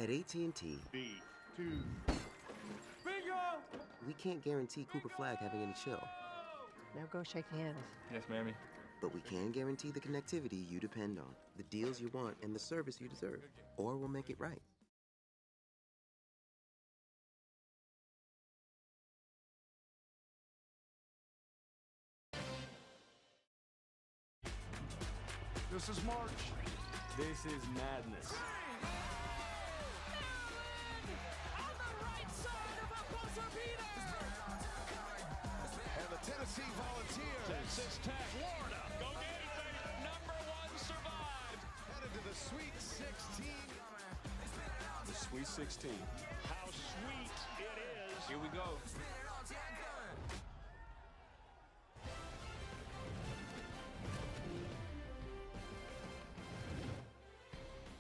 At AT&T, B2. Bingo! we can't guarantee Cooper Flag having any chill. Now go shake hands. Yes, mammy. But we can guarantee the connectivity you depend on, the deals you want, and the service you deserve. Or we'll make it right. This is March. This is madness. And the Tennessee Volunteers. Texas Tech, Florida. Go Gamers, #1 survived. Headed to the Sweet 16. The Sweet 16. How sweet it is. Here we go.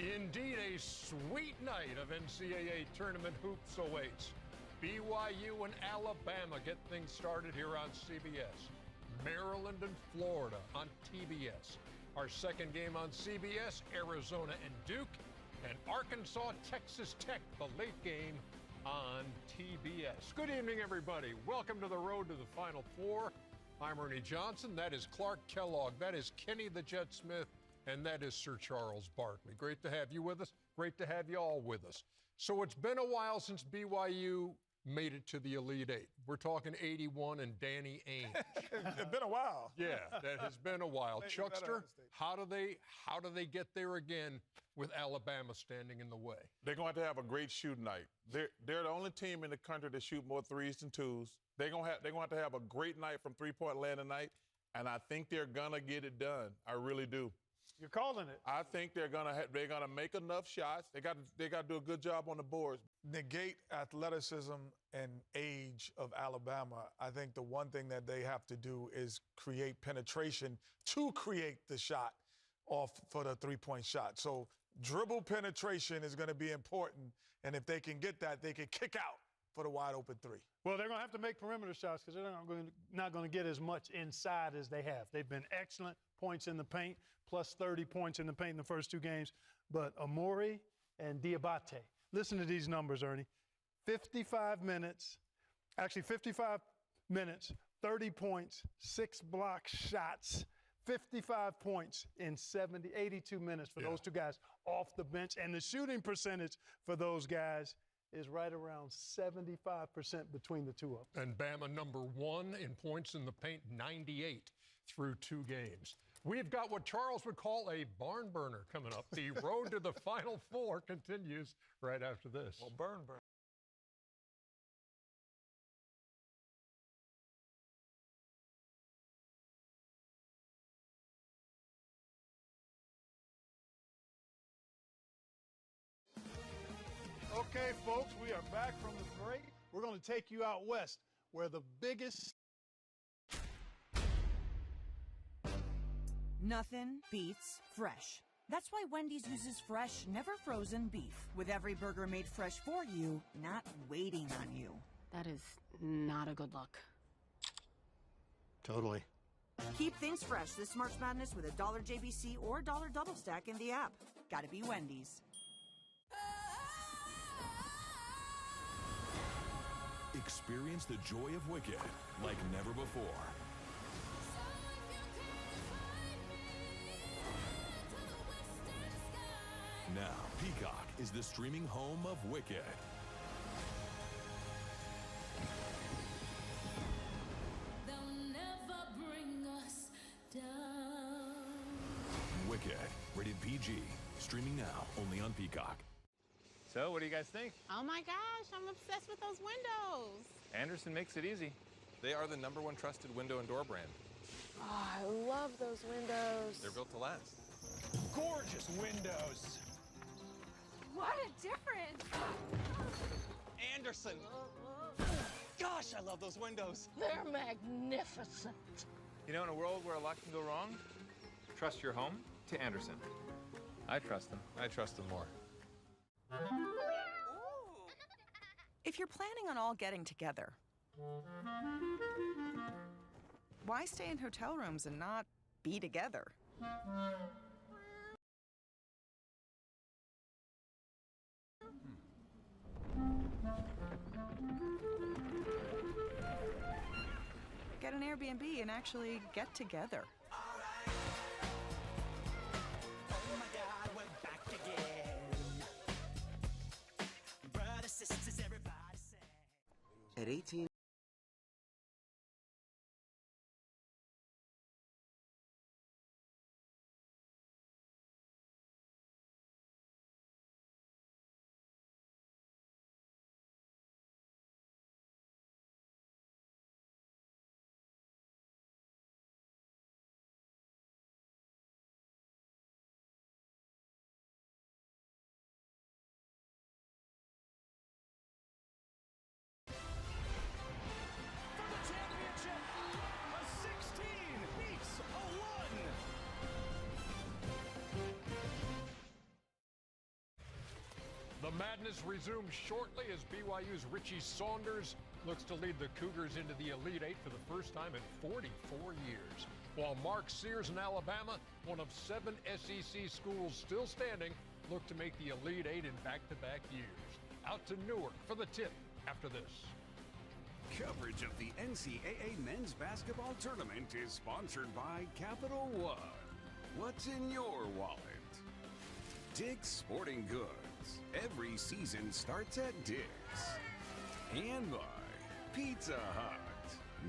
Indeed, a sweet night of NCAA tournament hoops awaits. BYU and Alabama get things started here on CBS. Maryland and Florida on TBS. Our second game on CBS, Arizona and Duke. And Arkansas, Texas Tech, the late game on TBS. Good evening, everybody. Welcome to the road to the Final Four. I'm Ernie Johnson. That is Clark Kellogg. That is Kenny the Jet Smith. And that is Sir Charles Barkley. Great to have you with us. Great to have you all with us. So it's been a while since BYU made it to the Elite Eight. We're talking 81 and Danny Ainge. It's been a while. Yeah, that has been a while. Chuckster, how do they get there again with Alabama standing in the way? They're going to have a great shooting night. They're the only team in the country that shoot more threes than twos. They're going to have to have a great night from three-point land tonight, and I think they're going to get it done. I really do. You're calling it. I think they're gonna make enough shots. They got to do a good job on the boards. Negate athleticism and age of Alabama. I think the one thing that they have to do is create penetration to create the shot off for the three-point shot. So dribble penetration is going to be important, and if they can get that, they can kick out for the wide-open three. Well, they're going to have to make perimeter shots because they're not going to get as much inside as they have. They've been excellent points in the paint, plus 30 points in the paint in the first two games. But Amori and Diabate, listen to these numbers, Ernie. 55 minutes, 30 points, 6 block shots, 55 points in 82 minutes for those two guys off the bench. And the shooting percentage for those guys is right around 75% between the two of them. And Bama #1 in points in the paint, 98 through 2 games. We've got what Charles would call a barn burner coming up. The road to the Final Four continues right after this. Well, burn. Okay, folks, we are back from the break. We're going to take you out west, where the biggest... Nothing beats fresh. That's why Wendy's uses fresh, never frozen beef, with every burger made fresh for you, not waiting on you. That is not a good look. Totally. Keep things fresh this March Madness with $1 JBC or $1 Double Stack in the app. Gotta be Wendy's. Experience the joy of Wicked like never before. Now, Peacock is the streaming home of Wicked. They'll never bring us down. Wicked, rated PG, streaming now only on Peacock. So, what do you guys think? Oh my gosh, I'm obsessed with those windows. Anderson makes it easy. They are the #1 trusted window and door brand. Oh, I love those windows. They're built to last. Gorgeous windows. What a difference! Anderson! Gosh, I love those windows. They're magnificent. You know, in a world where a lot can go wrong, trust your home to Anderson. I trust them. I trust them more. If you're planning on all getting together, why stay in hotel rooms and not be together? an Airbnb and actually get together. At 18, The madness resumes shortly as BYU's Richie Saunders looks to lead the Cougars into the Elite Eight for the first time in 44 years. While Mark Sears in Alabama, one of 7 SEC schools still standing, look to make the Elite Eight in back-to-back years. Out to Newark for the tip after this. Coverage of the NCAA men's basketball tournament is sponsored by Capital One. What's in your wallet? Dick's Sporting Goods. Every season starts at Dick's. And by Pizza Hut.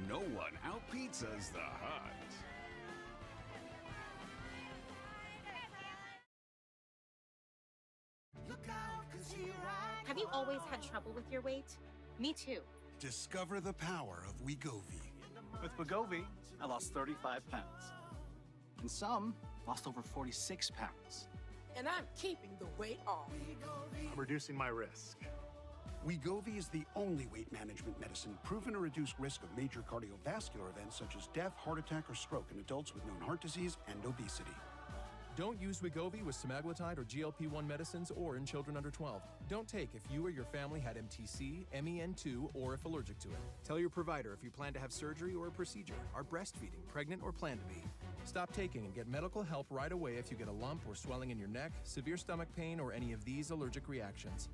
No one out-pizzas the Hut. Have you always had trouble with your weight? Me too. Discover the power of Wegovy. With Wegovy, I lost 35 pounds. And some lost over 46 pounds. And I'm keeping the weight off. I'm reducing my risk. Wegovy is the only weight management medicine proven to reduce risk of major cardiovascular events such as death, heart attack, or stroke in adults with known heart disease and obesity. Don't use Wegovy with semaglutide or GLP-1 medicines or in children under 12. Don't take if you or your family had MTC, MEN2, or if allergic to it. Tell your provider if you plan to have surgery or a procedure, are breastfeeding, pregnant, or plan to be. Stop taking and get medical help right away if you get a lump or swelling in your neck, severe stomach pain, or any of these allergic reactions.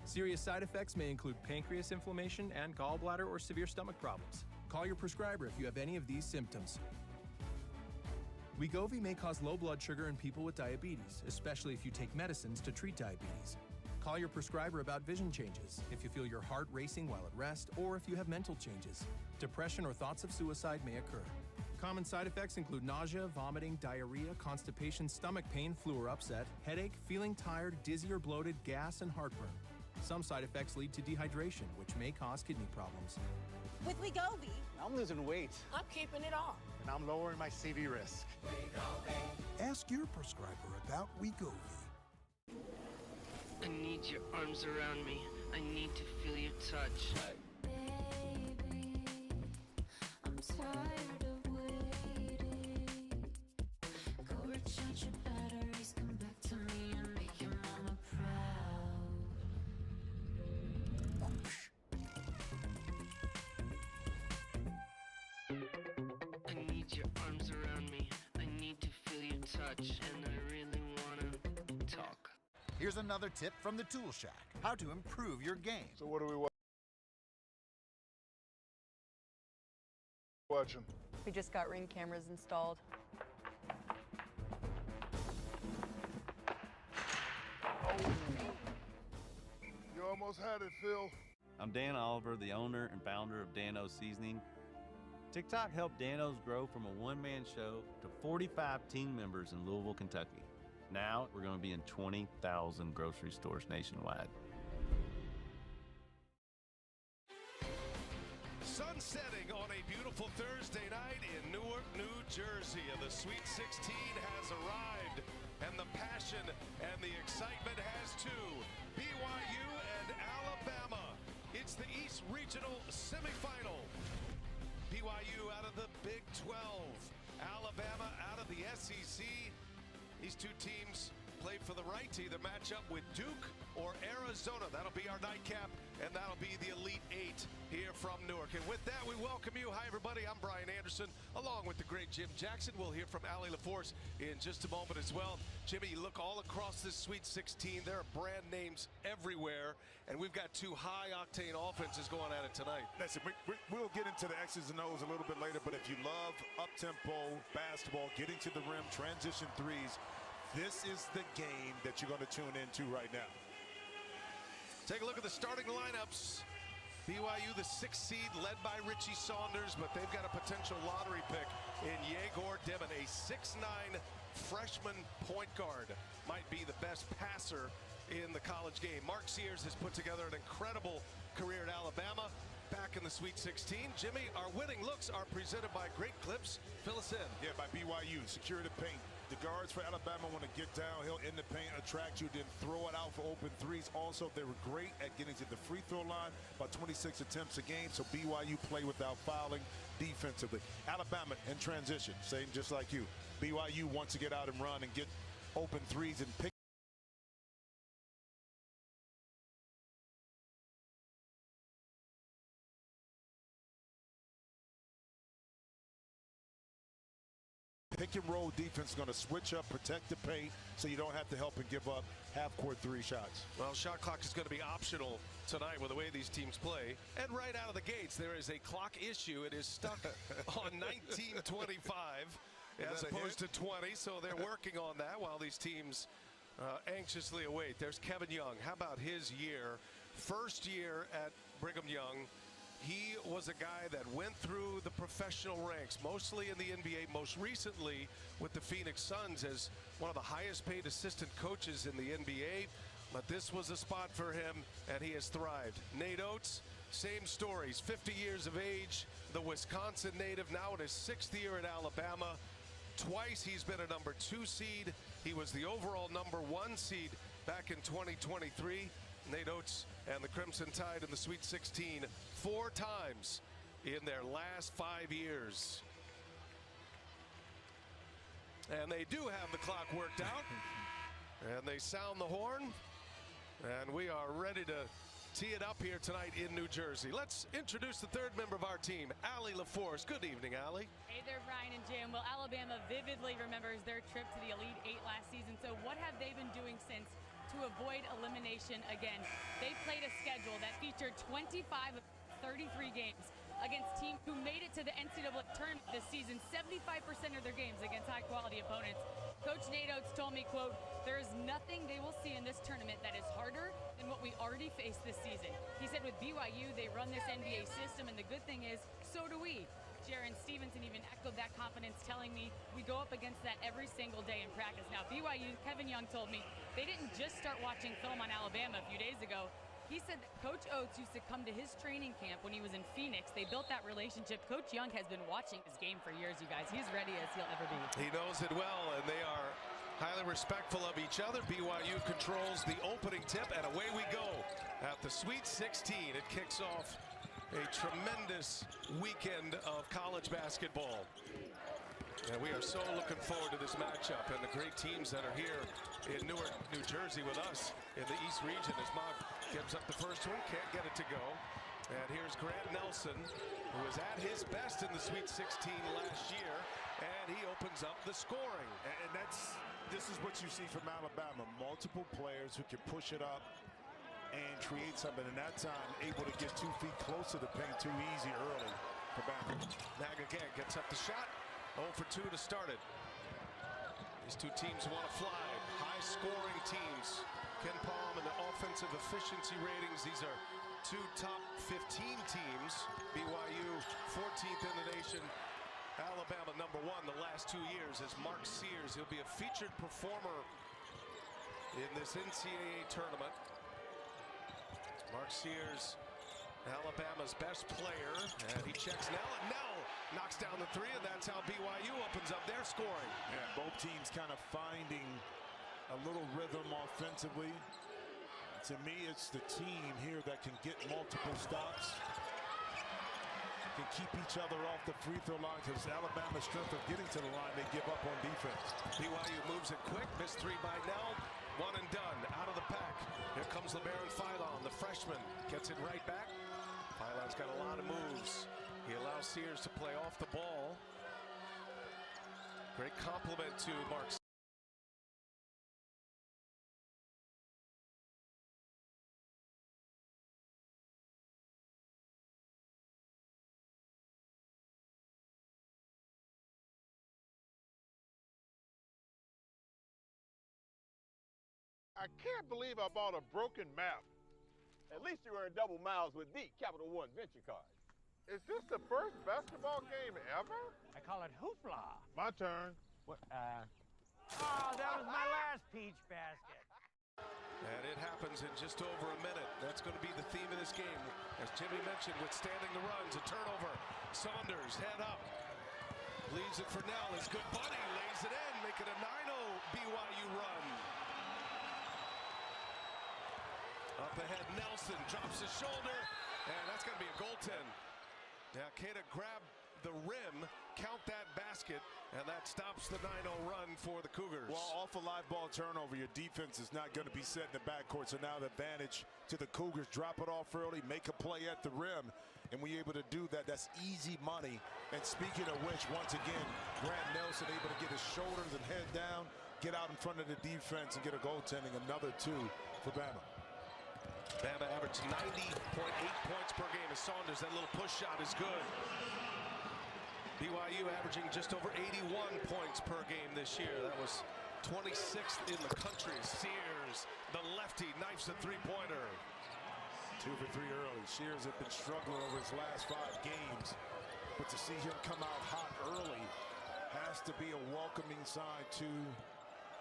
Serious side effects may include pancreas inflammation and gallbladder or severe stomach problems. Call your prescriber if you have any of these symptoms. Wegovy may cause low blood sugar in people with diabetes, especially if you take medicines to treat diabetes. Call your prescriber about vision changes, if you feel your heart racing while at rest, or if you have mental changes. Depression or thoughts of suicide may occur. Common side effects include nausea, vomiting, diarrhea, constipation, stomach pain, flu or upset, headache, feeling tired, dizzy or bloated, gas, and heartburn. Some side effects lead to dehydration, which may cause kidney problems. With Wegovy, I'm losing weight. I'm keeping it off. And I'm lowering my CV risk. Ask your prescriber about Wegovy. I need your arms around me. I need to feel your touch. Baby, I'm tired of waiting. Go recharge your batteries, come back to me and make your mama proud. I need your arms around me. I need to feel your touch. And I really wanna talk. Here's another tip from the Tool Shack. How to improve your game. So what are we watching? We just got Ring cameras installed. You almost had it, Phil. I'm Dan Oliver, the owner and founder of Dan-O's Seasoning. TikTok helped Dan-O's grow from a one-man show to 45 team members in Louisville, Kentucky. Now we're going to be in 20,000 grocery stores nationwide. Sun setting on a beautiful Thursday night in Newark, New Jersey. And the Sweet 16 has arrived, and the passion and the excitement has too. BYU and Alabama. It's the East Regional Semifinal. BYU out of the Big 12. Alabama out of the SEC. These two teams play for the right to either match up with Duke or Arizona. That'll be our nightcap, and that'll be the Elite Eight here from Newark. And with that, we welcome you. Hi, everybody. I'm Brian Anderson, along with the great Jim Jackson. We'll hear from Allie LaForce in just a moment as well. Jimmy, you look all across this Sweet 16. There are brand names everywhere, and we've got two high-octane offenses going at it tonight. Listen, we'll get into the X's and O's a little bit later, but if you love up-tempo basketball, getting to the rim, transition threes, this is the game that you're going to tune into right now. Take a look at the starting lineups. BYU, the 6th seed, led by Richie Saunders, but they've got a potential lottery pick in Yegor Dimon, a 6'9" freshman point guard. Might be the best passer in the college game. Mark Sears has put together an incredible career at Alabama. Back in the Sweet 16. Jimmy, our winning looks are presented by Great Clips. Fill us in. Yeah, by BYU. Secure the paint. The guards for Alabama want to get downhill in the paint, attract you, then throw it out for open threes. Also, they were great at getting to the free throw line, about 26 attempts a game, so BYU play without fouling defensively. Alabama in transition, same just like you. BYU wants to get out and run and get open threes and pick. Pick and roll defense is going to switch up, protect the paint, so you don't have to help and give up half-court 3 shots. Well, shot clock is going to be optional tonight with the way these teams play. And right out of the gates, there is a clock issue. It is stuck on 19:25 as opposed to 20, so they're working on that while these teams anxiously await. There's Kevin Young. How about his year? First year at Brigham Young. He was a guy that went through the professional ranks, mostly in the NBA, most recently with the Phoenix Suns as one of the highest paid assistant coaches in the NBA. But this was a spot for him, and he has thrived. Nate Oates, same stories, 50 years of age, the Wisconsin native, now in his 6th year at Alabama. Twice he's been a number 2 seed. He was the overall number 1 seed back in 2023. Nate Oates and the Crimson Tide in the Sweet 16 4 times in their last 5 years. And they do have the clock worked out. And they sound the horn. And we are ready to tee it up here tonight in New Jersey. Let's introduce the 3rd member of our team, Allie LaForce. Good evening, Allie. Hey there, Brian and Jim. Well, Alabama vividly remembers their trip to the Elite Eight last season. So what have they been doing since to avoid elimination again? They played a schedule that featured 25 of 33 games against teams who made it to the NCAA tournament this season, 75% of their games against high-quality opponents. Coach Nate Oates told me, quote, "There is nothing they will see in this tournament that is harder than what we already faced this season." He said with BYU, they run this NBA system, and the good thing is, so do we. Jaron Stevenson even echoed that confidence, telling me we go up against that every single day in practice. Now, BYU, Kevin Young told me they didn't just start watching film on Alabama a few days ago. He said that Coach Oates used to come to his training camp when he was in Phoenix. They built that relationship. Coach Young has been watching this game for years, you guys. He's ready as he'll ever be. He knows it well, and they are highly respectful of each other. BYU controls the opening tip, and away we go at the Sweet 16. It kicks off a tremendous weekend of college basketball. And we are so looking forward to this matchup and the great teams that are here in Newark, New Jersey with us in the East region as Mog gives up the first one, can't get it to go. And here's Grant Nelson, who was at his best in the Sweet 16 last year, and he opens up the scoring. And this is what you see from Alabama, multiple players who can push it up and create something, and that time able to get 2 feet close to the paint too easy early for Bama. Nag again gets up the shot. 0 for 2 to start it. These two teams want to fly. High-scoring teams. Ken Palm and the offensive efficiency ratings. These are 2 top 15 teams. BYU 14th in the nation. Alabama number 1 the last 2 years as Mark Sears. He'll be a featured performer in this NCAA tournament. Mark Sears, Alabama's best player, and he checks Nell, and Nell knocks down the 3, and that's how BYU opens up their scoring. Yeah, both teams kind of finding a little rhythm offensively. To me, it's the team here that can get multiple stops. can keep each other off the free throw line because Alabama's strength of getting to the line, they give up on defense. BYU moves it quick. Missed three by Nell. One and done. Out of the pack. Here comes LeBaron Philon, the freshman. Gets it right back. Philon's got a lot of moves. He allows Sears to play off the ball. Great compliment to Mark. I can't believe I bought a broken map. At least you earned double miles with the Capital One Venture Card. Is this the first basketball game ever? I call it hoopla. My turn. What? Oh, that was my last peach basket. And it happens in just over a minute. That's going to be the theme of this game. As Jimmy mentioned, withstanding the runs, a turnover. Saunders, head up. Leaves it for Nell. His good buddy lays it in, making a 9-0 BYU run. Up ahead, Nelson drops his shoulder, and that's going to be a goaltend. Now, Keita grabbed the rim, count that basket, and that stops the 9-0 run for the Cougars. Well, off a live ball turnover, your defense is not going to be set in the backcourt, so now the advantage to the Cougars. Drop it off early, make a play at the rim, and we're able to do that. That's easy money. And speaking of which, once again, Grant Nelson able to get his shoulders and head down, get out in front of the defense, and get a goaltending. Another 2 for Bama. Bama averaged 90.8 points per game as Saunders, that little push shot is good. BYU averaging just over 81 points per game this year. That was 26th in the country. Sears, the lefty, knifes a three-pointer. 2 for 3 early. Sears had been struggling over his last 5 games, but to see him come out hot early has to be a welcoming sign to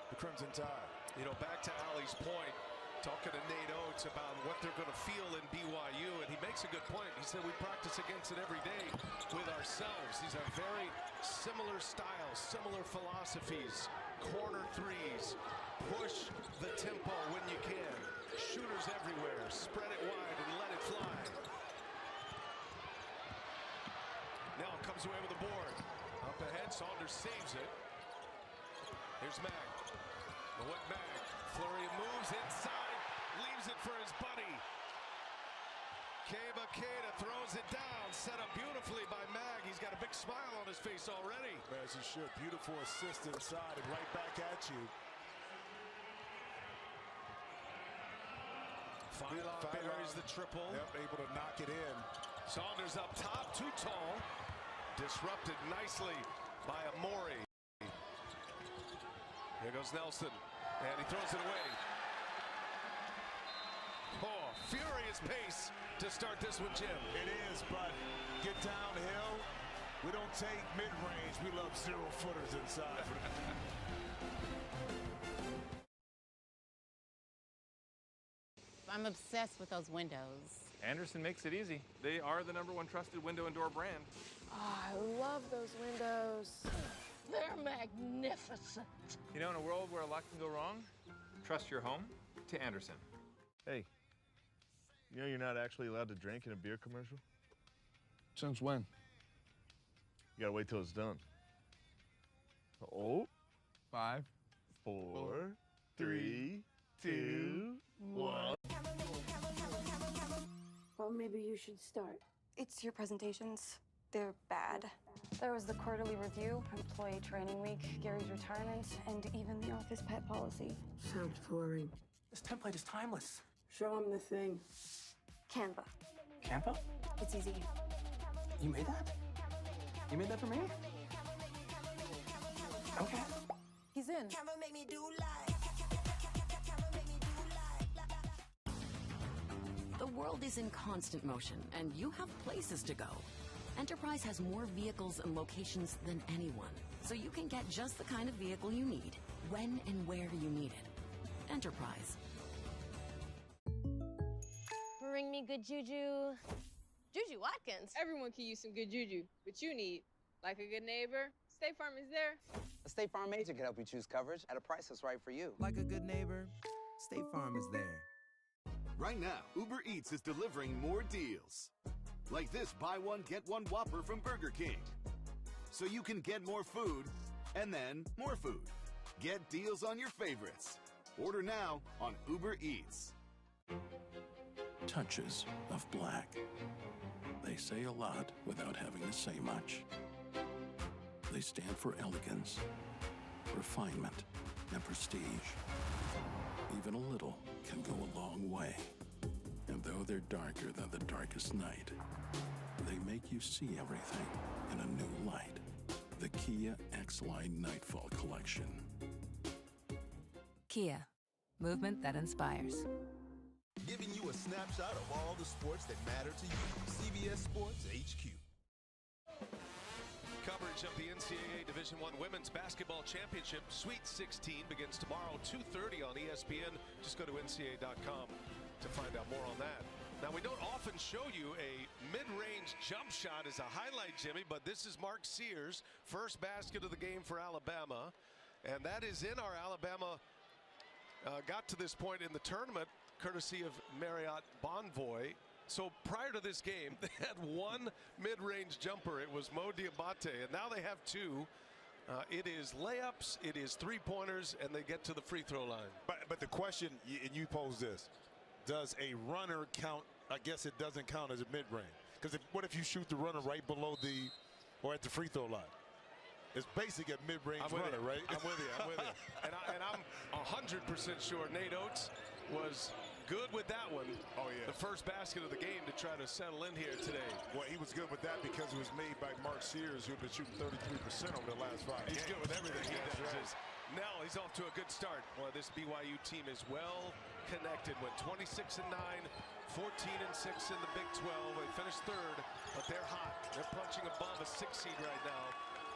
the Crimson Tide. You know, back to Ali's point, talking to Nate Oates about what they're going to feel in BYU, and he makes a good point. He said we practice against it every day with ourselves. These are very similar styles, similar philosophies. Corner threes, push the tempo when you can. Shooters everywhere, spread it wide and let it fly. Now comes away with a board. Up ahead, Saunders saves it. Here's Mag. The wet Mag. Flurry moves inside, leaves it for his buddy. Keita throws it down, set up beautifully by Mag. He's got a big smile on his face already. As he should. Beautiful assist inside and right back at you. Philon buries the triple. Yep, able to knock it in. Saunders up top, too tall. Disrupted nicely by Amori. Here goes Nelson, and he throws it away. Oh, furious pace to start this one, Jim. It is, but get downhill. We don't take mid-range. We love 0-footers inside. I'm obsessed with those windows. Anderson makes it easy. They are the #1 trusted window and door brand. Oh, I love those windows. They're magnificent. You know, in a world where a lot can go wrong, trust your home to Anderson. Hey, you know you're not actually allowed to drink in a beer commercial? Since when? You gotta wait till it's done. Oh, 5, 4, 3, 2, 1. Well, maybe you should start. It's your presentations. They're bad. There was the quarterly review, employee training week, Gary's retirement, and even the office pet policy. Sounds boring. This template is timeless. Show him the thing. Canva. Canva? It's easy. You made that? You made that for me? Okay. He's in. The world is in constant motion, and you have places to go. Enterprise has more vehicles and locations than anyone, so you can get just the kind of vehicle you need, when and where you need it. Enterprise. Bring me good juju. Juju Watkins. Everyone can use some good juju, but you need, like a good neighbor, State Farm is there. A State Farm agent can help you choose coverage at a price that's right for you. Like a good neighbor, State Farm is there. Right now, Uber Eats is delivering more deals. Like this buy one, get one Whopper from Burger King. So you can get more food and then more food. Get deals on your favorites. Order now on Uber Eats. Touches of black. They say a lot without having to say much. They stand for elegance, refinement, and prestige. Even a little can go a long way. And though they're darker than the darkest night, they make you see everything in a new light. The Kia X-Line Nightfall Collection. Kia, movement that inspires. Giving you a snapshot of all the sports that matter to you. CBS Sports HQ. Coverage of the NCAA Division I Women's Basketball Championship Sweet 16 begins tomorrow, 2:30 on ESPN. Just go to ncaa.com to find out more on that. Now, we don't often show you a mid-range jump shot as a highlight, Jimmy, but this is Mark Sears' first basket of the game for Alabama, and that is in our Alabama got to this point in the tournament courtesy of Marriott Bonvoy. So prior to this game, they had one mid-range jumper. It was Mo Diabate, and now they have two. It is layups, it is three-pointers, and they get to the free throw line. But the question, and you pose this, does a runner count? I guess it doesn't count as a mid-range. Because what if you shoot the runner right below or at the free throw line? It's basically a mid-range runner, right? I'm with you. And I'm 100% sure Nate Oates was good with that one. Oh, yeah. The first basket of the game to try to settle in here today. Well, he was good with that because it was made by Mark Sears, who had been shooting 33% over the last 5 games. He's good with everything he does. Right. Now he's off to a good start. Well, this BYU team is well connected. Went 26-9, 14-6 in the Big 12. They finished third, but they're hot. They're punching above a 6 seed right now.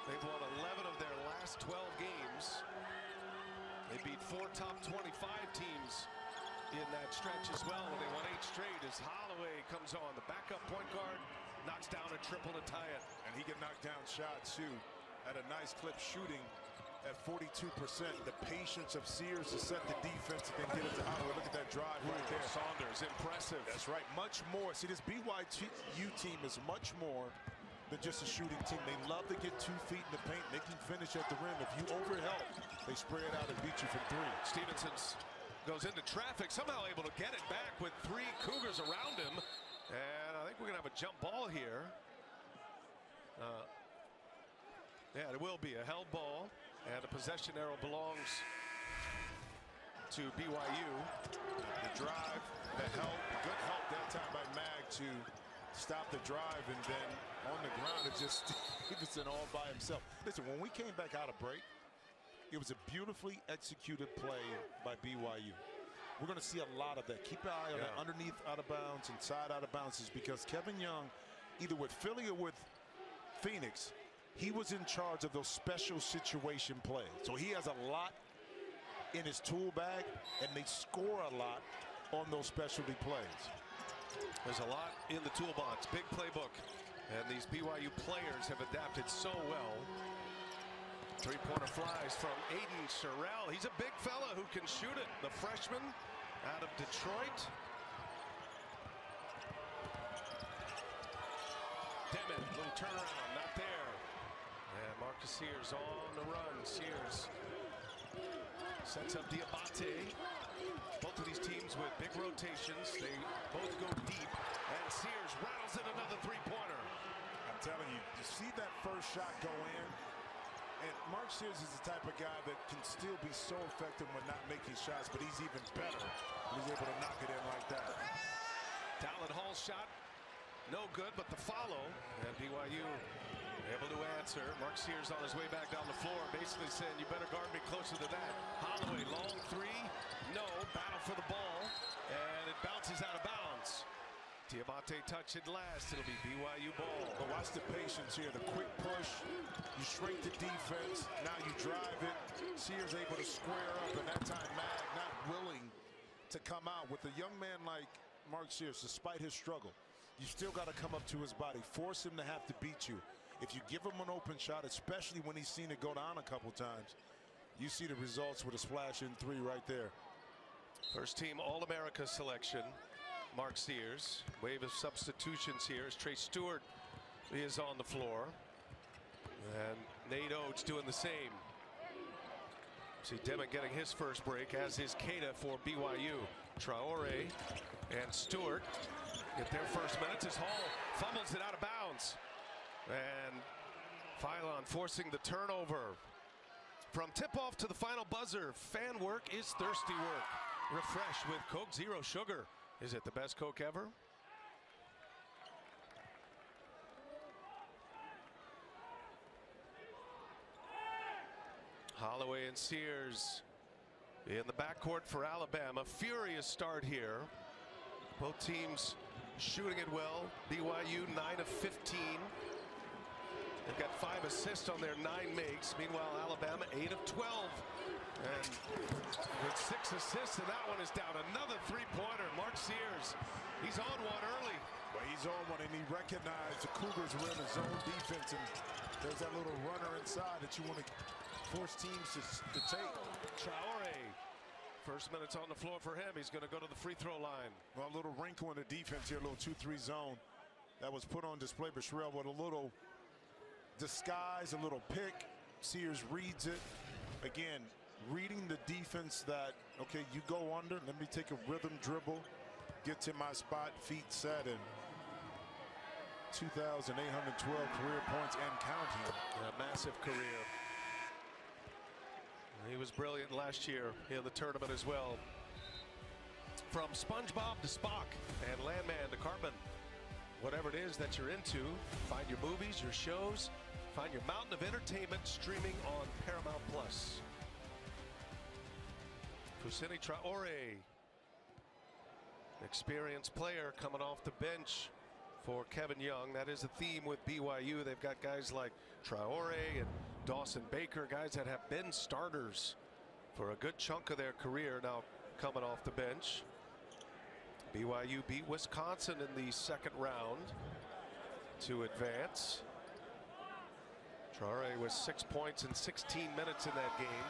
They've won 11 of their last 12 games. They beat 4 top 25 teams in that stretch as well. They won 8 straight as Holloway comes on. The backup point guard knocks down a triple to tie it. And he can knock down shots too at a nice clip, shooting at 42%. The patience of Sears to set the defense and then get it to Holloway. Look at that drive right there. Saunders, impressive. That's right, much more. See, this BYU team is much more than just a shooting team. They love to get 2 feet in the paint. They can finish at the rim. If you overhelp, they spray it out and beat you from 3. Stevenson's goes into traffic, somehow able to get it back with 3 Cougars around him. And I think we're going to have a jump ball here. Yeah, it will be a held ball. And the possession arrow belongs to BYU. The drive, the help, good help that time by Mag to stop the drive, and then on the ground it's just Stevenson all by himself. Listen, when we came back out of break, it was a beautifully executed play by BYU. We're going to see a lot of that. Keep an eye on the underneath out of bounds and side out of bounds, because Kevin Young, either with Philly or with Phoenix, he was in charge of those special situation plays. So he has a lot in his tool bag, and they score a lot on those specialty plays. There's a lot in the toolbox, big playbook, and these BYU players have adapted so well. Three-pointer flies from Aiden Sherrell. He's a big fella who can shoot it. The freshman out of Detroit. Demon, little turnaround, not there. And Marcus Sears on the run. Sears sets up Diabate. Both of these teams with big rotations. They both go deep. And Sears rattles in another three-pointer. I'm telling you, you see that first shot go in? And Mark Sears is the type of guy that can still be so effective when not making shots, but he's even better when he's able to knock it in like that. Dallin Hall's shot, no good, but the follow. And BYU able to answer. Mark Sears on his way back down the floor, basically saying, you better guard me closer to that. Holloway, long three, no, battle for the ball, and it bounces out of bounds. Diabate touch it last. It'll be BYU ball. But watch the patience here. The quick push. You shrink the defense. Now you drive it. Sears able to square up, and that time Mag not willing to come out. With a young man like Mark Sears, despite his struggle, you still got to come up to his body. Force him to have to beat you. If you give him an open shot, especially when he's seen it go down a couple times, you see the results with a splash in 3 right there. First team All-America selection. Mark Sears. Wave of substitutions here as Trey Stewart is on the floor. And Nate Oates doing the same. See Demick getting his first break, as is Keita for BYU. Traore and Stewart get their first minutes as Hall fumbles it out of bounds. And Phylon forcing the turnover. From tip-off to the final buzzer, fan work is thirsty work. Refresh with Coke Zero Sugar. Is it the best Coke ever? Holloway and Sears in the backcourt for Alabama. Furious start here. Both teams shooting it well. BYU 9 of 15. They've got 5 assists on their 9 makes. Meanwhile, Alabama 8 of 12. And with 6 assists, and that one is down. Another three-pointer. Mark Sears, he's on one early. Well, he's on one, and he recognized the Cougars were in a zone defense, and there's that little runner inside that you want to force teams to take. Traore, first minutes on the floor for him. He's going to go to the free throw line. Well, a little wrinkle in the defense here, a little 2-3 zone that was put on display by Sherrill with a little disguise, a little pick. Sears reads it. Again, reading the defense that, okay, you go under, let me take a rhythm dribble, get to my spot, feet set, and 2,812 career points and counting. A massive career. He was brilliant last year in the tournament as well. From SpongeBob to Spock and Landman to Carbon, whatever it is that you're into, find your movies, your shows, find your mountain of entertainment streaming on Paramount Plus. Fousseyni Traore, experienced player coming off the bench for Kevin Young. That is a theme with BYU. They've got guys like Traore and Dawson Baker, guys that have been starters for a good chunk of their career, now coming off the bench. BYU beat Wisconsin in the second round to advance. Traore was 6 points in 16 minutes in that game.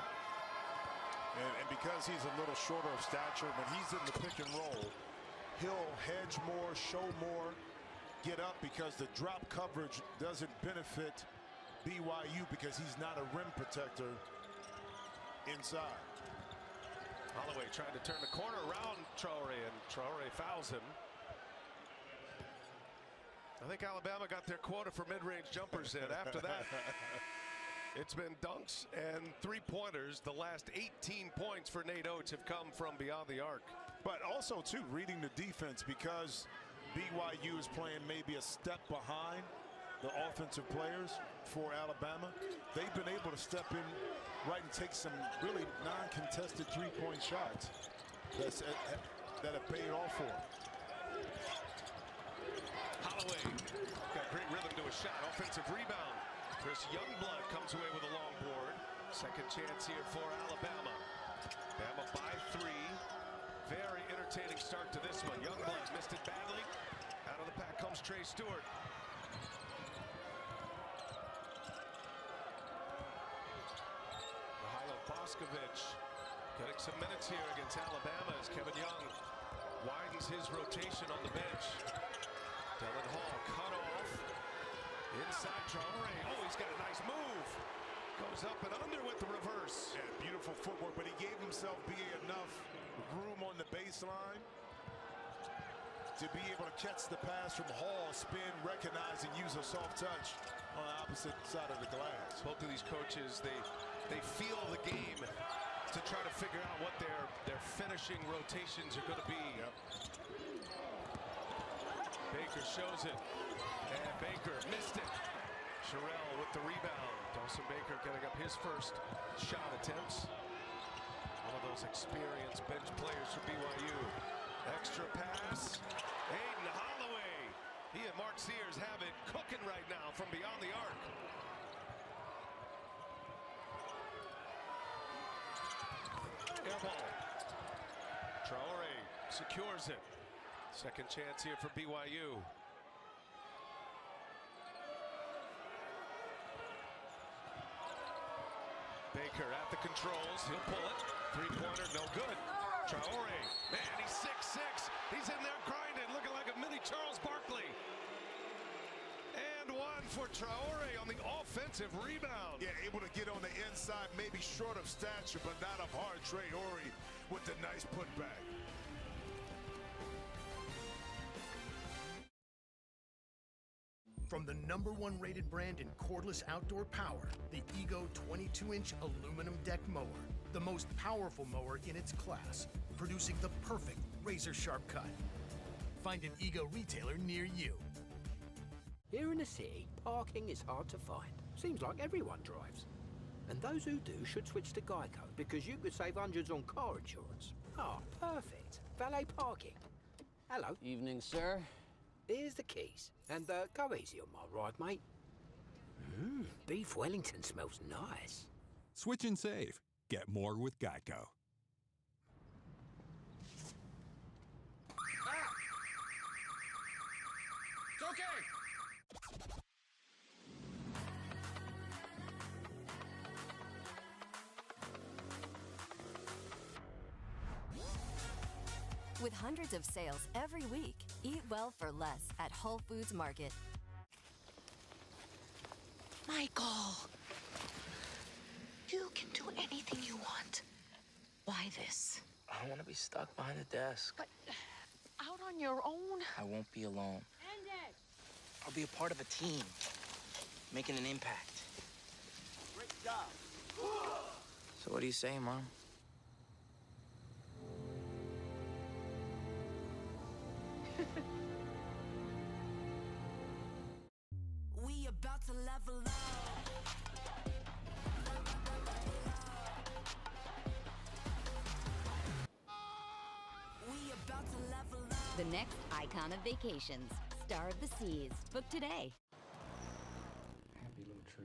And because he's a little shorter of stature, when he's in the pick and roll, he'll hedge more, show more, get up, because the drop coverage doesn't benefit BYU because he's not a rim protector inside. Holloway trying to turn the corner around Traore, and Traore fouls him. I think Alabama got their quota for mid-range jumpers in. After that, it's been dunks and three-pointers. The last 18 points for Nate Oates have come from beyond the arc. But also, too, reading the defense, because BYU is playing maybe a step behind the offensive players for Alabama. They've been able to step in right and take some really non-contested three-point shots that have paid off for them. Holloway got great rhythm to a shot. Offensive rebound. Chris Youngblood comes away with a long board. Second chance here for Alabama. Bama by 3. Very entertaining start to this one. Youngblood missed it badly. Out of the pack comes Trey Stewart. Boscovich getting some minutes here against Alabama as Kevin Young widens his rotation on the bench. Dylan Hall cut off. Inside Traore. Oh, he's got a nice move. Goes up and under with the reverse. And beautiful footwork, but he gave himself enough room on the baseline to be able to catch the pass from Hall, spin, recognize, and use a soft touch on the opposite side of the glass. Both of these coaches, they feel the game to try to figure out what their finishing rotations are going to be. Yep. Baker shows it, and Baker missed it. Sherrill with the rebound. Dawson Baker getting up his first shot attempts. One of those experienced bench players for BYU. Extra pass. Aiden Holloway. He and Mark Sears have it cooking right now from beyond the arc. Air ball. Traore secures it. Second chance here for BYU. Baker at the controls. He'll pull it. Three-pointer, no good. Traore, man, he's 6'6". He's in there grinding, looking like a mini Charles Barkley. And one for Traore on the offensive rebound. Yeah, able to get on the inside, maybe short of stature, but not of heart. Traore with the nice putback. From the #1 rated brand in cordless outdoor power, the Ego 22-inch aluminum deck mower. The most powerful mower in its class, producing the perfect razor-sharp cut. Find an Ego retailer near you. Here in the city, parking is hard to find. Seems like everyone drives. And those who do should switch to Geico, because you could save hundreds on car insurance. Ah, perfect. Valet parking. Hello. Evening, sir. Here's the keys. And go easy on my ride, mate. Beef Wellington smells nice. Switch and save. Get more with Geico. It's okay. With hundreds of sales every week, eat well for less at Whole Foods Market. Michael, you can do anything you want. Why this? I don't want to be stuck behind the desk. But out on your own? I won't be alone. I'll be a part of a team, making an impact. Great job. So what do you say, Mom? We about to level up. We about to level up. The next icon of vacations, Star of the Seas. Book today.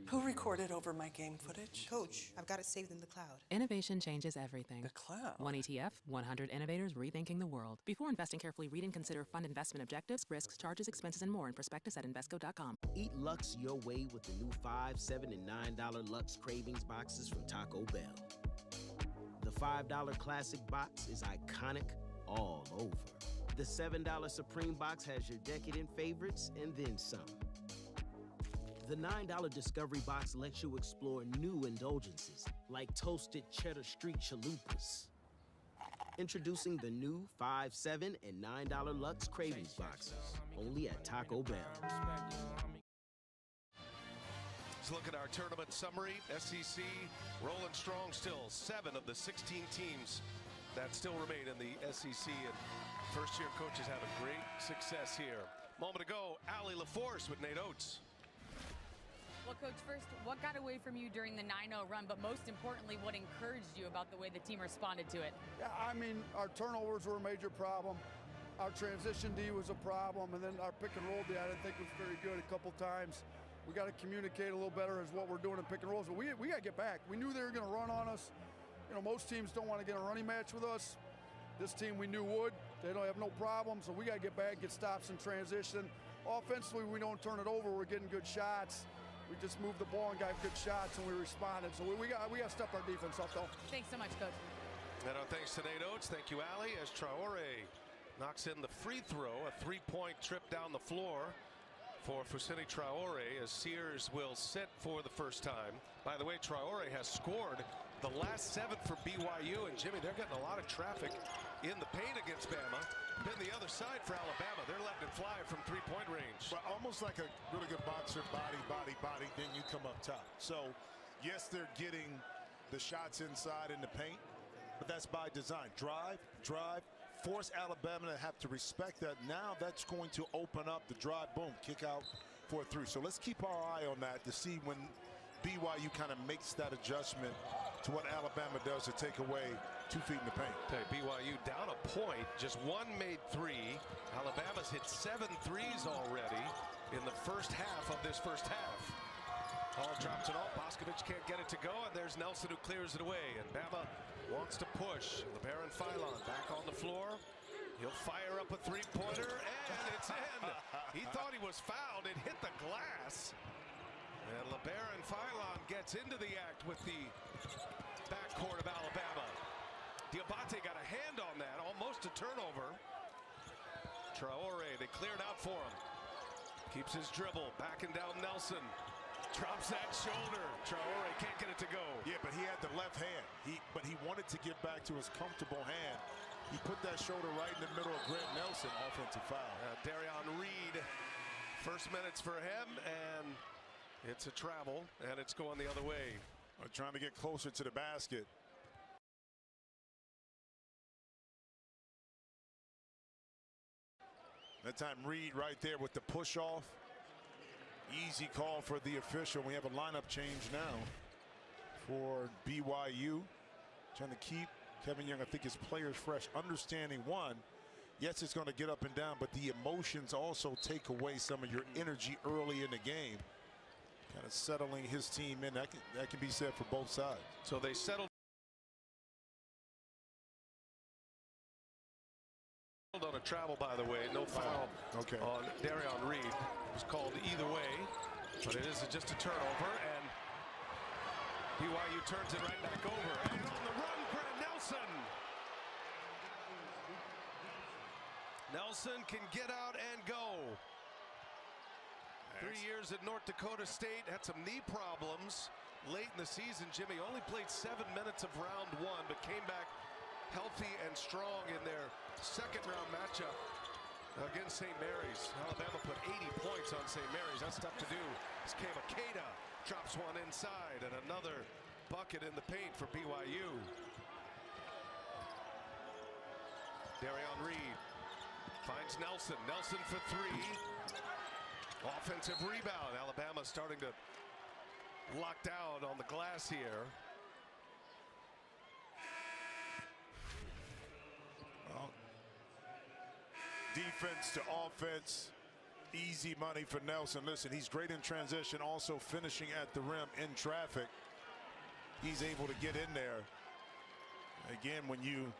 Who recorded over my game footage? Coach, I've got it saved in the cloud. Innovation changes everything. The cloud? One ETF, 100 innovators rethinking the world. Before investing carefully, read and consider fund investment objectives, risks, charges, expenses, and more in prospectus at Invesco.com. Eat Lux your way with the new $5, $7, and $9 Lux Cravings boxes from Taco Bell. The $5 Classic box is iconic all over. The $7 Supreme box has your decadent favorites and then some. The $9 Discovery Box lets you explore new indulgences, like toasted cheddar street chalupas. Introducing the new $5, $7, and $9 Lux Cravings boxes, only at Taco Bell. Let's look at our tournament summary. SEC rolling strong still. 7 of the 16 teams that still remain in the SEC, and first-year coaches having great success here. Moment ago, Allie LaForce with Nate Oates. Well, Coach, first, what got away from you during the 9-0 run, but most importantly, what encouraged you about the way the team responded to it? Yeah, I mean, our turnovers were a major problem. Our transition D was a problem, and then our pick and roll D I didn't think was very good a couple times. We got to communicate a little better as what we're doing in pick and rolls, but we got to get back. We knew they were going to run on us. You know, most teams don't want to get a running match with us. This team we knew would. They don't have no problem, so we got to get back, get stops in transition. Offensively, we don't turn it over. We're getting good shots. We just moved the ball and got good shots, and we responded. So we got to step our defense up, though. Thanks so much, Coach. And thanks to Nate Oates. Thank you, Allie, as Traore knocks in the free throw, a three-point trip down the floor for Fousseyni Traore, as Sears will sit for the first time. By the way, Traore has scored the last 7 for BYU, and Jimmy, they're getting a lot of traffic in the paint against Bama. Then the other side for Alabama, they're letting it fly from three-point range. But almost like a really good boxer, body, then you come up top. So, yes, they're getting the shots inside in the paint, but that's by design. Drive, force Alabama to have to respect that. Now that's going to open up the drive, boom, kick out for a 3. So let's keep our eye on that to see when BYU kind of makes that adjustment to what Alabama does to take away 2 feet in the paint. Okay, BYU down a point, just 1 made 3. Alabama's hit 7 threes already in the first half of this first half. Hall drops it off. Boscovich can't get it to go, and there's Nelson who clears it away. And Bama wants to push. LeBaron Philon back on the floor. He'll fire up a three-pointer, and it's in. He thought he was fouled. It hit the glass. And LeBaron Philon gets into the act with the backcourt of Alabama. Diabate got a hand on that, almost a turnover. Traore, they cleared out for him. Keeps his dribble, backing down Nelson. Drops that shoulder. Traore can't get it to go. Yeah, but he had the left hand. But he wanted to get back to his comfortable hand. He put that shoulder right in the middle of Grant Nelson. Offensive foul. Darion Reed, first minutes for him, and it's a travel, and it's going the other way. Trying to get closer to the basket. That time Reed right there with the push off. Easy call for the official. We have a lineup change now for BYU. Trying to keep Kevin Young, I think, his players fresh. Understanding one, yes, it's going to get up and down, but the emotions also take away some of your energy early in the game. Kind of settling his team in. That can be said for both sides. So they settled on a travel, by the way. No foul on Darion Reed. It was called either way, but it is just a turnover, and BYU turns it right back over. And on the run, Grant Nelson. Nelson can get out and go. 3 years at North Dakota State, had some knee problems late in the season. Jimmy only played 7 minutes of round one, but came back healthy and strong in their second round matchup against St. Mary's. Alabama put 80 points on St. Mary's. That's tough to do. This came Akeda, drops one inside, and another bucket in the paint for BYU. Darion Reed finds Nelson. Nelson for three. Offensive rebound. Alabama starting to lock down on the glass here. Well, defense to offense. Easy money for Nelson. Listen, he's great in transition, also finishing at the rim in traffic. He's able to get in there. Again, when you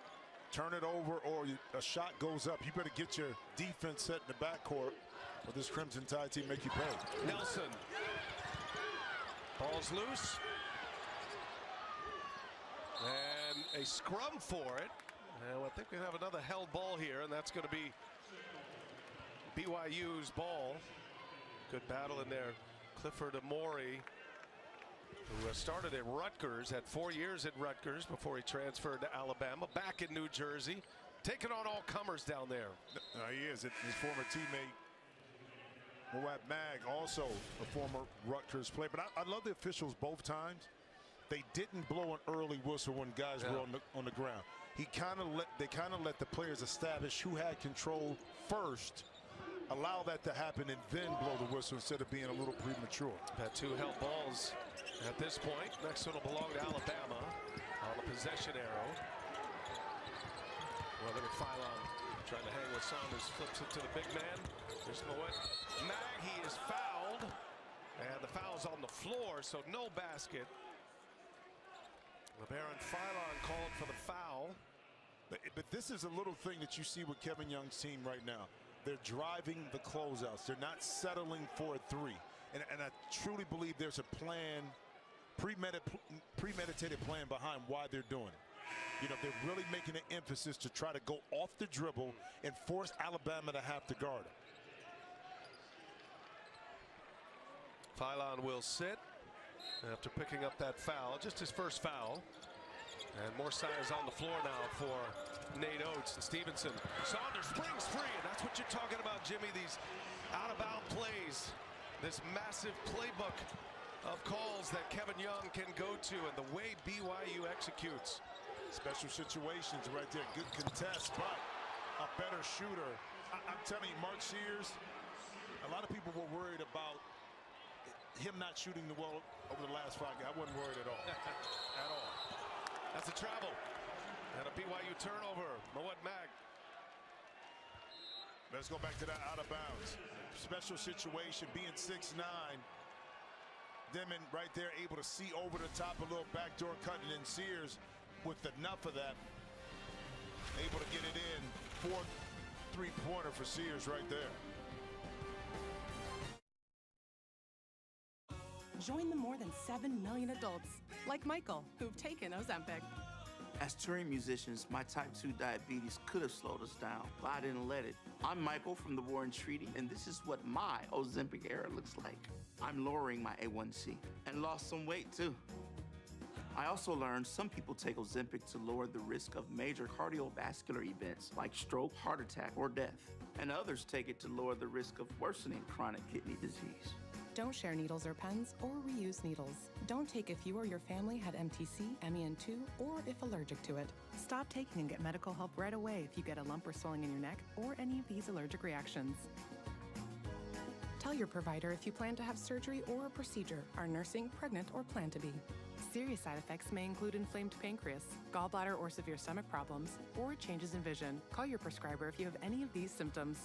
turn it over or a shot goes up, you better get your defense set in the backcourt, or this Crimson Tide team make you pay. Nelson. Ball's loose. And a scrum for it. And I think we have another held ball here, and that's going to be BYU's ball. Good battle in there. Clifford Amori, who started at Rutgers, had 4 years at Rutgers before he transferred to Alabama, back in New Jersey, taking on all comers down there. He is. His former teammate, Moab Mag, also a former Rutgers player. But I love the officials both times. They didn't blow an early whistle when guys were on the ground. They kind of let the players establish who had control first, allow that to happen, and then blow the whistle instead of being a little premature. Had two held balls at this point. Next one will belong to Alabama on the possession arrow. Well, look at Philon trying to hang with Saunders. Flips it to the big man. There's Moet Mag. He is fouled. And the foul's on the floor, so no basket. LeBaron Philon called for the foul. But this is a little thing that you see with Kevin Young's team right now. They're driving the closeouts. They're not settling for a three. And I truly believe there's a plan, premeditated plan behind why they're doing it. You know, they're really making an emphasis to try to go off the dribble and force Alabama to have to guard it. Philon will sit after picking up that foul, just his first foul. And more size on the floor now for Nate Oates and Stevenson. Saunders springs free, and that's what you're talking about, Jimmy. These out-of-bound plays, this massive playbook of calls that Kevin Young can go to, and the way BYU executes. Special situations right there. Good contest, but a better shooter. I'm telling you, Mark Sears, a lot of people were worried about him not shooting the well over the last 5 games. I wasn't worried at all. At all. That's a travel. And a BYU turnover. Moet Mag. Let's go back to that out of bounds. Special situation, being 6'9". Demon right there able to see over the top, a little backdoor cut, and then Sears with enough of that, able to get it in. 4th three-pointer for Sears right there. Join the more than 7 million adults, like Michael, who've taken Ozempic. As touring musicians, my type 2 diabetes could have slowed us down, but I didn't let it. I'm Michael from the Warren Treaty, and this is what my Ozempic era looks like. I'm lowering my A1C and lost some weight too. I also learned some people take Ozempic to lower the risk of major cardiovascular events like stroke, heart attack, or death. And others take it to lower the risk of worsening chronic kidney disease. Don't share needles or pens or reuse needles. Don't take if you or your family had MTC, MEN2, or if allergic to it. Stop taking and get medical help right away if you get a lump or swelling in your neck or any of these allergic reactions. Tell your provider if you plan to have surgery or a procedure, are nursing, pregnant, or plan to be. Serious side effects may include inflamed pancreas, gallbladder or severe stomach problems, or changes in vision. Call your prescriber if you have any of these symptoms.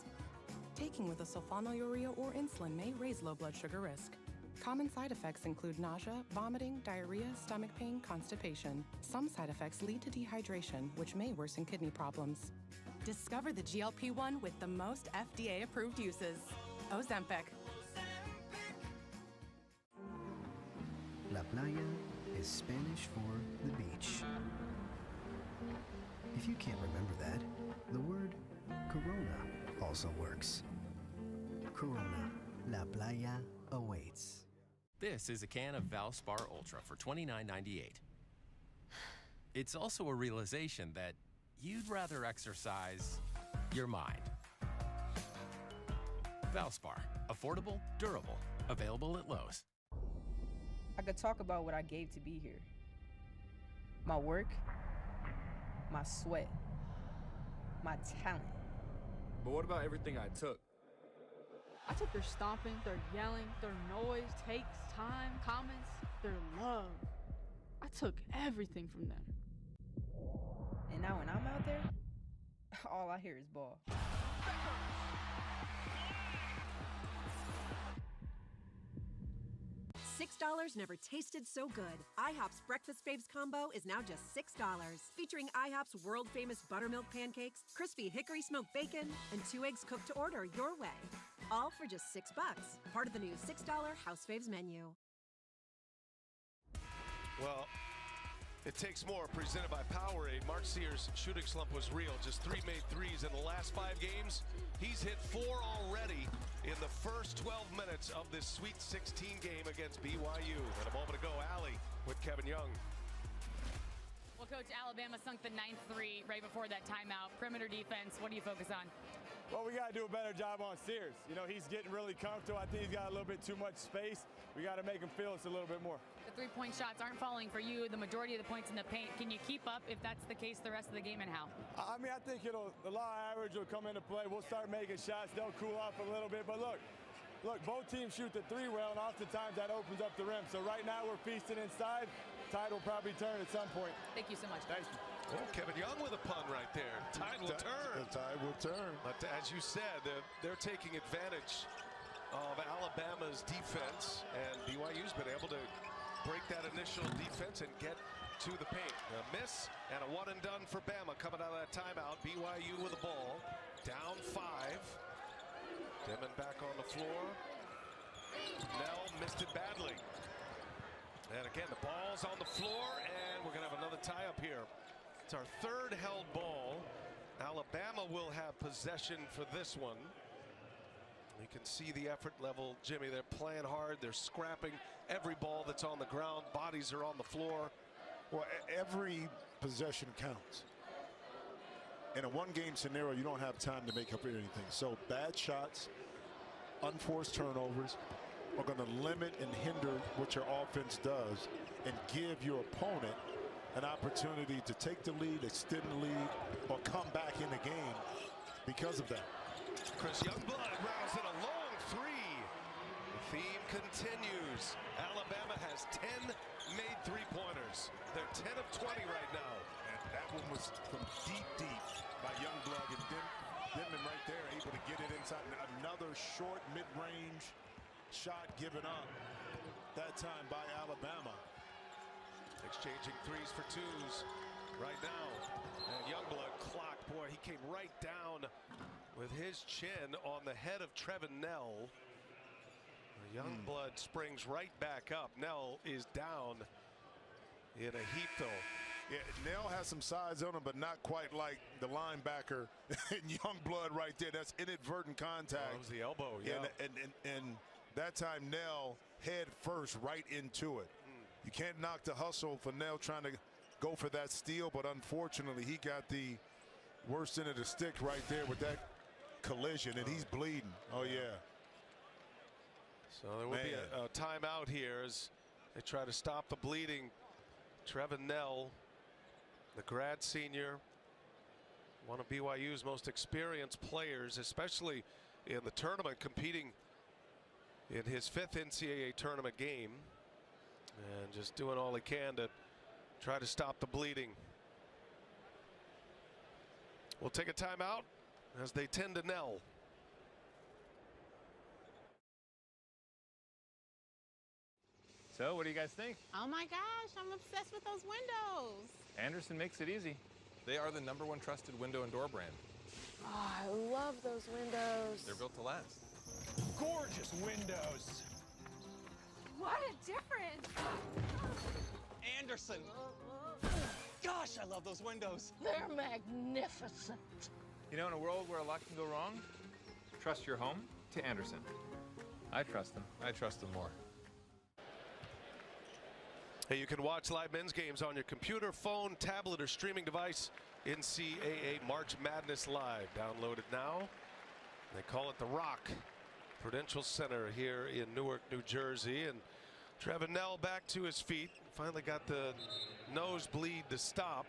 Taking with a sulfonylurea or insulin may raise low blood sugar risk. Common side effects include nausea, vomiting, diarrhea, stomach pain, constipation. Some side effects lead to dehydration, which may worsen kidney problems. Discover the GLP-1 with the most FDA-approved uses. Ozempic. La playa is Spanish for the beach. If you can't remember that, the word Corona also works. Corona, La Playa awaits. This is a can of Valspar Ultra for $29.98. It's also a realization that you'd rather exercise your mind. Valspar, affordable, durable, available at Lowe's. I could talk about what I gave to be here. My work, my sweat, my talent. But what about everything I took? I took their stomping, their yelling, their noise, takes, time, comments, their love. I took everything from them. And now when I'm out there, all I hear is ball. $6 never tasted so good. IHOP's Breakfast Faves combo is now just $6. Featuring IHOP's world-famous buttermilk pancakes, crispy hickory smoked bacon, and 2 eggs cooked to order your way. All for just $6. Part of the new $6 House Faves menu. Well, it takes more. Presented by Powerade. Mark Sears' shooting slump was real. Just 3 made threes in the last 5 games. He's hit 4 already in the first 12 minutes of this Sweet 16 game against BYU. And a moment ago, Allie with Kevin Young. Well, Coach, Alabama sunk the 9th three right before that timeout. Perimeter defense, what do you focus on? Well, we got to do a better job on Sears. You know, he's getting really comfortable. I think he's got a little bit too much space. We got to make him feel us a little bit more. The 3-point shots aren't falling for you. The majority of the points in the paint. Can you keep up if that's the case the rest of the game, and how? I mean, I think the law average will come into play. We'll start making shots. They'll cool off a little bit. But look, both teams shoot the 3 well, and oftentimes that opens up the rim. So right now we're feasting inside. Tide will probably turn at some point. Thank you so much. Thank you. Oh, Kevin Young with a pun right there. Tide will turn. The tide will turn. But as you said, they're taking advantage of Alabama's defense, and BYU's been able to break that initial defense and get to the paint. A miss and a one and done for Bama coming out of that timeout. BYU with the ball, down 5. Demon back on the floor. Nell missed it badly. And again, the ball's on the floor, and we're going to have another tie up here. It's our 3rd held ball. Alabama will have possession for this one. You can see the effort level, Jimmy. They're playing hard. They're scrapping every ball that's on the ground. Bodies are on the floor. Well, every possession counts. In a one-game scenario, you don't have time to make up anything. So bad shots, unforced turnovers are going to limit and hinder what your offense does and give your opponent an opportunity to take the lead, extend the lead, or come back in the game because of that. Chris Youngblood rounds in a long 3. The theme continues. Alabama has 10 made 3-pointers. They're 10 of 20 right now. And that one was from deep by Youngblood, and Denman right there able to get it inside. Another short mid-range shot given up that time by Alabama. Exchanging 3s for 2s right now. And Youngblood clocked. Boy, he came right down with his chin on the head of Trevin Nell. Youngblood springs right back up. Nell is down in a heap, though. Yeah, Nell has some size on him, but not quite like the linebacker in Youngblood right there. That's inadvertent contact. That was the elbow, yeah. And that time, Nell head first right into it. You can't knock the hustle for Nell trying to go for that steal, but unfortunately, he got the worst end of the stick right there with that collision, and he's bleeding. Oh, yeah. So there will be a timeout here as they try to stop the bleeding. Trevin Nell, the grad senior, one of BYU's most experienced players, especially in the tournament, competing in his 5th NCAA tournament game, and just doing all he can to try to stop the bleeding. We'll take a timeout as they tend to Nell. So, what do you guys think? Oh my gosh, I'm obsessed with those windows. Anderson makes it easy. They are the '1 trusted window and door brand. Oh, I love those windows. They're built to last. Gorgeous windows. What a difference. Anderson. Gosh, I love those windows. They're magnificent. You know, in a world where a lot can go wrong, trust your home to Anderson. I trust them. I trust them more. Hey, you can watch live men's games on your computer, phone, tablet, or streaming device. NCAA March Madness Live. Download it now. They call it The Rock. Prudential Center here in Newark, New Jersey. And Trevin Nell back to his feet. Finally got the nosebleed to stop.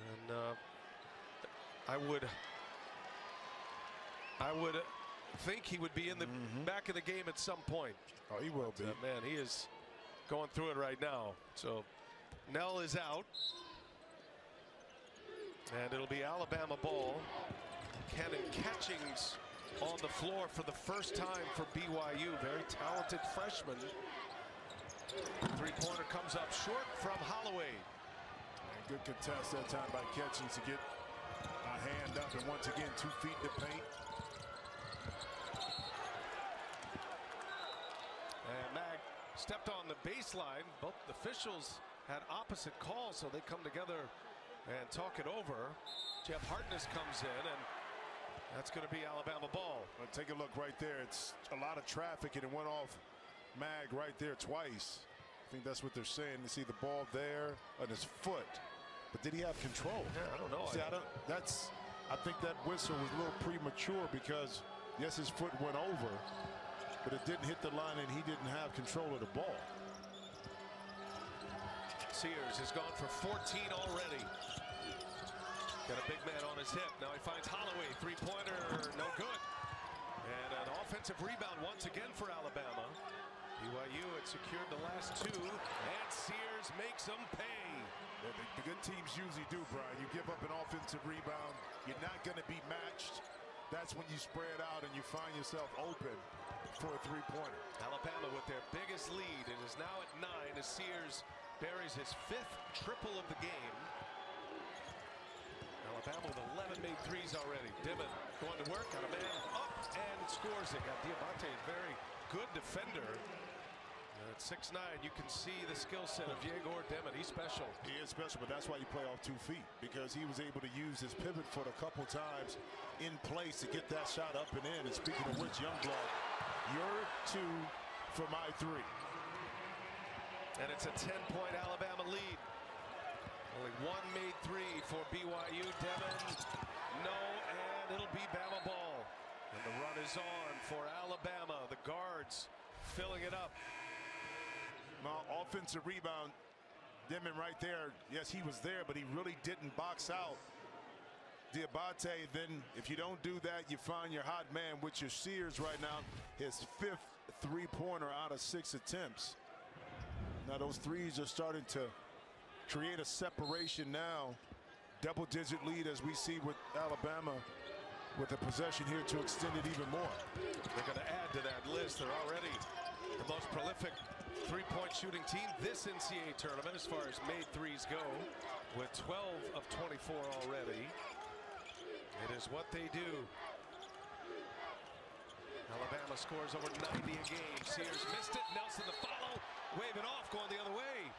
And I would think he would be in the back of the game at some point. Oh, he will be. Man, he is going through it right now. So Nell is out. And it'll be Alabama ball. Cannon Catchings on the floor for the first time for BYU. Very talented freshman. Three-pointer comes up short from Holloway. And good contest that time by Catchings to get a hand up, and once again 2 feet in the paint. And Mag stepped on the baseline. Both officials had opposite calls, so they come together and talk it over. Jeff Hartness comes in, and that's going to be Alabama ball. Well, take a look right there. It's a lot of traffic, and it went off Mag right there twice. I think that's what they're saying. You see the ball there on his foot, but did he have control? Yeah, I don't know. See, I think that whistle was a little premature because yes, his foot went over, but it didn't hit the line, and he didn't have control of the ball. Sears has gone for 14 already. Got a big man on his hip. Now he finds Holloway. Three-pointer, no good. And an offensive rebound once again for Alabama. BYU had secured the last 2, and Sears makes them pay. Yeah, the good teams usually do, Brian. You give up an offensive rebound, you're not going to be matched. That's when you spread out and you find yourself open for a three-pointer. Alabama with their biggest lead. It is now at 9 as Sears buries his 5th triple of the game. Alabama with 11 made threes already. Dimon going to work, got a man up and scores it. Got Diabate, a very good defender. At 6'9", you can see the skill set of Diego Dimon. He's special. He is special, but that's why you play off 2 feet, because he was able to use his pivot foot a couple times in place to get that shot up and in. And speaking of which, Youngblood, you're 2 for my 3. And it's a 10-point Alabama lead. Only 1 made 3 for BYU. Devin, no, and it'll be Bama ball. And the run is on for Alabama. The guards filling it up. Now, offensive rebound, Dimon right there. Yes, he was there, but he really didn't box out Diabate. Then if you don't do that, you find your hot man, which is Sears right now. His 5th three-pointer out of 6 attempts. Now those threes are starting to create a separation now. Double-digit lead as we see with Alabama with a possession here to extend it even more. They're going to add to that list. They're already the most prolific three-point shooting team this NCAA tournament as far as made threes go, with 12 of 24 already. It is what they do. Alabama scores over 90 a game. Sears missed it. Nelson the follow. Wave it off, going the other way.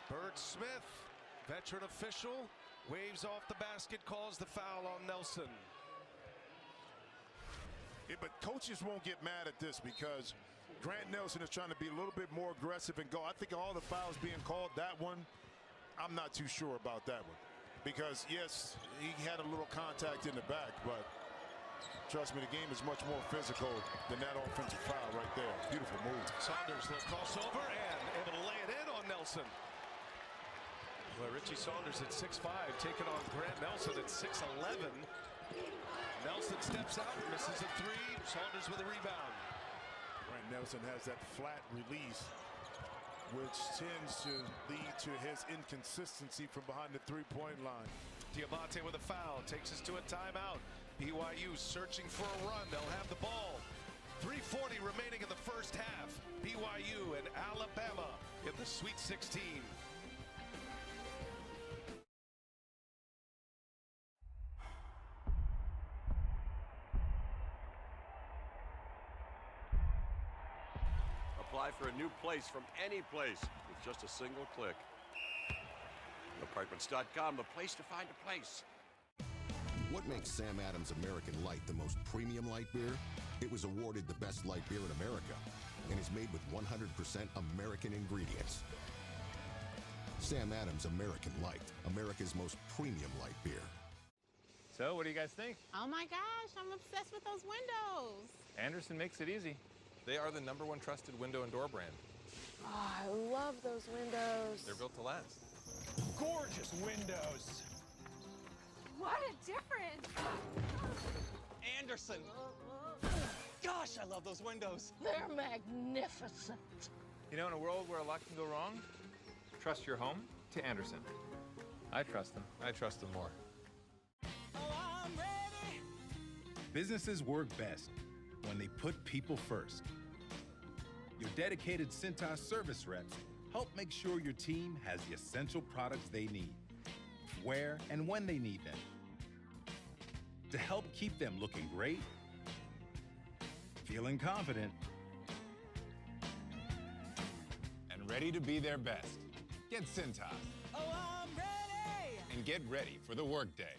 Bird Smith Smith, veteran official, waves off the basket, calls the foul on Nelson. Yeah, but coaches won't get mad at this because Grant Nelson is trying to be a little bit more aggressive and go. I think all the fouls being called, that one, I'm not too sure about that one. Because, yes, he had a little contact in the back, but trust me, the game is much more physical than that offensive foul right there. Beautiful move. Saunders, little crossover, and able to lay it in on Nelson. Well, Richie Saunders at 6'5", taking on Grant Nelson at 6'11". Nelson steps out, misses a three. Saunders with a rebound. Grant Nelson has that flat release, which tends to lead to his inconsistency from behind the three-point line. Diamante with a foul, takes us to a timeout. BYU searching for a run. They'll have the ball. 3:40 remaining in the first half. BYU and Alabama in the Sweet 16. Apply for a new place from any place with just a single click. Apartments.com, the place to find a place. What makes Sam Adams American Light the most premium light beer? It was awarded the best light beer in America and is made with 100% American ingredients. Sam Adams American Light, America's most premium light beer. So, what do you guys think? Oh my gosh, I'm obsessed with those windows. Anderson makes it easy. They are the #1 trusted window and door brand. Oh, I love those windows. They're built to last. Gorgeous windows. What a difference. Anderson. Gosh, I love those windows. They're magnificent. You know, in a world where a lot can go wrong, trust your home to Anderson. I trust them. I trust them more. Businesses work best when they put people first. Your dedicated Cintas service reps help make sure your team has the essential products they need, where and when they need them, to help keep them looking great, feeling confident, and ready to be their best. Get Cintas. Oh, I'm ready! And get ready for the workday.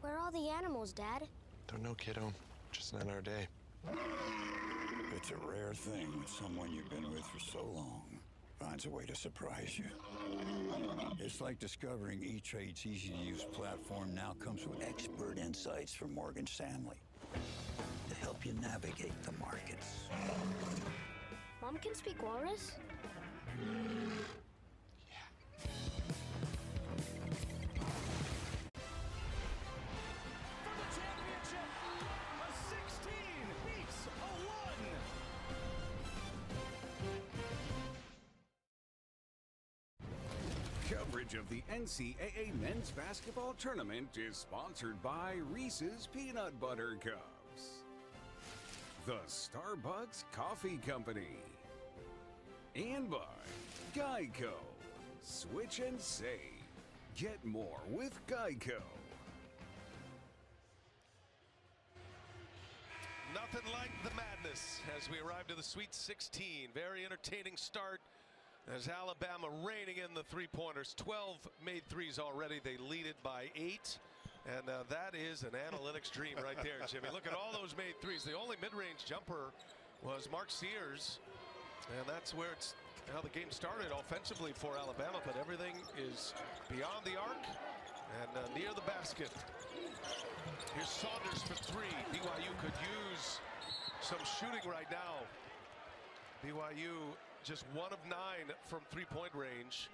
Where are all the animals, Dad? Don't know, kiddo. Just not our day. It's a rare thing when someone you've been with for so long finds a way to surprise you. It's like discovering E-Trade's easy-to-use platform now comes with expert insights from Morgan Stanley to help you navigate the markets. Mom can speak walrus? Coverage of the NCAA men's basketball tournament is sponsored by Reese's Peanut Butter Cups, the Starbucks Coffee Company, and by Geico. Switch and save. Get more with Geico. Nothing like the madness as we arrive to the Sweet 16. Very entertaining start as Alabama reining in the three-pointers. 12 made threes already. They lead it by 8. And that is an analytics dream right there, Jimmy. Look at all those made threes. The only mid-range jumper was Mark Sears. And that's where it's how the game started offensively for Alabama. But everything is beyond the arc and near the basket. Here's Saunders for three. BYU could use some shooting right now. BYU just 1 of 9 from three-point range.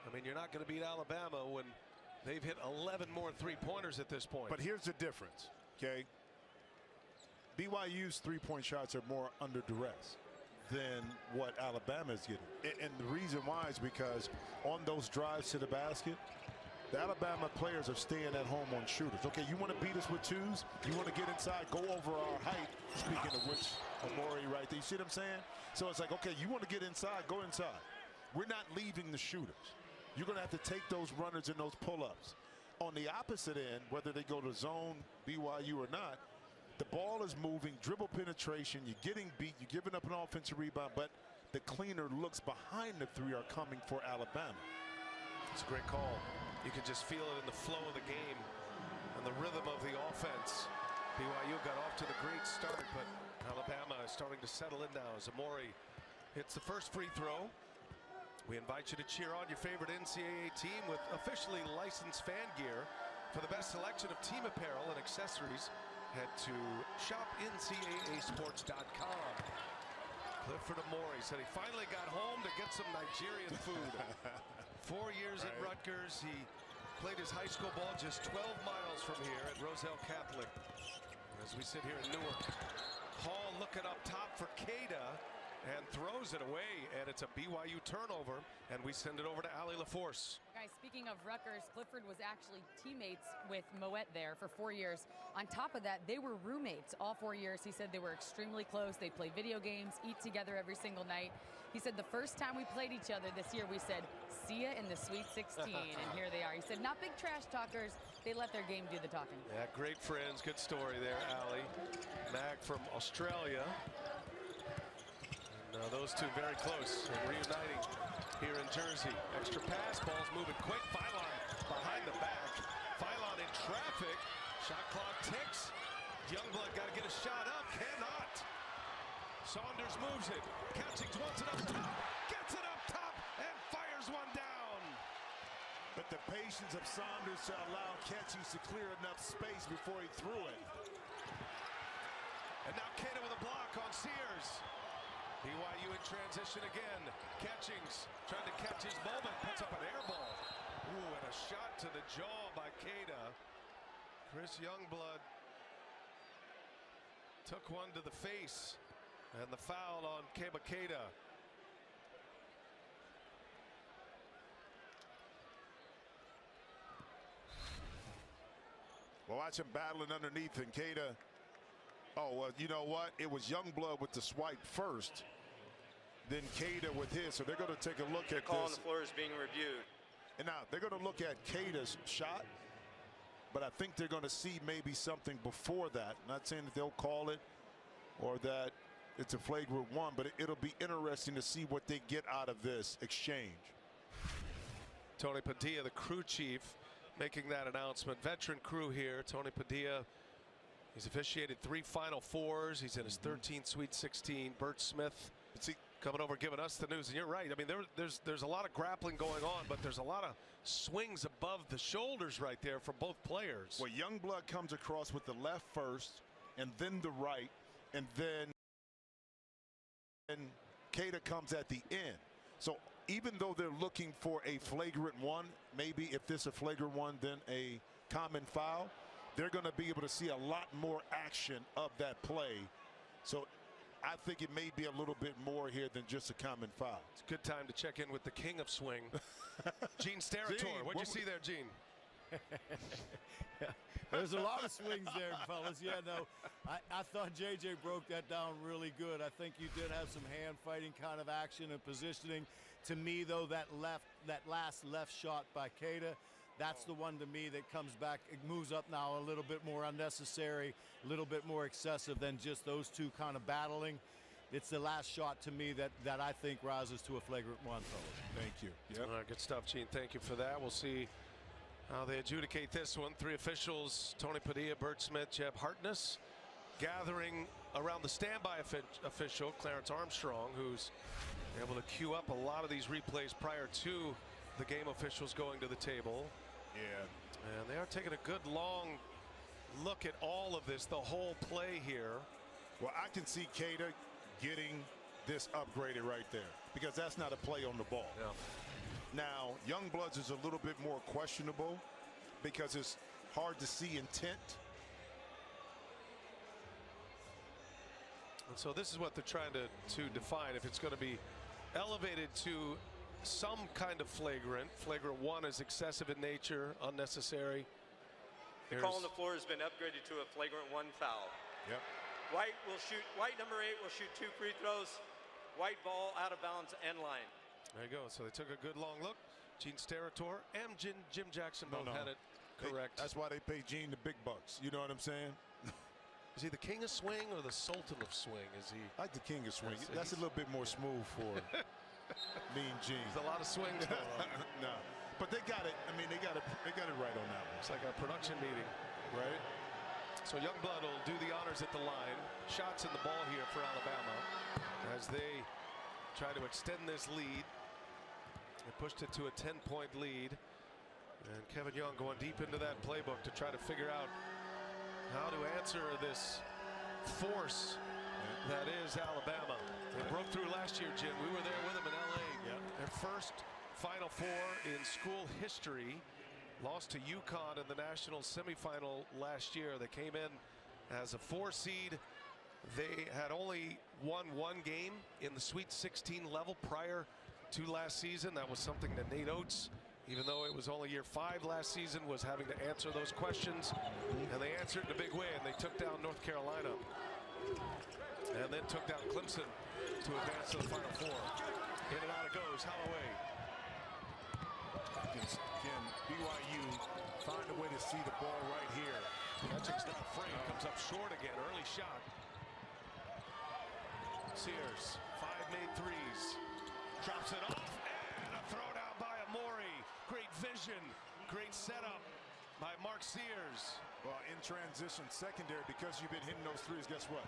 I mean, you're not going to beat Alabama when they've hit 11 more three-pointers at this point. But here's the difference, okay? BYU's three-point shots are more under duress than what Alabama is getting. And the reason why is because on those drives to the basket, the Alabama players are staying at home on shooters. Okay, you want to beat us with twos? You want to get inside, go over our height, speaking of which, Amori right there. You see what I'm saying? So it's like, okay, you want to get inside, go inside. We're not leaving the shooters. You're going to have to take those runners and those pull-ups. On the opposite end, whether they go to zone, BYU or not, the ball is moving, dribble penetration, you're getting beat, you're giving up an offensive rebound, but the cleaner looks behind the three are coming for Alabama. It's a great call. You can just feel it in the flow of the game and the rhythm of the offense. BYU got off to the great start, but Alabama is starting to settle in now as Amori hits the first free throw. We invite you to cheer on your favorite NCAA team with officially licensed fan gear. For the best selection of team apparel and accessories, head to shopncaasports.com. Clifford Amori said he finally got home to get some Nigerian food. 4 years at Rutgers. He played his high school ball just 12 miles from here at Roselle Catholic. As we sit here in Newark, Hall looking up top for Cada and throws it away, and it's a BYU turnover, and we send it over to Allie LaForce. Guys, speaking of Rutgers, Clifford was actually teammates with Moet there for 4 years. On top of that, they were roommates all 4 years. He said they were extremely close. They played video games, eat together every single night. He said the first time we played each other this year, we said, see ya in the Sweet 16, and here they are. He said, not big trash talkers. They let their game do the talking. Yeah, great friends. Good story there, Allie. Mag from Australia. And those two very close and reuniting here in Jersey. Extra pass, ball's moving quick. Phylon behind the back. Phylon in traffic. Shot clock ticks. Youngblood got to get a shot up. Cannot. Saunders moves it. Catchings wants it up top. Gets it up top and fires one down. But the patience of Saunders to allow Catchings to clear enough space before he threw it. And now Cada with a block on Sears. BYU in transition again. Catchings trying to catch his moment. Puts up an air ball. Ooh, and a shot to the jaw by Cada. Chris Youngblood took one to the face. And the foul on Keba Cada. Well, watch him battling underneath, and Cada. Oh, well, you know what? It was Youngblood with the swipe first, then Cada with his. So they're going to take a look at call on this. the floor is being reviewed. And now they're going to look at Cada's shot, but I think they're going to see maybe something before that. Not saying that they'll call it or that it's a flagrant one, but it'll be interesting to see what they get out of this exchange. Tony Padilla, the crew chief, making that announcement. Veteran crew here. Tony Padilla, he's officiated 3 Final Fours. He's in his 13th Sweet 16. Bert Smith coming over giving us the news. And you're right. I mean, there's a lot of grappling going on, but there's a lot of swings above the shoulders right there from both players. Well, Youngblood comes across with the left first, and then the right, and then Cada comes at the end. So even though they're looking for a flagrant one, maybe if this is a flagrant one, then a common foul, they're going to be able to see a lot more action of that play. So I think it may be a little bit more here than just a common foul. It's a good time to check in with the king of swing, Gene Steratore. What'd you see there, Gene? There's a lot of swings there, fellas. Yeah, no, I thought JJ broke that down really good. I think you did have some hand fighting kind of action and positioning. To me, though, that last left shot by Cada, that's the one to me that comes back. It moves up now a little bit more unnecessary, a little bit more excessive than just those two kind of battling. It's the last shot to me that I think rises to a flagrant one, fellas. Thank you. Yep. Good stuff, Gene. Thank you for that. We'll see how they adjudicate this one. 3 officials, Tony Padilla, Bert Smith, Jeb Hartness, gathering around the standby official, Clarence Armstrong, who's able to queue up a lot of these replays prior to the game officials going to the table. Yeah. And they are taking a good long look at all of this, the whole play here. Well, I can see Cada getting this upgraded right there, because that's not a play on the ball. Yeah. Now, Youngblood's is a little bit more questionable because it's hard to see intent. And so this is what they're trying to define. If it's going to be elevated to some kind of flagrant. Flagrant 1 is excessive in nature, unnecessary. The call on the floor has been upgraded to a flagrant 1 foul. Yep. White number 8 will shoot 2 free throws. White ball out of bounds end line. There you go. So they took a good long look. Gene Steratore and Jim Jackson both had it correct. That's why they pay Gene the big bucks. You know what I'm saying? Is he the king of swing or the sultan of swing? Is he? I like the king of swing. That's a little bit more smooth for Mean Gene. There's a lot of swings going on. No, but they got it. I mean, they got it right on that one. It's like a production meeting, right? So Youngblood will do the honors at the line. Shots in the ball here for Alabama as they try to extend this lead. They pushed it to a 10-point lead. And Kevin Young going deep into that playbook to try to figure out how to answer this force that is Alabama. They broke through last year, Jim. We were there with them in LA. Yep. Their first Final Four in school history. Lost to UConn in the national semifinal last year. They came in as a 4 seed. They had only won 1 game in the Sweet 16 level prior to last season. That was something that Nate Oates, even though it was only year 5 last season, was having to answer those questions. And they answered in a big way, and they took down North Carolina. And then took down Clemson to advance to the Final Four. In and out it goes. Holloway. Can BYU find a way to see the ball right here? Catching's not free. Comes up short again. Early shot. Sears. 5 made threes. Drops it off. And a throw down by Amori. Great vision. Great setup by Mark Sears. Well, in transition secondary, because you've been hitting those threes, guess what?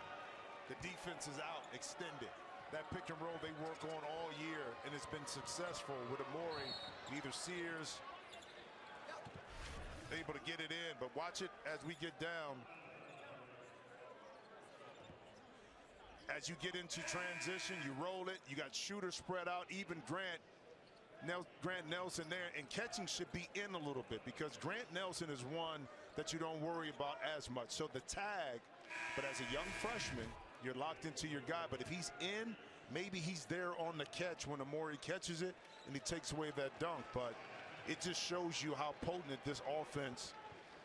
The defense is out, extended. That pick and roll they work on all year, and it's been successful with Amori. Either Sears able to get it in, but watch it as we get down. As you get into transition, you roll it. You got shooters spread out. Even Grant Nelson there, and catching should be in a little bit because Grant Nelson is one that you don't worry about as much. So the tag, but as a young freshman, you're locked into your guy. But if he's in, maybe he's there on the catch when Amori catches it and he takes away that dunk. But it just shows you how potent this offense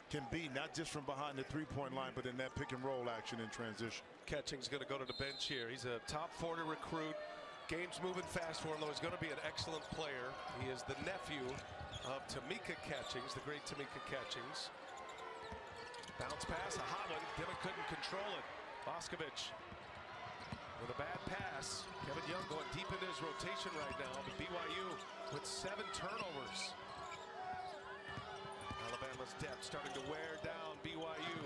can be, not just from behind the three-point line, but in that pick and roll action in transition. Catching's going to go to the bench here. He's a top 40 recruit. Game's moving fast for him, though he's going to be an excellent player. He is the nephew of Tamika Catchings, the great Tamika Catchings. Bounce pass, a hot one. Dimmick couldn't control it. Boscovich with a bad pass. Kevin Young going deep into his rotation right now, but BYU with 7 turnovers. Alabama's depth starting to wear down BYU.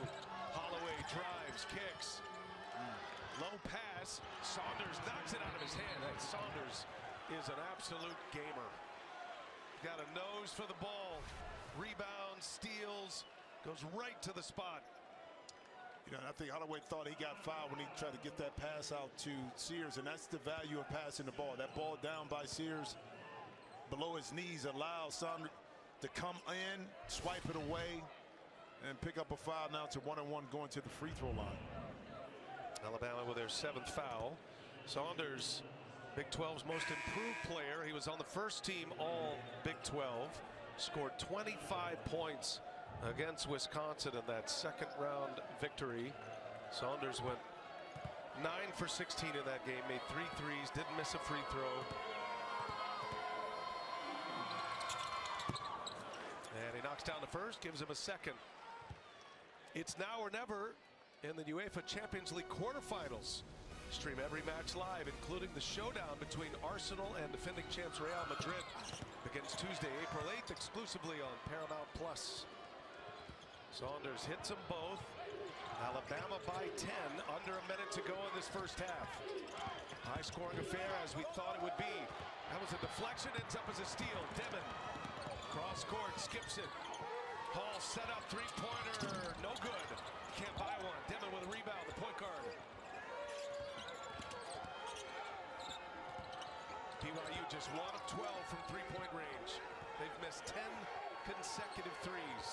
Holloway drives, kicks. Low pass. Saunders knocks it out of his hand. And Saunders is an absolute gamer. Got a nose for the ball. Rebounds, steals, goes right to the spot. You know, I think Holloway thought he got fouled when he tried to get that pass out to Sears, and that's the value of passing the ball. That ball down by Sears below his knees allows Saunders to come in, swipe it away, and pick up a foul. Now it's a 1-on-1 going to the free throw line. Alabama with their 7th foul. Saunders, Big 12's most improved player. He was on the first team all Big 12. Scored 25 points against Wisconsin in that second-round victory. Saunders went 9 for 16 in that game, made 3 threes, didn't miss a free throw. And he knocks down the first, gives him a second. It's now or never in the UEFA Champions League quarterfinals. Stream every match live, including the showdown between Arsenal and defending champs Real Madrid. Begins Tuesday, April 8th, exclusively on Paramount Plus. Saunders hits them both. Alabama by 10, under a minute to go in this first half. High-scoring affair as we thought it would be. That was a deflection, ends up as a steal. Demon, cross court, skips it. Hall set up, three-pointer, no good. Can't buy one. Demon with a rebound, the point guard. BYU just 1 of 12 from three-point range. They've missed 10 consecutive threes.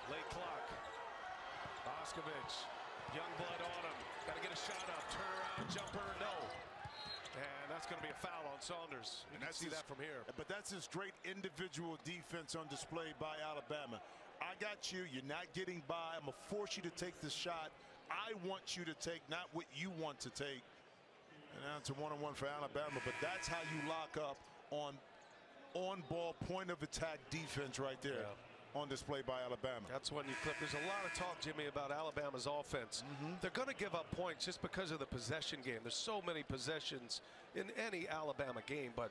Late clock. Boscovich, Youngblood on him. Got to get a shot up. Turnaround jumper, no. And that's going to be a foul on Saunders. You can see that from here. But that's his great individual defense on display by Alabama. I got you. You're not getting by. I'm going to force you to take the shot I want you to take, not what you want to take. And now it's a 1-on-1 for Alabama. But that's how you lock up on ball point of attack defense right there. Yeah. on display by Alabama. That's when you clip. There's a lot of talk, Jimmy, about Alabama's offense. They're going to give up points just because of the possession game. There's so many possessions in any Alabama game, but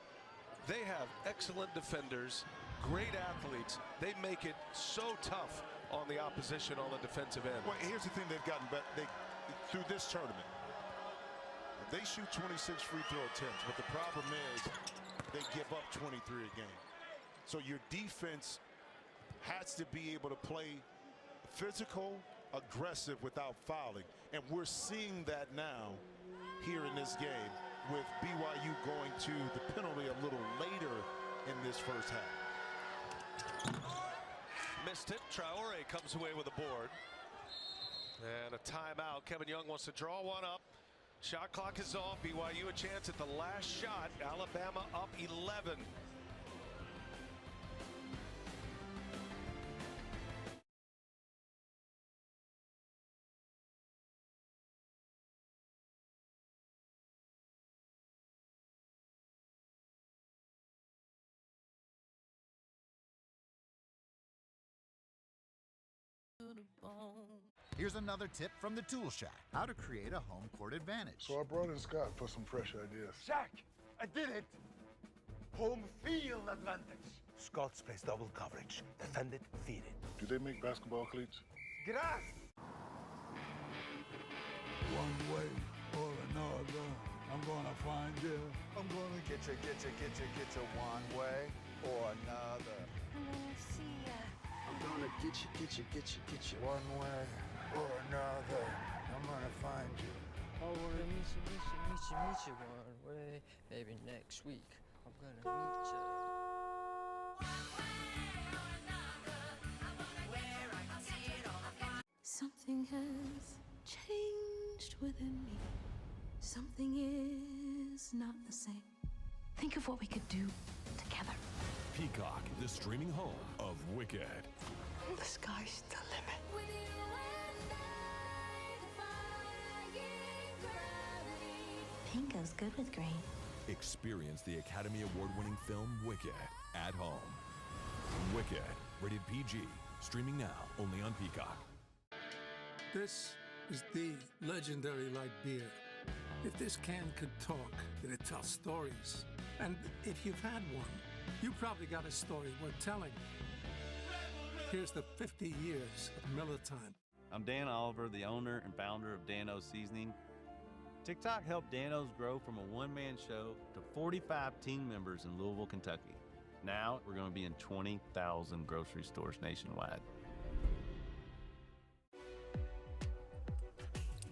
they have excellent defenders, great athletes. They make it so tough on the opposition on the defensive end. Well, here's the thing they've gotten better through this tournament. They shoot 26 free throw attempts, but the problem is they give up 23 a game. So your defense has to be able to play physical, aggressive without fouling. And we're seeing that now here in this game with BYU going to the penalty a little later in this first half. Missed it. Traore comes away with a board. And a timeout. Kevin Young wants to draw one up. Shot clock is off. BYU a chance at the last shot. Alabama up 11. Here's another tip from the Tool Shack, how to create a home court advantage. So I brought in Scott for some fresh ideas. Shaq, I did it! Home field advantage. Scots plays double coverage. Defend it, feed it. Do they make basketball cleats? Grass! One way or another, I'm gonna find you. I'm gonna get you one way or another. I'm gonna see ya. I'm gonna get you one way or another. I'm gonna find you. I wanna meet you one way. Maybe next week I'm gonna meet you. Something has changed within me. Something is not the same. Think of what we could do together. Peacock, the streaming home of Wicked. The sky's the limit. With you and I, defying gravity. Pink goes good with green. Experience the Academy Award-winning film Wicked at home. Wicked, rated PG, streaming now only on Peacock. This is the legendary light beer. If this can could talk, then it tells stories. And if you've had one, you probably got a story worth telling. Here's the 50 years of Miller Time. I'm Dan Oliver, the owner and founder of Dan-O's Seasoning. TikTok helped Dan-O's grow from a one-man show to 45 team members in Louisville, Kentucky. Now we're going to be in 20,000 grocery stores nationwide.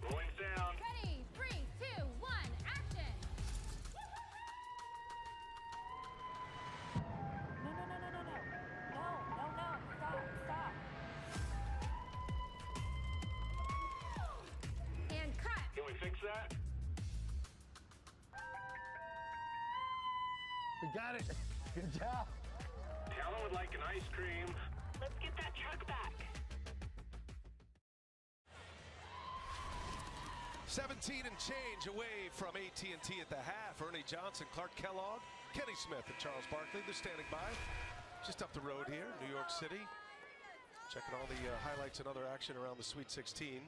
Going down. Ready, 3, 2, 1, action! Stop. And cut. Can we fix that? We got it. Good job. Helen would like an ice cream. Let's get that truck back. 17 and change away from AT&T at the half. Ernie Johnson, Clark Kellogg, Kenny Smith, and Charles Barkley. They're standing by just up the road here, New York City. Checking all the highlights and other action around the Sweet 16.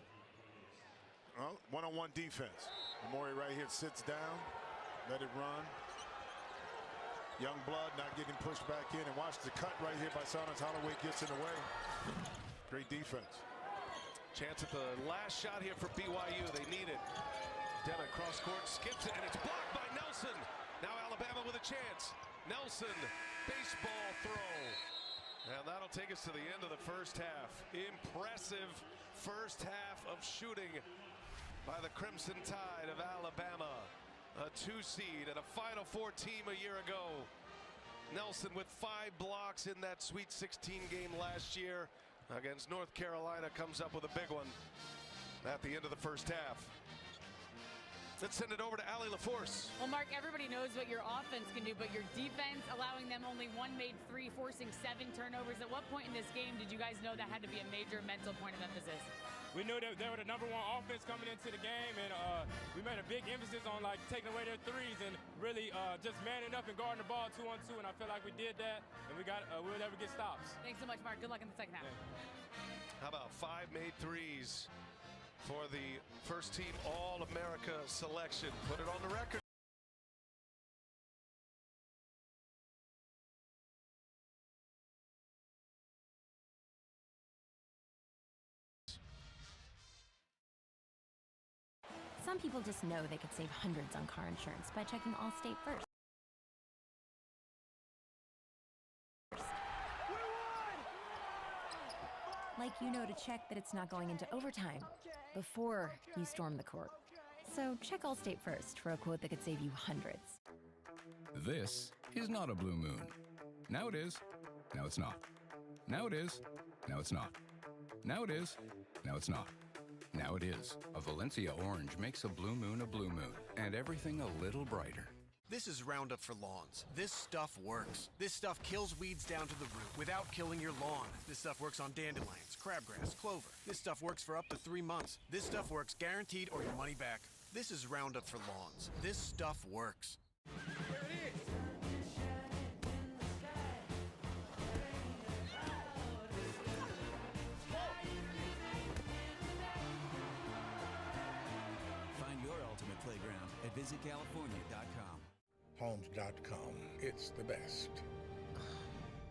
Well, one-on-one defense. Maury right here sits down, let it run. Young blood not getting pushed back in, and watch the cut right here by Silence Holloway gets in the way. Great defense. Chance at the last shot here for BYU. They need it. Devitt cross court skips it, and it's blocked by Nelson. Now Alabama with a chance. Nelson, baseball throw. And that'll take us to the end of the first half. Impressive first half of shooting by the Crimson Tide of Alabama. A 2 seed and a Final Four team a year ago. Nelson with 5 blocks in that Sweet 16 game last year against North Carolina comes up with a big one at the end of the first half. Let's send it over to Allie LaForce. Well, Mark, everybody knows what your offense can do, but your defense, allowing them only 1 made 3, forcing 7 turnovers. At what point in this game did you guys know that had to be a major mental point of emphasis? We knew that they were the #1 offense coming into the game, and we made a big emphasis on like taking away their threes and really just manning up and guarding the ball 2-on-2. And I feel like we did that, and we will never get stops. Thanks so much, Mark. Good luck in the second half. How about 5 made threes for the first team All-America selection? Put it on the record. Some people just know they could save hundreds on car insurance by checking Allstate first. Like you know to check that it's not going into overtime before you storm the court. So check Allstate first for a quote that could save you hundreds. This is not a blue moon. Now it is. Now it's not. Now it is. Now it's not. Now it is. Now it's not. Now it is. A Valencia orange makes a blue moon, and everything a little brighter. This is Roundup for lawns. This stuff works. This stuff kills weeds down to the root without killing your lawn. This stuff works on dandelions, crabgrass, clover. This stuff works for up to 3 months. This stuff works guaranteed or your money back. This is Roundup for lawns. This stuff works. Find your ultimate playground at visitcalifornia.com. Homes.com. It's the best.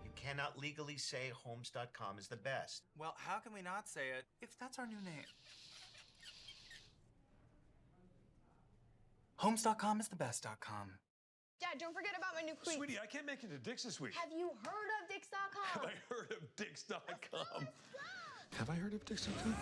You cannot legally say Homes.com is the best. Well, how can we not say it if that's our new name? Homes.com is the best.com. Dad, don't forget about my new cleats. Sweetie, I can't make it to Dick's this week. Have you heard of Dix.com? Have I heard of Dix.com? Have I heard of Dix.com?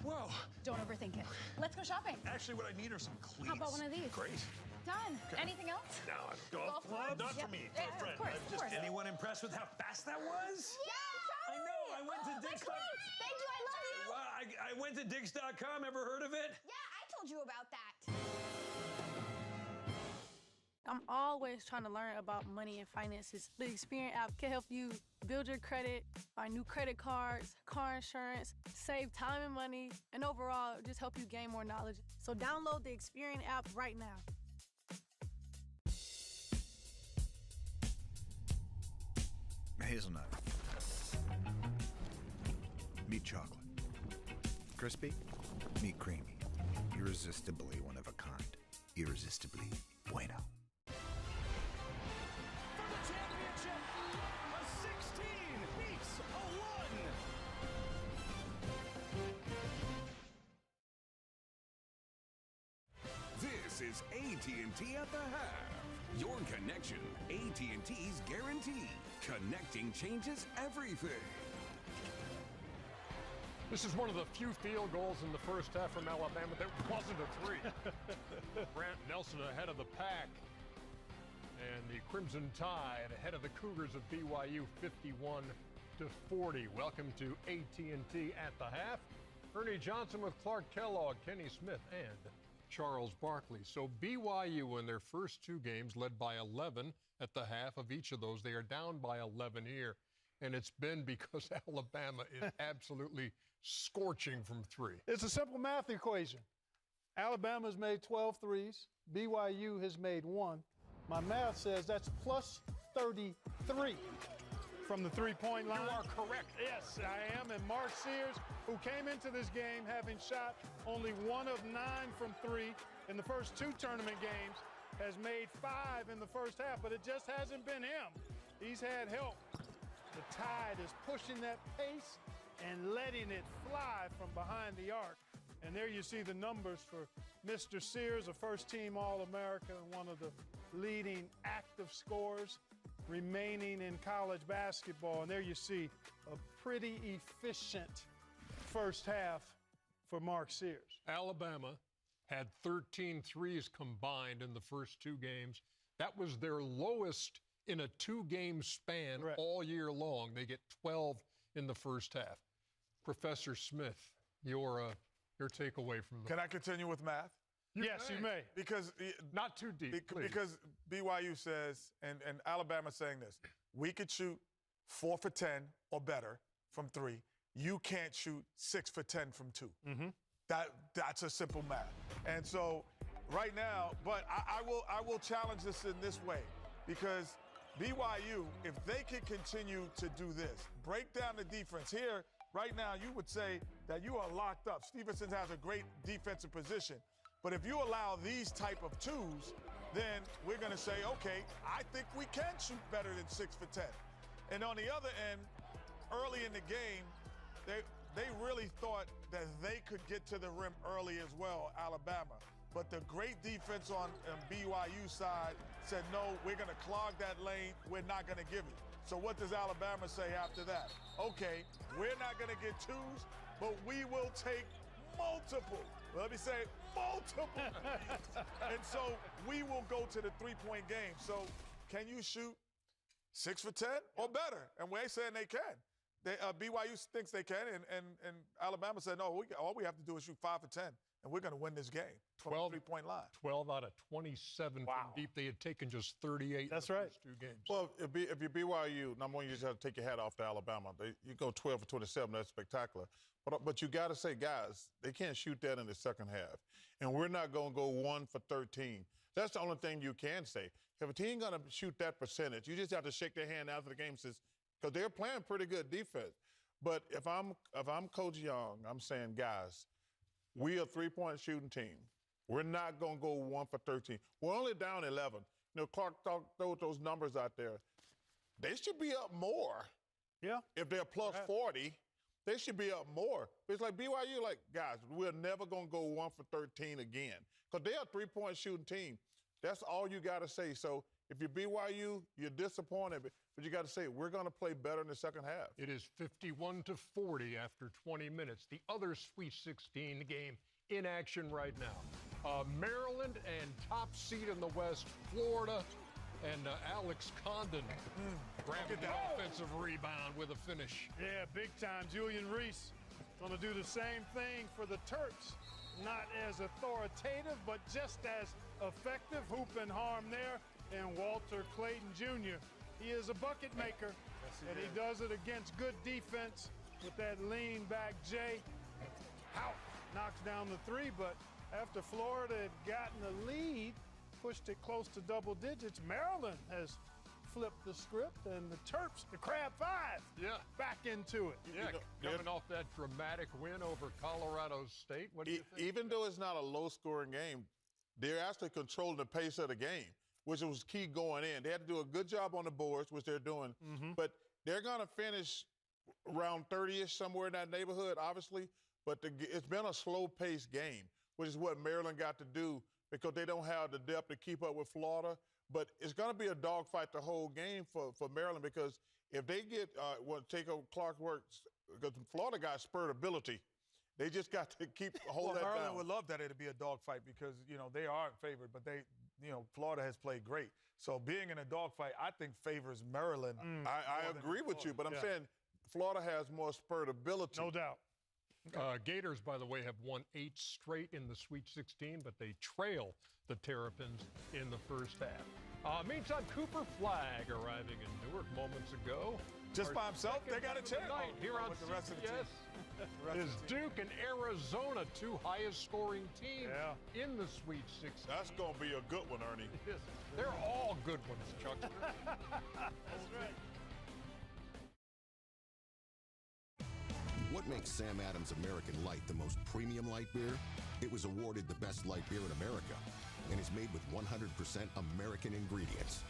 Whoa. Don't overthink it. Let's go shopping. Actually, what I need are some cleats. How about one of these? Great. Done. Okay. Anything else? No, golf club? Not for me, for a friend. Of course. Anyone impressed with how fast that was? Yeah! I know. I went to Dix.com. Thank you. I love you. Well, I went to Dix.com. Ever heard of it? Yeah, I told you about that. I'm always trying to learn about money and finances. The Experian app can help you build your credit, buy new credit cards, car insurance, save time and money, and overall just help you gain more knowledge. So download the Experian app right now. Hazelnut. Meat chocolate. Crispy. Meat creamy. Irresistibly one of a kind. Irresistibly bueno. For the championship, a 16 beats a 1. This is AT&T at the half. Your connection, AT&T's guarantee. Connecting changes everything. This is one of the few field goals in the first half from Alabama that wasn't a three. Grant Nelson ahead of the pack. And the Crimson Tide ahead of the Cougars of BYU 51-40. Welcome to AT&T at the half. Ernie Johnson with Clark Kellogg, Kenny Smith, and Charles Barkley. So BYU in their first 2 games led by 11 at the half of each of those. They are down by 11 here. And it's been because Alabama is absolutely scorching from 3. It's a simple math equation. Alabama's made 12 threes. BYU has made 1. My math says that's plus 33 from the three-point line. You are correct. Yes, I am. And Mark Sears, who came into this game having shot only 1 of 9 from 3 in the first 2 tournament games, has made 5 in the first half, but it just hasn't been him. He's had help. The Tide is pushing that pace and letting it fly from behind the arc. And there you see the numbers for Mr. Sears, a first-team All-America and one of the leading active scorers remaining in college basketball. And there you see a pretty efficient first half for Mark Sears. Alabama had 13 threes combined in the first 2 games. That was their lowest in a 2-game span all year long. They get 12 in the first half. Professor Smith, your takeaway from the... Can I continue with math? Yes, you may. Because... Not too deep, please. Because BYU says, and Alabama's saying this, we could shoot 4 for 10 or better from 3, you can't shoot 6 for 10 from 2. That's a simple math. And so right now, but I will challenge this in this way, because BYU, if they can continue to do this, break down the defense here, right now you would say that you are locked up. Stevenson has a great defensive position. But if you allow these type of twos, then we're going to say, okay, I think we can shoot better than 6 for 10. And on the other end, early in the game, they really thought that they could get to the rim early as well, Alabama. But the great defense on BYU side said, no, we're going to clog that lane. We're not going to give it. So what does Alabama say after that? Okay, we're not going to get twos, but we will take multiple. Let me say multiple. And so we will go to the three-point game. So can you shoot 6 for 10 or better? And we're saying they can. BYU thinks they can, and Alabama said, no, all we have to do is shoot 5 for 10, and we're going to win this game. 12 three-point line. 12 out of 27 from deep. They had taken just 38 That's in the right. first 2 games. Well, if you're BYU, number one, you just have to take your hat off to Alabama. You go 12 for 27, that's spectacular. But you got to say, guys, they can't shoot that in the second half. And we're not going to go 1 for 13. That's the only thing you can say. If a team going to shoot that percentage, you just have to shake their hand after the game, because they're playing pretty good defense. But if I'm Coach Young, I'm saying, guys, we are a three-point shooting team. We're not going to go 1 for 13. We're only down 11. You know, Clark throw those numbers out there. They should be up more. Yeah. If they're plus 40, they should be up more. It's like BYU, like, guys, we're never going to go 1 for 13 again, because they're a three-point shooting team. That's all you got to say. So if you're BYU, you're disappointed, but you got to say, we're going to play better in the second half. It is 51-40 after 20 minutes. The other Sweet 16 game in action right now. Maryland and top seed in the West, Florida, and Alex Condon grabbing the offensive rebound with a finish. Yeah, big time. Julian Reese going to do the same thing for the Terps. Not as authoritative, but just as effective. Hoop and harm there. And Walter Clayton Jr., he is a bucket maker. And he does it against good defense with that lean back J. How knocks down the 3, but after Florida had gotten the lead, pushed it close to double digits, Maryland has flipped the script, and the Terps, the Crab Five, back into it. Yeah, coming off that dramatic win over Colorado State. What do you think? Even though it's not a low-scoring game, they're actually controlling the pace of the game, which was key going in. They had to do a good job on the boards, which they're doing, but they're going to finish around 30-ish, somewhere in that neighborhood, obviously, but it's been a slow-paced game, which is what Maryland got to do, because they don't have the depth to keep up with Florida. But it's going to be a dogfight the whole game for Maryland, because if they get take over Clark Works, because Florida got spurt ability, they just got to keep holding that Maryland down. would love that it'd be a dogfight, because they aren't favored, but Florida has played great. So being in a dogfight, I think favors Maryland. I agree with you, but I'm saying Florida has more spurt ability. No doubt. Gators, by the way, have won 8 straight in the Sweet 16, but they trail the Terrapins in the first half. Meantime, Cooper Flagg arriving in Newark moments ago. Just by himself, they got a chance. Here on with the rest of the team. Is Duke and Arizona, 2 highest scoring teams in the Sweet 16. That's going to be a good one, Ernie. Yes, they're all good ones, Chuck. That's right. What makes Sam Adams American Light the most premium light beer? It was awarded the best light beer in America and is made with 100% American ingredients.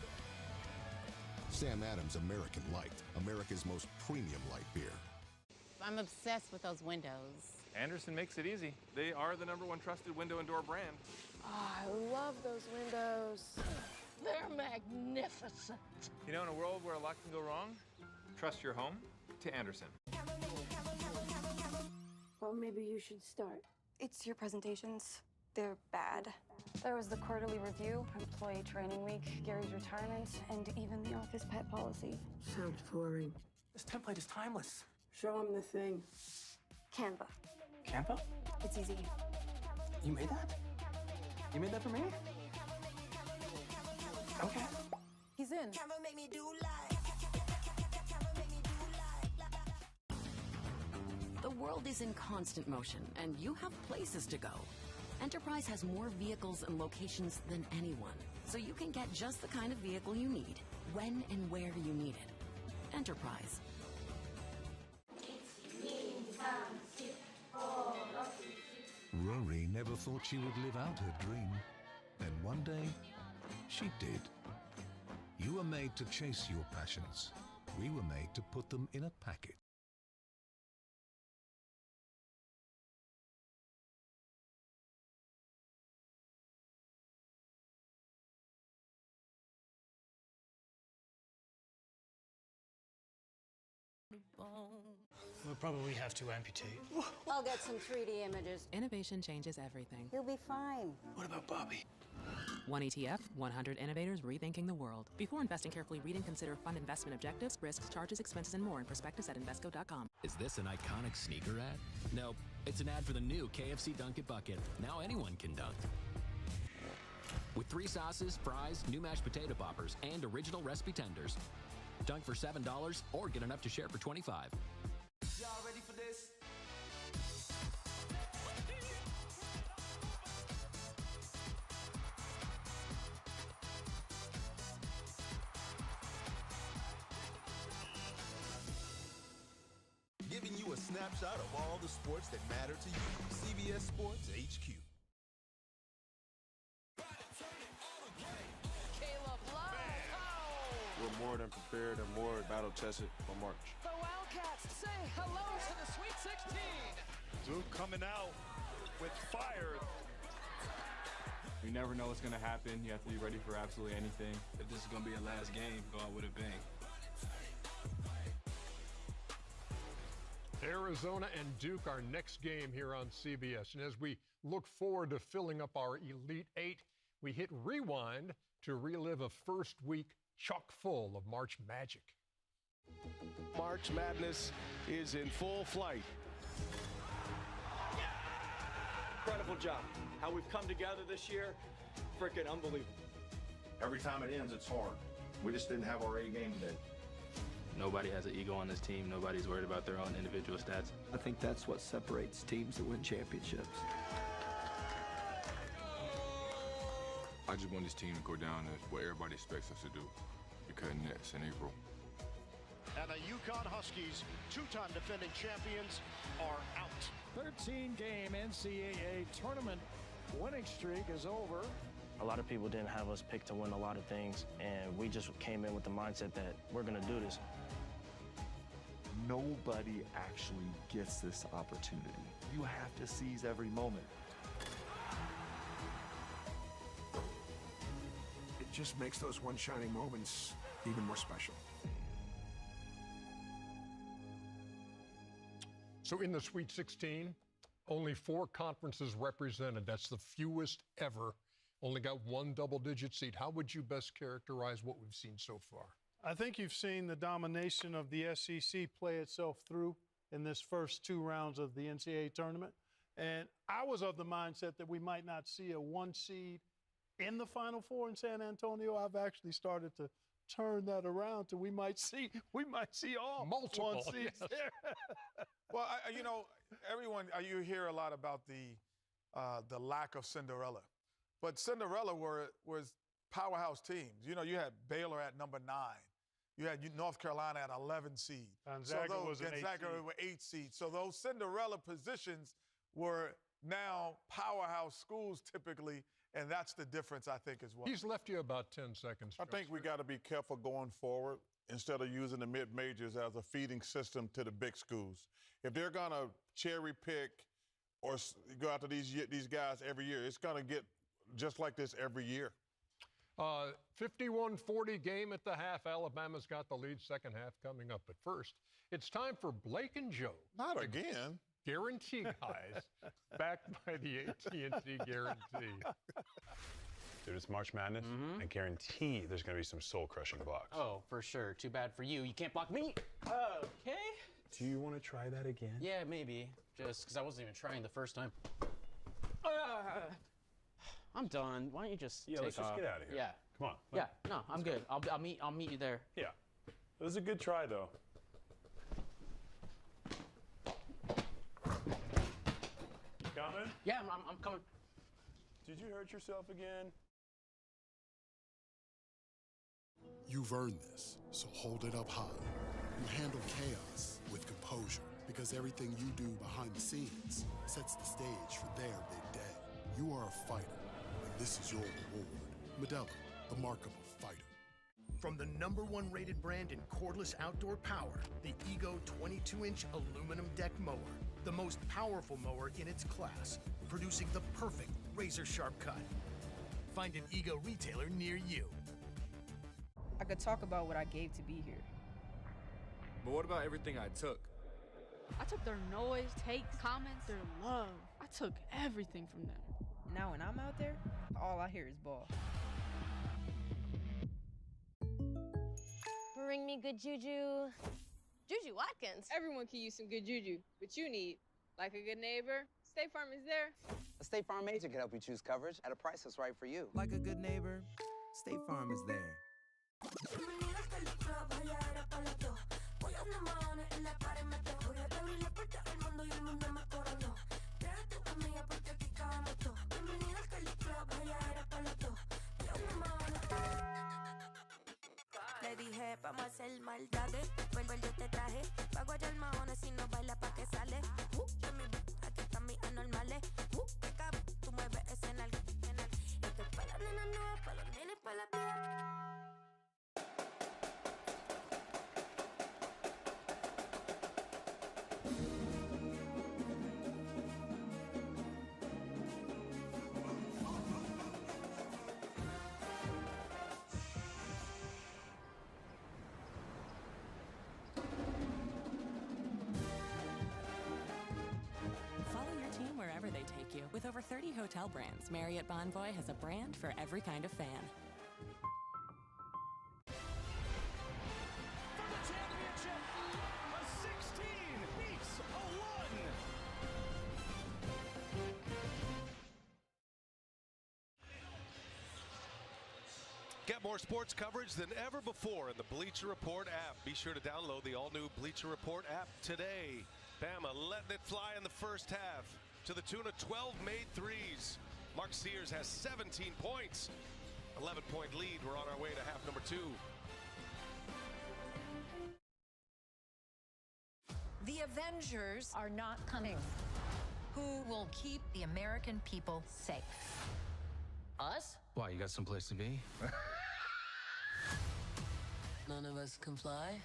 Sam Adams American Light, America's most premium light beer. I'm obsessed with those windows. Anderson makes it easy. They are the #1 trusted window and door brand. Oh, I love those windows. They're magnificent. You know, in a world where a lot can go wrong, trust your home to Anderson. Well, maybe you should start. It's your presentations. They're bad. There was the quarterly review, employee training week, Gary's retirement, and even the office pet policy. Sounds boring. This template is timeless. Show him the thing. Canva. Canva? It's easy. You made that? You made that for me? Okay. He's in. The world is in constant motion, and you have places to go. Enterprise has more vehicles and locations than anyone, so you can get just the kind of vehicle you need, when and where you need it. Enterprise. Rory never thought she would live out her dream. Then one day, she did. You were made to chase your passions. We were made to put them in a packet. We'll probably have to amputate. I'll get some 3D images. Innovation changes everything. You'll be fine. What about Bobby? One ETF, 100 innovators rethinking the world. Before investing, carefully read and consider fund investment objectives, risks, charges, expenses, and more in prospectus at Invesco.com. Is this an iconic sneaker ad? Nope. It's an ad for the new KFC Dunk It Bucket. Now anyone can dunk. With 3 sauces, fries, new mashed potato poppers, and original recipe tenders. Dunk for $7 or get enough to share for $25. Y'all ready for this? Giving you a snapshot of all the sports that matter to you. CBS Sports HQ. We're more than prepared and more battle-tested for March. The Wildcats say hello to the Sweet 16. Duke coming out with fire. We never know what's going to happen. You have to be ready for absolutely anything. If this is going to be a last game, go out with a bang. Arizona and Duke, our next game here on CBS. And as we look forward to filling up our Elite Eight, we hit rewind to relive a first week chock full of March magic. March Madness is in full flight. Incredible job. How we've come together this year, freaking unbelievable. Every time it ends, it's hard. We just didn't have our A game today. Nobody has an ego on this team. Nobody's worried about their own individual stats. I think that's what separates teams that win championships. I just want this team to go down as what everybody expects us to do. Be cutting nets in April. And the UConn Huskies, two-time defending champions, are out. 13-game NCAA tournament winning streak is over. A lot of people didn't have us picked to win a lot of things, and we just came in with the mindset that we're going to do this. Nobody actually gets this opportunity. You have to seize every moment. It just makes those one shining moments even more special. So in the Sweet 16, only 4 conferences represented. That's the fewest ever. Only got 1 double-digit seed. How would you best characterize what we've seen so far? I think you've seen the domination of the SEC play itself through in this first 2 rounds of the NCAA tournament. And I was of the mindset that we might not see a 1 seed in the Final Four in San Antonio. I've actually started to turn that around to we might see all multiple 1 seeds yes. there. Well, you know, everyone, you hear a lot about the lack of Cinderella. But Cinderella was powerhouse teams. You know, you had Baylor at number 9. You had North Carolina at 11 seed. Gonzaga was an 8 seed. were 8 seeds. So those Cinderella positions were now powerhouse schools typically, and that's the difference, I think, as well. He's left you about 10 seconds. I think we got to be careful going forward instead of using the mid-majors as a feeding system to the big schools. If they're going to cherry pick or go after these guys every year, it's going to get just like this every year. 51-40 game at the half. Alabama's got the lead. Second half coming up. But first, it's time for Blake and Joe. Not again. Guarantee guys, backed by the AT&T Guarantee. Dude, it's March Madness. I guarantee there's going to be some soul-crushing blocks. Oh, for sure. Too bad for you. You can't block me. Okay. Do you want to try that again? Yeah, maybe. Just because I wasn't even trying the first time. I'm done. Why don't you just take let's just off? get out of here. Yeah. Come on. Yeah. No, I'm good. I'll meet you there. Yeah. It was a good try, though. coming? Yeah, I'm coming. Did you hurt yourself again? You've earned this, so hold it up high. You handle chaos with composure, because everything you do behind the scenes sets the stage for their big day. You are a fighter, and this is your reward. Modelo, the mark of a fighter. From the #1 rated brand in cordless outdoor power, the Ego 22-inch aluminum deck mower. The most powerful mower in its class, producing the perfect razor-sharp cut. Find an Ego retailer near you. I could talk about what I gave to be here. But what about everything I took? I took their noise, takes, comments, their love. I took everything from them. Now when I'm out there, all I hear is ball. Bring me good juju. Juju Watkins. Everyone can use some good juju, but you need, like a good neighbor, State Farm is there. A State Farm agent can help you choose coverage at a price that's right for you. Like a good neighbor, State Farm is there. Le dije, vamos a hacer maldades. Vuelvo yo te traje. Pago allá el mahones si no baila pa' que sale. Aquí están mis anormales. Que cabrón, tú mueves ese nalga. Esto es pa' las nenas nuevas, pa' los nenes, pa' la tía. Wherever they take you. With over 30 hotel brands, Marriott Bonvoy has a brand for every kind of fan. For the championship, a 16 beats a 1. Get more sports coverage than ever before in the Bleacher Report app. Be sure to download the all-new Bleacher Report app today. Bama letting it fly in the first half to the tune of 12 made threes. Mark Sears has 17 points. 11-point lead. We're on our way to half number 2. The Avengers are not coming. Who will keep the American people safe? Us? Why, you got someplace to be? None of us can fly.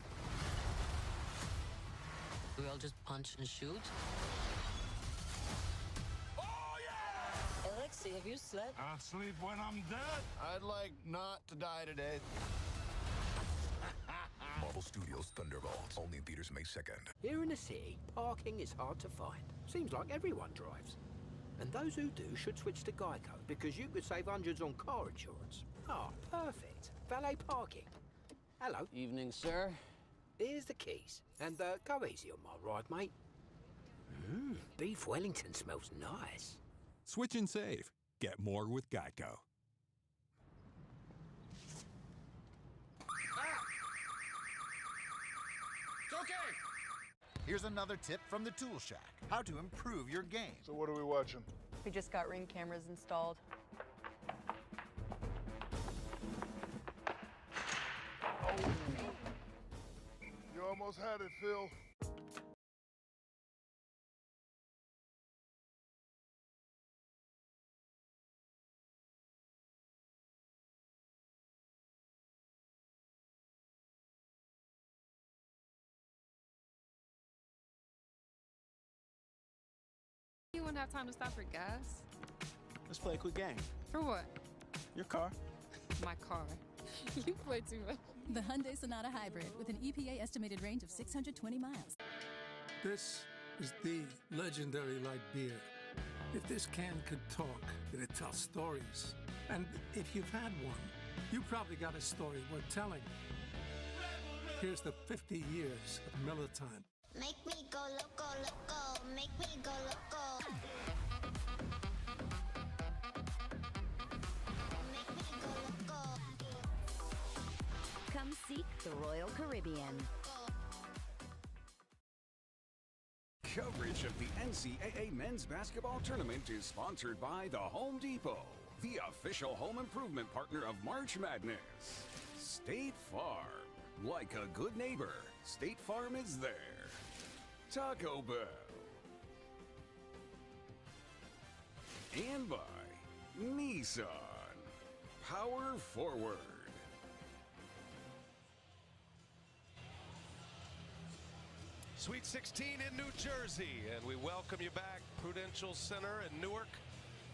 We all just punch and shoot. Alexi, have you slept? I'll sleep when I'm dead. I'd like not to die today. Marvel Studios Thunderbolts, only in theaters May 2nd. Here in the city, parking is hard to find. Seems like everyone drives. And those who do should switch to Geico, because you could save hundreds on car insurance. Ah, perfect. Valet parking. Hello. Evening, sir. Here's the keys. And go easy on my ride, mate. Beef Wellington smells nice. Switch and save. Get more with Geico. It's okay. Here's another tip from the Tool Shack. How to improve your game. So what are we watching? We just got Ring cameras installed. Oh. You almost had it, Phil. You wouldn't have time to stop for gas? Let's play a quick game. For what? Your car. My car. You play too much. The Hyundai Sonata Hybrid with an EPA estimated range of 620 miles. This is the legendary light beer. If this can could talk, it'd tell stories. And if you've had one, you probably got a story worth telling. Here's the 50 years of Miller time. Make me go loco, loco. Make me go loco. Make me go loco. Come seek the Royal Caribbean. Coverage match of the NCAA men's basketball tournament is sponsored by the Home Depot, the official home improvement partner of March Madness. State Farm. Like a good neighbor, State Farm is there. Taco Bell. And by Nissan. Power forward. Sweet 16 in New Jersey, and we welcome you back. Prudential Center in Newark,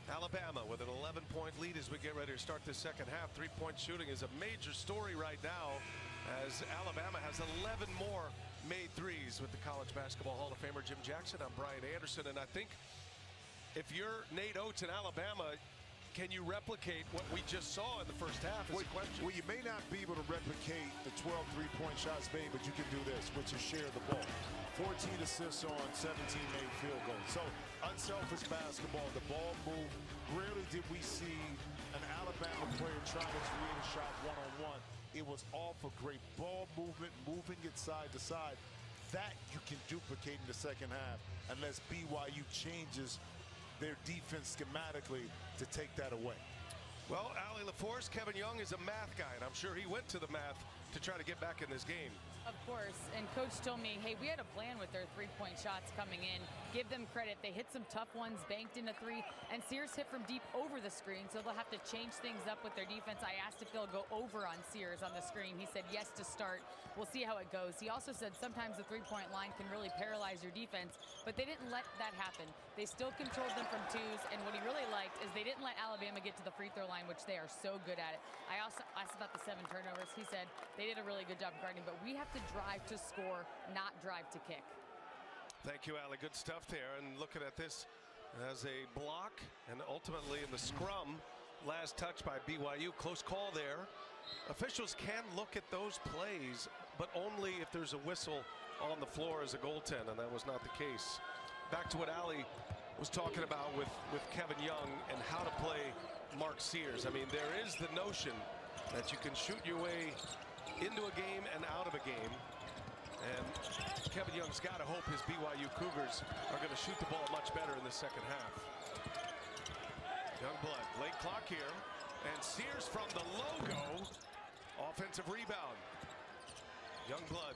Alabama, with an 11-point lead as we get ready to start the second half. Three-point shooting is a major story right now, as Alabama has 11 more made threes with the College Basketball Hall of Famer Jim Jackson. I'm Brian Anderson, and I think if you're Nate Oates in Alabama, can you replicate what we just saw in the first half is the question. Well, you may not be able to replicate the 12 three-point shots made, but you can do this, which is share the ball. 14 assists on 17 made field goals. So unselfish basketball, the ball moved. Rarely did we see an Alabama player try to create a shot one-on-one. It was all for great ball movement, moving it side to side. That you can duplicate in the second half unless BYU changes their defense schematically to take that away. Well, Allie LaForce, Kevin Young is a math guy, and I'm sure he went to the math to try to get back in this game. Of course, and Coach told me, hey, we had a plan with their three-point shots coming in. Give them credit. They hit some tough ones, banked in a three, and Sears hit from deep over the screen, so they'll have to change things up with their defense. I asked if they'll go over on Sears on the screen. He said yes to start. We'll see how it goes. He also said sometimes the three-point line can really paralyze your defense, but they didn't let that happen. They still controlled them from twos, and what he really liked is they didn't let Alabama get to the free throw line, which they are so good at it. I also asked about the 7 turnovers. He said they did a really good job guarding, but we have to drive to score, not drive to kick. Thank you, Allie. Good stuff there. And looking at this as a block, and ultimately in the scrum, last touch by BYU. Close call there. Officials can look at those plays, but only if there's a whistle on the floor as a goaltend, and that was not the case. Back to what Allie was talking about with Kevin Young and how to play Mark Sears. I mean, there is the notion that you can shoot your way into a game and out of a game. And Kevin Young's got to hope his BYU Cougars are going to shoot the ball much better in the second half. Youngblood, late clock here. And Sears from the logo. Offensive rebound. Youngblood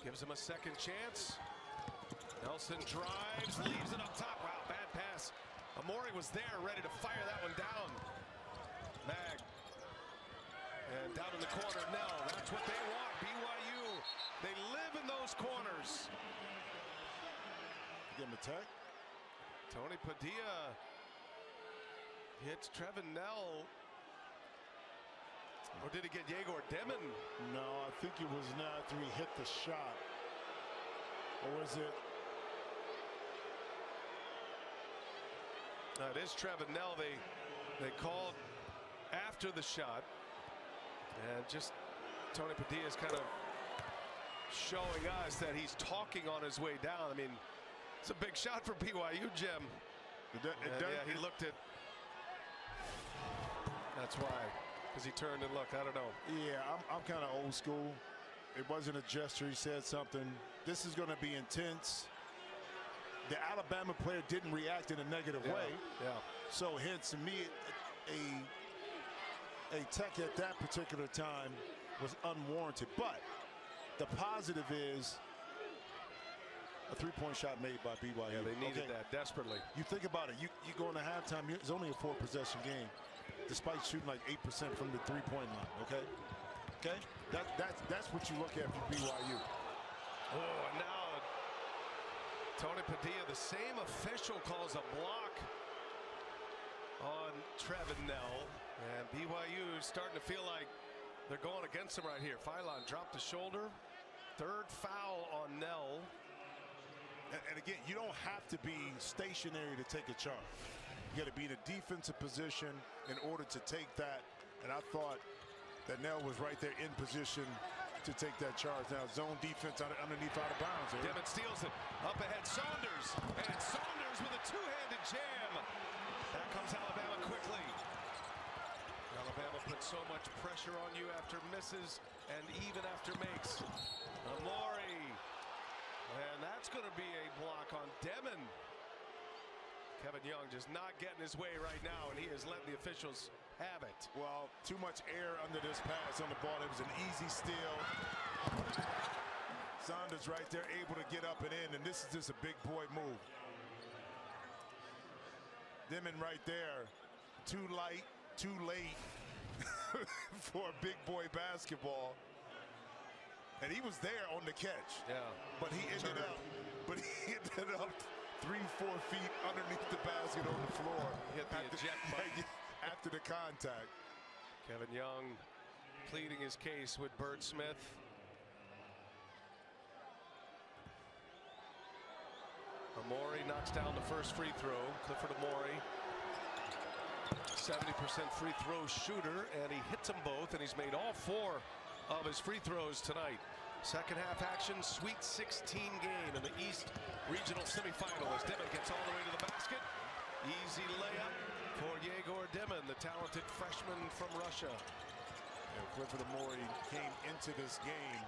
gives him a second chance. Nelson drives, leaves it up top. Wow, bad pass. Amori was there, ready to fire that one down. Mag. And down in the corner, Nell. That's what they want. BYU, they live in those corners. Give him a tag. Tony Padilla hits Trevin Nell. Or did he get Yegor Demon? No, I think it was not after he hit the shot. Or was it? It is Trevin Nell. They called after the shot. And just Tony Padilla is kind of showing us that he's talking on his way down. I mean, it's a big shot for BYU, Jim. Yeah, he looked at. That's why, because he turned and looked. I don't know. Yeah, I'm kind of old school. It wasn't a gesture. He said something. This is going to be intense. The Alabama player didn't react in a negative way. Yeah. So hence, to me, a tech at that particular time was unwarranted. But the positive is a three-point shot made by BYU. Yeah, they needed that desperately. You think about it. You go into halftime. It's only a 4-possession game, despite shooting like 8% from the three-point line. Okay. That's what you look at for BYU. Oh, and now Tony Padilla, the same official, calls a block on Trevin Nell. And BYU is starting to feel like they're going against him right here. Philon dropped the shoulder. Third foul on Nell. And again, you don't have to be stationary to take a charge. You got to be in a defensive position in order to take that. And I thought that Nell was right there in position to take that charge. Now, zone defense underneath out of bounds. Demon steals it. Up ahead, Saunders. And Saunders with a two-handed jam. Back comes Alabama quickly. Alabama puts so much pressure on you after misses and even after makes. Amori. And that's going to be a block on Demon. Kevin Young just not getting his way right now, and he is letting the officials have it. Well, too much air under this pass on the ball. It was an easy steal. Saunders right there able to get up and in, and this is just a big boy move. Demon right there, too light, too late for big boy basketball. And he was there on the catch. Yeah. But he ended up 3-4 feet underneath the basket on the floor. Hit the eject button. After the contact. Kevin Young pleading his case with Bert Smith. Amori knocks down the first free throw. Clifford Amori, 70% free throw shooter, and he hits them both, and he's made all 4 of his free throws tonight. Second half action, Sweet 16 game in the East Regional Semifinal as Demon gets all the way to the basket. Easy layup for Yegor Demon, the talented freshman from Russia. And Clifford Amori came into this game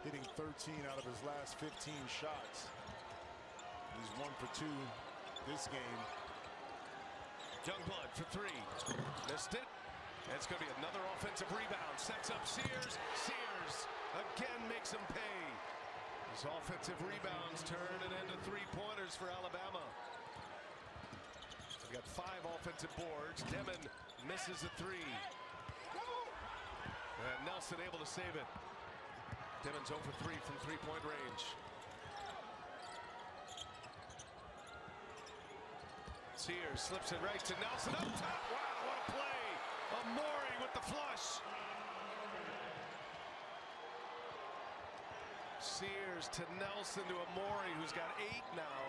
hitting 13 out of his last 15 shots. He's 1 for 2 this game. Youngblood for 3. Missed it. And it's going to be another offensive rebound. Sets up Sears. Sears again makes him pay. His offensive rebounds turn it into 3-pointers for Alabama. We've got 5 offensive boards. Demon misses a 3. And Nelson able to save it. Demon's 0 for 3 from 3-point range. Sears slips it right to Nelson up top. Wow, what a play. Amori with the flush. Sears to Nelson to Amori, who's got 8 now.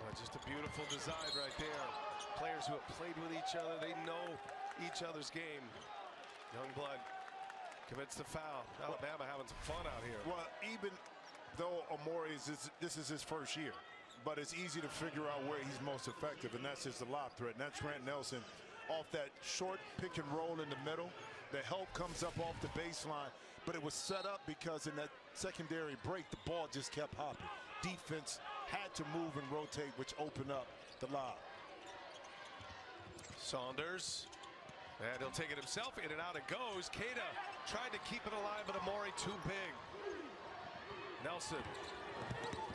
Well, just a beautiful design right there. Players who have played with each other, they know each other's game. Youngblood commits the foul. Alabama having some fun out here. Well, even though Amori this is his first year, but it's easy to figure out where he's most effective, and that's just the lob threat. And that's Trent Nelson off that short pick and roll in the middle. The help comes up off the baseline, but it was set up because in that secondary break, the ball just kept hopping. Defense had to move and rotate, which opened up the lob. Saunders, and he'll take it himself. In and out it goes. Keita tried to keep it alive, but Amori too big. Nelson,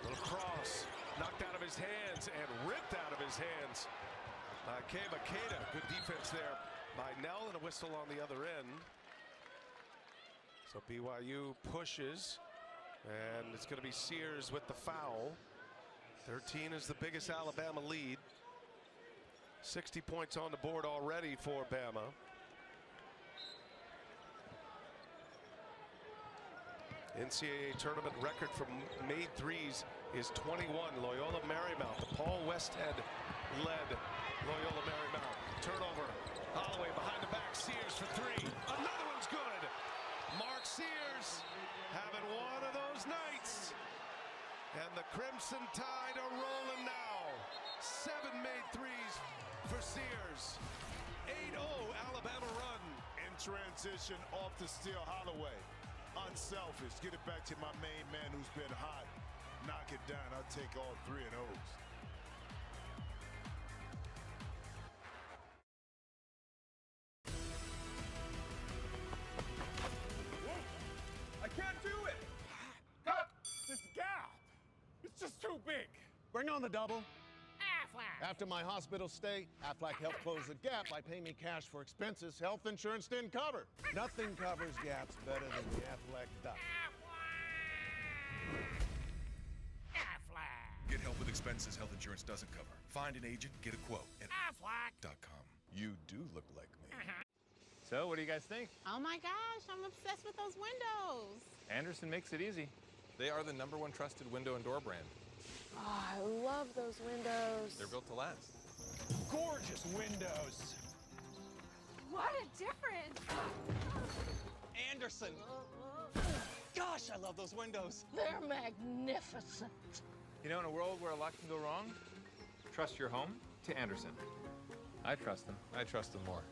little cross, knocked out of his hands and ripped out of his hands. Keita, good defense there by Nell, and a whistle on the other end. So BYU pushes, and it's going to be Sears with the foul. 13 is the biggest Alabama lead. 60 points on the board already for Bama. NCAA tournament record for made threes is 21. Loyola Marymount, the Paul Westhead led Loyola Marymount. Turnover, Holloway behind the back, Sears for 3. Another one's good. Mark Sears having one of those nights. And the Crimson Tide are rolling now. 7 made threes for Sears. 8-0 Alabama run. In transition off the steal, Holloway. Unselfish. Get it back to my main man who's been hot. Knock it down. I'll take all 3 of those. I can't do it! Cut this gap! It's just too big! Bring on the double. Aflac. After my hospital stay, Aflac helped close the gap by paying me cash for expenses health insurance didn't cover. Nothing covers gaps better than the Aflac duck. Aflac. Get help with expenses health insurance doesn't cover. Find an agent, get a quote at Aflac.com. You do look like me. So, what do you guys think? Oh my gosh, I'm obsessed with those windows. Anderson makes it easy. They are the #1 trusted window and door brand. Oh, I love those windows. They're built to last. Gorgeous windows! What a difference! Anderson! Gosh, I love those windows. They're magnificent. You know, in a world where a lot can go wrong, trust your home to Anderson. I trust them. I trust them more.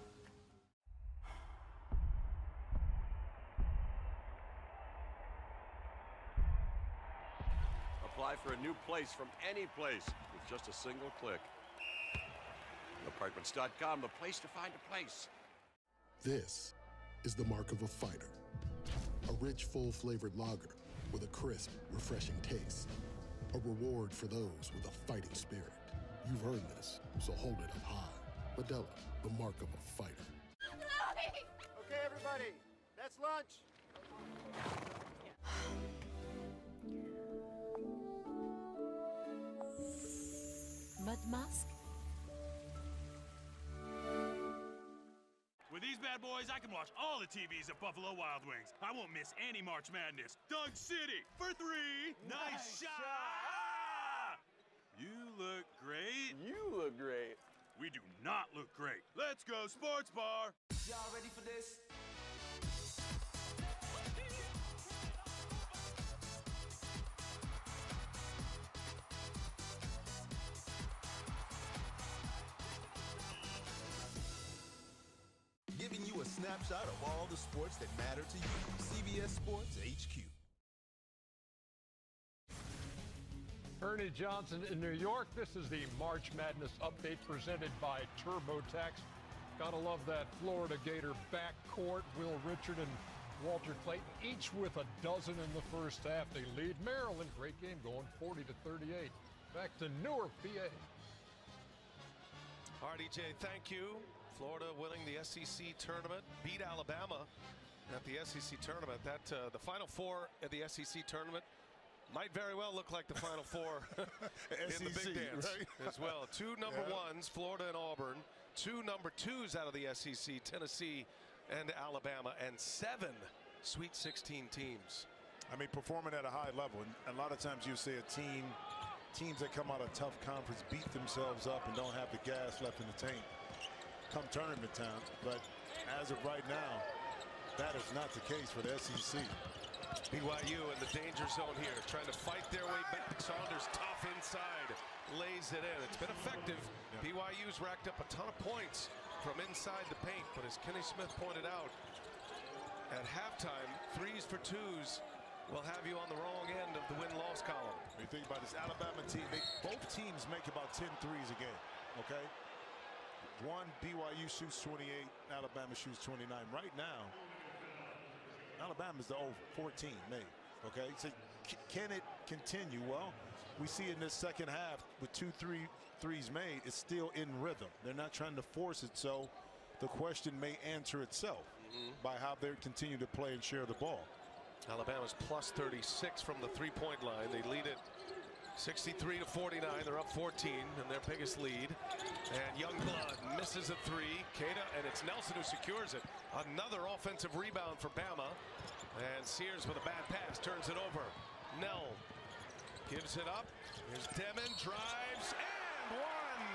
Apply for a new place from any place with just a single click. Apartments.com, the place to find a place. This is the mark of a fighter. A rich, full-flavored lager with a crisp, refreshing taste. A reward for those with a fighting spirit. You've earned this, so hold it up high. Modelo, the mark of a fighter. Okay, everybody, that's lunch. Mud mask? With these bad boys, I can watch all the TVs at Buffalo Wild Wings. I won't miss any March Madness. Dunk City for 3. Nice shot! You look great. You look great. We do not look great. Let's go, Sports Bar. Y'all ready for this? Giving you a snapshot of all the sports that matter to you. CBS Sports HQ. Ernie Johnson in New York. This is the March Madness update presented by TurboTax. Gotta love that Florida Gator backcourt. Will Richard and Walter Clayton, each with a dozen in the first half. They lead Maryland. Great game going 40-38. Back to Newark, PA. RDJ, thank you. Florida winning the SEC tournament, beat Alabama at the SEC tournament. That the Final Four at the SEC tournament might very well look like the Final Four in the Big Dance, right? As well. 2 number ones, Florida and Auburn. 2 number 2s out of the SEC, Tennessee and Alabama, and 7 Sweet 16 teams. I mean, performing at a high level. And a lot of times you see teams that come out of tough conference beat themselves up and don't have the gas left in the tank come tournament time. But as of right now, that is not the case for the SEC. BYU in the danger zone here, trying to fight their way back. Saunders tough inside, lays it in. It's been effective. BYU's racked up a ton of points from inside the paint, but as Kenny Smith pointed out, at halftime, 3s for 2s will have you on the wrong end of the win-loss column. You think about this Alabama team, both teams make about 10 threes a game, okay? One, BYU shoots 28, Alabama shoots 29. Right now, Alabama's the 14 made, okay? So can it continue? Well, we see in this second half with 2 threes made, it's still in rhythm. They're not trying to force it, so the question may answer itself by how they continue to play and share the ball. Alabama's plus 36 from the three-point line. They lead it 63-49. They're up 14 in their biggest lead. And Youngblood misses a 3. Keita, and it's Nelson who secures it. Another offensive rebound for Bama. And Sears with a bad pass turns it over. Nell gives it up. Here's Demon, drives, and one!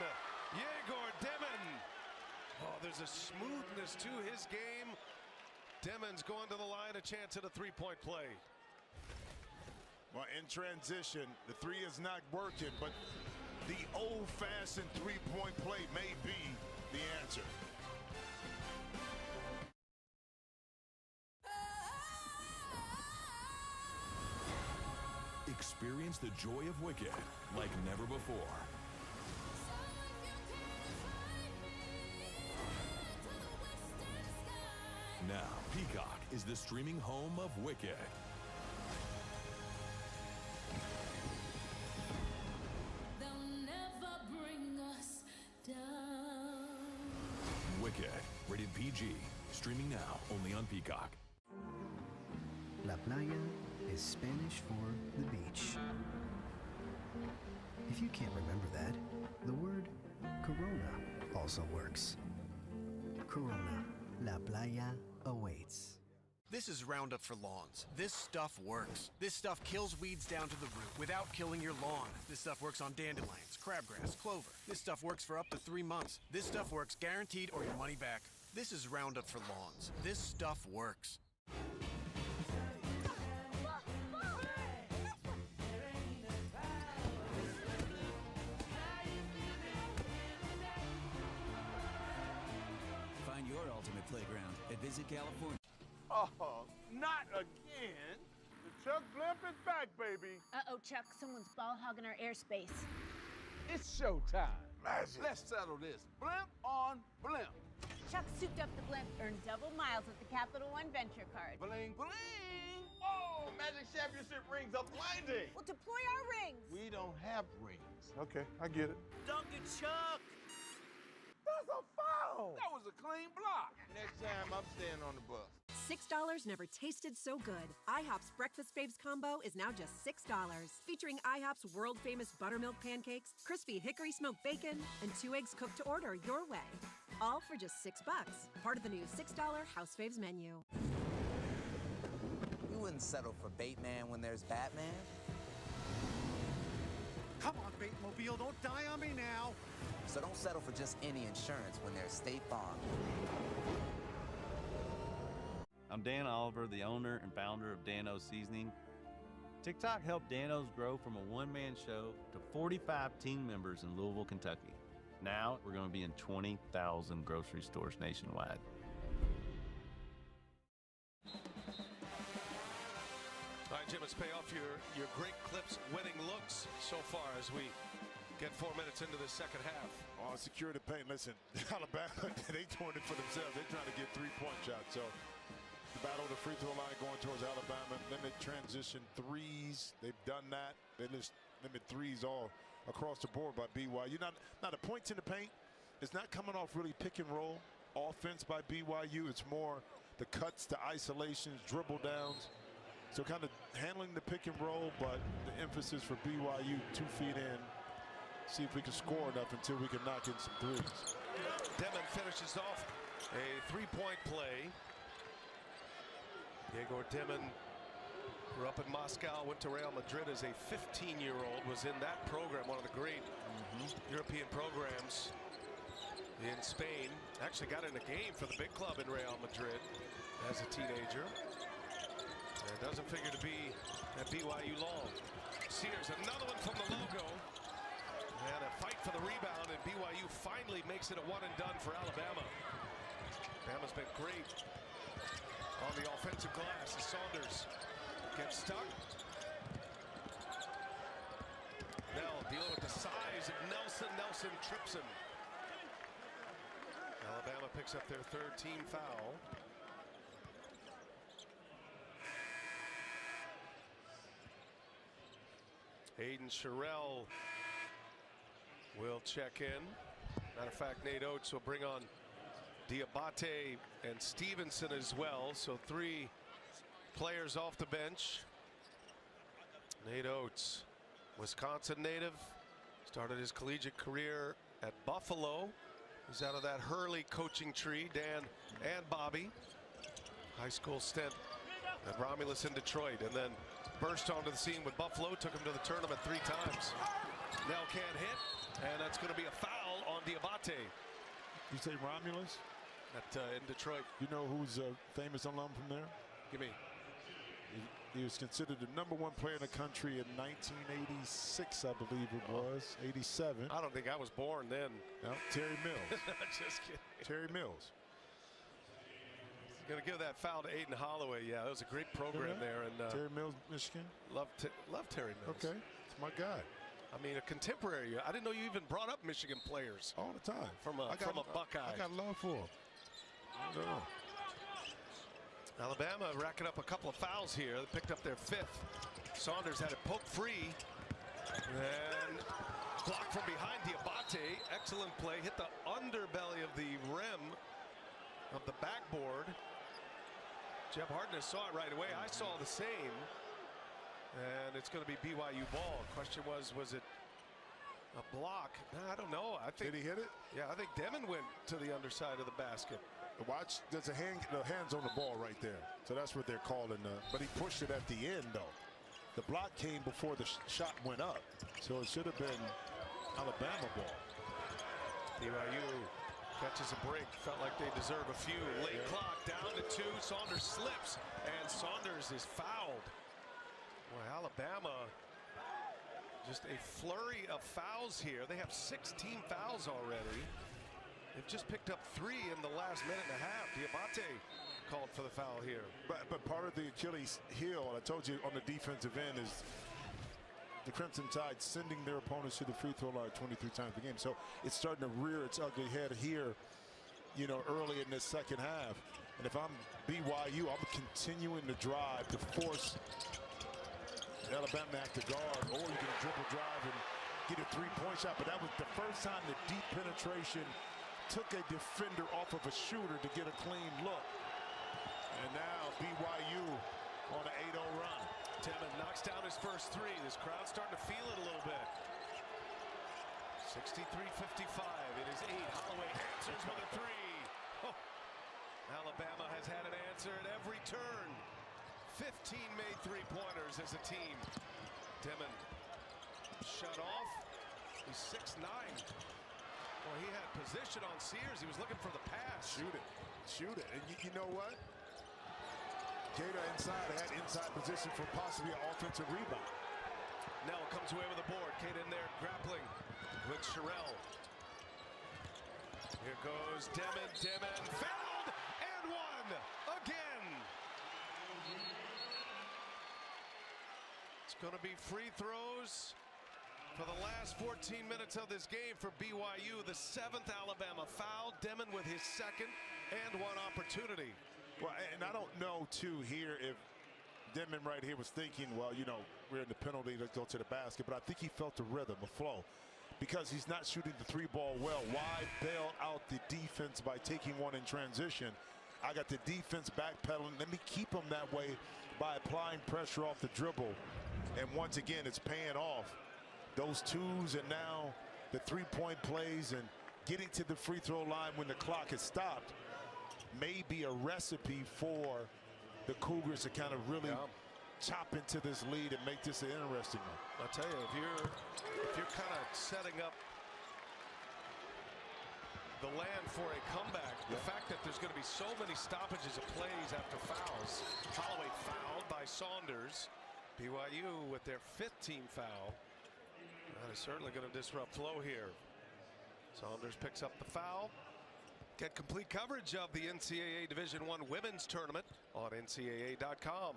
Yegor Demon. Oh, there's a smoothness to his game. Demon's going to the line, a chance at a three-point play. Well, in transition, the 3 is not working, but the old-fashioned three-point play may be the answer. Experience the joy of Wicked like never before. Now, Peacock is the streaming home of Wicked. Wicked, rated PG. Streaming now, only on Peacock. La playa is Spanish for the beach. If you can't remember that, the word Corona also works. Corona, La playa awaits. This is Roundup for lawns. This stuff works. This stuff kills weeds down to the root without killing your lawn. This stuff works on dandelions, crabgrass, clover. This stuff works for up to 3 months. This stuff works guaranteed or your money back. This is Roundup for lawns. This stuff works. Find your ultimate playground at Visit California. Oh, not again. The Chuck Blimp is back, baby. Uh-oh, Chuck. Someone's ball hogging our airspace. It's showtime. Let's settle this. Blimp on blimp. Chuck souped up the blimp, earned double miles with the Capital One Venture card. Bling, bling. Oh, Magic Championship rings are blinding. We'll deploy our rings. We don't have rings. Okay, I get it. Dunk it, Chuck. That's a foul. That was a clean block. Next time, I'm staying on the bus. $6 never tasted so good. IHOP's Breakfast Faves combo is now just $6. Featuring IHOP's world-famous buttermilk pancakes, crispy hickory smoked bacon, and 2 eggs cooked to order your way. All for just $6. Part of the new $6 House Faves menu. We wouldn't settle for Bateman when there's Batman. Come on, Batemobile, don't die on me now. So don't settle for just any insurance when there's State Farm. I'm Dan Oliver, the owner and founder of Dan-O's Seasoning. TikTok helped Dan-O's grow from a one-man show to 45 team members in Louisville, Kentucky. Now we're going to be in 20,000 grocery stores nationwide. All right, Jim, let's pay off your great clips winning looks so far as we get 4 minutes into the second half. Oh, secure the paint. Listen, Alabama, they doing it for themselves. They're trying to get 3-point shots. So the battle of the free throw line going towards Alabama. Limit transition threes. They've done that. They just limit threes all across the board by BYU. Now the points in the paint is not coming off really pick and roll offense by BYU. It's more the cuts, the isolations, dribble downs. So kind of handling the pick and roll, but the emphasis for BYU 2 feet in. See if we can score enough until we can knock in some threes. Demon finishes off a 3-point play. Yegor Demon grew up in Moscow, went to Real Madrid as a 15-year-old, was in that program, one of the great European programs in Spain. Actually got in a game for the big club in Real Madrid as a teenager. And doesn't figure to be at BYU long. Sears, another one from the logo. And a fight for the rebound, and BYU finally makes it a one and done for Alabama. Alabama's been great on the offensive glass as Saunders gets stuck. Nell dealing with the size of Nelson. Nelson trips him. Alabama picks up their 3rd team foul. Hayden Sherrill will check in. Matter of fact, Nate Oates will bring on Diabate and Stevenson as well. So 3 players off the bench. Nate Oates, Wisconsin native, started his collegiate career at Buffalo. He's out of that Hurley coaching tree, Dan and Bobby. High school stint at Romulus in Detroit, and then burst onto the scene with Buffalo, took him to the tournament 3 times. Nell can't hit, and that's going to be a foul on Diabate. You say Romulus? In Detroit. You know who's a famous alum from there? Give me. He was considered the #1 player in the country in 1986, I believe it was. 87. I don't think I was born then. No, Terry Mills. Just kidding. Terry Mills. Going to give that foul to Aiden Holloway. Yeah, that was a great program there. And Terry Mills, Michigan. Love Terry Mills. Okay, it's my guy. I mean, a contemporary. I didn't know you even brought up Michigan players all the time from a Buckeye. I got love for him. Alabama racking up a couple of fouls here. They picked up their 5th. Saunders had it poked free and blocked from behind. Diabate, excellent play, hit the underbelly of the rim of the backboard. Jeb Hartness saw it right away. I saw the same. And it's going to be BYU ball. Question was it a block? I don't know. I think. Did he hit it? Yeah, I think Demon went to the underside of the basket. Watch, there's the hands on the ball right there. So that's what they're calling. But he pushed it at the end, though. The block came before the shot went up. So it should have been Alabama ball. BYU catches a break. Felt like they deserve a few. Late clock, down to 2. Saunders slips, and Saunders is fouled. Boy, Alabama, just a flurry of fouls here. They have 16 fouls already. They've just picked up 3 in the last minute and a half. Diabate called for the foul here. But part of the Achilles heel, I told you on the defensive end, is the Crimson Tide sending their opponents to the free throw line 23 times per game. So it's starting to rear its ugly head here, you know, early in this second half. And if I'm BYU, I'm continuing to drive to force Alabama to act to guard, or you can dribble drive and get a three-point shot. But that was the first time the deep penetration took a defender off of a shooter to get a clean look. And now BYU on an 8-0 run. Demon knocks down his first three. This crowd's starting to feel it a little bit. 63-55. It is 8. Holloway answers with a three. Oh. Alabama has had an answer at every turn. 15 made three-pointers as a team. Demon shut off. He's 6'9". Well, he had position on Sears. He was looking for the pass. Shoot it. Shoot it. And you know what? Gator inside had inside position for possibly an offensive rebound. Nell comes away with a board. Kate in there grappling with Sherelle. Here goes Demon. Demon fouled and one again. It's going to be free throws for the last 14 minutes of this game for BYU. The 7th Alabama foul. Demon with his second and one opportunity. Well, and I don't know, too, here if Demon right here was thinking, well, you know, we're in the penalty, let's go to the basket. But I think he felt the rhythm, the flow, because he's not shooting the three ball well. Why bail out the defense by taking one in transition? I got the defense backpedaling. Let me keep them that way by applying pressure off the dribble. And once again, it's paying off. Those twos and now the three-point plays and getting to the free throw line when the clock is stopped may be a recipe for the Cougars to kind of really chop into this lead and make this an interesting one. I'll tell you, if you're kind of setting up the land for a comeback, the fact that there's going to be so many stoppages of plays after fouls. Holloway fouled by Saunders. BYU with their 5th team foul. That is certainly going to disrupt flow here. Saunders picks up the foul. Get complete coverage of the NCAA Division I Women's Tournament on NCAA.com.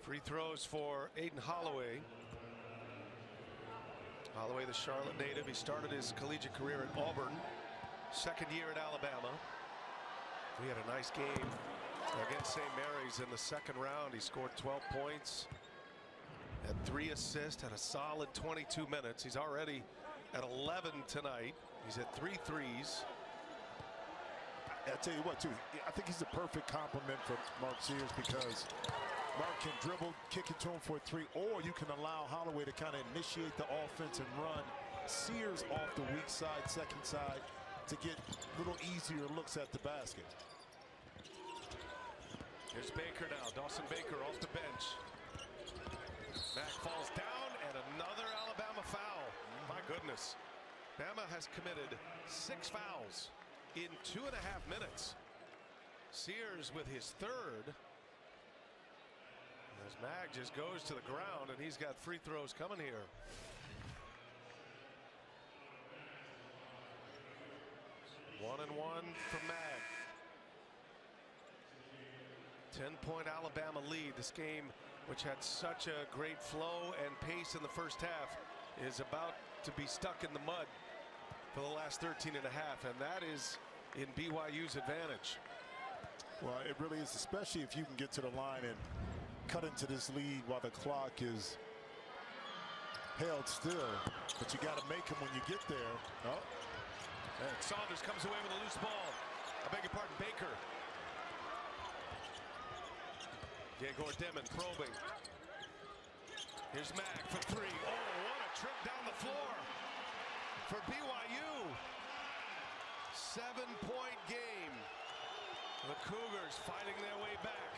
Free throws for Aiden Holloway. Holloway, the Charlotte native. He started his collegiate career at Auburn. 2nd year at Alabama. He had a nice game against St. Mary's in the 2nd round. He scored 12 points. Had 3 assists, had a solid 22 minutes. He's already at 11 tonight. He's at 3 threes. I'll tell you what, too, I think he's a perfect complement for Mark Sears, because Mark can dribble, kick it to him for a three, or you can allow Holloway to kind of initiate the offense and run Sears off the weak side, second side, to get little easier looks at the basket. Here's Baker now. Dawson Baker off the bench. Mack falls down, and another Alabama foul. My goodness. Bama has committed 6 fouls in 2.5 minutes. Sears with his 3rd. As Mag just goes to the ground, and he's got free throws coming here. One and one from Mag. 10-point Alabama lead. This game, which had such a great flow and pace in the first half, is about to be stuck in the mud for the last 13 and a half, and that is in BYU's advantage. Well, it really is, especially if you can get to the line and cut into this lead while the clock is held still. But you got to make them when you get there. Oh. And Saunders comes away with a loose ball. I beg your pardon, Baker. Diego Demon probing. Here's Mag for 3. Oh, what a trip down the floor for BYU. 7-point game. The Cougars fighting their way back.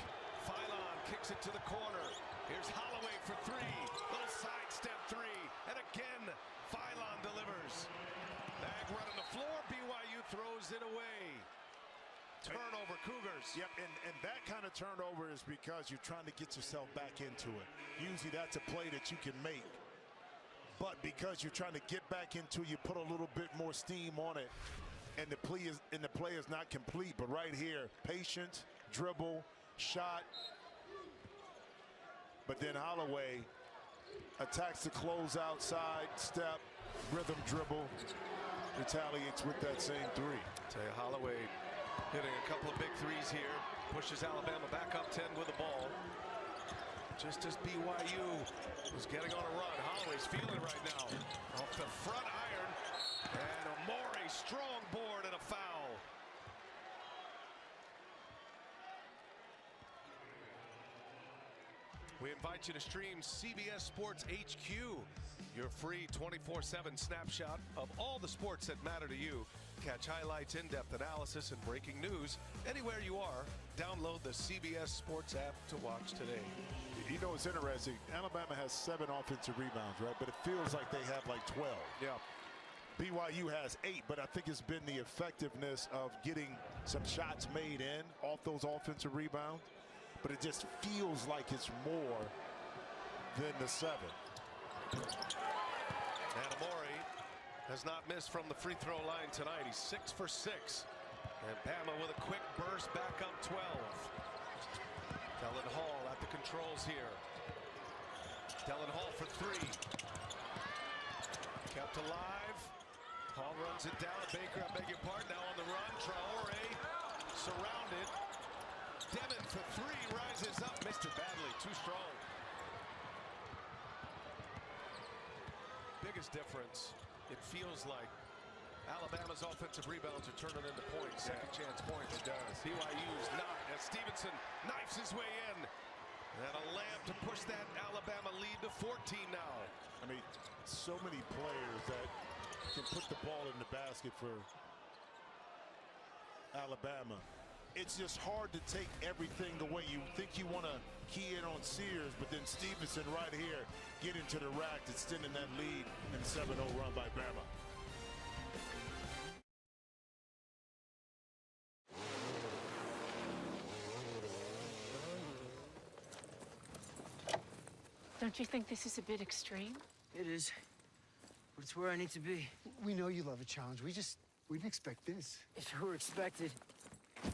Phylon kicks it to the corner. Here's Holloway for 3. Little sidestep 3. And again, Phylon delivers. Mag running the floor. BYU throws it away. Turnover, Cougars. Yep, and that kind of turnover is because you're trying to get yourself back into it. Usually that's a play that you can make. But because you're trying to get back into it, you put a little bit more steam on it. and the play is not complete. But right here, patience, dribble, shot. But then Holloway attacks the closeout side step, rhythm dribble, retaliates with that same three. Tell you, Holloway hitting a couple of big threes here, pushes Alabama back up 10 with the ball. Just as BYU was getting on a run, Holloway's feeling it right now. Off the front iron, and Amore strong board and a foul. We invite you to stream CBS Sports HQ, your free 24/7 snapshot of all the sports that matter to you. Catch highlights, in-depth analysis, and breaking news anywhere you are. Download the CBS Sports app to watch today. You know, it's interesting. Alabama has 7 offensive rebounds, right? But it feels like they have like 12. Yeah. BYU has 8, but I think it's been the effectiveness of getting some shots made in off those offensive rebounds. But it just feels like it's more than the 7. And Amore has not missed from the free throw line tonight. He's 6 for 6. And Bama with a quick burst back up 12. Dellen Hall at the controls here. Dellen Hall for 3. Kept alive. Hall runs it down. Baker, I beg your pardon, now on the run. Traore surrounded. Devin for 3, rises up, missed it badly, too strong. Biggest difference, it feels like Alabama's offensive rebounds are turning into points, second chance points. It does. BYU's not, as Stevenson knifes his way in. And a layup to push that Alabama lead to 14 now. I mean, so many players that can put the ball in the basket for Alabama. It's just hard to take everything the way you think you want to key in on Sears, but then Stevenson right here get into the rack, extending that lead, and 7-0 run by Bama. Don't you think this is a bit extreme? It is. But it's where I need to be. We know you love a challenge. We didn't expect this. If it were expected, it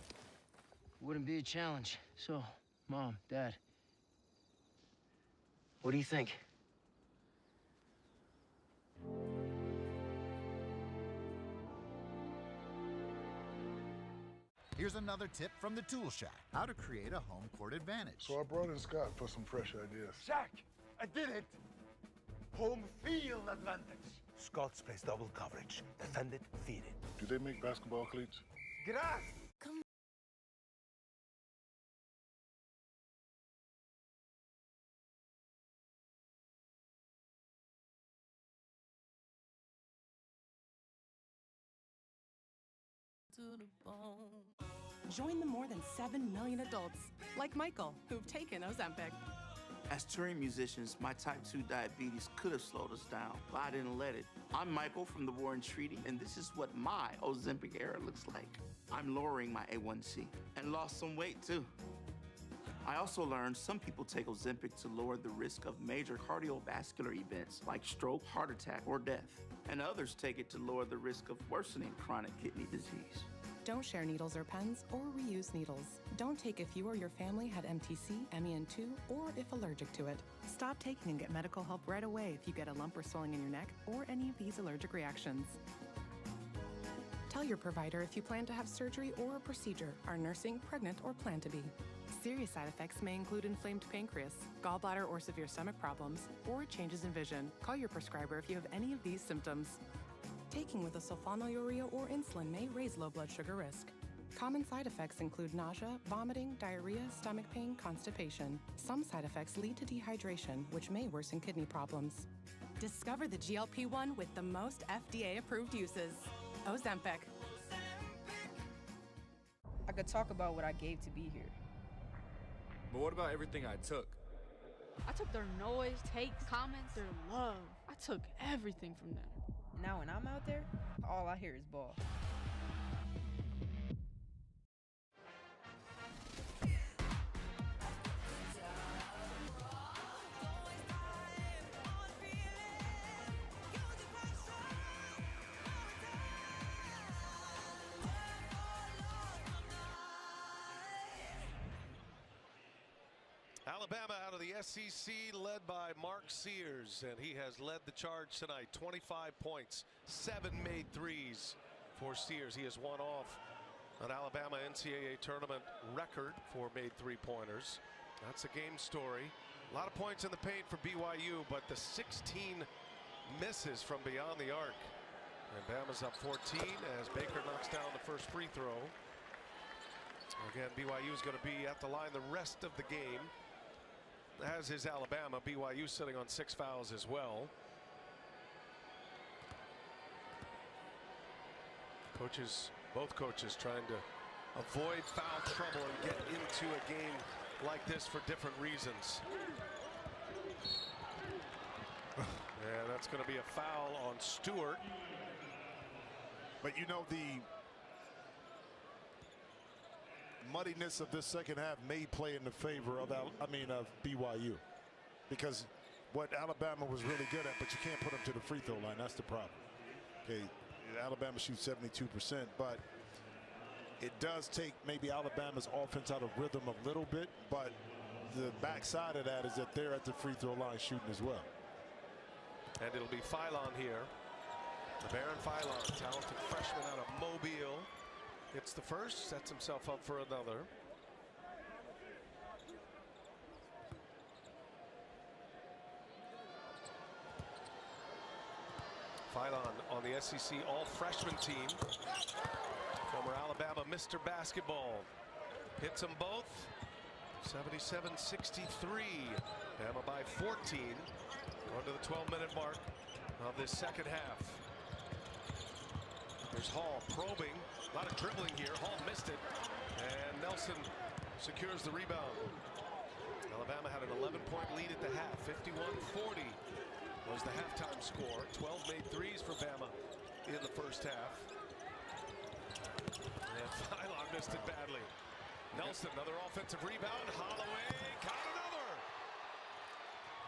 wouldn't be a challenge. So, Mom, Dad, what do you think? Here's another tip from the Tool Shack, how to create a home court advantage. So I brought in Scott for some fresh ideas. Shaq, I did it. Home field advantage. Scott's plays double coverage. Defend it, feed it. Do they make basketball cleats? Grass. Join the more than 7 million adults, like Michael, who've taken Ozempic. As touring musicians, my type 2 diabetes could have slowed us down, but I didn't let it. I'm Michael from the Warren Treaty, and this is what my Ozempic era looks like. I'm lowering my A1C and lost some weight, too. I also learned some people take Ozempic to lower the risk of major cardiovascular events like stroke, heart attack, or death. And others take it to lower the risk of worsening chronic kidney disease. Don't share needles or pens or reuse needles. Don't take if you or your family had MTC, MEN2, or if allergic to it. Stop taking and get medical help right away if you get a lump or swelling in your neck or any of these allergic reactions. Tell your provider if you plan to have surgery or a procedure, are nursing, pregnant, or plan to be. Serious side effects may include inflamed pancreas, gallbladder or severe stomach problems, or changes in vision. Call your prescriber if you have any of these symptoms. Taking with a sulfonylurea or insulin may raise low blood sugar risk. Common side effects include nausea, vomiting, diarrhea, stomach pain, constipation. Some side effects lead to dehydration, which may worsen kidney problems. Discover the GLP-1 with the most FDA-approved uses. Ozempic. I could talk about what I gave to be here. But what about everything I took? I took their noise, takes, comments, their love. I took everything from them. Now when I'm out there, all I hear is ball. Alabama out of the SEC, led by Mark Sears, and he has led the charge tonight. 25 points, 7 made threes for Sears. He has won off an Alabama NCAA tournament record for made three-pointers. That's a game story. A lot of points in the paint for BYU, but the 16 misses from beyond the arc. And Bama's up 14 as Baker knocks down the first free throw. Again, BYU is going to be at the line the rest of the game, as is Alabama. BYU sitting on 6 fouls as well. Both coaches trying to avoid foul trouble and get into a game like this for different reasons. And that's going to be a foul on Stewart. But you know, the muddiness of this second half may play in the favor of BYU, because what Alabama was really good at, but you can't put them to the free throw line. That's the problem. Okay, Alabama shoots 72%, but it does take maybe Alabama's offense out of rhythm a little bit, but the backside of that is that they're at the free throw line shooting as well. And it'll be Philon here. The Baron Philon, talented freshman out of Mobile. Hits the first, sets himself up for another. Philon on the SEC all-freshman team. Former Alabama Mr. Basketball. Hits them both. 77-63. Bama by 14. Going to the 12-minute mark of this second half. There's Hall probing. A lot of dribbling here. Hall missed it. And Nelson secures the rebound. Alabama had an 11-point lead at the half. 51-40 was the halftime score. 12 made threes for Bama in the first half. And Philon missed it badly. Nelson, another offensive rebound. Holloway got another.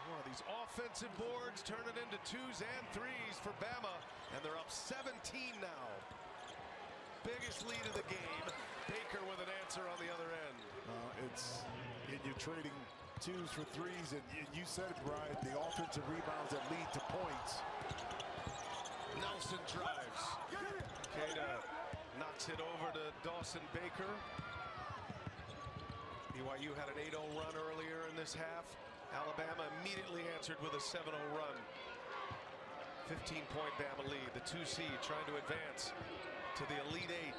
Oh, these offensive boards turn it into 2s and 3s for Bama, and they're up 17 now. Biggest lead of the game. Baker with an answer on the other end. You're trading 2s for 3s, and you said it, Brian. The offensive rebounds that lead to points. Nelson drives. Queta knocks it over to Dawson Baker. BYU had an 8-0 run earlier in this half. Alabama immediately answered with a 7-0 run. 15-point Bama lead. The 2 seed trying to advance to the Elite Eight.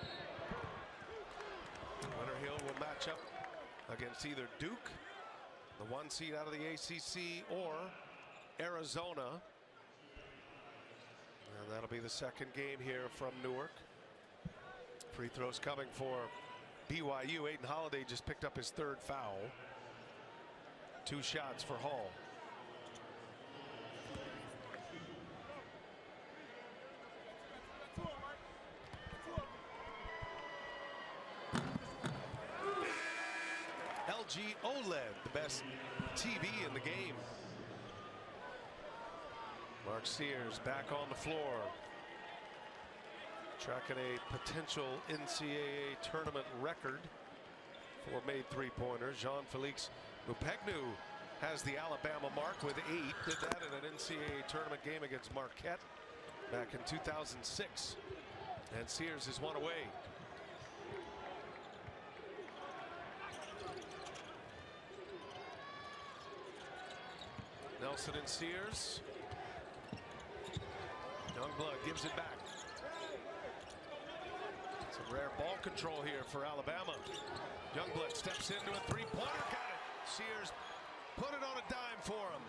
Winter Hill will match up against either Duke, the 1 seed out of the ACC, or Arizona. And that'll be the second game here from Newark. Free throws coming for BYU. Aiden Holiday just picked up his 3rd foul. 2 shots for Hall. LG OLED, the best TV in the game. Mark Sears back on the floor. Tracking a potential NCAA tournament record for made three-pointers. Jean-Felix Lupegnu has the Alabama mark with 8. Did that in an NCAA tournament game against Marquette back in 2006. And Sears is 1 away. Nelson and Sears. Youngblood gives it back. Some rare ball control here for Alabama. Youngblood steps into a three-pointer. Got it. Sears put it on a dime for him.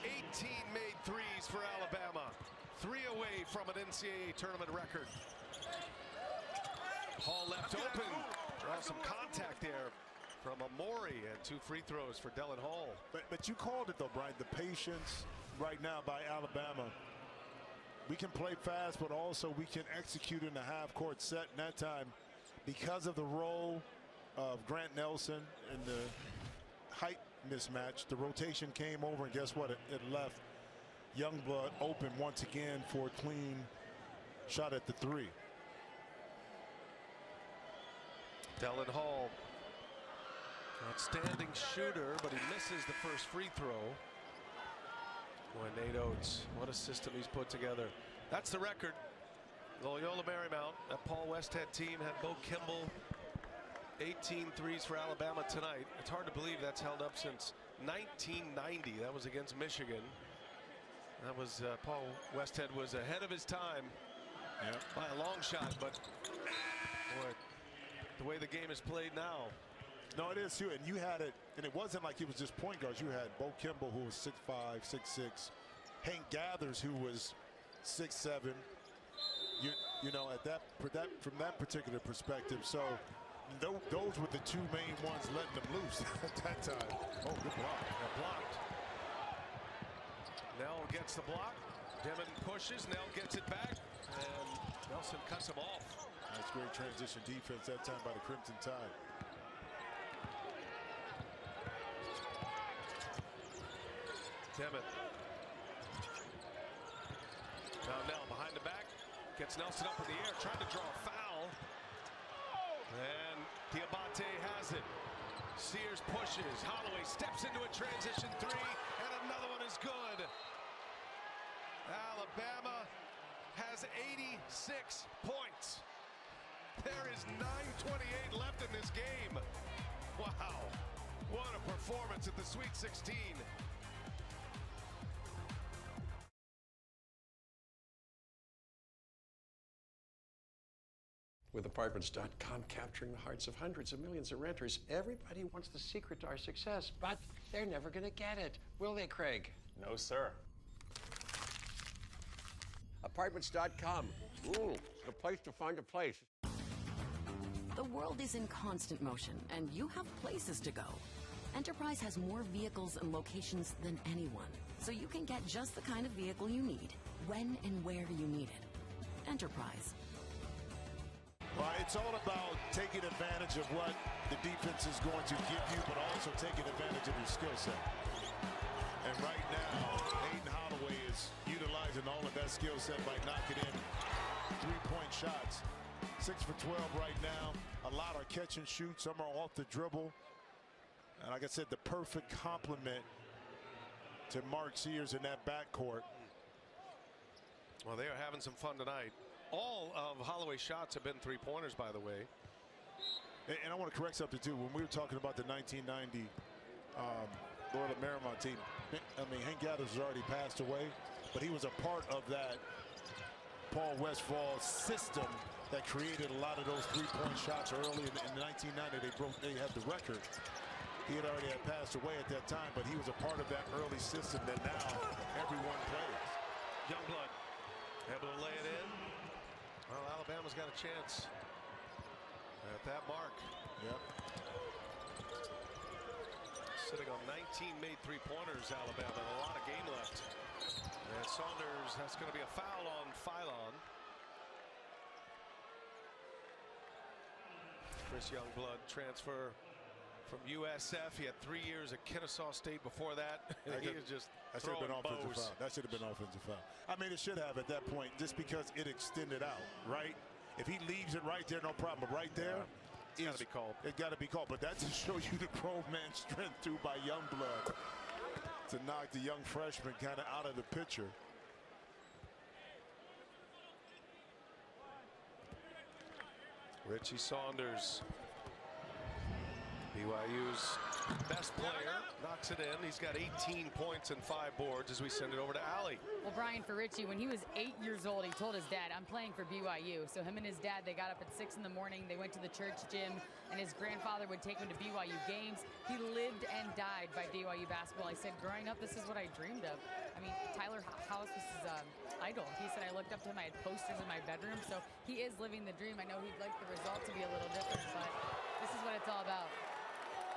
18 made threes for Alabama. 3 away from an NCAA tournament record. Hall left open. Some contact there from Amori, and 2 free throws for Dellen Hall. But you called it though, Brian. The patience right now by Alabama. We can play fast, but also we can execute in the half-court set. And that time, because of the role of Grant Nelson and the height mismatch, the rotation came over, and guess what? It left Youngblood open once again for a clean shot at the 3. Dellen Hall Outstanding shooter, but he misses the first free throw. Boy, Nate Oates, what a system he's put together. That's the record. Loyola Marymount, that Paul Westhead team had Bo Kimball, 18 threes for Alabama tonight. It's hard to believe that's held up since 1990. That was against Michigan. That was Paul Westhead was ahead of his time by a long shot, but boy, the way the game is played now. No, it is too, and you had it, and it wasn't like it was just point guards. You had Bo Kimball, who was 6'5", 6'6", Hank Gathers, who was 6'7". You know, from that particular perspective. So those were the two main ones letting them loose at that time. Oh, good block. Blocked. Nell gets the block. Demon pushes. Nell gets it back, and Nelson cuts him off. That's great transition defense that time by the Crimson Tide. Demon. Now Nell behind the back. Gets Nelson up in the air, trying to draw a foul. And Diabate has it. Sears pushes. Holloway steps into a transition three, and another one is good. Alabama has 86 points. There is 9:28 left in this game. Wow. What a performance at the Sweet 16. With Apartments.com capturing the hearts of hundreds of millions of renters, everybody wants the secret to our success, but they're never going to get it. Will they, Craig? No, sir. Apartments.com. Ooh, the place to find a place. The world is in constant motion, and you have places to go. Enterprise has more vehicles and locations than anyone, so you can get just the kind of vehicle you need, when and where you need it. Enterprise. Well, it's all about taking advantage of what the defense is going to give you, but also taking advantage of your skill set. And right now, Aiden Holloway is utilizing all of that skill set by knocking in three-point shots. 6 for 12 right now. A lot are catch and shoot. Some are off the dribble. And like I said, the perfect complement to Mark Sears in that backcourt. Well, they are having some fun tonight. All of Holloway's shots have been three-pointers, by the way. And I want to correct something, too. When we were talking about the 1990 Loyola Marymount team, I mean, Hank Gathers has already passed away, but he was a part of that Paul Westphal system that created a lot of those three-point shots early in 1990. They had the record. He had already passed away at that time, but he was a part of that early system that now everyone plays. Youngblood able to lay it in. Well, Alabama's got a chance at that mark. Yep. Sitting on 19 made three-pointers, Alabama, and a lot of game left. And Saunders, that's going to be a foul on Philon. Chris Youngblood transfer from USF. He had 3 years at Kennesaw State before that. He is just that should have been offensive bows. foul. That should have been offensive foul. I mean, it should have at that point, just because it extended out, right? If he leaves it right there, no problem. But right there, it's got to be called. It got to be called. But that just shows you the grown man strength too by Youngblood to knock the young freshman kind of out of the picture. Richie Saunders, BYU's best player, knocks it in. He's got 18 points and 5 boards as we send it over to Allie. Well, Brian, for Richie, when he was 8 years old, he told his dad, I'm playing for BYU. So him and his dad, they got up at 6 in the morning. They went to the church gym, and his grandfather would take him to BYU games. He lived and died by BYU basketball. He said, growing up, this is what I dreamed of. I mean, Tyler House was his idol. He said, I looked up to him. I had posters in my bedroom. So he is living the dream. I know he'd like the result to be a little different, but this is what it's all about.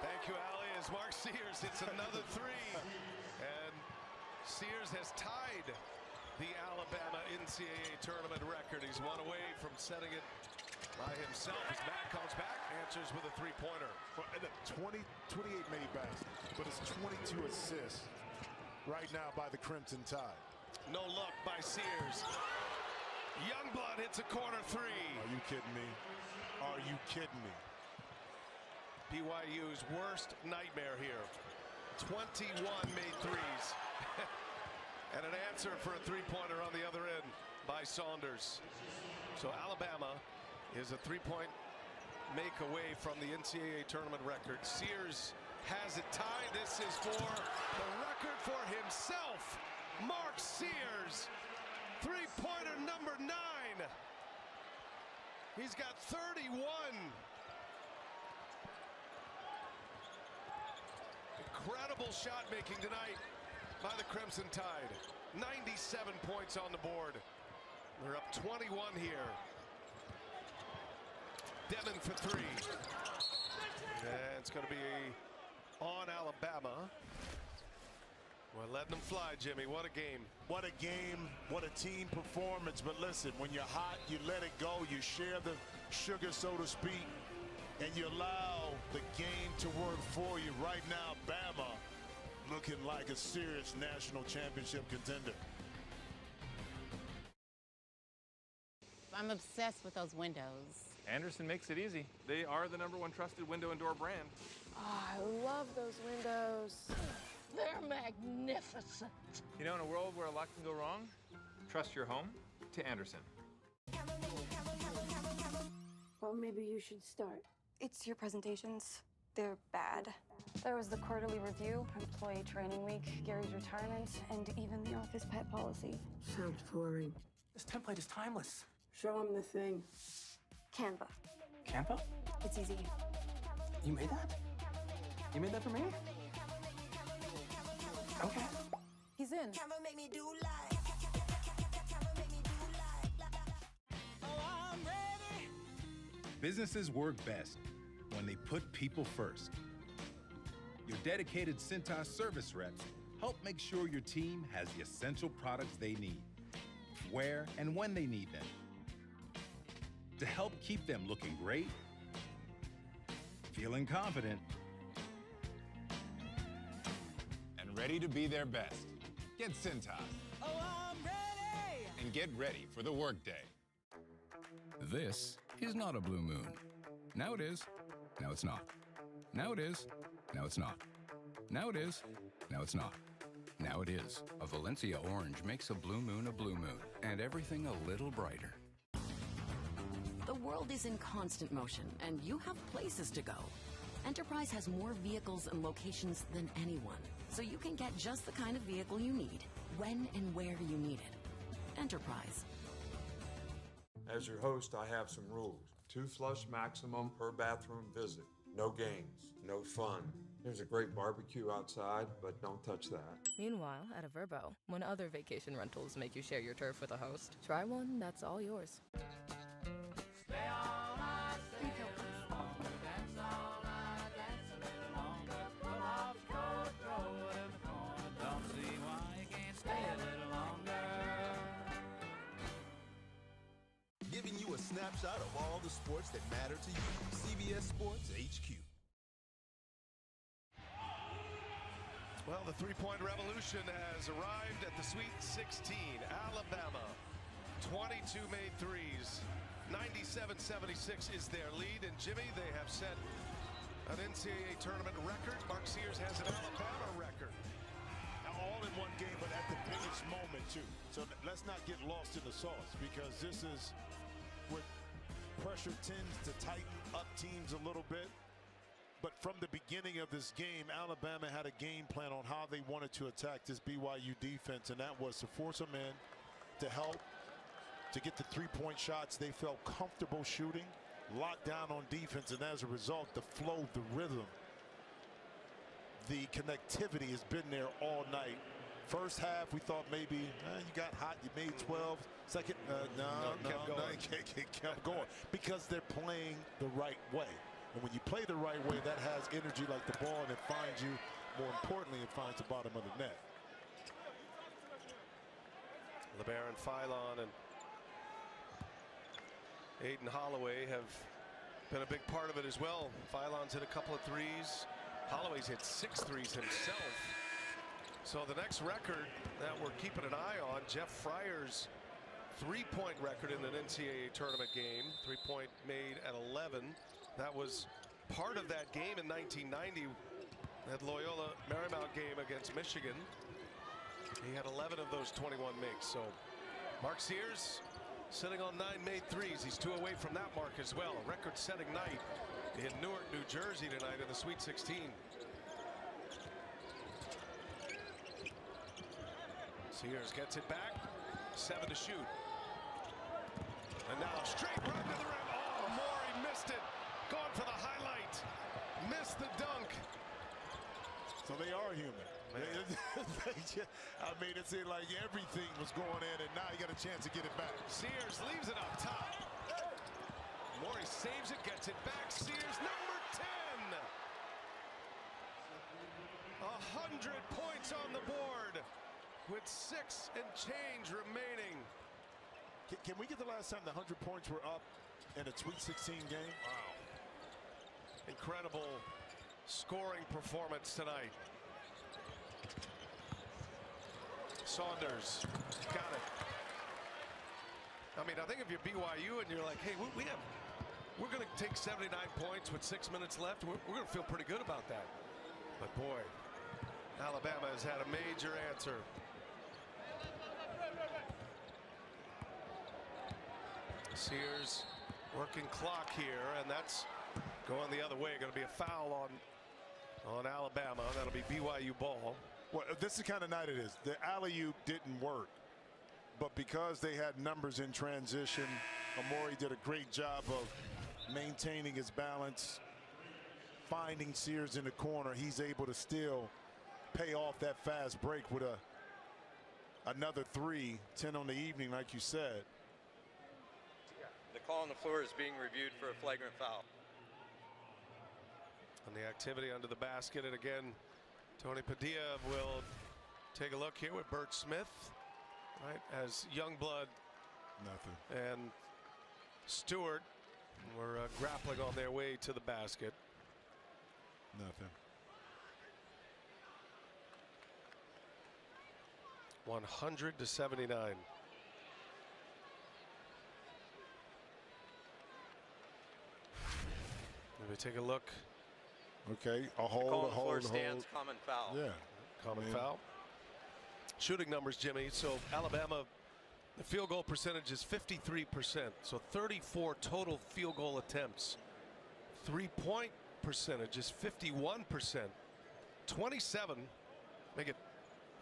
Thank you, Allie. As Mark Sears hits another three. And Sears has tied the Alabama NCAA tournament record. He's one away from setting it by himself. As Matt comes back, answers with a three-pointer. 28 made baskets, but it's 22 assists right now by the Crimson Tide. No luck by Sears. Youngblood hits a corner three. Are you kidding me? Are you kidding me? BYU's worst nightmare here. 21 made threes. And an answer for a three-pointer on the other end by Saunders. So Alabama is a three-point make away from the NCAA tournament record. Sears has it tied. This is for the record for himself. Mark Sears, three-pointer number 9. He's got 31. Incredible shot making tonight by the Crimson Tide. 97 points on the board. They're up 21 here. Demon for 3. And it's going to be on Alabama. We're letting them fly, Jimmy. What a game. What a game. What a team performance. But listen, when you're hot, you let it go. You share the sugar, so to speak, and you allow the game to work for you. Right now, Bama looking like a serious national championship contender. I'm obsessed with those windows. Anderson makes it easy. They are the #1 trusted window and door brand. Oh, I love those windows. They're magnificent. You know, in a world where a lot can go wrong, trust your home to Anderson. Well, maybe you should start. It's your presentations. They're bad. There was the quarterly review, employee training week, Gary's retirement, and even the office pet policy. Sounds boring. This template is timeless. Show him the thing. Canva. Canva? It's easy. You made that? You made that for me? Okay. He's in. Businesses work best when they put people first. Your dedicated Cintas service reps help make sure your team has the essential products they need, where and when they need them, to help keep them looking great, feeling confident, and ready to be their best. Get Cintas. Oh, I'm ready! And get ready for the workday. This is not a blue moon. Now it is. Now it's not. Now it is. Now it's not. Now it is. Now it's not. Now it is. A Valencia orange makes a blue moon, and everything a little brighter. The world is in constant motion, and you have places to go. Enterprise has more vehicles and locations than anyone, so you can get just the kind of vehicle you need, when and where you need it. Enterprise. As your host, I have some rules. 2 flush maximum per bathroom visit. No games, no fun. There's a great barbecue outside, but don't touch that. Meanwhile, at a Verbo, when other vacation rentals make you share your turf with a host, try one that's all yours. Giving you a snapshot of all the sports that matter to you. CBS Sports HQ. Well, the three-point revolution has arrived at the Sweet 16. Alabama, 22 made threes. 97-76 is their lead. And Jimmy, they have set an NCAA tournament record. Mark Sears has an Alabama record. Now, all in one game, but at the biggest moment, too. So let's not get lost in the sauce, because this is where pressure tends to tighten up teams a little bit. But from the beginning of this game, Alabama had a game plan on how they wanted to attack this BYU defense, and that was to force them in, to help, to get the three-point shots they felt comfortable shooting, lock down on defense, and as a result, the flow, the rhythm, the connectivity has been there all night. First half, we thought maybe you got hot, you made 12. Second, no, it kept going because they're playing the right way. And when you play the right way, that has energy like the ball, and it finds you. More importantly, it finds the bottom of the net. LeBaron, Philon, and Aiden Holloway have been a big part of it as well. Philon's hit a couple of threes. Holloway's hit 6 threes himself. So the next record that we're keeping an eye on, Jeff Fryer's three-point record in an NCAA tournament game. 3-point made at 11. That was part of that game in 1990, that Loyola Marymount game against Michigan. He had 11 of those 21 makes. So Mark Sears sitting on 9 made threes. He's 2 away from that mark as well. A record-setting night in Newark, New Jersey tonight in the Sweet 16. Sears gets it back. 7 to shoot. And now straight right to the rim. Oh, Morey missed it. Going for the highlight. Missed the dunk. So they are human. I mean, it seemed like everything was going in, and now you got a chance to get it back. Sears leaves it up top. Morey saves it, gets it back. Sears, number 10. 100 points on the board with 6 and change remaining. Can we get the last time the 100 points were up in a Sweet 16 game? Wow. Incredible scoring performance tonight. Saunders got it. I mean, I think if you're BYU and you're like, hey, we're going to take 79 points with 6 minutes left, we're going to feel pretty good about that. But boy, Alabama has had a major answer. Sears working clock here, and that's going the other way. Going to be a foul on Alabama. That'll be BYU ball. Well, this is the kind of night it is. The alley-oop didn't work, but because they had numbers in transition, Amori did a great job of maintaining his balance, finding Sears in the corner. He's able to still pay off that fast break with another 3, 10 on the evening, like you said. The call on the floor is being reviewed for a flagrant foul. And the activity under the basket, and again, Tony Padilla will take a look here with Bert Smith, right, as Youngblood and Stewart were grappling on their way to the basket. Nothing. 100 to 79. Let me take a look. Okay, a hold, call on a the hold, floor a stands, hold. common foul. Yeah. Common foul. Shooting numbers, Jimmy. So Alabama, the field goal percentage is 53%. So 34 total field goal attempts. 3-point percentage is 51%. 27, make it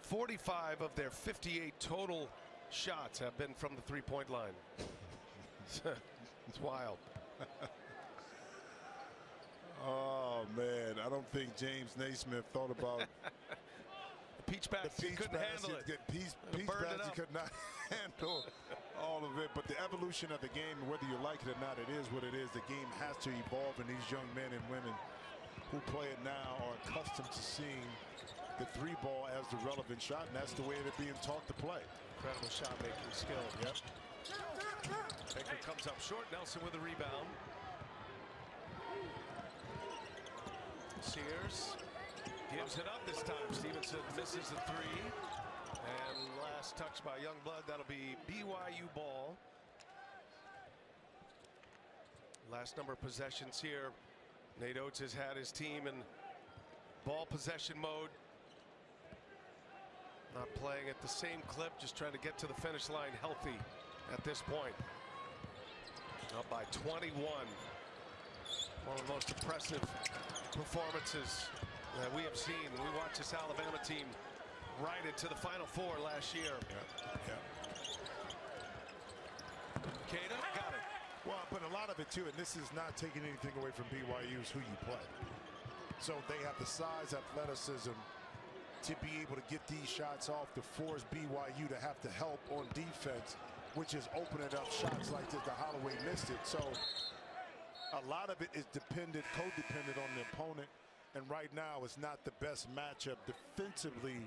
45 of their 58 total shots have been from the 3-point line. It's wild. Oh man, I don't think James Naismith thought about the peach basket. Couldn't handle it. Peach basket could not handle all of it. But the evolution of the game, whether you like it or not, it is what it is. The game has to evolve, and these young men and women who play it now are accustomed to seeing the 3-ball as the relevant shot, and that's the way they're being taught to play. Incredible shot making skill. Yep. Baker comes up short. Nelson with a rebound. Sears gives it up this time. Stevenson misses the 3. And last touch by Youngblood. That'll be BYU ball. Last number of possessions here. Nate Oates has had his team in ball possession mode. Not playing at the same clip, just trying to get to the finish line healthy at this point. Up by 21. One of the most impressive performances that we have seen. We watched this Alabama team ride it to the Final Four last year. Cada got it. Well, but a lot of it too, and this is not taking anything away from BYU's who you play. So they have the size, athleticism to be able to get these shots off to force BYU to have to help on defense, which is opening up shots like this. The Holloway missed it. So a lot of it is codependent on the opponent. And right now, it's not the best matchup defensively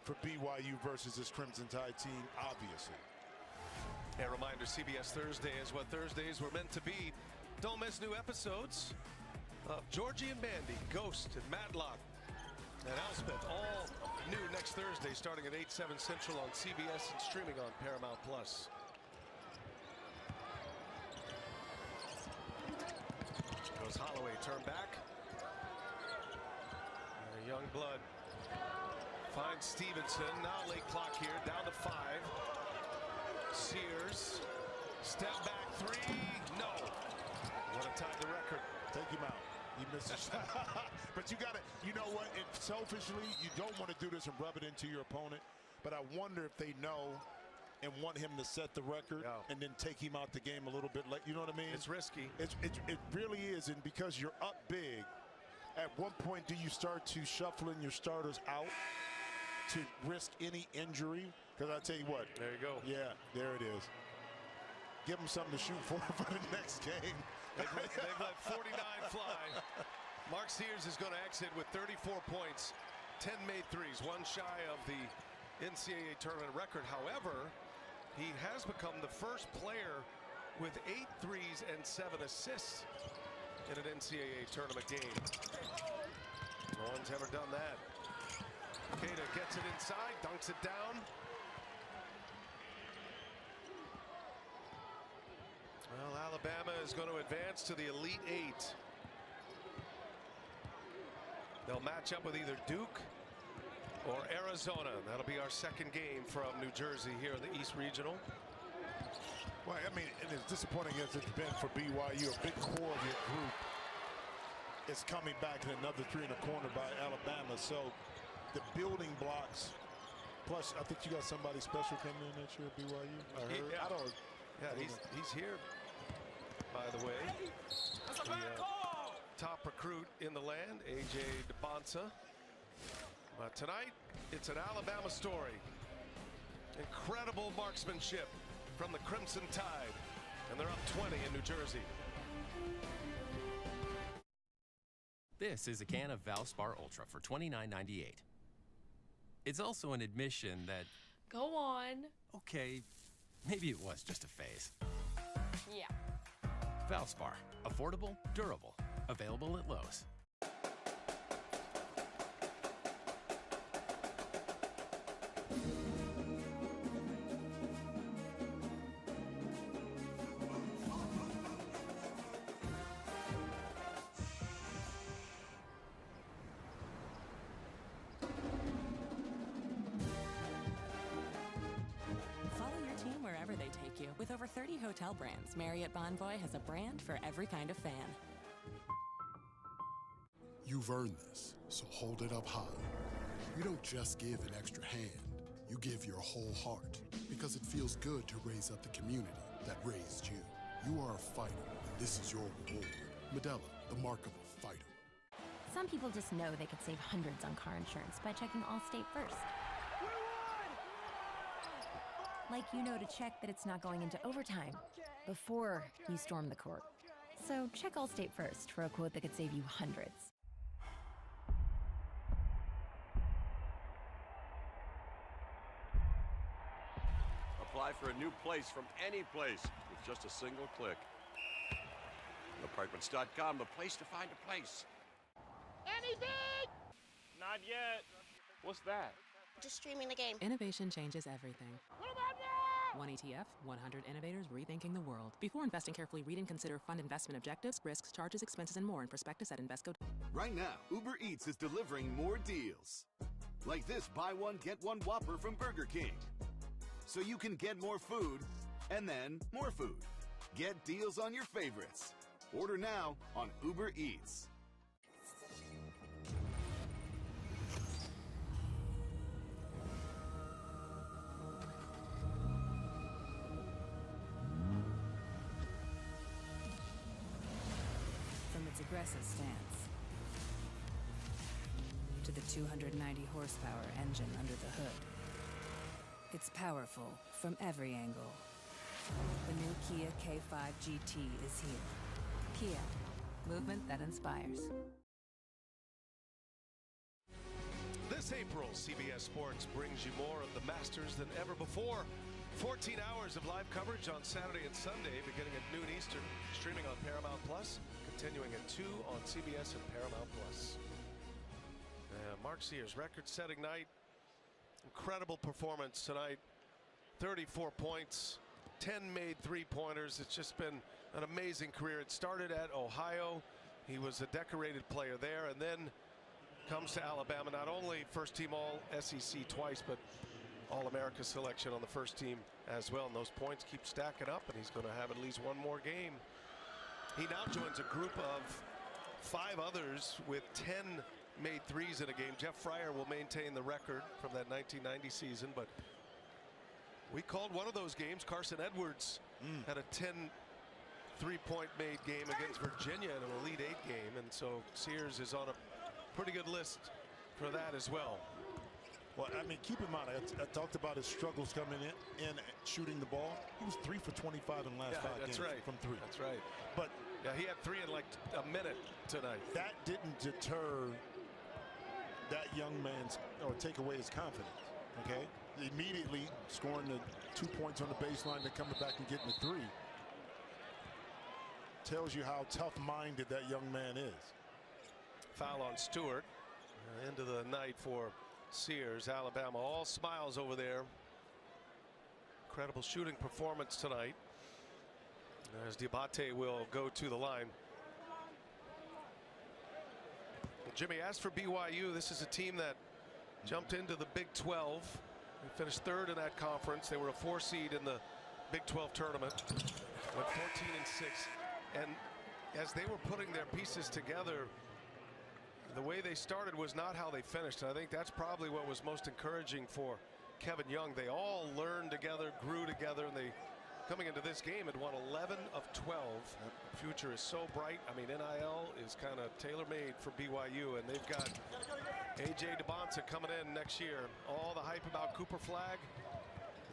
for BYU versus this Crimson Tide team, obviously. A reminder, CBS Thursday is what Thursdays were meant to be. Don't miss new episodes of Georgie and Mandy, Ghost and Matlock, and Elspeth, all new next Thursday starting at 8/7 Central on CBS and streaming on Paramount+. Goes as Holloway turned back. Young blood finds Stevenson. Now late clock here, down to 5. Sears, step back 3, no. Want to tie the record. Take him out. He missed a shot. But you got to, you know what? Selfishly, you don't want to do this and rub it into your opponent. But I wonder if they know and want him to set the record and then take him out the game a little bit late. You know what I mean? It's risky. It really is. And because you're up big, at one point do you start to shuffling your starters out to risk any injury? Because I tell you what. There you go. Yeah, there it is. Give them something to shoot for the next game. They've let 49 fly. Mark Sears is going to exit with 34 points, 10 made threes, one shy of the NCAA tournament record. However, he has become the first player with 8 threes and 7 assists in an NCAA tournament game. No one's ever done that. Queta gets it inside, dunks it down. Well, Alabama is going to advance to the Elite 8. They'll match up with either Duke or Arizona. That'll be our second game from New Jersey here in the East Regional. Well, I mean, and as disappointing as it's been for BYU, a big core of your group is coming back in another 3 in the corner by Alabama. So the building blocks, plus I think you got somebody special coming in next year at BYU. I heard. Yeah. I don't. Yeah, he's here, by the way. The top recruit in the land, A.J. DeBonsa. But tonight, it's an Alabama story. Incredible marksmanship from the Crimson Tide. And they're up 20 in New Jersey. This is a can of Valspar Ultra for $29.98. It's also an admission that, Go on. okay, maybe it was just a phase. Yeah. Valspar, affordable, durable, available at Lowe's. With over 30 hotel brands, Marriott Bonvoy has a brand for every kind of fan. You've earned this, so hold it up high. You don't just give an extra hand, you give your whole heart, because it feels good to raise up the community that raised you. You are a fighter, and this is your reward. Medela, the mark of a fighter. Some people just know they could save hundreds on car insurance by checking Allstate first. Like you know to check that it's not going into overtime before you storm the court. So check Allstate first for a quote that could save you hundreds. Apply for a new place from any place with just a single click. Apartments.com, the place to find a place. Anything? Not yet. What's that? Just streaming the game. Innovation changes everything. What about now? One ETF, 100 innovators rethinking the world. Before investing carefully, read and consider fund investment objectives, risks, charges, expenses, and more in prospectus at Invesco. Right now, Uber Eats is delivering more deals. Like this buy one, get one Whopper from Burger King. So you can get more food, and then more food. Get deals on your favorites. Order now on Uber Eats. Aggressive stance to the 290 horsepower engine under the hood. It's powerful from every angle. The new Kia K5 GT is here. Kia, movement that inspires. This April, CBS Sports brings you more of the Masters than ever before. 14 hours of live coverage on Saturday and Sunday, beginning at noon Eastern, streaming on Paramount Plus, continuing at 2 on CBS and Paramount Plus. Mark Sears, record-setting night. Incredible performance tonight. 34 points, 10 made three-pointers. It's just been an amazing career. It started at Ohio, He was a decorated player there, and then comes to Alabama, not only first team all SEC twice, but All-America selection on the first team as well. And those points keep stacking up, and he's going to have at least one more game. He now joins a group of 5 others with 10 made threes in a game. Jeff Fryer will maintain the record from that 1990 season, but we called one of those games. Carson Edwards had a 10 3-point made game against Virginia in an Elite 8 game, and so Sears is on a pretty good list for that as well. Well, I mean, keep in mind, I talked about his struggles coming in shooting the ball. He was 3 for 25 in the last 5 games from 3. That's right. But yeah, he had 3 in like a minute tonight. That didn't deter that young man's or take away his confidence. Okay, immediately scoring the 2 points on the baseline, then coming back and getting the 3 tells you how tough-minded that young man is. Foul on Stewart. End of the night for Sears. Alabama all smiles over there. Incredible shooting performance tonight, as Diabate will go to the line. Jimmy, as for BYU, this is a team that jumped into the Big 12. They finished 3rd in that conference. They were a 4 seed in the Big 12 tournament. Went 14-6. And as they were putting their pieces together, the way they started was not how they finished. And I think that's probably what was most encouraging for Kevin Young. They all learned together, grew together, and they, coming into this game, had won 11 of 12. The future is so bright. I mean, NIL is kind of tailor-made for BYU, and they've got A.J. DeBonsa coming in next year. All the hype about Cooper Flagg,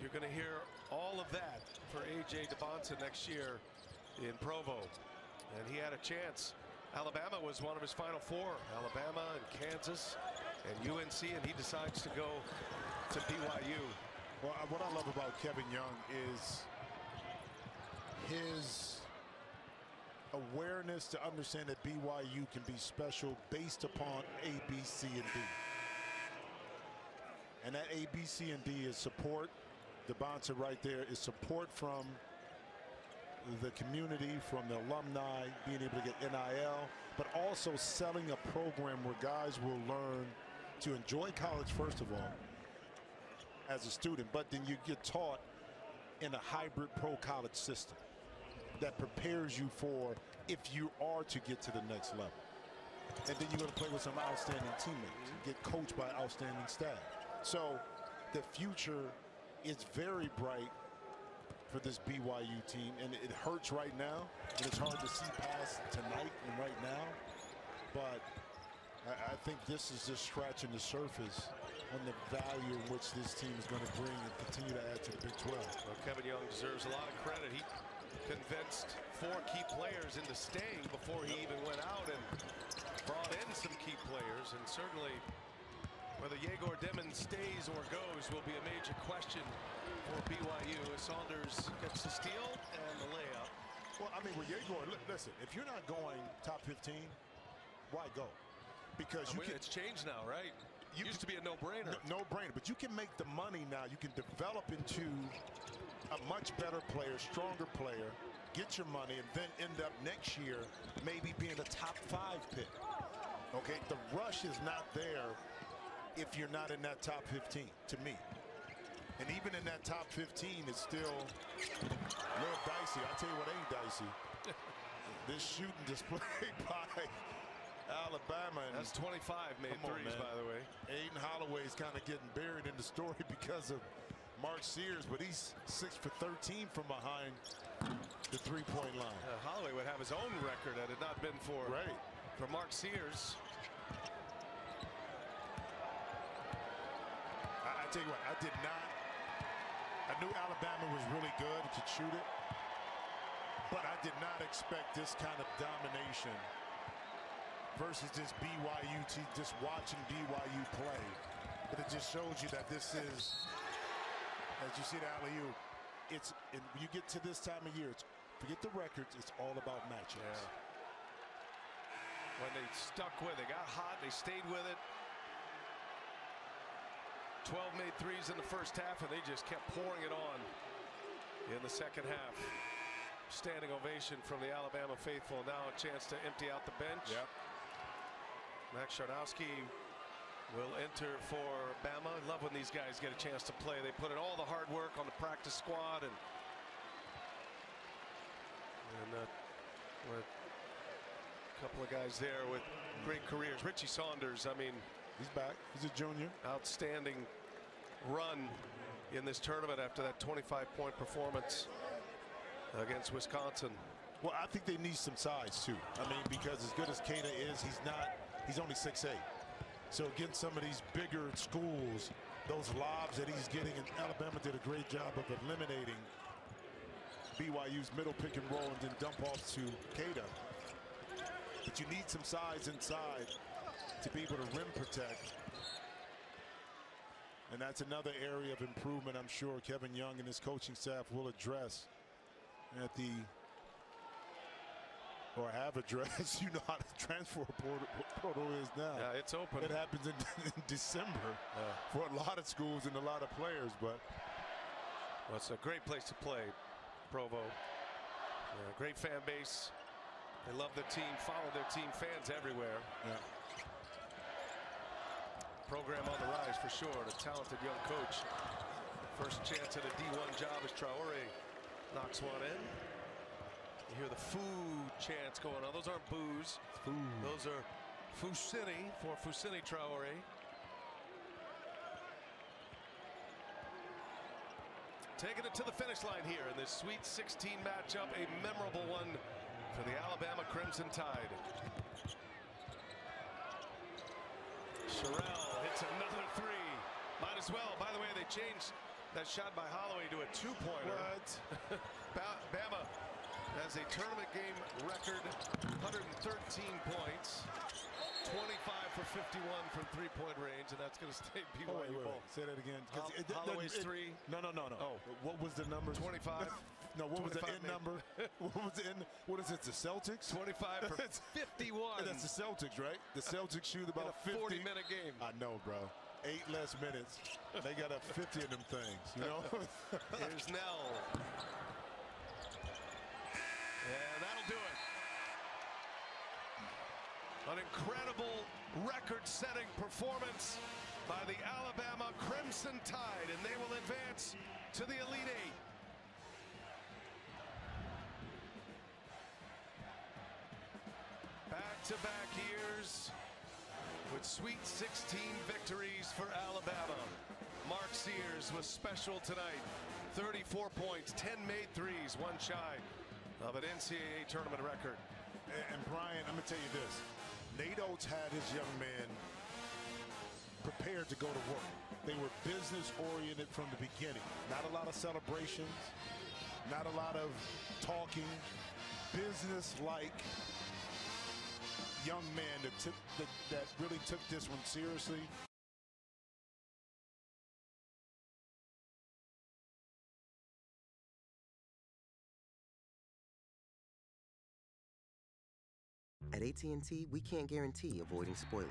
you're going to hear all of that for A.J. DeBonsa next year in Provo. And he had a chance. Alabama was one of his final 4. Alabama and Kansas and UNC, and he decides to go to BYU. Well, what I love about Kevin Young is his awareness to understand that BYU can be special based upon A, B, C, and D. And that A, B, C, and D is support. DeBonsa right there is support from the community, from the alumni, being able to get NIL, but also selling a program where guys will learn to enjoy college, first of all, as a student, but then you get taught in a hybrid pro college system that prepares you for if you are to get to the next level. And then you're going to play with some outstanding teammates, get coached by outstanding staff. So the future is very bright for this BYU team, and it hurts right now, and it's hard to see past tonight and right now, but I think this is just scratching the surface on the value in which this team is going to bring and continue to add to the Big 12. Well, Kevin Young deserves a lot of credit. He convinced 4 key players into staying before he even went out and brought in some key players, and certainly whether Yegor Demon stays or goes will be a major question for BYU as Saunders gets the steal and the layup. Well, I mean, with Yegor, listen, if you're not going top 15, why go? Because it's changed now, right? It used to be a no-brainer. No-brainer, but you can make the money now. You can develop into a much better player, stronger player, get your money, and then end up next year maybe being a top 5 pick. Okay, the rush is not there if you're not in that top 15, to me. And even in that top 15, it's still a little dicey. I'll tell you what ain't dicey. This shooting display by Alabama. And that's 25 made threes, by the way. Aiden Holloway's kind of getting buried in the story because of Mark Sears, but he's 6 for 13 from behind the 3-point line. Holloway would have his own record had it not been for Mark Sears. I tell you what, I knew Alabama was really good and could shoot it, but I did not expect this kind of domination versus this BYU team, just watching BYU play. But it just shows you that this is, as you see the alley-oop, and when you get to this time of year, forget the records, it's all about matchups. Yeah. When they stuck with it, got hot, they stayed with it. 12 made threes in the first half, and they just kept pouring it on in the second half. standing ovation from the Alabama faithful. Now a chance to empty out the bench. Yep. Max Shardowski will enter for Bama. I love when these guys get a chance to play. They put in all the hard work on the practice squad, and with a couple of guys there with great careers. Richie Saunders, I mean, he's back. He's a junior. Outstanding run in this tournament after that 25-point performance against Wisconsin. Well, I think they need some size too. I mean, because as good as Keita is, he's only 6'8". So against some of these bigger schools, those lobs that he's getting, and Alabama did a great job of eliminating BYU's middle pick and roll and then dump off to Keita. But you need some size inside to be able to rim protect. And that's another area of improvement I'm sure Kevin Young and his coaching staff will address at the, or have addressed. You know how the transfer portal is now. Yeah, it's open. It happens in December for a lot of schools and a lot of players, but well, it's a great place to play, Provo. Great fan base. They love the team, follow their team, fans everywhere. Yeah. Program on the rise for sure. A talented young coach. First chance at a D1 job as Traore knocks one in. You hear the foo chants going on. Those aren't boos. Those are Foussini for Foussini Traore. Taking it to the finish line here in this Sweet 16 matchup. A memorable one for the Alabama Crimson Tide. Sherrell hits another three. Might as well. By the way, they changed that shot by Holloway to a two-pointer. What? Bama has a tournament game record 113 points. 25 for 51 from three-point range, and that's going to stay BYU ball. Say that again. Holloway's three. No. Oh, what was the number? 25. No, what was the end maybe. number? What was the end? What is it? The Celtics? 25 for 51. That's the Celtics, right? The Celtics shoot about 50. 40-minute game. I know, bro. 8 less minutes. They got up 50 of them things, you know? Here's Nell. And that'll do it. An incredible record-setting performance by the Alabama Crimson Tide, and they will advance to the Elite Eight. Back-to-back years with Sweet 16 victories for Alabama. Mark Sears was special tonight. 34 points, 10 made threes, one shy of an NCAA tournament record. And Brian, I'm going to tell you this. Nate Oates had his young man prepared to go to work. They were business-oriented from the beginning. Not a lot of celebrations, not a lot of talking. Business-like young man that really took this one seriously. At AT&T, we can't guarantee avoiding spoilers.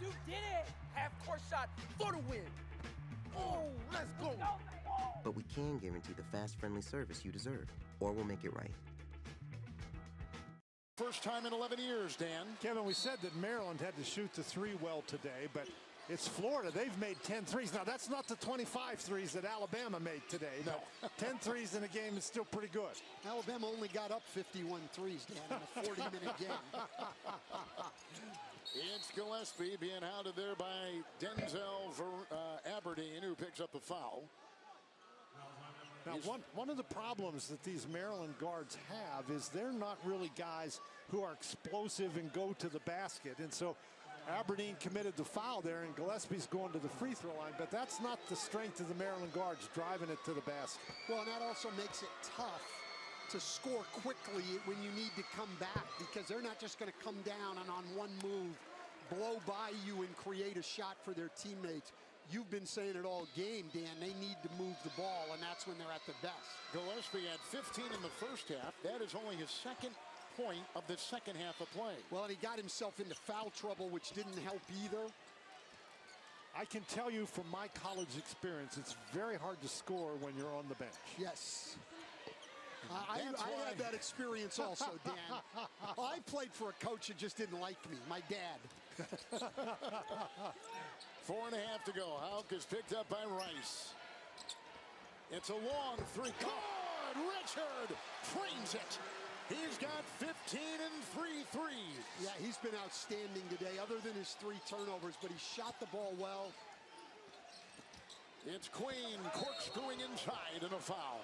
You did it! Half-court shot for the win! Oh, let's go! But we can guarantee the fast, friendly service you deserve, or we'll make it right. First time in 11 years, Dan. Kevin, we said that Maryland had to shoot the three well today, but it's Florida. They've made 10 threes. Now, that's not the 25 threes that Alabama made today. No, 10 threes in a game is still pretty good. Alabama only got up 51 threes, Dan, in a 40-minute game. It's Gillespie being hounded there by Denzel for Aberdeen, who picks up the foul. Now, one of the problems that these Maryland guards have is they're not really guys who are explosive and go to the basket. And so Aberdeen committed the foul there, and Gillespie's going to the free throw line. But that's not the strength of the Maryland guards, driving it to the basket. Well, and that also makes it tough to score quickly when you need to come back, because they're not just going to come down and on one move blow by you and create a shot for their teammates. You've been saying it all game, Dan. They need to move the ball, and that's when they're at the best. Gillespie had 15 in the first half. That is only his second point of the second half of play. Well, and he got himself into foul trouble, which didn't help either. I can tell you from my college experience, it's very hard to score when you're on the bench. Yes. I had that experience also, Dan. I played for a coach that just didn't like me, my dad. 4.5 to go. Hauk is picked up by Rice. It's a long three. Good! Richard trains it. He's got 15 and 3 threes. Yeah, he's been outstanding today, other than his 3 turnovers, but he shot the ball well. It's Queen corkscrewing inside and a foul.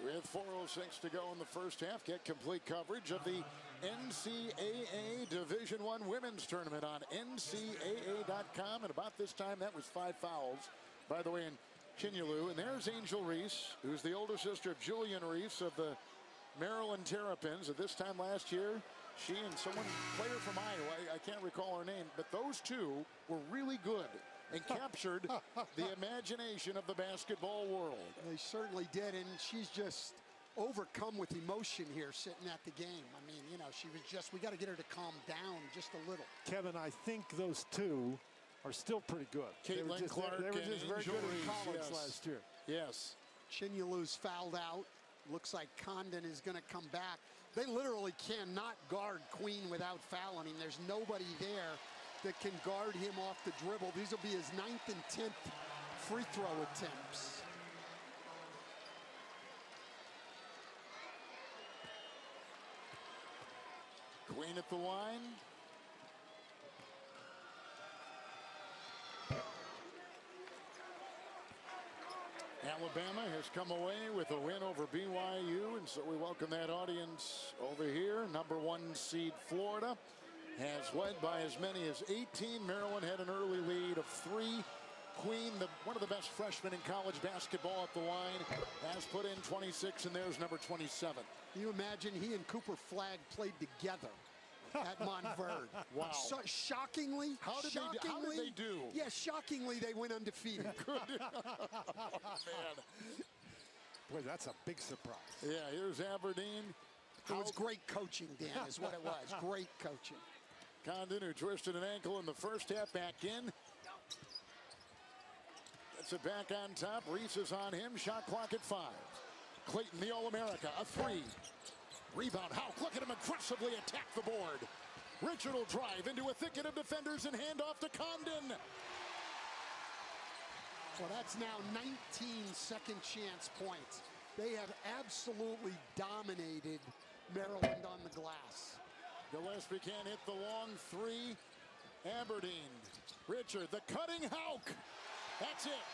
With 4:06 to go in the first half, get complete coverage of the NCAA Division I Women's Tournament on NCAA.com. And about this time, that was 5 fouls, by the way, in Chinyelu. And there's Angel Reese, who's the older sister of Julian Reese of the Maryland Terrapins. At this time last year, she and someone, player from Iowa, I can't recall her name, but those two were really good and captured the imagination of the basketball world. They certainly did, and she's just overcome with emotion here sitting at the game. I mean, you know, she was just, we got to get her to calm down just a little. Kevin, I think those two are still pretty good. Caitlin Clark they were and just very Angel good in Reese, college yes. last year. Yes. Chinyalu's fouled out. Looks like Condon is going to come back. They literally cannot guard Queen without fouling him. There's nobody there that can guard him off the dribble. These will be his 9th and 10th free throw attempts. Queen at the line. Alabama has come away with a win over BYU, and so we welcome that audience over here. Number 1 seed Florida has led by as many as 18. Maryland had an early lead of 3. Queen, one of the best freshmen in college basketball at the line, has put in 26, and there's number 27. Can you imagine he and Cooper Flagg played together at Montverde? Wow. So, shockingly, how did they do? Yeah, shockingly, they went undefeated. Good. Man. Boy, that's a big surprise. Yeah, here's Aberdeen. It was great coaching, Dan, is what it was. Great coaching. Condon, who twisted an ankle in the first half, back in. Gets it back on top. Reese is on him. Shot clock at 5. Clayton, the All-America, a 3. Rebound. Hauk, look at him aggressively attack the board. Richard will drive into a thicket of defenders and hand off to Condon. Well, that's now 19 second chance points. They have absolutely dominated Maryland on the glass. Gillespie can't hit the long 3. Aberdeen. Richard, the cutting Hauk. That's it.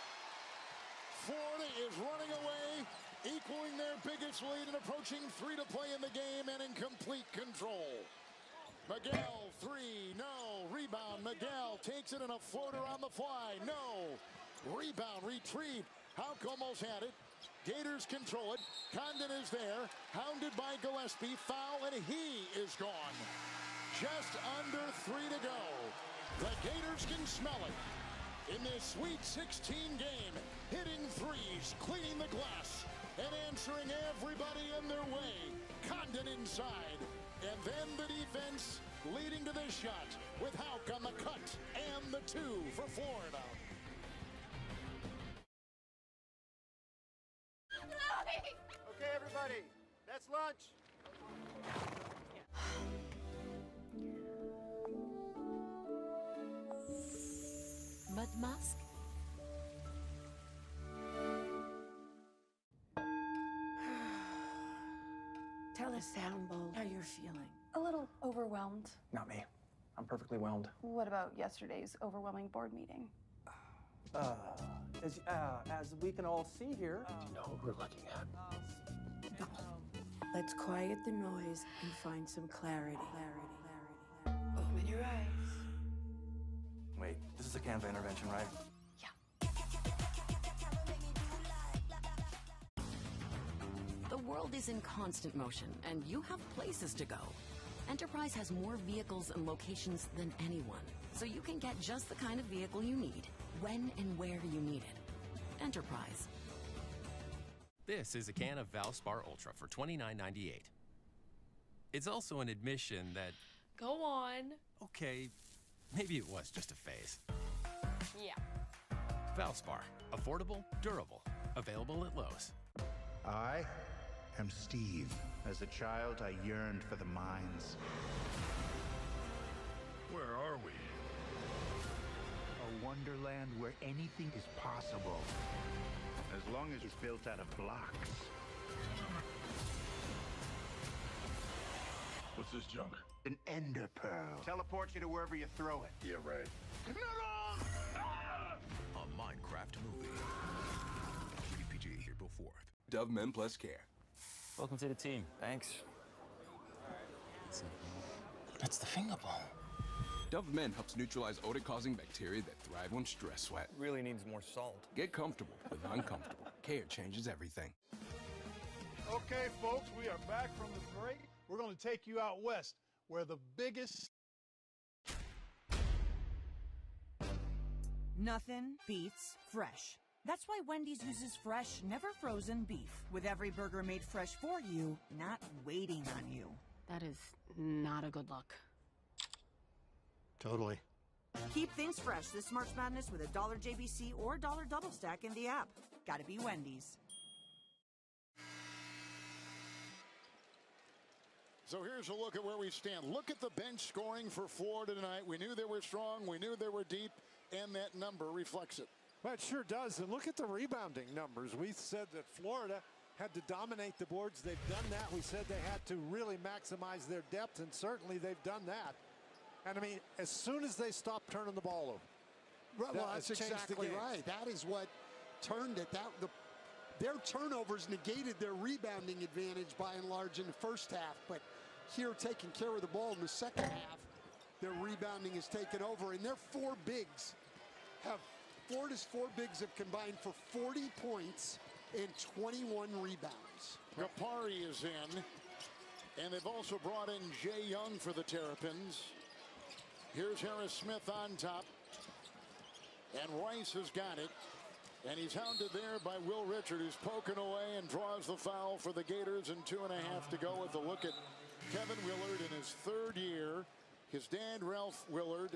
Florida is running away, equaling their biggest lead and approaching 3 to play in the game and in complete control. Miguel, 3, no. Rebound, Miguel takes it in a floater on the fly, no. Rebound, retrieved. Hauk almost had it. Gators control it. Condon is there, hounded by Gillespie. Foul, and he is gone. Just under 3 to go. The Gators can smell it. In this Sweet 16 game, hitting threes, cleaning the glass, and answering everybody in their way. Condon inside, and then the defense leading to this shot with Hauk on the cut and the 2 for Florida. Okay, everybody, that's lunch. Mud mask? Tell us, Soundbowl, how you're feeling. A little overwhelmed. Not me. I'm perfectly whelmed. What about yesterday's overwhelming board meeting? As we can all see here, you know what we're looking at. Let's quiet the noise and find some clarity. Open your eyes. Wait, this is a Canva intervention, right? The world is in constant motion, and you have places to go. Enterprise has more vehicles and locations than anyone, so you can get just the kind of vehicle you need, when and where you need it. Enterprise. This is a can of Valspar Ultra for $29.98. It's also an admission that, Go on. okay, maybe it was just a phase. Yeah. Valspar, affordable, durable, available at Lowe's. I am Steve. As a child, I yearned for the mines. Where are we? A wonderland where anything is possible, as long as it's built out of blocks. What's this junk? An ender pearl. Teleports you to wherever you throw it. Yeah, right. A Minecraft movie. Rated PG, April 4th. Dove Men Plus Care. Welcome to the team. Thanks. That's the finger ball. Dove Men helps neutralize odor-causing bacteria that thrive on stress sweat. Really needs more salt. Get comfortable with uncomfortable. Care changes everything. Okay, folks, we are back from the break. We're going to take you out west, where the biggest... Nothing beats fresh. That's why Wendy's uses fresh, never frozen beef, with every burger made fresh for you, not waiting on you. That is not a good look. Totally. Keep things fresh this March Madness with a $1 JBC or $1 double stack in the app. Gotta be Wendy's. So here's a look at where we stand. Look at the bench scoring for Florida tonight. We knew they were strong. We knew they were deep. And that number reflects it. Well, it sure does. And look at the rebounding numbers. We said that Florida had to dominate the boards. They've done that. We said they had to really maximize their depth, and certainly they've done that. And, I mean, as soon as they stop turning the ball over. Well, that's exactly right. That is what turned it. Their turnovers negated their rebounding advantage by and large in the first half. But here, taking care of the ball in the second half, their rebounding has taken over. And their Florida's four bigs have combined for 40 points and 21 rebounds. Gapari is in. And they've also brought in Jay Young for the Terrapins. Here's Harris Smith on top. And Rice has got it. And he's hounded there by Will Richard, who's poking away and draws the foul for the Gators, and 2.5 to go with a look at Kevin Willard in his third year. His dad, Ralph Willard,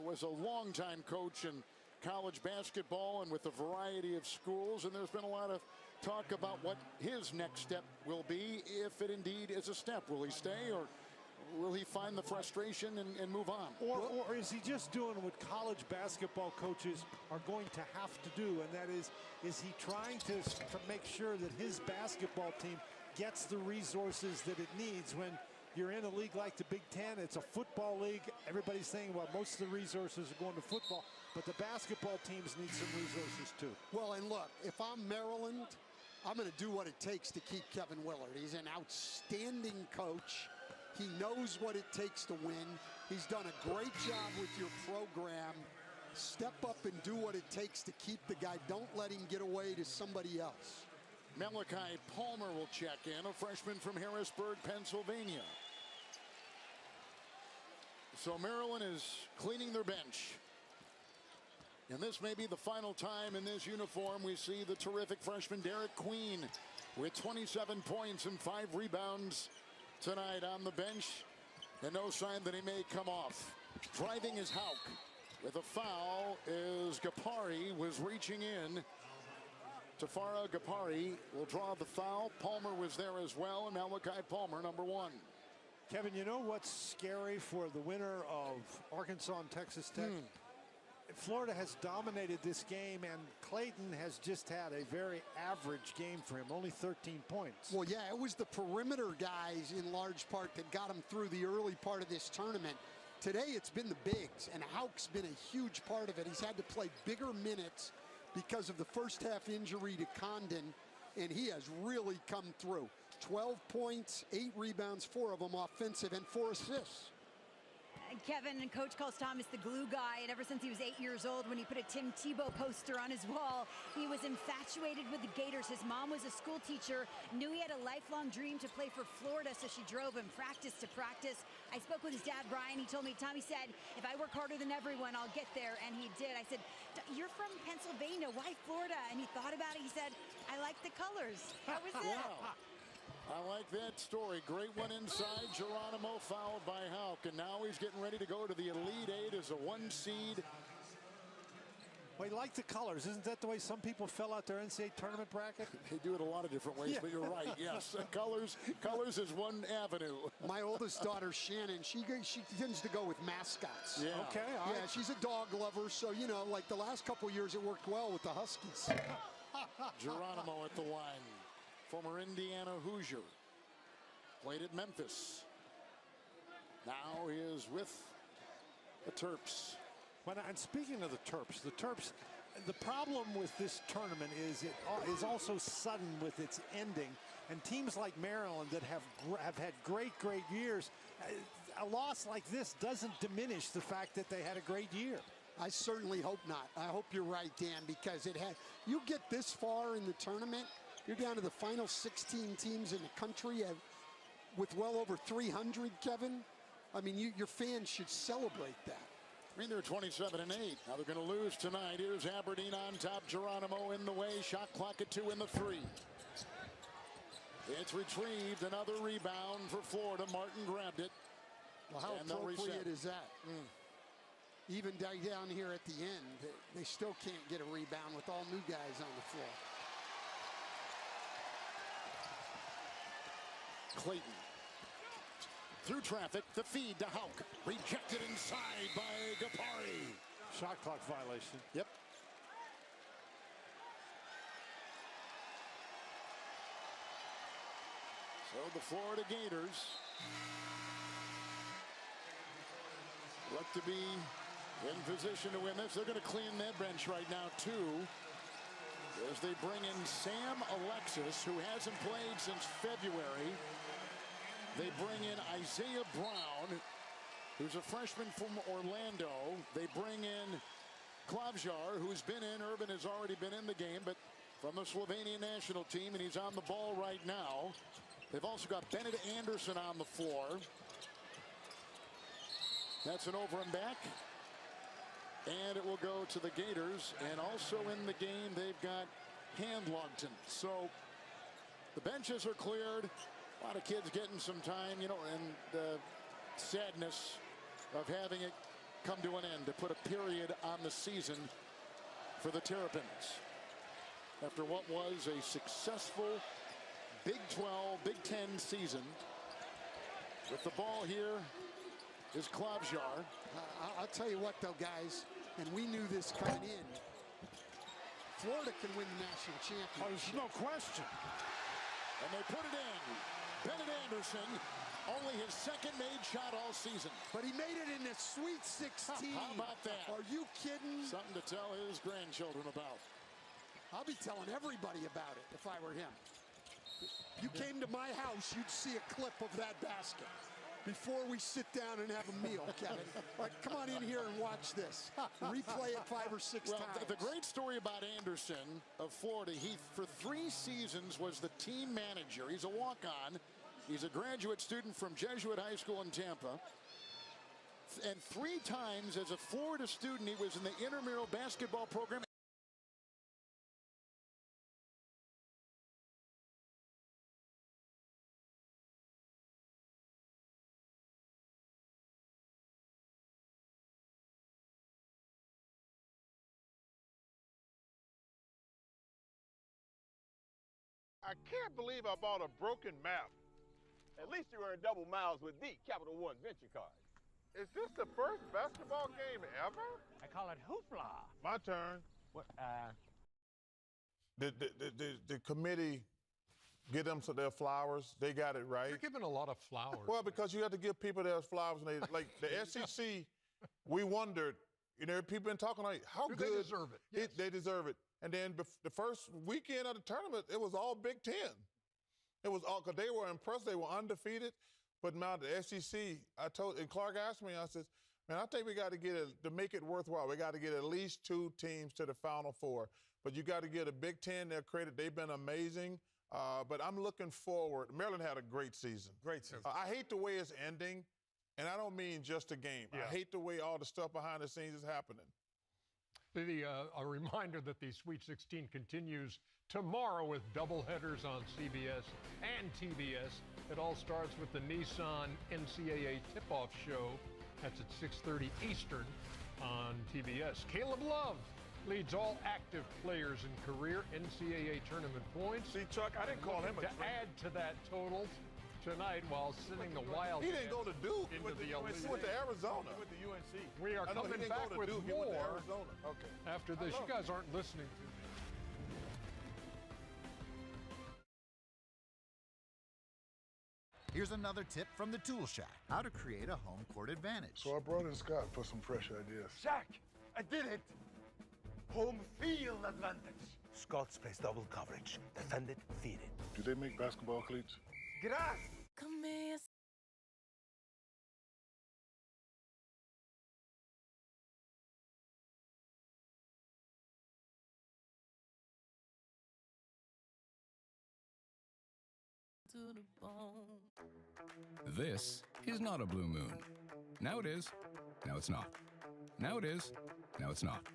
was a longtime coach in college basketball and with a variety of schools. And there's been a lot of talk about what his next step will be, if it indeed is a step. Will he stay, or will he find the frustration and move on? Or is he just doing what college basketball coaches are going to have to do, and that is he trying to make sure that his basketball team gets the resources that it needs? When you're in a league like the Big Ten, it's a football league. Everybody's saying, well, most of the resources are going to football, but the basketball teams need some resources too. Well, and look, if I'm Maryland, I'm going to do what it takes to keep Kevin Willard. He's an outstanding coach. He knows what it takes to win. He's done a great job with your program. Step up and do what it takes to keep the guy. Don't let him get away to somebody else. Malachi Palmer will check in, a freshman from Harrisburg, Pennsylvania. So Maryland is cleaning their bench. And this may be the final time in this uniform we see the terrific freshman Derek Queen with 27 points and 5 rebounds tonight on the bench, and no sign that he may come off. Driving is Hauk. With a foul is Gapari, was reaching in. Tafara Gapari will draw the foul. Palmer was there as well, and Malachi Palmer, number 1. Kevin, you know what's scary for the winner of Arkansas and Texas Tech? Florida has dominated this game, and Clayton has just had a very average game for him, only 13 points. Well, yeah, it was the perimeter guys in large part that got him through the early part of this tournament. Today, it's been the bigs, and Hauk's been a huge part of it. He's had to play bigger minutes because of the first half injury to Condon, and he has really come through. 12 points, 8 rebounds, 4 of them offensive, and 4 assists. Kevin, and Coach calls Thomas the glue guy, and ever since he was 8 years old, when he put a Tim Tebow poster on his wall, he was infatuated with the Gators. His mom was a school teacher, knew he had a lifelong dream to play for Florida, so she drove him practice to practice. I spoke with his dad, Brian. He told me, Tommy said, if I work harder than everyone, I'll get there, and he did. I said, you're from Pennsylvania, why Florida? And he thought about it. He said, I like the colors. That was it. Wow. I like that story. Great one inside. Geronimo fouled by Hauk, and now he's getting ready to go to the Elite Eight as a 1 seed. Well, you like the colors. Isn't that the way some people fill out their NCAA tournament bracket? They do it a lot of different ways, but you're right. Yes, colors is one avenue. My oldest daughter, Shannon, she tends to go with mascots. Yeah. Okay. All right. Yeah, she's a dog lover, so, you know, like the last couple years, it worked well with the Huskies. Geronimo at the line. Former Indiana Hoosier. Played at Memphis. Now he is with the Terps. And speaking of the Terps, the problem with this tournament is it is also sudden with its ending. And teams like Maryland that have had great years, a loss like this doesn't diminish the fact that they had a great year. I certainly hope not. I hope you're right, Dan, because you get this far in the tournament, you're down to the final 16 teams in the country with well over 300, Kevin. I mean, your fans should celebrate that. I mean, they're 27-8. Now they're going to lose tonight. Here's Aberdeen on top. Geronimo in the way. Shot clock at 2 in the 3. It's retrieved. Another rebound for Florida. Martin grabbed it. Well, how appropriate is that? Even down here at the end, they still can't get a rebound with all new guys on the floor. Clayton. Through traffic, the feed to Hauk. Rejected inside by Gapari. Shot clock violation. Yep. So the Florida Gators look to be in position to win this. They're going to clean that bench right now, too, as they bring in Sam Alexis, who hasn't played since February. They bring in Isaiah Brown, who's a freshman from Orlando. They bring in Klavjar, who's been in. Urban has already been in the game, but from the Slovenian national team, and he's on the ball right now. They've also got Bennett Anderson on the floor. That's an over and back. And it will go to the Gators. And also in the game, they've got Handlogton. So the benches are cleared. A lot of kids getting some time, you know, and the sadness of having it come to an end to put a period on the season for the Terrapins. After what was a successful Big 12, Big 10 season. With the ball here is Klavjar. I'll tell you what, though, guys, and we knew this coming in. Florida can win the national championship. Oh, there's no question. And they put it in. Bennett Anderson, only his second made shot all season. But he made it in the Sweet 16. How about that? Are you kidding? Something to tell his grandchildren about. I'll be telling everybody about it if I were him. You came to my house, you'd see a clip of that basket before we sit down and have a meal, Kevin. All right, come on in here and watch this. Replay it 5 or 6 times. The great story about Anderson of Florida, he for 3 seasons was the team manager. He's a walk-on. He's a graduate student from Jesuit High School in Tampa. And 3 times as a Florida student, he was in the intramural basketball program. I can't believe I bought a broken map. At least you earned double miles with the Capital One Venture Card. Is this the first basketball game ever? I call it hoopla. My turn. What? The committee get them their flowers. They got it right. You're giving a lot of flowers. Well, because you have to give people their flowers. And they, like the SEC, we wondered, you know, people been talking like, how good. They deserve it. Yes. They deserve it. And then the first weekend of the tournament, it was all Big Ten. It was all, because they were impressed. They were undefeated. But now the SEC, and Clark asked me, I said, man, I think we got to to make it worthwhile, we got to get at least 2 teams to the Final Four. But you got to give the Big Ten their credit. They've been amazing. But I'm looking forward. Maryland had a great season. Great season. I hate the way it's ending, and I don't mean just a game. Yeah. I hate the way all the stuff behind the scenes is happening. A reminder that the Sweet 16 continues tomorrow with doubleheaders on CBS and TBS. It all starts with the Nissan NCAA tip-off show. That's at 6:30 Eastern on TBS. Caleb Love leads all active players in career NCAA tournament points. See, Chuck, I didn't call him a to add to that total tonight while sending the Wildcats. He didn't go to Duke. Into the Elite. He went to Arizona. He went to UNC. We are coming back with Duke. He went to more Arizona. Okay. after this. You guys aren't listening to me. Here's another tip from the Tool Shack, how to create a home court advantage. So I brought in Scott for some fresh ideas. Shaq, I did it. Home field advantage. Scouts plays double coverage. Defend it, feed it. Do they make basketball cleats? Grass. Come here. To the bone. This is not a blue moon. Now it is. Now it's not. Now it is. Now it's not.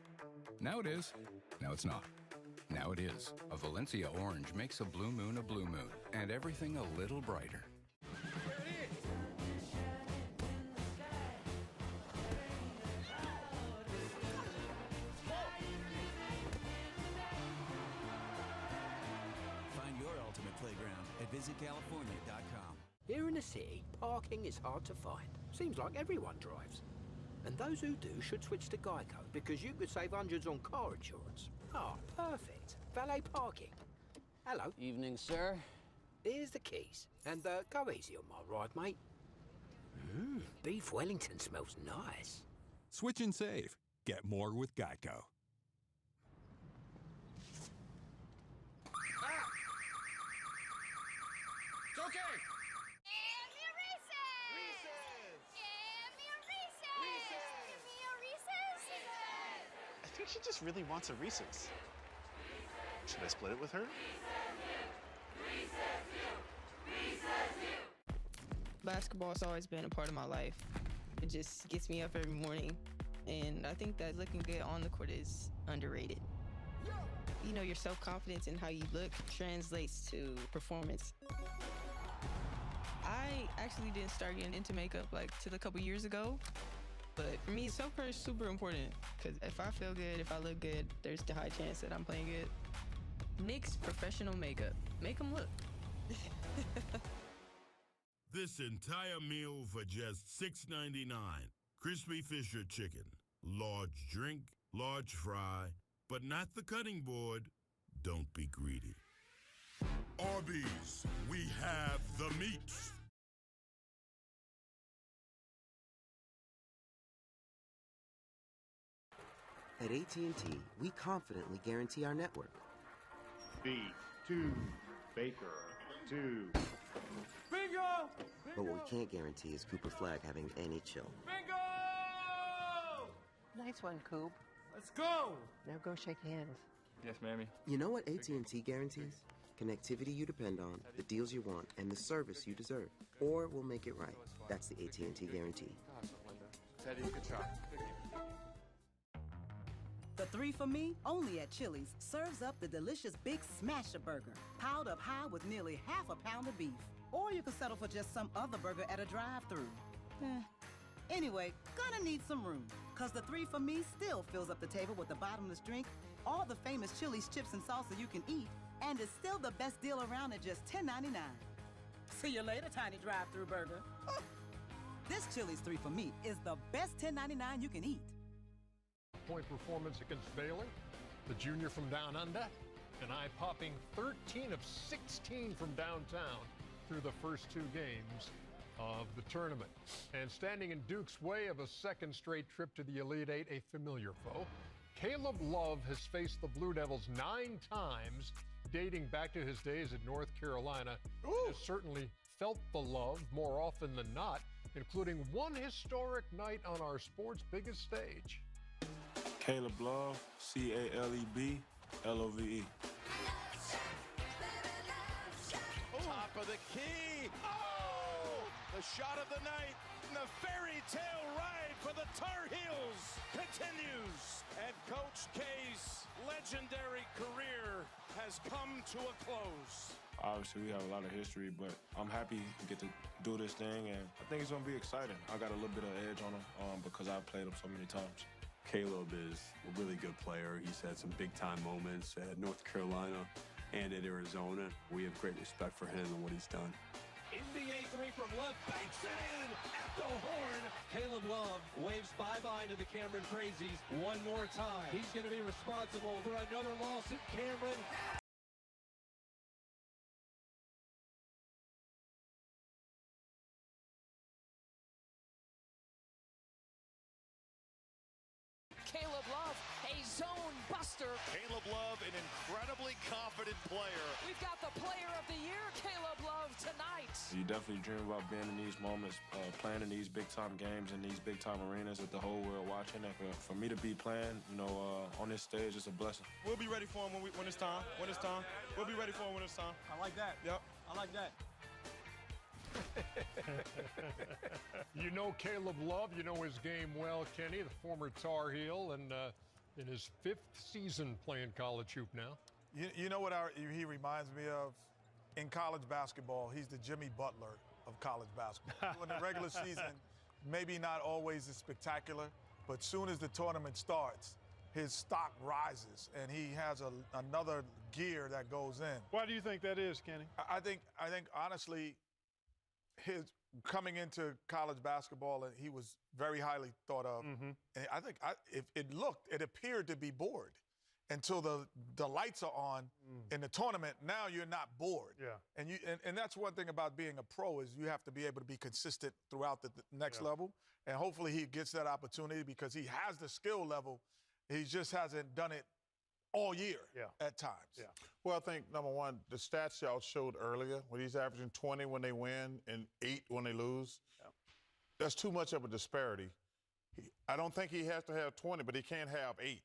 Now it is. Now it's not. Now it is. A Valencia orange makes a blue moon, and everything a little brighter. Find your ultimate playground at visitcalifornia.com. Here in the city, parking is hard to find. Seems like everyone drives. And those who do should switch to Geico, because you could save hundreds on car insurance. Ah, perfect. Valet parking. Hello. Evening, sir. Here's the keys. And go easy on my ride, mate. Beef Wellington smells nice. Switch and save. Get more with Geico. It's okay. Give me a Reese's! Give me a Reese's! Give me a Reese's! I think she just really wants a Reese's. Should I split it with her? Basketball's always been a part of my life. It just gets me up every morning, and I think that looking good on the court is underrated. You know, your self-confidence and how you look translates to performance. I actually didn't start getting into makeup like till a couple years ago, but for me, self-care is super important, because if I feel good, if I look good, there's the high chance that I'm playing good. NYX Professional Makeup. Make them look. This entire meal for just $6.99. Crispy Fisher chicken, large drink, large fry, but not the cutting board. Don't be greedy. Arby's, we have the meats. At AT&T, we confidently guarantee our network. Beef, 2. Baker, 2. Bingo! But what we can't guarantee is Cooper Flag having any chill. Bingo! Nice one, Coop. Let's go! Now go shake hands. Yes, mammy. You know what AT&T guarantees? Connectivity you depend on, the deals you want, and the service you deserve. Or we'll make it right. That's the AT&T guarantee. Teddy, good job. The 3 for Me, only at Chili's, serves up the delicious Big Smasher Burger, piled up high with nearly half a pound of beef. Or you can settle for just some other burger at a drive-thru. Anyway, gonna need some room, cause the 3 for Me still fills up the table with the bottomless drink, all the famous Chili's chips and salsa you can eat, and it's still the best deal around at just $10.99. See you later, tiny drive-thru burger. This Chili's 3 for Me is the best $10.99 you can eat. Point performance against Baylor, the junior from down under, an eye-popping 13 of 16 from downtown through the first 2 games of the tournament. And standing in Duke's way of a second straight trip to the Elite Eight, a familiar foe, Caleb Love has faced the Blue Devils 9 times, dating back to his days at North Carolina. He has certainly felt the love more often than not, including one historic night on our sport's biggest stage. Caleb Love, C-A-L-E-B-L-O-V-E. Top of the key. Oh! The shot of the night. And the fairy tale ride for the Tar Heels continues. And Coach K's legendary career has come to a close. Obviously, we have a lot of history, but I'm happy to get to do this thing, and I think it's going to be exciting. I got a little bit of edge on him because I've played him so many times. Caleb is a really good player. He's had some big-time moments at North Carolina and at Arizona. We have great respect for him and what he's done. NBA three from left, banks it in at the horn. Caleb Love waves bye-bye to the Cameron Crazies one more time. He's going to be responsible for another loss at Cameron. Caleb Love, a zone buster. Caleb Love, an incredibly confident player. We've got the player of the year, Caleb Love, tonight. You definitely dream about being in these moments, playing in these big-time games, in these big-time arenas with the whole world watching. And for me to be playing, on this stage is a blessing. We'll be ready for him when it's time. When it's time. We'll be ready for him when it's time. I like that. Yep. I like that. You know Caleb Love, you know his game well, Kenny, the former Tar Heel, and in his 5th season playing college hoop now. You know what he reminds me of? In college basketball, he's the Jimmy Butler of college basketball. In the regular season, maybe not always as spectacular, but soon as the tournament starts, his stock rises, and he has another gear that goes in. Why do you think that is, Kenny? I think honestly, his coming into college basketball, and he was very highly thought of. Mm-hmm. And I think it appeared to be bored until the lights are on in the tournament. Now you're not bored. Yeah. And that's one thing about being a pro is you have to be able to be consistent throughout the next level. And hopefully he gets that opportunity because he has the skill level. He just hasn't done it all year at times. Yeah. Well, I think, number one, the stats y'all showed earlier, when he's averaging 20 when they win and 8 when they lose, that's too much of a disparity. I don't think he has to have 20, but he can't have 8.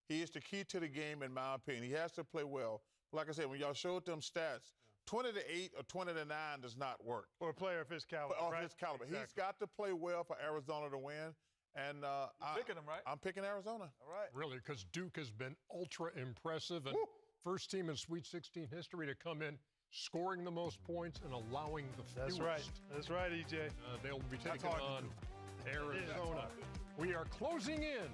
He is the key to the game, in my opinion. He has to play well. Like I said, when y'all showed them stats, 20 to 8 or 20 to 9 does not work. For a player of his caliber, his caliber. Exactly. He's got to play well for Arizona to win. And You're picking him, right? I'm picking Arizona. All right. Really, because Duke has been ultra impressive and first team in Sweet 16 history to come in scoring the most points and allowing the fewest. That's right. That's right, EJ. They'll be taking on Arizona. We are closing in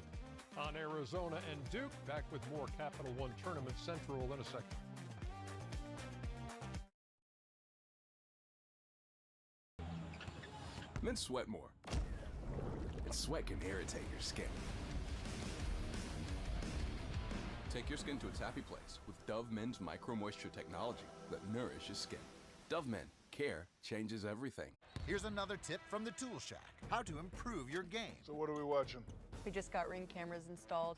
on Arizona and Duke. Back with more Capital One Tournament Central in a second. Men sweat more. And sweat can irritate your skin. Take your skin to its happy place with Dove Men's Micro Moisture technology that nourishes skin. Dove Men, care changes everything. Here's another tip from the Tool Shack, how to improve your game. So what are we watching? We just got Ring cameras installed.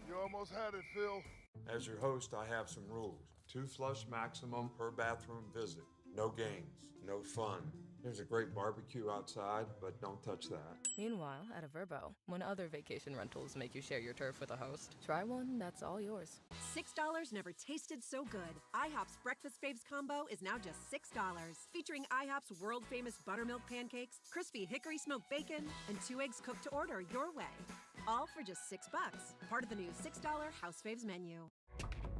You almost had it, Phil. As your host, I have some rules. 2 flush maximum per bathroom visit. No games, no fun. There's a great barbecue outside, but don't touch that. Meanwhile, at a Verbo, when other vacation rentals make you share your turf with a host, try one that's all yours. $6 never tasted so good. IHOP's Breakfast Faves combo is now just $6. Featuring IHOP's world-famous buttermilk pancakes, crispy hickory smoked bacon, and 2 eggs cooked to order your way. All for just $6. Part of the new $6 House Faves menu.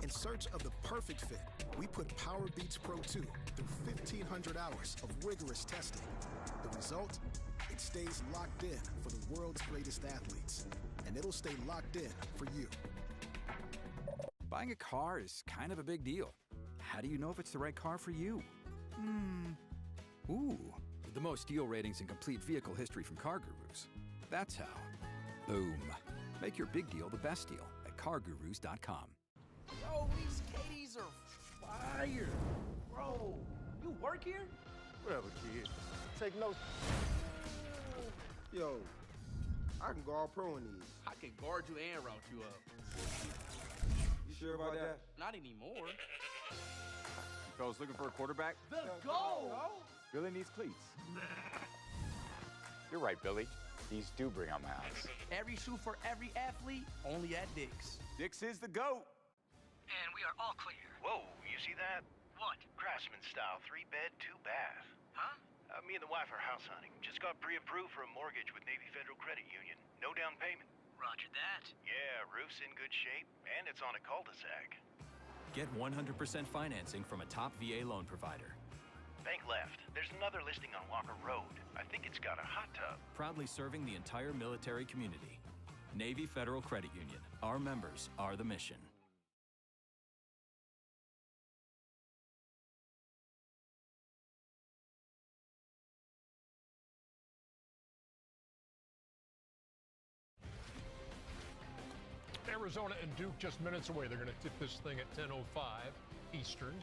In search of the perfect fit, we put Power Beats Pro 2 through 1,500 hours of rigorous testing. The result? It stays locked in for the world's greatest athletes, and it'll stay locked in for you. Buying a car is kind of a big deal. How do you know if it's the right car for you? Ooh, the most deal ratings and complete vehicle history from Car Gurus. That's how. Boom. Make your big deal the best deal at CarGurus.com. Yo, these Katie's are fire. Bro, you work here? Whatever, kid. Take notes. Yo, I can guard pro in these. I can guard you and route you up. You sure about that? Not anymore. You fellas looking for a quarterback? The goal! Billy needs cleats. You're right, Billy. These do bring out my eyes. Every shoe for every athlete, only at Dick's. Dick's is the GOAT. And we are all clear. Whoa, you see that? What? Craftsman style, 3-bed, 2-bath. Huh? Me and the wife are house hunting. Just got pre-approved for a mortgage with Navy Federal Credit Union. No down payment. Roger that. Yeah, roof's in good shape, and it's on a cul-de-sac. Get 100% financing from a top VA loan provider. Bank left. There's another listing on Walker Road. I think it's got a hot tub. Proudly serving the entire military community. Navy Federal Credit Union. Our members are the mission. Arizona and Duke just minutes away. They're going to tip this thing at 10:05 Eastern.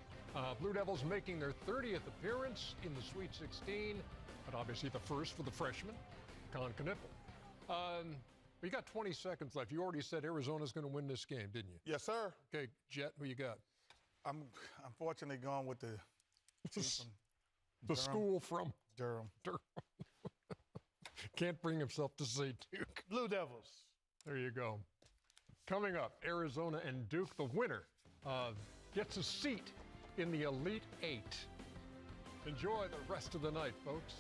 Blue Devils making their 30th appearance in the Sweet 16, but obviously the first for the freshman, Con Knippel. You got 20 seconds left. You already said Arizona's going to win this game, didn't you? Yes, sir. Okay, Jet, who you got? I'm unfortunately going with the the school from Durham. Can't bring himself to say Duke. Blue Devils. There you go. Coming up, Arizona and Duke. The winner gets a seat in the Elite Eight. Enjoy the rest of the night, folks.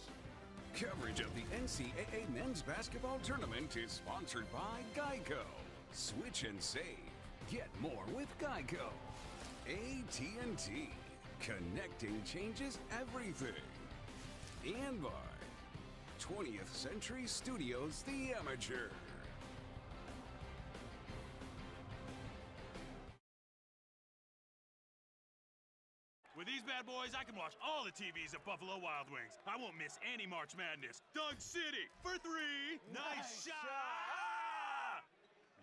Coverage of the NCAA men's basketball tournament is sponsored by Geico. Switch and save. Get more with Geico. AT&T. Connecting changes everything. And by 20th Century Studios, The Amateur. With these bad boys, I can watch all the TVs at Buffalo Wild Wings. I won't miss any March Madness. Dunk City for three. Nice shot. Ah!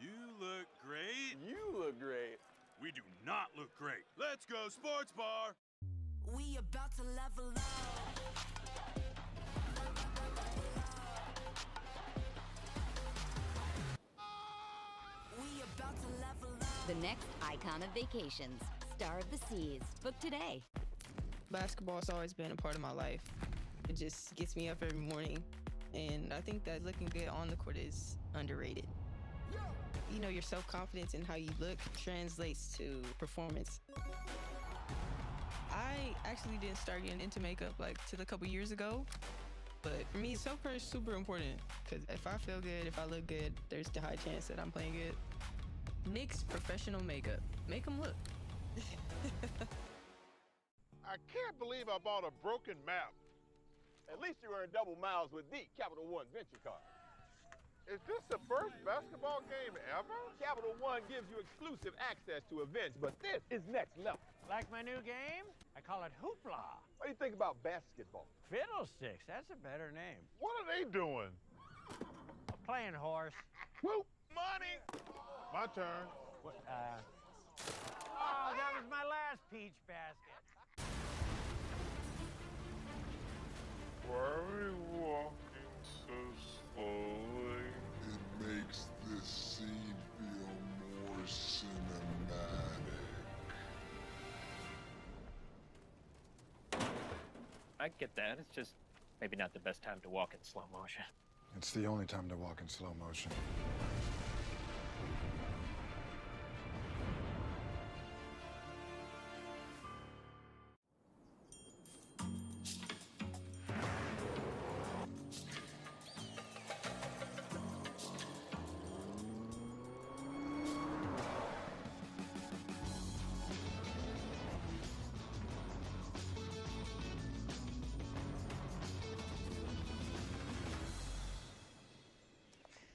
You look great. You look great. We do not look great. Let's go sports bar. We about to level up. We about to level up. The next icon of vacations. Star of the Seas. Book today. Basketball's always been a part of my life. It just gets me up every morning. And I think that looking good on the court is underrated. You know, your self-confidence and how you look translates to performance. I actually didn't start getting into makeup till a couple years ago. But for me, self-care is super important. Because if I feel good, if I look good, there's the high chance that I'm playing good. NYX Professional Makeup. Make them look. I can't believe I bought a broken map. At least you earn double miles with the Capital One Venture Card. Is this the first basketball game ever? Capital One gives you exclusive access to events, but this is next level. Like my new game? I call it Hoopla. What do you think about basketball? Fiddlesticks, that's a better name. What are they doing? Playing horse. Whoop! Money! My turn. Oh, that was my last peach basket. Why are we walking so slowly? It makes this scene feel more cinematic. I get that. It's just maybe not the best time to walk in slow motion. It's the only time to walk in slow motion.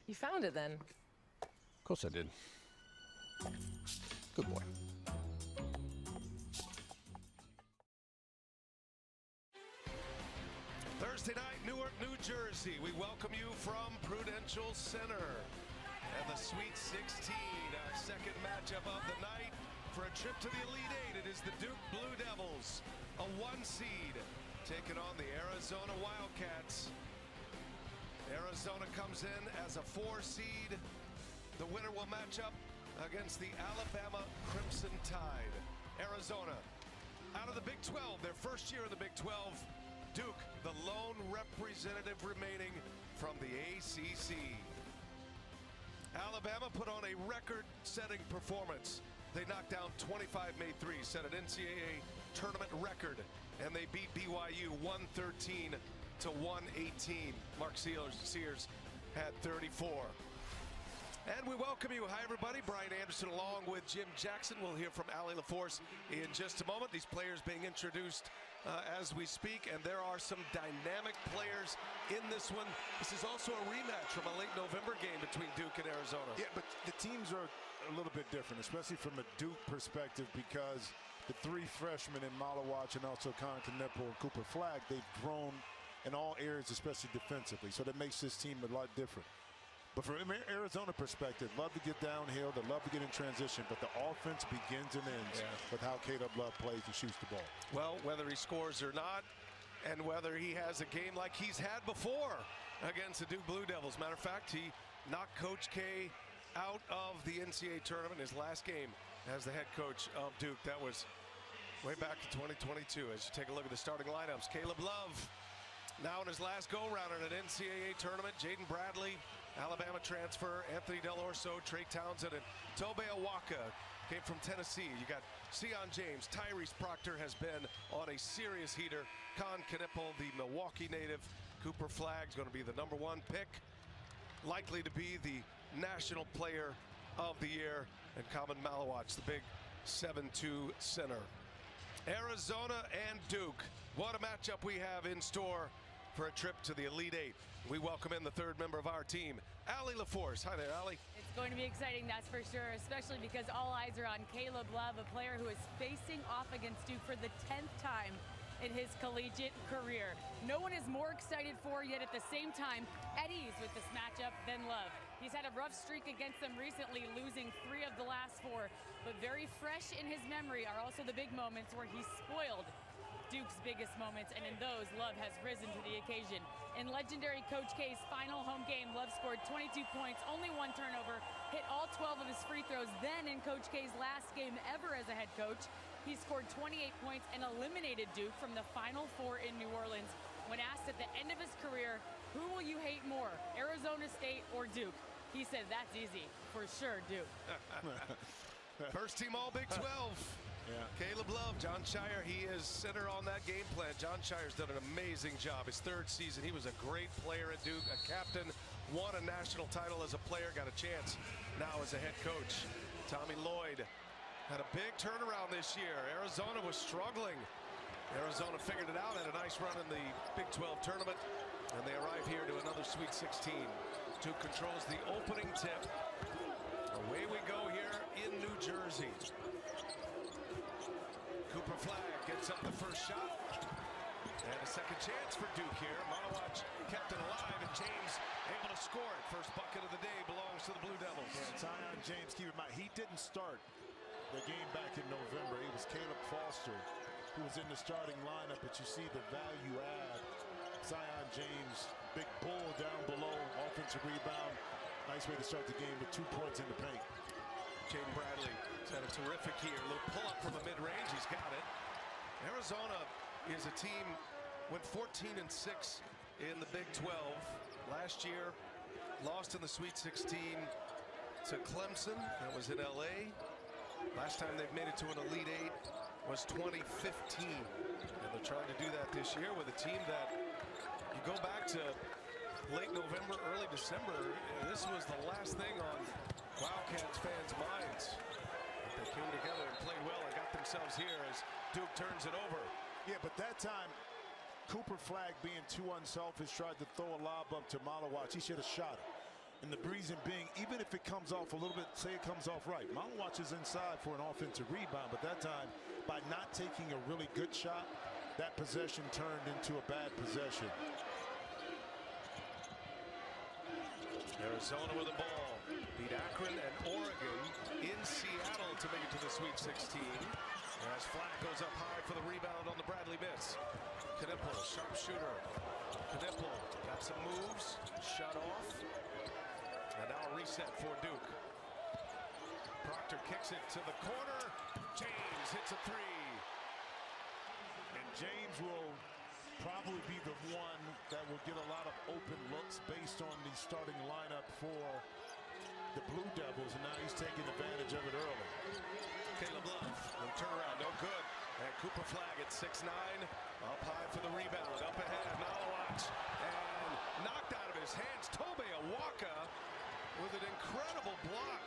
You found it then? Of course I did. Good boy. Thursday night, Newark, New Jersey. We welcome you from Prudential Center. And the Sweet 16, our second matchup of the night. For a trip to the Elite Eight, it is the Duke Blue Devils, a 1 seed, taking on the Arizona Wildcats. Arizona comes in as a 4 seed. The winner will match up against the Alabama Crimson Tide. Arizona, out of the Big 12, their first year in the Big 12. Duke, the lone representative remaining from the ACC. Alabama put on a record-setting performance. They knocked down 25 made threes, set an NCAA tournament record, and they beat BYU 113 to 118. Mark Sears had 34. And we welcome you. Hi, everybody. Brian Anderson along with Jim Jackson. We'll hear from Allie LaForce in just a moment. These players being introduced as we speak, and there are some dynamic players in this one. This is also a rematch from a late November game between Duke and Arizona. Yeah, but the teams are a little bit different, especially from a Duke perspective, because the three freshmen in Malawach and also Con Knipple and Cooper Flagg, they've grown in all areas, especially defensively. So that makes this team a lot different. But from an Arizona perspective, love to get downhill, they love to get in transition, but the offense begins and ends with how Caleb Love plays and shoots the ball. Well, whether he scores or not, and whether he has a game like he's had before against the Duke Blue Devils. Matter of fact, he knocked Coach K out of the NCAA tournament, his last game as the head coach of Duke. That was way back in 2022. As you take a look at the starting lineups, Caleb Love now in his last go-round in an NCAA tournament. Jaden Bradley, Alabama transfer, Anthony Del Orso, Trey Townsend, and Tobe Awaka came from Tennessee. You got Sion James, Tyrese Proctor has been on a serious heater. Con Knipple, the Milwaukee native. Cooper Flagg's going to be the #1 pick, likely to be the National Player of the Year. And Common Malawach, the big 7'2" center. Arizona and Duke. What a matchup we have in store for a trip to the Elite Eight. We welcome in the third member of our team, Allie LaForce. Hi there, Allie. It's going to be exciting, that's for sure, especially because all eyes are on Caleb Love, a player who is facing off against Duke for the 10th time in his collegiate career. No one is more excited for, yet at the same time, at ease with this matchup than Love. He's had a rough streak against them recently, losing 3 of the last 4, but very fresh in his memory are also the big moments where he spoiled Duke's biggest moments, and in those, Love has risen to the occasion. In legendary Coach K's final home game, Love scored 22 points, only 1 turnover, hit all 12 of his free throws. Then in Coach K's last game ever as a head coach, he scored 28 points and eliminated Duke from the Final Four in New Orleans. When asked at the end of his career, who will you hate more, Arizona State or Duke? He said, that's easy, for sure, Duke. First team All Big 12. Yeah. Caleb Love, John Shire, he is center on that game plan. John Shire's done an amazing job. His 3rd season, he was a great player at Duke, a captain, won a national title as a player, got a chance now as a head coach. Tommy Lloyd had a big turnaround this year. Arizona was struggling. Arizona figured it out, had a nice run in the Big 12 tournament, and they arrive here to another Sweet 16. Duke controls the opening tip. Away we go here in New Jersey. Cooper Flagg gets up the first shot. And a second chance for Duke here. Malawach kept it alive, and James able to score it. First bucket of the day belongs to the Blue Devils. Yeah, Sion James, keep in mind, he didn't start the game back in November. It was Caleb Foster who was in the starting lineup, but you see the value add. Sion James, big bull down below, offensive rebound. Nice way to start the game with 2 points in the paint. Jaden Bradley has had a terrific year. A little pull-up from the mid-range. He's got it. Arizona is a team, went 14-6 in the Big 12. Last year, lost in the Sweet 16 to Clemson. That was in L.A. Last time they've made it to an Elite Eight was 2015. And they're trying to do that this year with a team that, you go back to late November, early December, this was the last thing on Wildcats fans' minds. But they came together and played well and got themselves here as Duke turns it over. Yeah, but that time, Cooper Flagg, being too unselfish, tried to throw a lob up to Malawach. He should have shot it. And the reason being, even if it comes off a little bit, say it comes off right. Malawach is inside for an offensive rebound, but that time, by not taking a really good shot, that possession turned into a bad possession. Arizona with the ball. Beat Akron and Oregon in Seattle to make it to the Sweet 16. As Flagg goes up high for the rebound on the Bradley miss. Knipple, sharpshooter. Knipple got some moves, shut off. And now a reset for Duke. Proctor kicks it to the corner. James hits a 3. And James will probably be the one that will get a lot of open looks based on the starting lineup for the Blue Devils, and now he's taking advantage of it early. Caleb Love, no turnaround, no good. And Cooper Flagg at 6'9", up high for the rebound, up ahead, Malawach, and knocked out of his hands. Tobe Awaka with an incredible block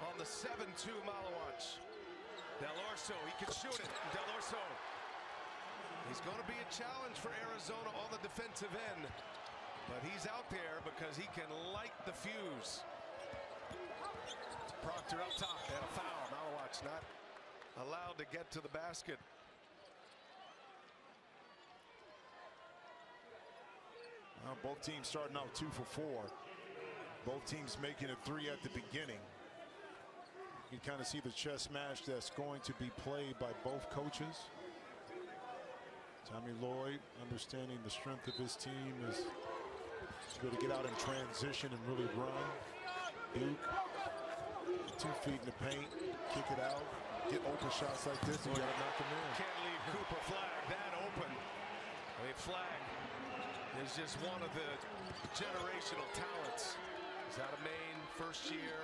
on the 7-2 Malawatch. Del Orso, he can shoot it. Del Orso. He's going to be a challenge for Arizona on the defensive end. But he's out there because he can light the fuse. Proctor up top and a foul. Malawatch not allowed to get to the basket. Well, both teams starting out 2 for 4. Both teams making a 3 at the beginning. You can kind of see the chess match that's going to be played by both coaches. Tommy Lloyd, understanding the strength of his team, is able to get out in transition and really run. Duke, 2 feet in the paint, kick it out, get open shots like this, and you gotta knock them in. Can't leave Cooper Flagg that open. I mean, Flagg is just one of the generational talents. He's out of Maine, first year,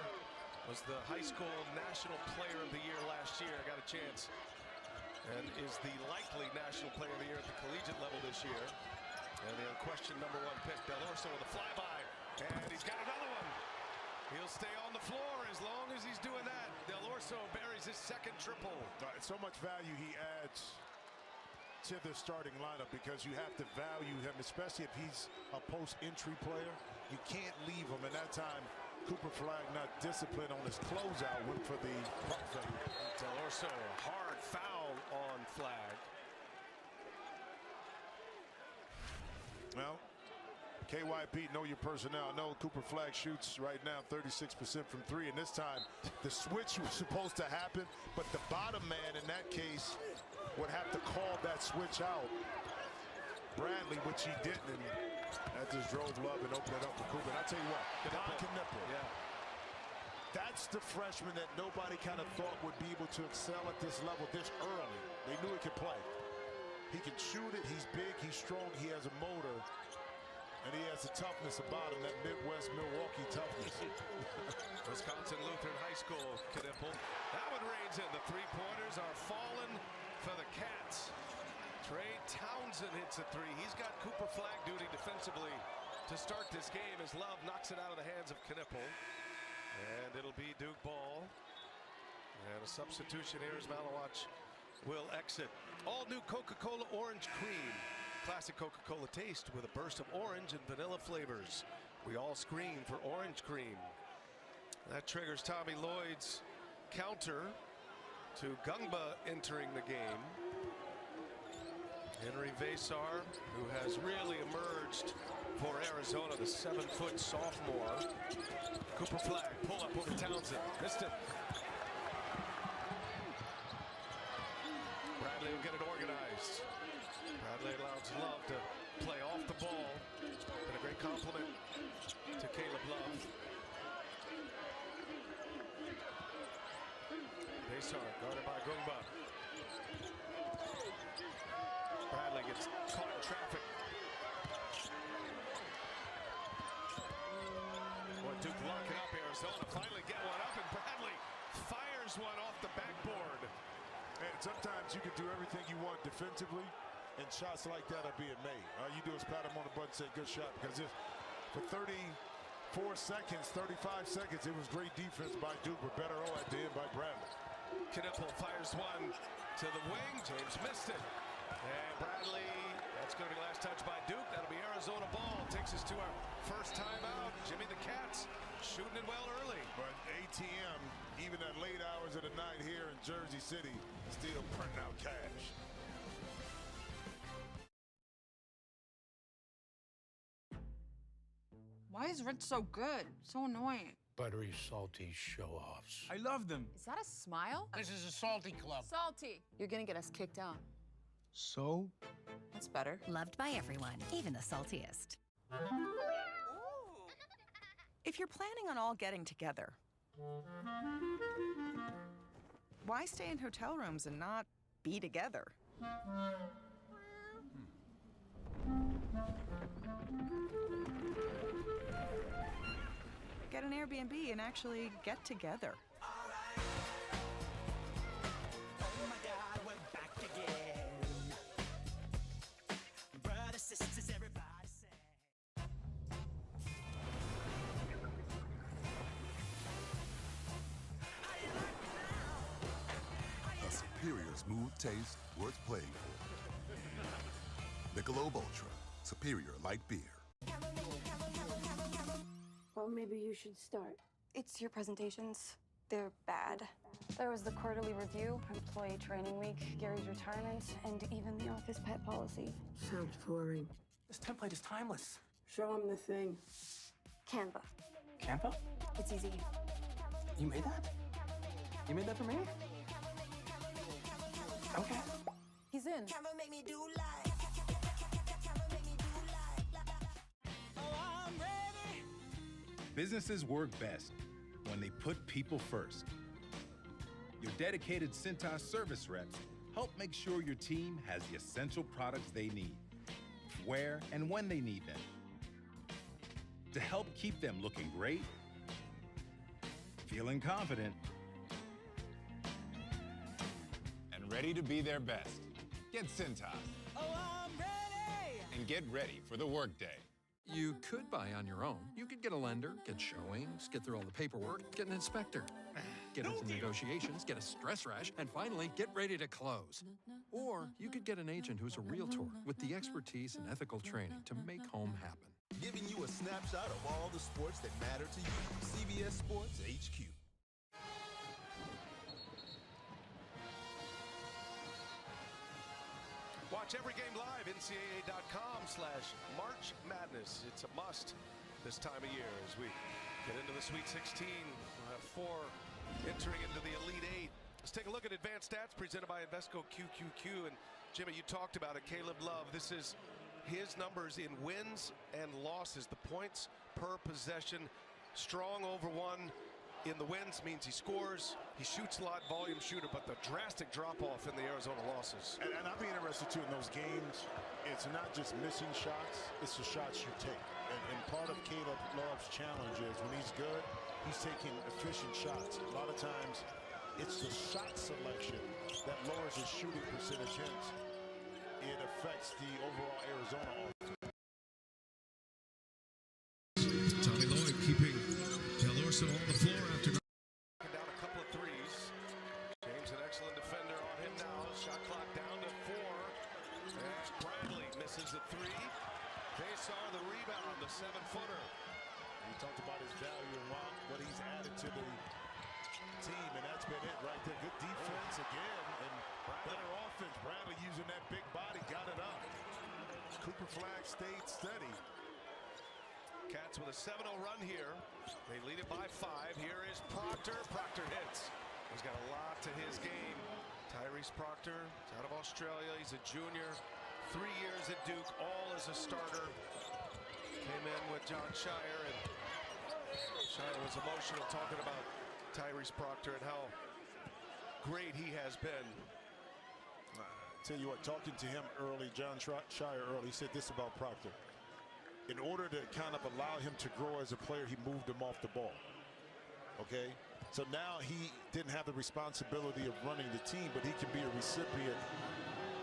was the high school national player of the year last year, got a chance, and is the likely national player of the year at the collegiate level this year. And the unquestioned #1 pick, Del Orso with a flyby, and he's got another one. He'll stay on the floor as long as he's doing that. Del Orso buries his second triple. So much value he adds to the starting lineup because you have to value him, especially if he's a post-entry player. You can't leave him, and that time Cooper Flagg, not disciplined on his closeout, went for the pump fake. Del Orso, hard foul on Flagg. Well, KYP, know your personnel. No, Cooper Flagg shoots right now 36% from 3, and this time the switch was supposed to happen, but the bottom man in that case would have to call that switch out. Bradley, which he didn't, and that just drove love and opened it up for Cooper. And I tell you what, Knipple. Yeah. That's the freshman that nobody kind of thought would be able to excel at this level this early. They knew he could play. He can shoot it, he's big, he's strong, he has a motor, and he has the toughness about him, that Midwest Milwaukee toughness. Wisconsin Lutheran High School, Knipple. That one rains in. The three-pointers are falling for the Cats. Trey Townsend hits a 3. He's got Cooper Flagg duty defensively to start this game as Love knocks it out of the hands of Knipple. And it'll be Duke ball. And a substitution here as Malawatch will exit. All new Coca-Cola Orange Cream. Classic Coca-Cola taste with a burst of orange and vanilla flavors. We all scream for orange cream. That triggers Tommy Lloyd's counter to Gungba entering the game. Henry Vesar, who has really emerged for Arizona, the 7-foot sophomore. Cooper Flagg, pull up over Townsend, missed it. Bradley will get it organized. Bradley allows Love to play off the ball. Been a great compliment to Caleb Love. Vesar guarded by Gungba. Bradley gets caught in traffic. Boy, Duke locking up Arizona. Finally get one up, and Bradley fires one off the backboard. And sometimes you can do everything you want defensively, and shots like that are being made. All you do is pat him on the butt and say, good shot, because if for 34 seconds, 35 seconds, it was great defense by Duke, but better at the end by Bradley. Knipple fires one to the wing. James missed it. And Bradley, that's going to be last touch by Duke. That'll be Arizona ball. Takes us to our first timeout. Jimmy the Cats shooting it well early. But ATM, even at late hours of the night here in Jersey City, still printing out cash. Why is Rich so good? So annoying. Buttery, salty show-offs. I love them. Is that a smile? This is a salty club. Salty. You're gonna get us kicked out. So? That's better. Loved by everyone, even the saltiest. If you're planning on all getting together, why stay in hotel rooms and not be together? Get an Airbnb and actually get together. Oh my God, we're back again. Brothers, sisters, everybody say. superior smooth taste worth playing for. Michelob Ultra, superior light beer. Well, maybe you should start. It's your presentations. They're bad. There was the quarterly review, employee training week, Gary's retirement, and even the office pet policy. Sounds boring. This template is timeless. Show him the thing. Canva. Canva? It's easy. You made that? You made that for me? Okay. He's in. Businesses work best when they put people first. Your dedicated Cintas service reps help make sure your team has the essential products they need, where and when they need them, to help keep them looking great, feeling confident, and ready to be their best. Get Cintas. Oh, I'm ready! And get ready for the workday. You could buy on your own. You could get a lender, get showings, get through all the paperwork, get an inspector, get into negotiations, get a stress rash, and finally get ready to close. Or you could get an agent who's a realtor with the expertise and ethical training to make home happen. Giving you a snapshot of all the sports that matter to you. CBS Sports HQ. Watch every game live, NCAA.com/March Madness. It's a must this time of year as we get into the Sweet 16. We'll have 4 entering into the Elite 8. Let's take a look at advanced stats presented by Invesco QQQ. And Jimmy, you talked about it. Caleb Love, this is his numbers in wins and losses. The points per possession, strong over 1. In the wins means he scores, he shoots a lot, volume shooter, but the drastic drop-off in the Arizona losses. And I'll be interested, too, in those games. It's not just missing shots, it's the shots you take. And part of Caleb Love's challenge is when he's good, he's taking efficient shots. A lot of times, it's the shot selection that lowers his shooting percentage, hence it affects the overall Arizona offense. Tommy Lloyd keeping Del Orso on the floor after down a couple of threes. James, an excellent defender on him now. Shot clock down to 4. And Bradley misses a 3. They saw the rebound, the 7-footer. He talked about his value and what he's added to the team, and that's been it right there. Good defense again, and better offense. Bradley using that big body, got it up. Cooper Flag stayed steady. Cats with a 7-0 run here. They lead it by 5. Here is Proctor. Proctor hits. He's got a lot to his game. Tyrese Proctor is out of Australia. He's a junior. 3 years at Duke, all as a starter. Came in with John Shire, and Shire was emotional talking about Tyrese Proctor and how great he has been. Tell you what, talking to him early, John Shire early, he said this about Proctor. In order to kind of allow him to grow as a player, he moved him off the ball. Okay? So now he didn't have the responsibility of running the team, but he can be a recipient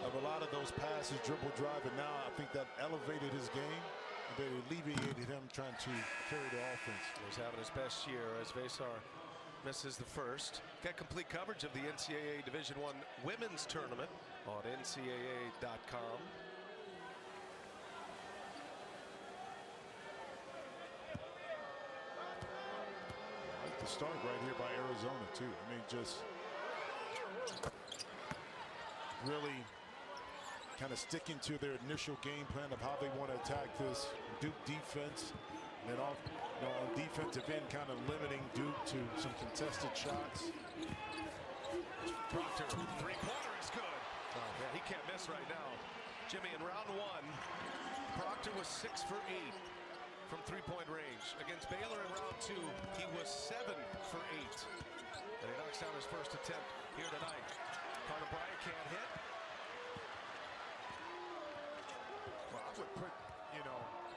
of a lot of those passes, dribble, drive, and now I think that elevated his game. But it alleviated him trying to carry the offense. He's having his best year as Vesar misses the first. Get complete coverage of the NCAA Division I Women's Tournament on NCAA.com. The start right here by Arizona too. I mean, just really kind of sticking to their initial game plan of how they want to attack this Duke defense, and on defensive end, kind of limiting Duke to some contested shots. Proctor, 3-pointer is good. Oh, man, he can't miss right now. Jimmy, in round 1, Proctor was 6 for 8 from 3-point range. Against Baylor in round 2, he was 7 for 8. And he knocks down his first attempt here tonight. Carter Bryant can't hit. Well, I would put,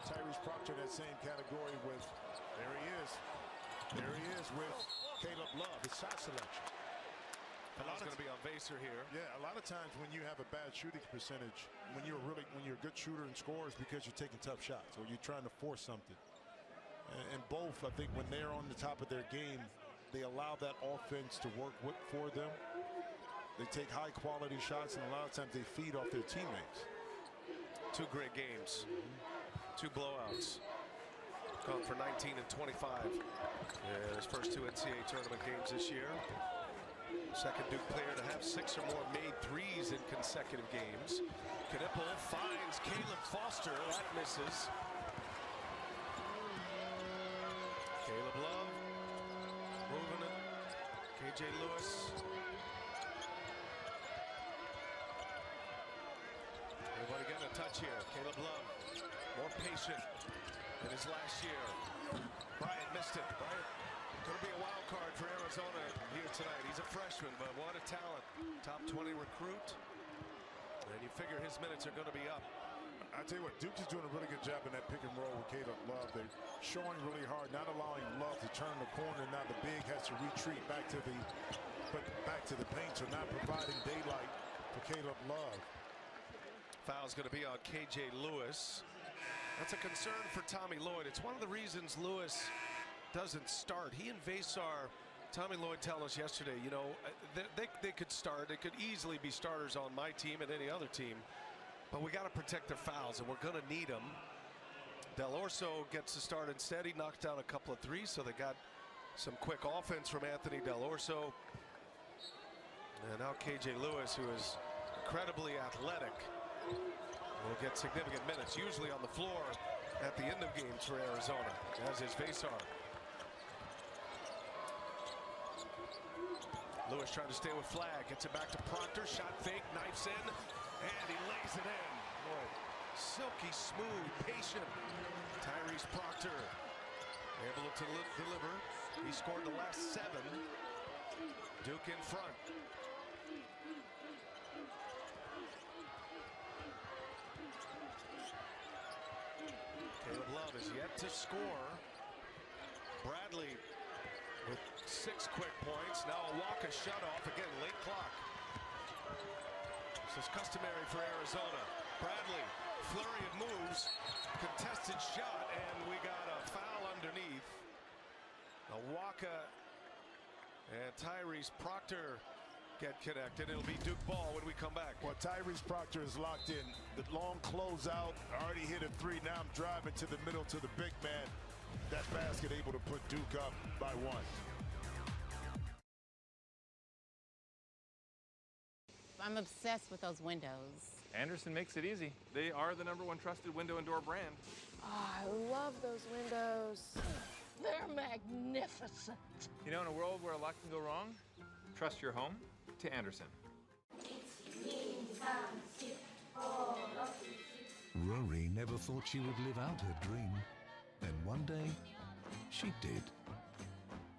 Tyrese Proctor in that same category with, there he is with Caleb Love, his shot selection. That's going to be on Vesar here. Yeah, a lot of times when you have a bad shooting percentage, when you're a good shooter and scorers, because you're taking tough shots or you're trying to force something. And both, I think, when they're on the top of their game, they allow that offense to work for them. They take high-quality shots, and a lot of times they feed off their teammates. 2 great games, 2 blowouts. Gone for 19 and 25 in his first 2 NCAA tournament games this year. Second Duke player to have 6 or more made threes in consecutive games. Knipple finds Caleb Foster. That misses. Caleb Love moving it. KJ Lewis. Everybody getting a touch here. Caleb Love more patient in his last year. Bryant missed it. Bryant going to be a wild card for Arizona here tonight. He's a freshman, but what a talent. Top 20 recruit. And you figure his minutes are going to be up. I tell you what, Duke is doing a really good job in that pick and roll with Caleb Love. They're showing really hard, not allowing Love to turn the corner. Now the big has to retreat back to the paint, so not providing daylight for Caleb Love. Foul's going to be on KJ Lewis. That's a concern for Tommy Lloyd. It's one of the reasons Lewis doesn't start. He and Vasar, Tommy Lloyd told us yesterday, you know, they could start. They could easily be starters on my team and any other team. But we got to protect their fouls, and we're going to need them. Del Orso gets to start instead. He knocked down a couple of threes, so they got some quick offense from Anthony Del Orso. And now KJ Lewis, who is incredibly athletic, will get significant minutes, usually on the floor at the end of games for Arizona, as is Vasar. Lewis trying to stay with Flag, gets it back to Proctor, shot fake, knifes in, and he lays it in. Boy, silky smooth, patient. Tyrese Proctor able to deliver. He scored the last 7. Duke in front. Caleb Love is yet to score. Bradley with 6 quick points. Now a Waka shutoff. Again, late clock. This is customary for Arizona. Bradley, flurry of moves, contested shot, and we got a foul underneath. A Waka and Tyrese Proctor get connected. It'll be Duke ball when we come back. Well, Tyrese Proctor is locked in. The long closeout, already hit a 3. Now I'm driving to the middle to the big man. That basket able to put Duke up by 1. I'm obsessed with those windows. Anderson makes it easy. They are the #1 trusted window and door brand. Oh, I love those windows. They're magnificent. You know, in a world where a lot can go wrong, trust your home to Anderson. Rory never thought she would live out her dream. Then one day, she did.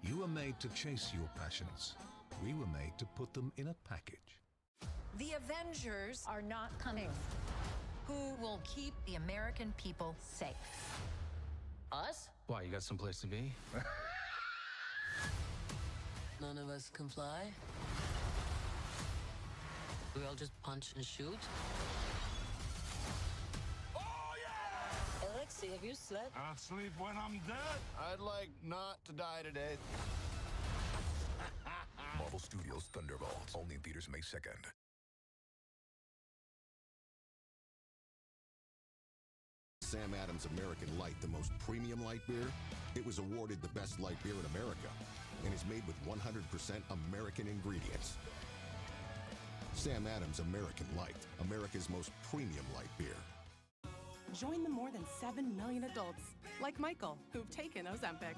You were made to chase your passions. We were made to put them in a package. The Avengers are not coming. Who will keep the American people safe? Us? Why, you got someplace to be? None of us can fly. We all just punch and shoot. Oh, yeah! Alexei, have you slept? I'll sleep when I'm dead. I'd like not to die today. Marvel Studios Thunderbolts, only in theaters May 2nd. Sam Adams American Light, the most premium light beer, it was awarded the best light beer in America and is made with 100% American ingredients. Sam Adams American Light, America's most premium light beer. Join the more than 7 million adults, like Michael, who've taken Ozempic.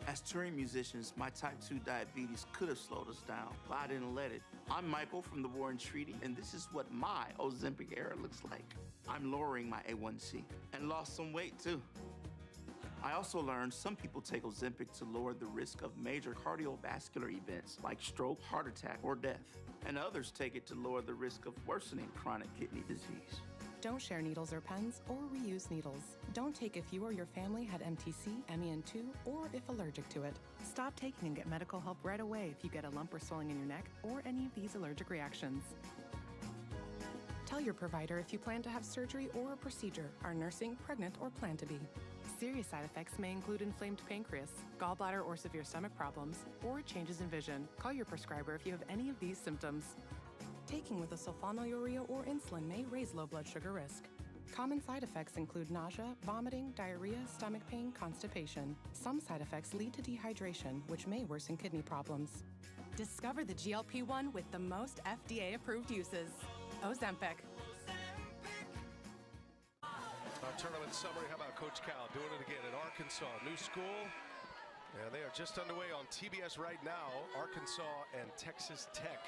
As touring musicians, my type 2 diabetes could have slowed us down, but I didn't let it. I'm Michael from the Warren Treaty, and this is what my Ozempic era looks like. I'm lowering my A1C and lost some weight, too. I also learned some people take Ozempic to lower the risk of major cardiovascular events like stroke, heart attack, or death. And others take it to lower the risk of worsening chronic kidney disease. Don't share needles or pens or reuse needles. Don't take if you or your family had MTC, MEN2, or if allergic to it. Stop taking and get medical help right away if you get a lump or swelling in your neck or any of these allergic reactions. Tell your provider if you plan to have surgery or a procedure, are nursing, pregnant, or plan to be. Serious side effects may include inflamed pancreas, gallbladder or severe stomach problems, or changes in vision. Call your prescriber if you have any of these symptoms. Taking with a sulfonylurea or insulin may raise low blood sugar risk. Common side effects include nausea, vomiting, diarrhea, stomach pain, constipation. Some side effects lead to dehydration, which may worsen kidney problems. Discover the GLP-1 with the most FDA-approved uses. Ozempic. Our tournament summary, how about Coach Cal doing it again in Arkansas? New school, and they are just underway on TBS right now. Arkansas and Texas Tech.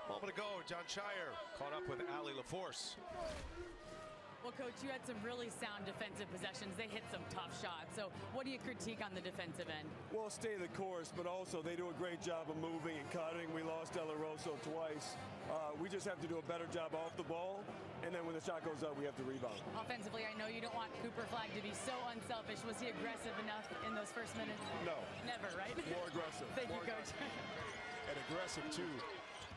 A moment ago, John Shire caught up with Allie LaForce. Well, Coach, you had some really sound defensive possessions. They hit some tough shots. So what do you critique on the defensive end? Well, stay the course, but also they do a great job of moving and cutting. We lost De La Rosa twice. We just have to do a better job off the ball, and then when the shot goes up, we have to rebound. Offensively, I know you don't want Cooper Flagg to be so unselfish. Was he aggressive enough in those first minutes? No. Never, right? More aggressive. Thank More you, Coach. And aggressive, too.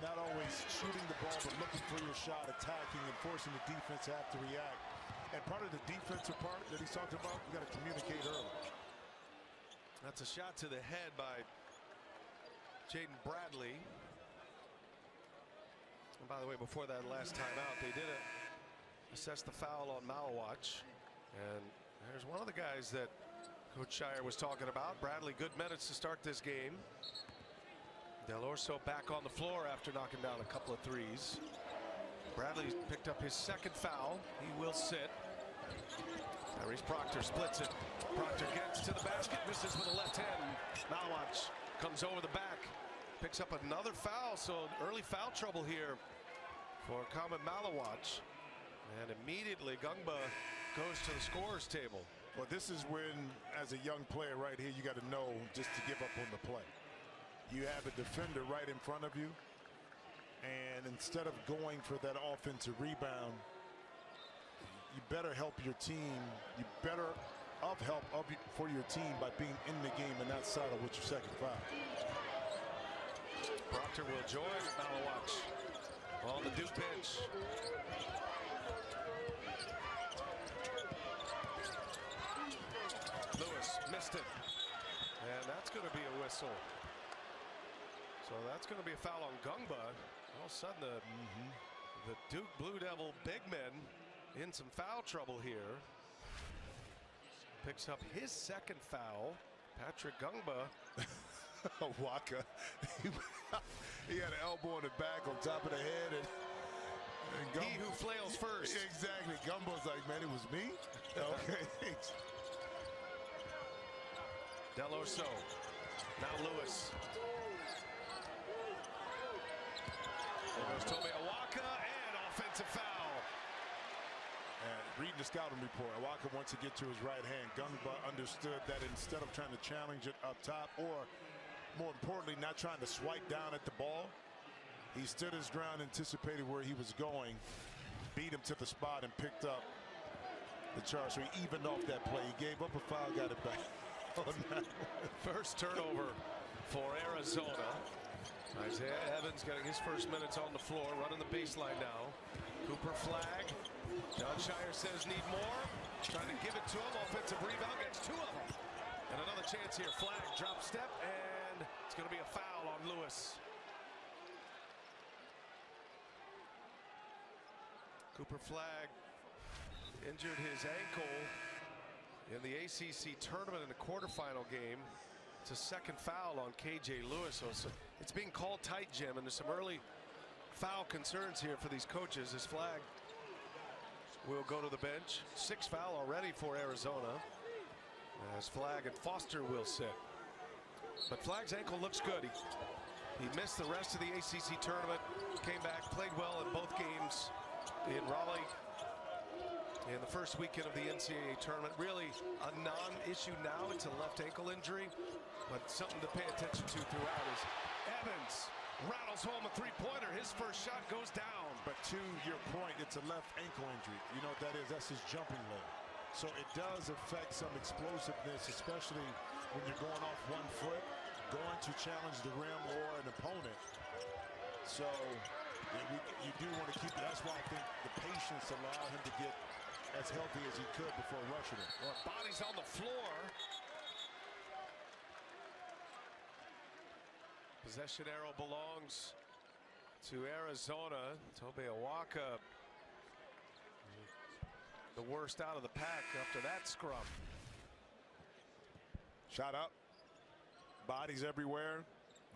Not always shooting the ball, but looking for your shot, attacking, and forcing the defense to have to react. And part of the defensive part that he's talking about, you got to communicate early. That's a shot to the head by Jaden Bradley. And by the way, before that last timeout, they did assess the foul on Malawach. And there's one of the guys that Coach Shire was talking about. Bradley, good minutes to start this game. Del Orso back on the floor after knocking down a couple of threes. Bradley picked up his second foul. He will sit. Tyrese Proctor splits it. Proctor gets to the basket, misses with a left hand. Malawach comes over the back, picks up another foul. So early foul trouble here for Common Malawach. And immediately Gungba goes to the scorer's table. Well, this is when, as a young player right here, you got to know just to give up on the play. You have a defender right in front of you, and instead of going for that offensive rebound, you better help your team. You better help for your team by being in the game and not settle with your second foul. Proctor will join Malawach on the Duke bench. Lewis missed it, and that's going to be a whistle. So that's going to be a foul on Gungba. All of a sudden, the Duke Blue Devil big men in some foul trouble here. Picks up his second foul. Patrick Gungba. Waka. He had an elbow in the back on top of the head. And he who flails first. Exactly. Gumbo's like, man, it was me? Okay. Del Orso. Now Lewis. There's Toby Awaka and offensive foul. And reading the scouting report, Awaka wants to get to his right hand. Gungba understood that instead of trying to challenge it up top, or more importantly, not trying to swipe down at the ball, he stood his ground, anticipated where he was going, beat him to the spot, and picked up the charge. So he evened off that play. He gave up a foul, got it back. First turnover for Arizona. Isaiah Evans getting his first minutes on the floor, running the baseline now. Cooper Flagg. John Shire says need more. Trying to give it to him. Offensive rebound, gets two of them. And another chance here. Flagg drop step, and it's going to be a foul on Lewis. Cooper Flagg injured his ankle in the ACC tournament in the quarterfinal game. It's a second foul on KJ Lewis. So it's being called tight, Jim, and there's some early foul concerns here for these coaches. As Flagg will go to the bench. Sixth foul already for Arizona. As Flagg and Foster will sit. But Flagg's ankle looks good. He missed the rest of the ACC tournament. Came back, played well in both games in Raleigh. In the first weekend of the NCAA tournament. Really a non-issue now. It's a left ankle injury, but something to pay attention to throughout is Evans rattles home a three-pointer. His first shot goes down. But to your point, it's a left ankle injury. You know what that is? That's his jumping leg. So it does affect some explosiveness, especially when you're going off one foot, going to challenge the rim or an opponent. So you do want to keep, that's why I think the patience allowed him to get as healthy as he could before rushing it. Well, bodies on the floor. Possession arrow belongs to Arizona. Tobe Awaka, the worst out of the pack after that scrum. Shot up. Bodies everywhere.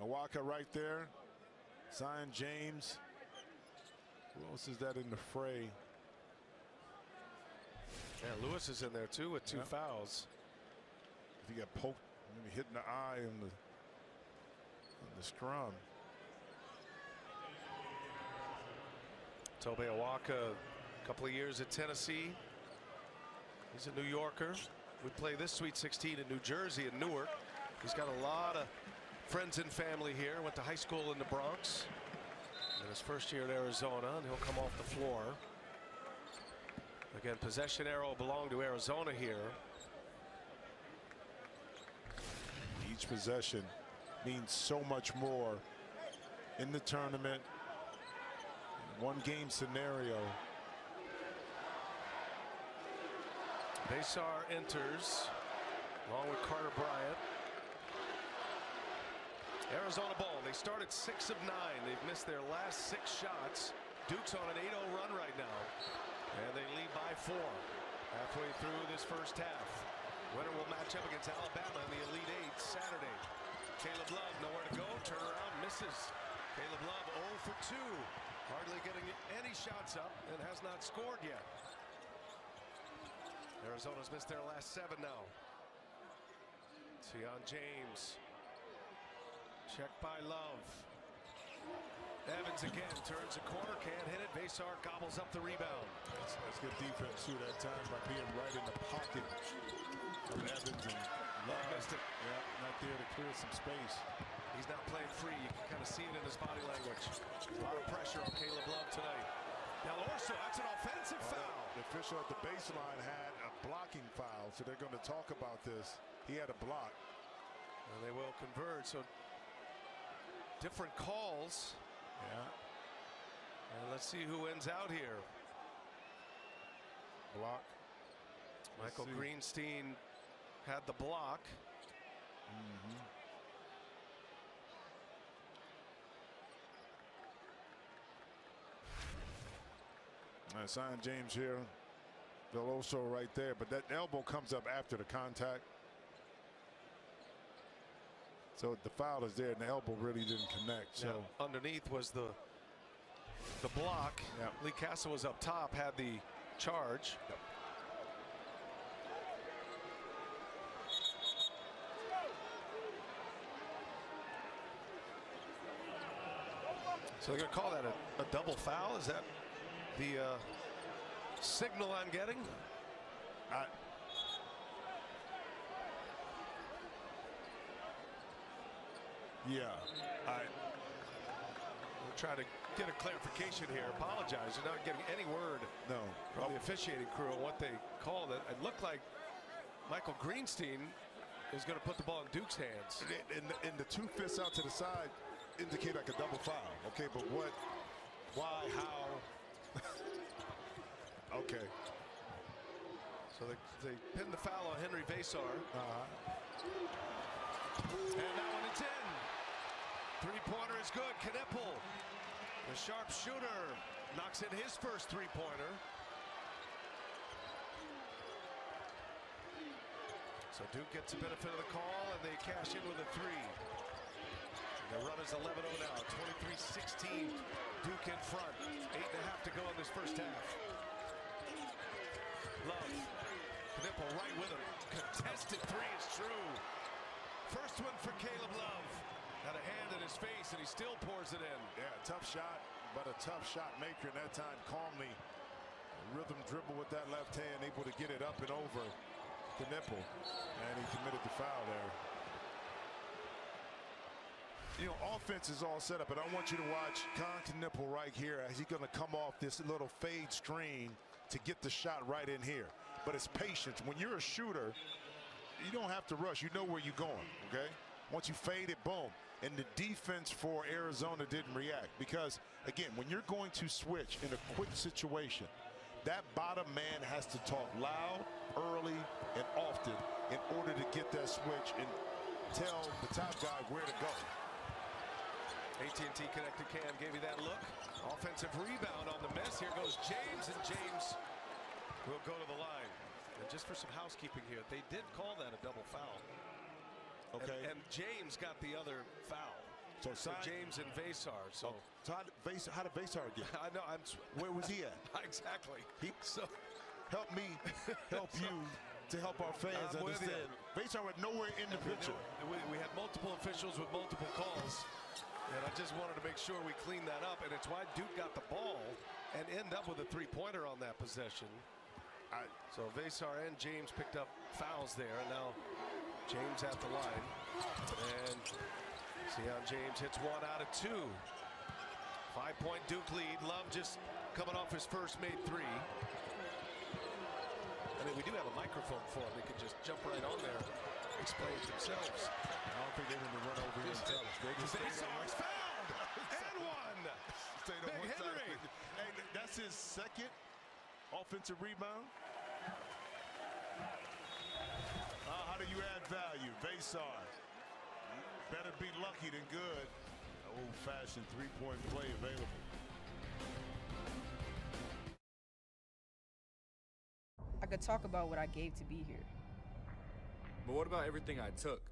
Awaka right there. Zion James. Who else is that in the fray? Yeah, Lewis is in there too with 2 fouls. He got poked, maybe hit in the eye in the scrum. Tobe Awaka, a couple of years at Tennessee. He's a New Yorker. We play this Sweet 16 in New Jersey and Newark. He's got a lot of friends and family here. Went to high school in the Bronx. In his first year at Arizona, and he'll come off the floor. Again, possession arrow belonged to Arizona here. Each possession means so much more in the tournament. One game scenario. Besar enters along with Carter Bryant. Arizona ball. They started 6 of 9. They've missed their last 6 shots. Duke's on an 8-0 run right now. And they lead by 4 halfway through this first half. Winner will match up against Alabama in the Elite 8 Saturday. Caleb Love nowhere to go. Turnaround misses. Caleb Love 0 for 2. Hardly getting any shots up and has not scored yet. Arizona's missed their last 7 now. Zion James. Checked by Love. Evans again turns a corner, can't hit it. Besar gobbles up the rebound. That's good defense too that time by being right in the pocket of Evans, and Love missed it. Yeah, not there to clear some space. He's not playing free. You can kind of see it in his body language. A lot of pressure on Caleb Love tonight. Now Orso, that's an offensive foul. The official at the baseline had a blocking foul, so they're going to talk about this. He had a block. And they will converge. So different calls. Yeah. And let's see who ends out here. Block. Michael Greenstein had the block. Zion James here. Veloso right there, but that elbow comes up after the contact. So the foul is there and the elbow really didn't connect. So underneath was the block. Lee Castle was up top, had the charge. So they're going to call that a double foul. Is that the signal I'm getting? Yeah. We'll try to get a clarification here. Apologize. You're not getting any word from the officiating crew on what they called it. It looked like Michael Greenstein is going to put the ball in Duke's hands. And the 2 fists out to the side indicate like a double foul. Okay, but what, why, how? Okay. So they pinned the foul on Henry Besar. And that one it's in. 3-pointer is good. Knipple, the sharp shooter, knocks in his first 3-pointer. So Duke gets the benefit of the call, and they cash in with a 3. The run is 11-0 now. 23-16. Duke in front. 8.5 to go in this first half. Love. Knipple right with him. Contested 3 is true. First one for Caleb Love. Had a hand in his face, and he still pours it in. Yeah, tough shot, but a tough shot maker. And that time calmly rhythm dribble with that left hand, able to get it up and over the nipple. And he committed the foul there. You know, offense is all set up, but I want you to watch Nipple right here as he's going to come off this little fade screen to get the shot right in here. But it's patience. When you're a shooter, you don't have to rush. You know where you're going, okay? Once you fade it, boom. And the defense for Arizona didn't react because, again, when you're going to switch in a quick situation, that bottom man has to talk loud, early, and often in order to get that switch and tell the top guy where to go. AT&T connected cam gave you that look. Offensive rebound on the miss. Here goes James, and James will go to the line. And just for some housekeeping here, they did call that a double foul. Okay. And James got the other foul. So James and Vesar. So how did Vesar get? I know. Where was he at? Exactly. So help me, help you to help our fans understand. Vesar went nowhere in the picture. We had multiple officials with multiple calls, and I just wanted to make sure we cleaned that up. And it's why Duke got the ball and end up with a three-pointer on that possession. So Vesar and James picked up fouls there, and now James at the line. And see how James hits 1 out of 2. 5-point Duke lead. Love just coming off his first made 3. I mean, we do have a microphone for them. They could just jump right on there, explain it themselves. I don't think they're going to run over here and tell us. Vesar's fouled and one. Big Henry. Hey, that's his second offensive rebound. How do you add value? Vesar. Better be lucky than good. Old-fashioned three-point play available. I could talk about what I gave to be here. But what about everything I took?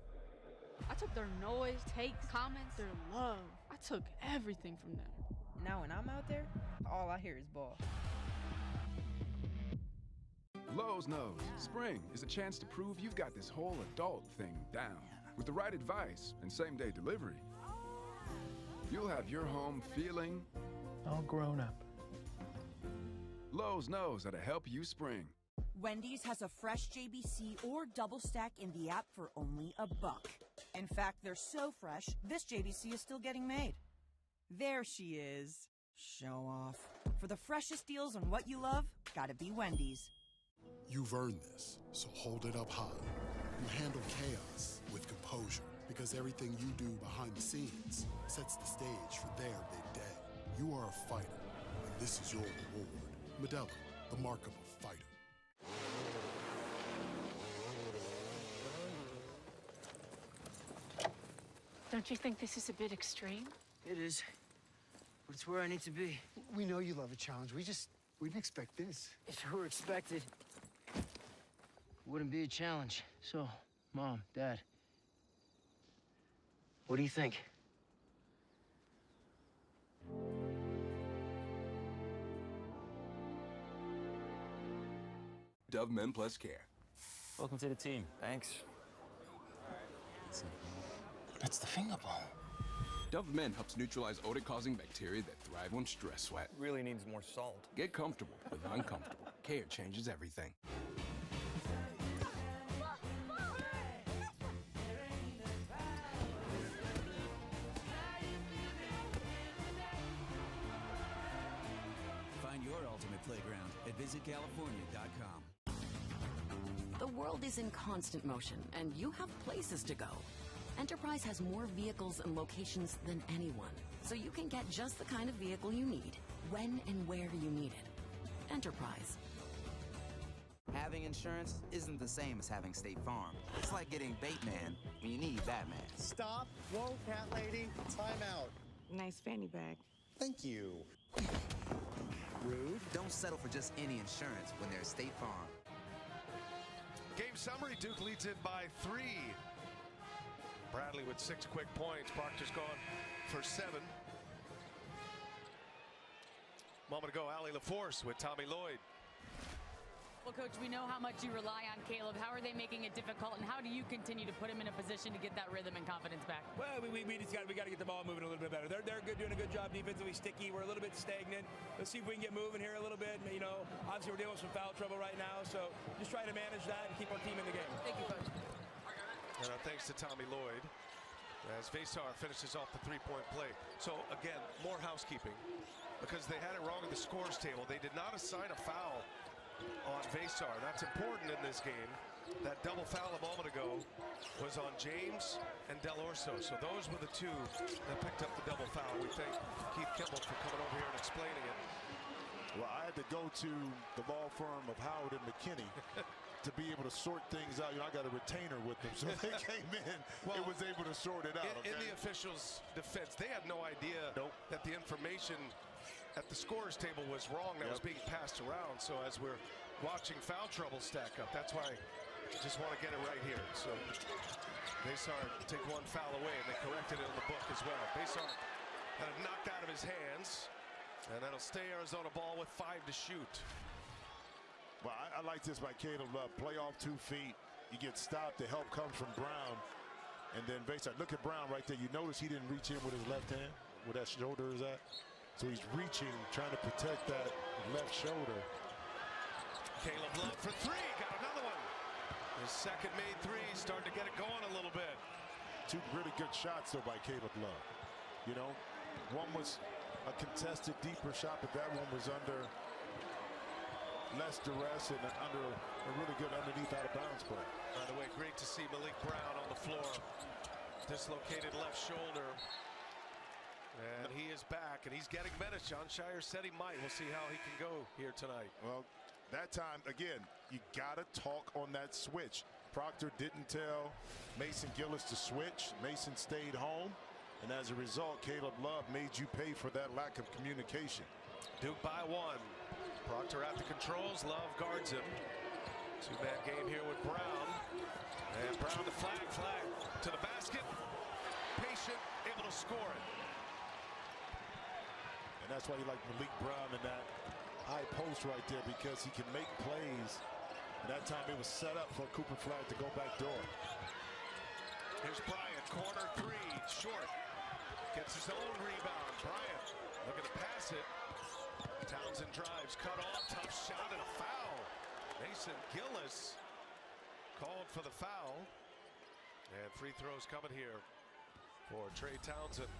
I took their noise, takes, comments, their love. I took everything from them. Now when I'm out there, all I hear is ball. Lowe's knows spring is a chance to prove you've got this whole adult thing down. With the right advice and same-day delivery, you'll have your home feeling all grown up. Lowe's knows how to help you spring. Wendy's has a fresh JBC or double stack in the app for only $1. In fact, they're so fresh, this JBC is still getting made. There she is. Show off. For the freshest deals on what you love, gotta be Wendy's. You've earned this, so hold it up high. You handle chaos with composure, because everything you do behind the scenes sets the stage for their big day. You are a fighter, and this is your reward. Modelo, the mark of a fighter. Don't you think this is a bit extreme? It is, but it's where I need to be. We know you love a challenge. We didn't expect this. If it were expected, it wouldn't be a challenge. So, Mom, Dad, what do you think? Dove Men Plus Care. Welcome to the team. Thanks. That's the finger ball. Dove Men helps neutralize odor-causing bacteria that thrive on stress sweat. Really needs more salt. Get comfortable with uncomfortable. Care changes everything. Find your ultimate playground at visitcalifornia.com. The world is in constant motion, and you have places to go. Enterprise has more vehicles and locations than anyone, so you can get just the kind of vehicle you need, when and where you need it. Enterprise. Having insurance isn't the same as having State Farm. It's like getting Bateman when you need Batman. Stop. Whoa, cat lady. Time out. Nice fanny bag. Thank you. Rude. Don't settle for just any insurance when there's State Farm. Game summary, Duke leads it by 3. Bradley with 6 quick points. Proctor's gone for 7. Moment ago, Allie LaForce with Tommy Lloyd. Well, Coach, we know how much you rely on Caleb. How are they making it difficult, and how do you continue to put him in a position to get that rhythm and confidence back? Well, we just got to get the ball moving a little bit better. They're good, doing a good job defensively, sticky. We're a little bit stagnant. Let's see if we can get moving here a little bit. You know, obviously we're dealing with some foul trouble right now, so just trying to manage that and keep our team in the game. Thank you, Coach. And thanks to Tommy Lloyd as Vesar finishes off the 3-point play. So again, more housekeeping because they had it wrong in the scores table. They did not assign a foul on Vesar. That's important in this game. That double foul a moment ago was on James and Del Orso. So those were the two that picked up the double foul. We thank Keith Kimball for coming over here and explaining it. Well, I had to go to the law firm of Howard and McKinney to be able to sort things out. I got a retainer with them, so they came in. Well, it was able to sort it out. In the officials' defense, they had no idea that the information at the scorer's table was wrong. That was being passed around. So as we're watching foul trouble stack up, that's why I just want to get it right here. So Besar take one foul away, and they corrected it in the book as well. Besar had it knocked out of his hands, and that'll stay Arizona ball with 5 to shoot. Well, I like this by Caleb Love. Play off 2 feet. You get stopped. The help comes from Brown. And then Besar, look at Brown right there. You notice he didn't reach in with his left hand, where that shoulder is at. So he's reaching, trying to protect that left shoulder. Caleb Love for 3. Got another one. His second made 3. Starting to get it going a little bit. 2 really good shots, though, by Caleb Love. One was a contested, deeper shot, but that one was under less duress and under a really good underneath out-of-bounds play. By the way, great to see Malik Brown on the floor. Dislocated left shoulder. And he is back, and he's getting minutes. John Shire said he might. We'll see how he can go here tonight. Well, that time, again, you got to talk on that switch. Proctor didn't tell Mason Gillis to switch. Mason stayed home. And as a result, Caleb Love made you pay for that lack of communication. Duke by 1. Proctor at the controls. Love guards him. 2-man game here with Brown. And Brown the flag to the basket. Patient, able to score it. And that's why you like Malik Brown in that high post right there, because he can make plays. And that time it was set up for Cooper Flag to go back door. Here's Bryant, corner 3, short. Gets his own rebound. Bryant looking to pass it. Townsend drives, cut off, tough shot and a foul. Mason Gillis called for the foul. And free throws coming here for Trey Townsend.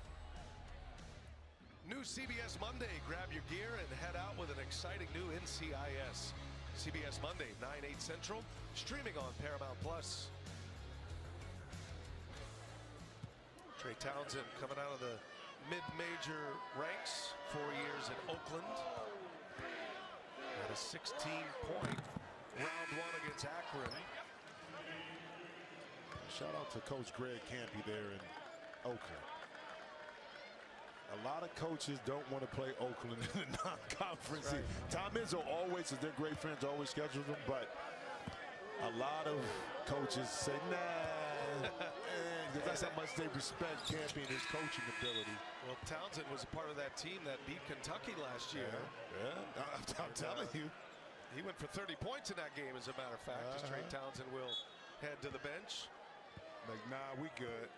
New CBS Monday. Grab your gear and head out with an exciting new NCIS. CBS Monday, 9/8 Central, streaming on Paramount Plus. Trey Townsend coming out of the mid-major ranks, 4 years in Oakland. Had a 16-point round 1 against Akron. Shout out to Coach Greg Campy there in Oakland. A lot of coaches don't want to play Oakland in the non-conference. Right. Tom Izzo always, as their great friends, always schedule them, but a lot of coaches say, nah, because that's how much they respect Campy and his coaching ability. Well, Townsend was a part of that team that beat Kentucky last year. Yeah. I'm telling you. He went for 30 points in that game, as a matter of fact. As Trey Townsend will head to the bench. Like, nah, we good.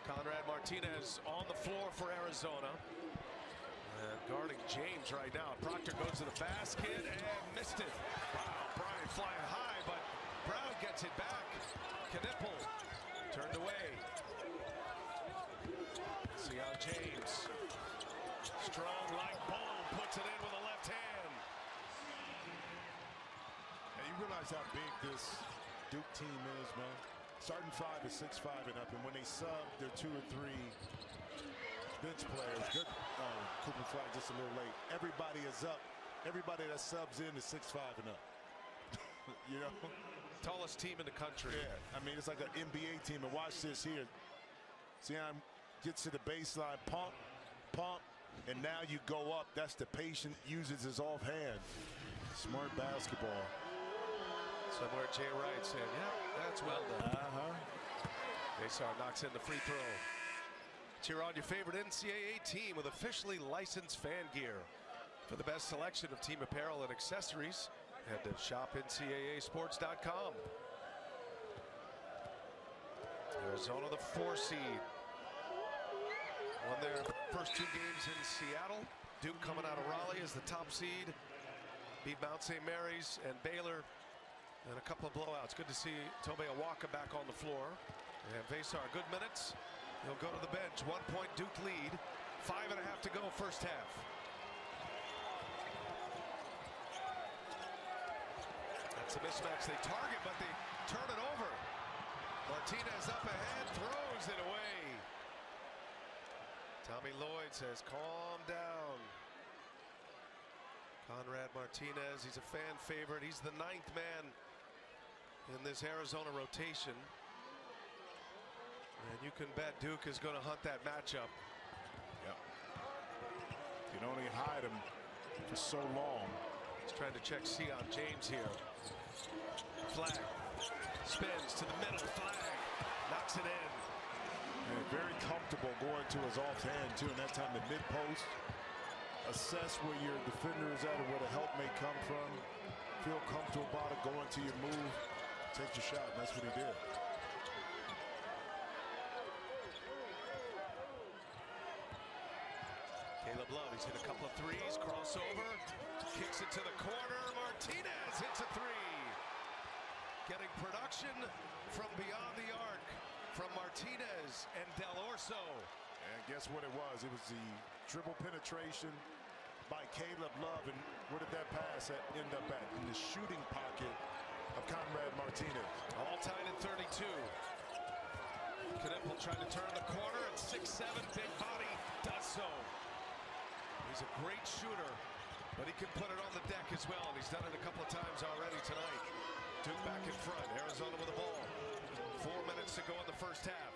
Conrad Martinez on the floor for Arizona. And guarding James right now. Proctor goes to the basket and missed it. Wow, Bryant flying high, but Brown gets it back. Knipple turned away. See how James, strong like ball, puts it in with a left hand. And you realize how big this Duke team is, man. Starting 5 is 6'5" and up, and when they sub, they're 2 or 3 bench players. Good. Cooper Flag just a little late. Everybody is up. Everybody that subs in is 6'5" and up. Tallest team in the country. Yeah, I mean, it's like an NBA team. And watch this here. Zion gets to the baseline, pump, and now you go up. That's the patient uses his offhand. Smart basketball. Somewhere Jay Wright said, yeah, that's well done. Besar knocks in the free throw. Cheer on your favorite NCAA team with officially licensed fan gear. For the best selection of team apparel and accessories, head to shopncaasports.com. Arizona, the 4 seed. Won their first 2 games in Seattle. Duke coming out of Raleigh as the top seed. Beat Mount St. Mary's and Baylor. And a couple of blowouts. Good to see Tobe Awaka back on the floor. And Besar, good minutes. He'll go to the bench. 1-point Duke lead. 5.5 to go first half. That's a mismatch. They target, but they turn it over. Martinez up ahead, throws it away. Tommy Lloyd says, calm down. Conrad Martinez, he's a fan favorite. He's the 9th man in this Arizona rotation. And you can bet Duke is going to hunt that matchup. Yep. You can only hide him for so long. He's trying to check Sion James here. Flag. Spins to the middle. Flag. Knocks it in. And very comfortable going to his offhand, too. And that time, the mid-post. Assess where your defender is at and where the help may come from. Feel comfortable about it. Go into your move. Take your shot. And that's what he did. Caleb Love, he's hit a couple of threes. Crossover. Kicks it to the corner. Martinez hits a three. Getting production from beyond the arc from Martinez and Del Orso. And guess what it was? It was the dribble penetration by Caleb Love. And where did that pass end up at? In the shooting pocket of Conrad Martinez. All tied at 32. Knipple trying to turn the corner at 6'7", big body, does so. He's a great shooter, but he can put it on the deck as well, and he's done it a couple of times already tonight. Duke back in front, Arizona with the ball. 4 minutes to go in the first half.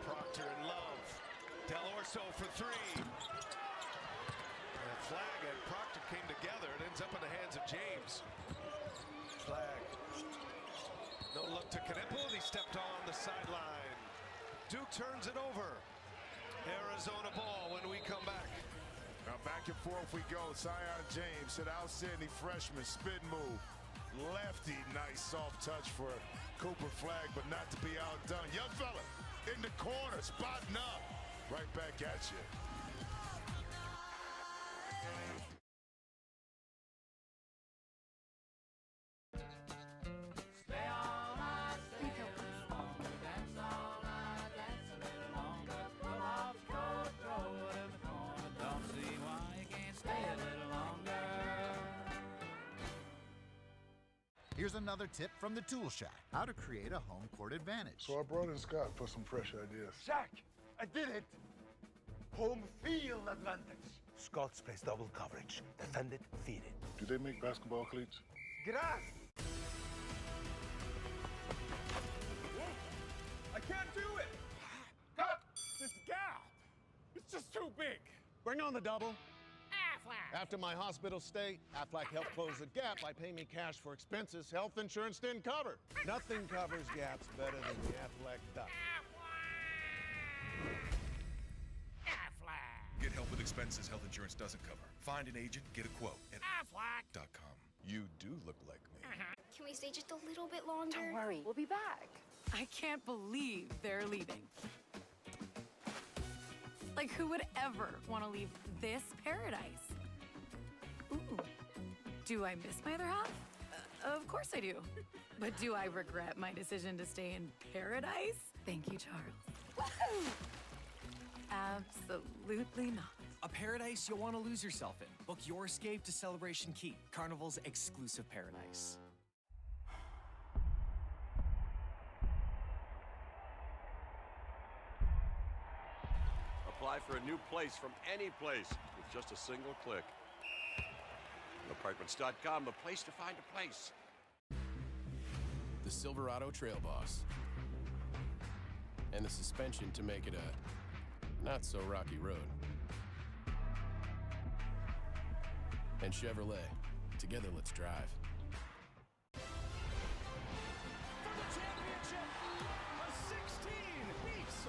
Proctor and Love. Del Orso for three. And Flag and Proctor came together. It ends up in the hands of James. Flag. No look to Knipple, and he stepped on the sideline. Duke turns it over. Arizona ball when we come back. Now back and forth we go. Sion James, an outstanding freshman spin move. Lefty, nice soft touch for Cooper Flag, but not to be outdone. Young fella in the corner, spotting up. Right back at you. Here's another tip from the Tool Shack, how to create a home court advantage. So I brought in Scott for some fresh ideas. Shaq, I did it! Home field advantage. Scots plays double coverage. Defend it, feed it. Do they make basketball cleats? Grass! I can't do it! Cut! This gap! It's just too big! Bring on the double. Aflac! After my hospital stay, Aflac helped close the gap by paying me cash for expenses health insurance didn't cover. Nothing covers gaps better than the Aflac duck. Aflac! Get help with expenses health insurance doesn't cover. Find an agent, get a quote at Aflac.com. You do look like me. Can we stay just a little bit longer? Don't worry, we'll be back. I can't believe they're leaving. Like, who would ever want to leave this paradise? Ooh, do I miss my other half? Of course I do. But do I regret my decision to stay in paradise? Thank you, Charles. Woohoo! Absolutely not. A paradise you'll want to lose yourself in. Book your escape to Celebration Key, Carnival's exclusive paradise. Apply for a new place from any place with just a single click. Apartments.com, the place to find a place. The Silverado Trail Boss. And the suspension to make it a not-so-rocky road. And Chevrolet. Together, let's drive. For the championship, a 16 beats a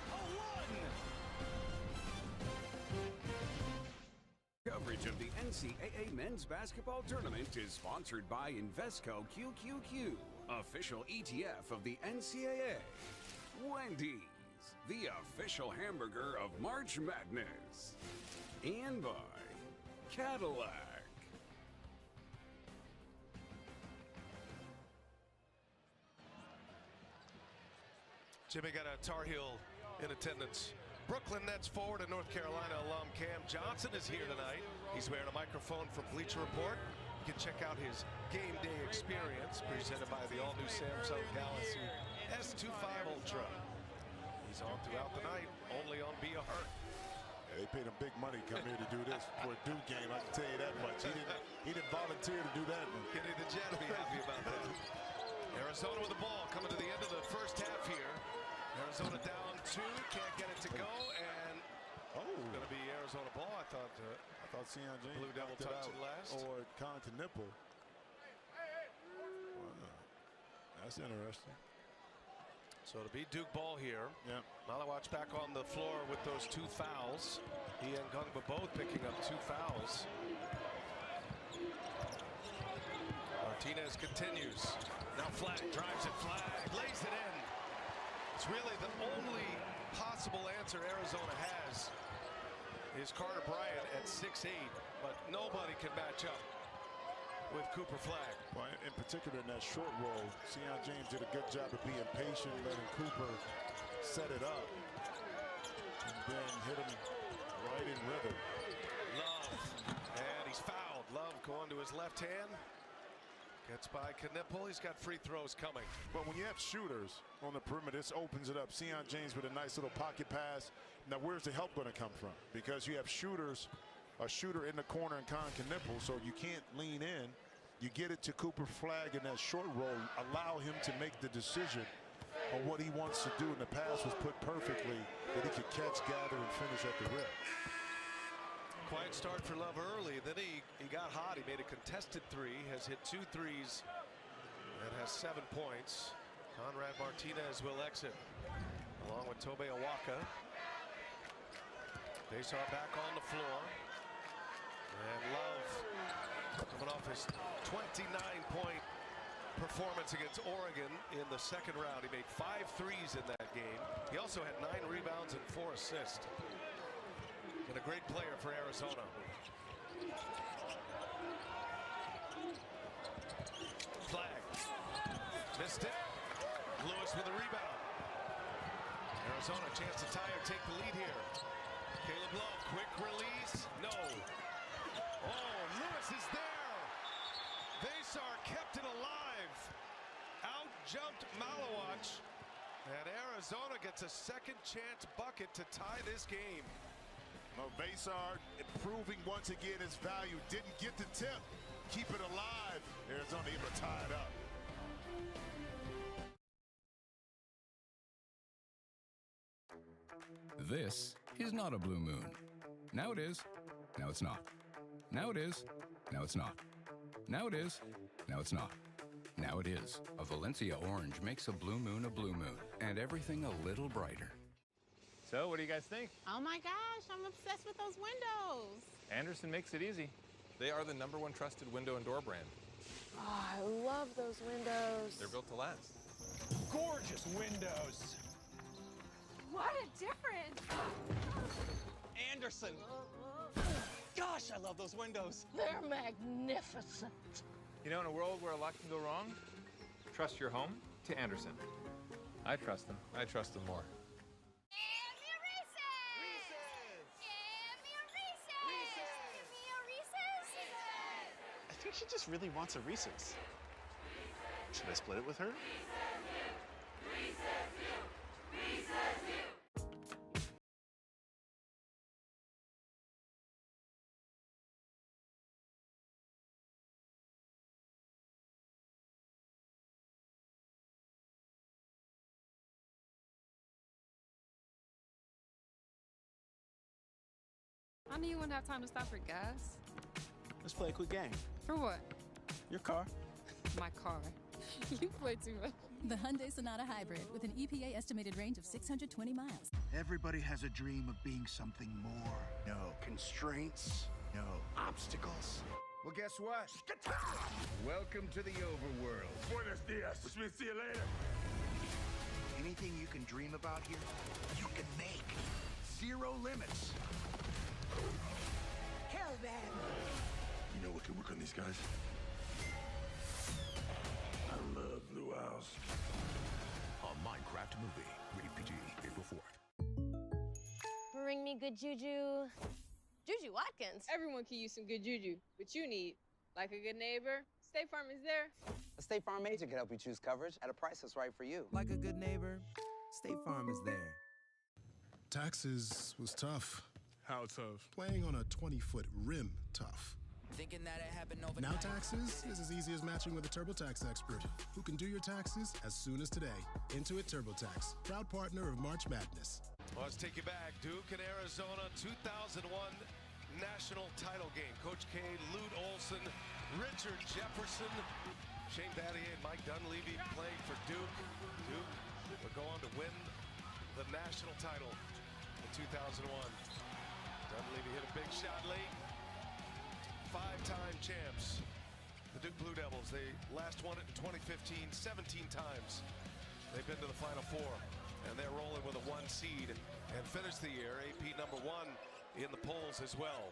1. Coverage of the NCAA men's basketball tournament is sponsored by Invesco QQQ, official ETF of the NCAA. Wendy's, the official hamburger of March Madness. And by Cadillac. Jimmy got a Tar Heel in attendance. Brooklyn Nets forward and North Carolina alum Cam Johnson is here tonight. He's wearing a microphone from Bleacher Report. You can check out his game day experience presented by the all-new Samsung Galaxy S25 Ultra. He's on throughout the night, only on BR. Yeah, they paid him big money to come here to do this for a Duke game. I can tell you that much. He didn't volunteer to do that one. Kenny the Jet will be happy about that. Arizona with the ball coming to the end of the first half here. Arizona down 2, can't get it to go, and going to be Arizona ball. I thought Sion James Blue Devil touched it last. Or Conti nipple. Wow. That's interesting. So it'll be Duke ball here. Yeah. Malawatch back on the floor with those 2 fouls. He and Gungba both picking up 2 fouls. Martinez continues. Now Flag drives it. Flag lays it in. It's really the only possible answer Arizona has is Carter Bryant at 6'8", but nobody can match up with Cooper Flag. Well, in particular in that short roll, Sion James did a good job of being patient, letting Cooper set it up, and then hit him right in rhythm. Love, and he's fouled. Love going to his left hand. Gets by Knipple. He's got free throws coming. But when you have shooters on the perimeter, this opens it up. Sion James with a nice little pocket pass. Now, where's the help going to come from? Because you have shooters, a shooter in the corner and Knipple, so you can't lean in. You get it to Cooper Flag in that short roll, allow him to make the decision on what he wants to do, and the pass was put perfectly that he could catch, gather, and finish at the rim. Quiet start for Love early. Then he got hot. He made a contested 3, has hit 2 threes, and has 7 points. Conrad Martinez will exit, along with Tobe Awaka. Besar back on the floor. And Love coming off his 29-point performance against Oregon in the second round. He made 5 threes in that game. He also had 9 rebounds and 4 assists. And a great player for Arizona. Flag. Missed it. Lewis with a rebound. Arizona a chance to tie or take the lead here. Caleb Love, quick release. No. Oh, Lewis is there. Besar kept it alive. Out-jumped Malawatch. And Arizona gets a second chance bucket to tie this game. Well, Besar proving once again his value. Didn't get the tip. Keep it alive. Arizona able to tie it up. This is not a blue moon. Now it is. Now it's not. Now it is. Now it's not. Now it is. Now it's not. Now it is. A Valencia orange makes a blue moon, and everything a little brighter. So, what do you guys think? Oh my gosh, I'm obsessed with those windows. Anderson makes it easy. They are the #1 trusted window and door brand. Oh, I love those windows. They're built to last. Gorgeous windows. What a difference. Anderson. Gosh, I love those windows. They're magnificent. You know, in a world where a lot can go wrong, trust your home to Anderson. I trust them. I trust them more. I think she just really wants a Reese's. Should I split it with her? I knew you wouldn't have time to stop for gas. Let's play a quick game. For what? Your car. My car. You play too much. The Hyundai Sonata Hybrid with an EPA estimated range of 620 miles. Everybody has a dream of being something more. No constraints, no obstacles. Well, guess what? Welcome to the overworld. Buenos dias. Which means see you later. Anything you can dream about here, you can make. Zero limits. Hell, man. You know what can work on these guys? I love Blue House. A Minecraft movie. Rated PG. April 4th. Bring me good juju. Juju Watkins. Everyone can use some good juju, but you need, like a good neighbor, State Farm is there. A State Farm agent can help you choose coverage at a price that's right for you. Like a good neighbor, State Farm is there. Taxes was tough. How tough? Playing on a 20-foot rim tough. Thinking that it happened overnight. Now taxes is as easy as matching with a TurboTax expert who can do your taxes as soon as today. Intuit TurboTax, proud partner of March Madness. Well, let's take you back. Duke and Arizona, 2001 national title game. Coach K, Lute Olson, Richard Jefferson, Shane Battier, and Mike Dunleavy playing for Duke. Duke would go on to win the national title in 2001. Dunleavy hit a big shot late. 5-time champs. The Duke Blue Devils, they last won it in 2015, 17 times. They've been to the Final Four, and they're rolling with a 1 seed and finished the year AP #1 in the polls as well.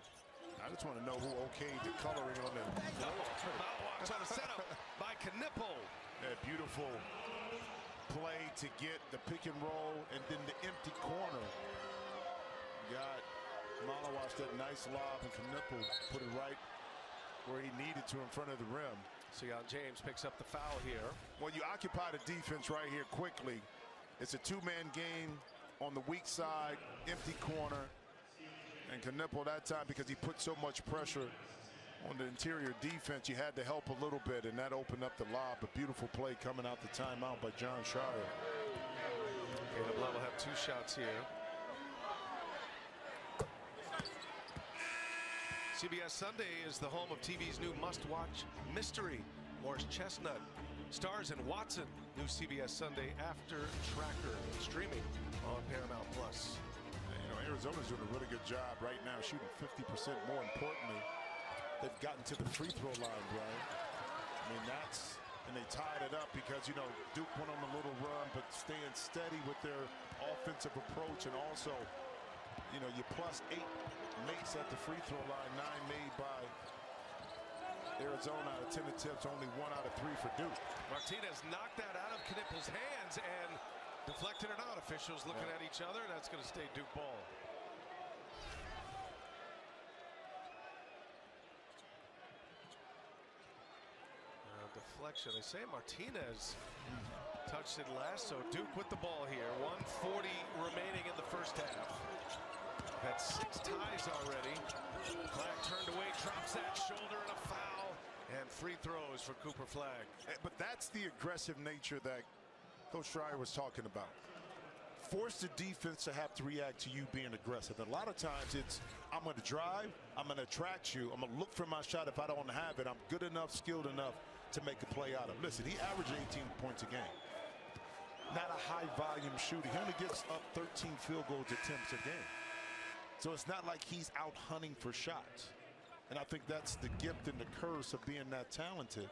I just want to know who okayed the coloring on them. Malawatch on a setup by Knipple. That beautiful play to get the pick and roll, and then the empty corner. Got Malawatch that nice lob, and Knipple put it right where he needed to in front of the rim. So James picks up the foul here. Well, you occupy the defense right here quickly. It's a two-man game on the weak side, empty corner. And Knipple that time, because he put so much pressure on the interior defense, you had to help a little bit, and that opened up the lob. A beautiful play coming out the timeout by John Shire. Caleb Love will have 2 shots here. CBS Sunday is the home of TV's new must-watch mystery. Morris Chestnut stars in Watson. New CBS Sunday After Tracker, streaming on Paramount Plus. You know, Arizona's doing a really good job right now, shooting 50%. More importantly, they've gotten to the free throw line, Brian. I mean, and they tied it up because, you know, Duke went on a little run, but staying steady with their offensive approach, and also, you know, you +8 makes at the free throw line, 9 made by Arizona out of 10 attempts, only 1 out of 3 for Duke. Martinez knocked that out of Knipple's hands and deflected it out. Officials looking at each other, and that's going to stay Duke ball. Deflection. They say Martinez touched it last, so Duke with the ball here. 1:40 remaining in the first half. Had 6 ties already. Flag turned away, drops that shoulder, and a foul. And free throws for Cooper Flag. But that's the aggressive nature that Coach Schreier was talking about. Force the defense to have to react to you being aggressive. A lot of times it's, I'm going to drive, I'm going to attract you, I'm going to look for my shot. If I don't have it, I'm good enough, skilled enough to make a play out of. Listen, he averaged 18 points a game. Not a high volume shooter. He only gets up 13 field goal attempts a game. So it's not like he's out hunting for shots. And I think that's the gift and the curse of being that talented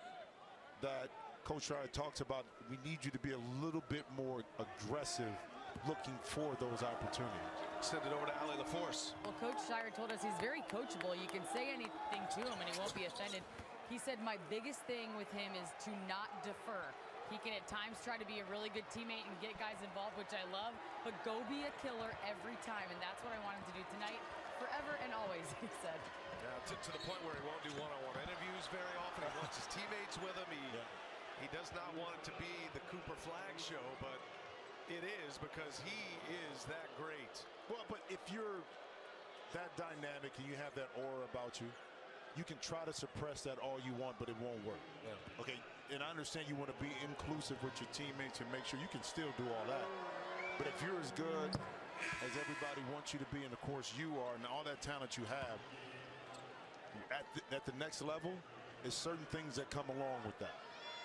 that Coach Schreier talks about. We need you to be a little bit more aggressive, looking for those opportunities. Send it over to Allie LaForce. Well, Coach Schreier told us he's very coachable. You can say anything to him and he won't be offended. He said my biggest thing with him is to not defer. He can at times try to be a really good teammate and get guys involved, which I love, but go be a killer every time, and that's what I want him to do tonight, forever and always, he said. Yeah, to the point where he won't do one-on-one interviews very often. He wants his teammates with him. He does not want it to be the Cooper Flag show, but it is because he is that great. Well, but if you're that dynamic and you have that aura about you, you can try to suppress that all you want, but it won't work. Yeah. Okay, and I understand you want to be inclusive with your teammates and make sure you can still do all that. But if you're as good as everybody wants you to be, and of course you are, and all that talent you have, at the next level, is certain things that come along with that.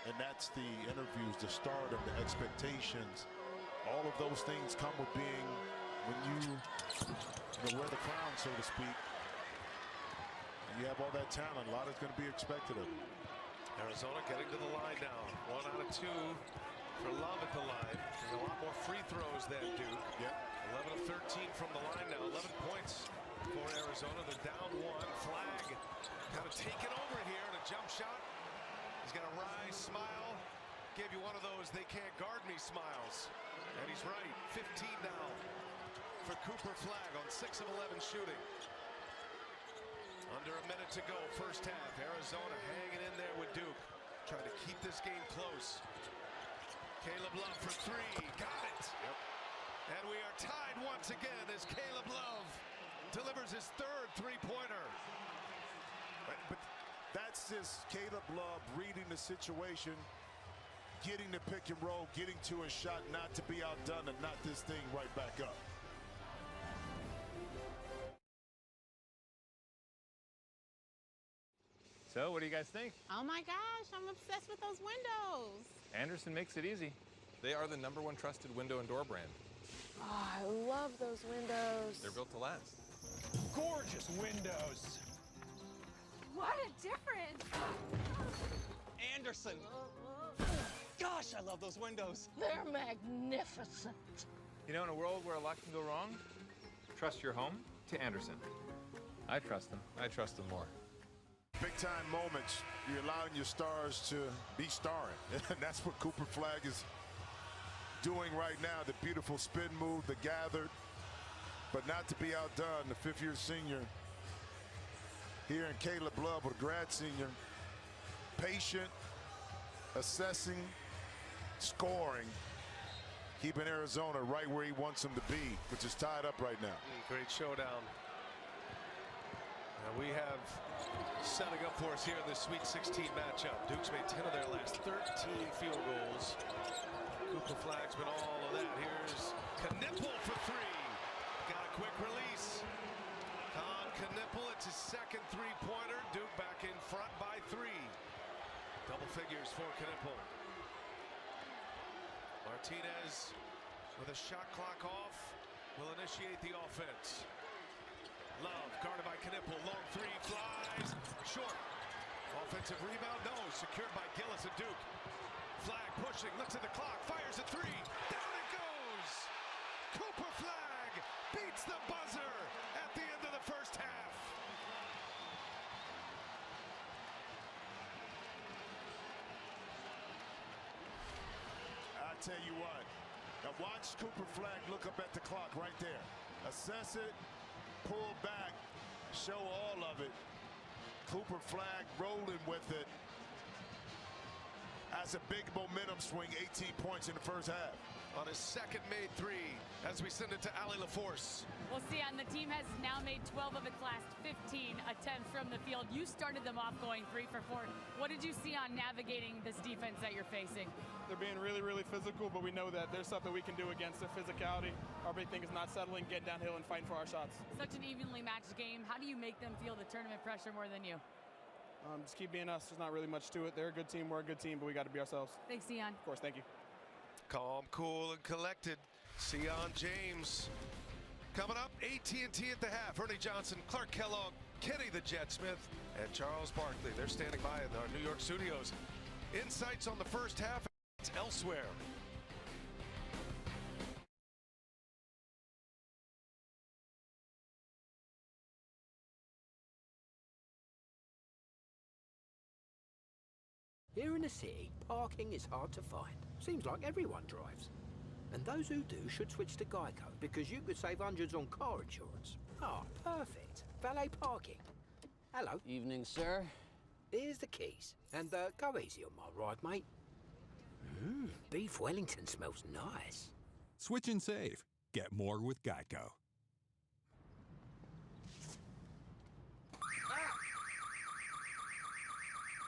And that's the interviews, the stardom, the expectations. All of those things come with being, when you wear the crown, so to speak, and you have all that talent, a lot is going to be expected of you. Arizona getting to the line now. 1 out of 2 for Love at the line. There's a lot more free throws than Duke. Yep. 11 of 13 from the line now. 11 points for Arizona. They're down 1. Flag kind of taken over here in a jump shot. He's got a wry smile. Gave you one of those they can't guard me smiles. And he's right. 15 now for Cooper Flag on 6 of 11 shooting. Under a minute to go, first half. Arizona hanging in there with Duke. Trying to keep this game close. Caleb Love for 3. Got it. Yep. And we are tied once again as Caleb Love delivers his third three-pointer. But that's just Caleb Love reading the situation, getting the pick and roll, getting to a shot, not to be outdone, and not this thing right back up. So, what do you guys think? Oh my gosh, I'm obsessed with those windows. Anderson makes it easy. They are the #1 trusted window and door brand. Oh, I love those windows. They're built to last. Gorgeous windows. What a difference. Anderson. Gosh, I love those windows. They're magnificent. You know, in a world where a lot can go wrong, trust your home to Anderson. I trust them. I trust them more. Big time moments, you're allowing your stars to be starring. And that's what Cooper Flagg is doing right now. The beautiful spin move, the gathered, but not to be outdone. The fifth-year senior here in Caleb Love, a grad senior, patient, assessing, scoring, keeping Arizona right where he wants them to be, which is tied up right now. Great showdown. And we have setting up for us here in the Sweet 16 matchup. Duke's made 10 of their last 13 field goals. Cooper Flagg's been all of that. Here's Knipple for three. Got a quick release. Knipple, it's his second three-pointer. Duke back in front by 3. Double figures for Knipple. Martinez with a shot clock off will initiate the offense. Love guarded by Knipple. Long three flies short. Offensive rebound, no. Secured by Gillis at Duke. Flagg pushing, looks at the clock, fires a three. Down it goes. Cooper Flagg beats the buzzer at the end of the first half. I tell you what, now watch Cooper Flagg look up at the clock right there. Assess it, pull back, show all of it. Cooper Flagg rolling with it. Has a big momentum swing, 18 points in the first half. On his second made three, as we send it to Allie LaForce. Well, Sion, the team has now made 12 of its last 15 attempts from the field. You started them off going 3 for 4. What did you see on navigating this defense that you're facing? They're being really, really physical, but we know that there's something we can do against their physicality. Our big thing is not settling, getting downhill, and fighting for our shots. Such an evenly matched game. How do you make them feel the tournament pressure more than you? Just keep being us. There's not really much to it. They're a good team. We're a good team, but we got to be ourselves. Thanks, Sion. Of course, thank you. Calm, cool, and collected. Sion James. Coming up, AT&T at the half. Ernie Johnson, Clark Kellogg, Kenny the Jet Smith, and Charles Barkley. They're standing by in our New York studios. Insights on the first half elsewhere. Here in the city, parking is hard to find. Seems like everyone drives. And those who do should switch to Geico, because you could save hundreds on car insurance. Ah, perfect. Valet parking. Hello. Evening, sir. Here's the keys. And go easy on my ride, mate. Beef Wellington smells nice. Switch and save. Get more with Geico.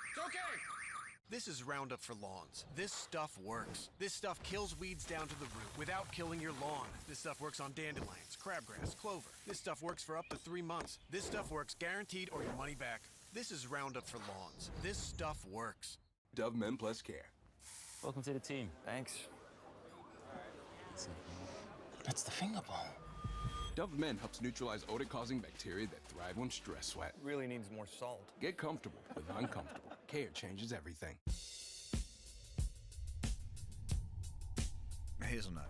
It's okay. This is Roundup for lawns. This stuff works. This stuff kills weeds down to the root without killing your lawn. This stuff works on dandelions, crabgrass, clover. This stuff works for up to 3 months. This stuff works guaranteed or your money back. This is Roundup for lawns. This stuff works. Dove Men Plus Care. Welcome to the team. Thanks. That's the finger bowl. Dove Men helps neutralize odor-causing bacteria that thrive on stress sweat. Really needs more salt. Get comfortable with uncomfortable. Care changes everything. Hazelnut.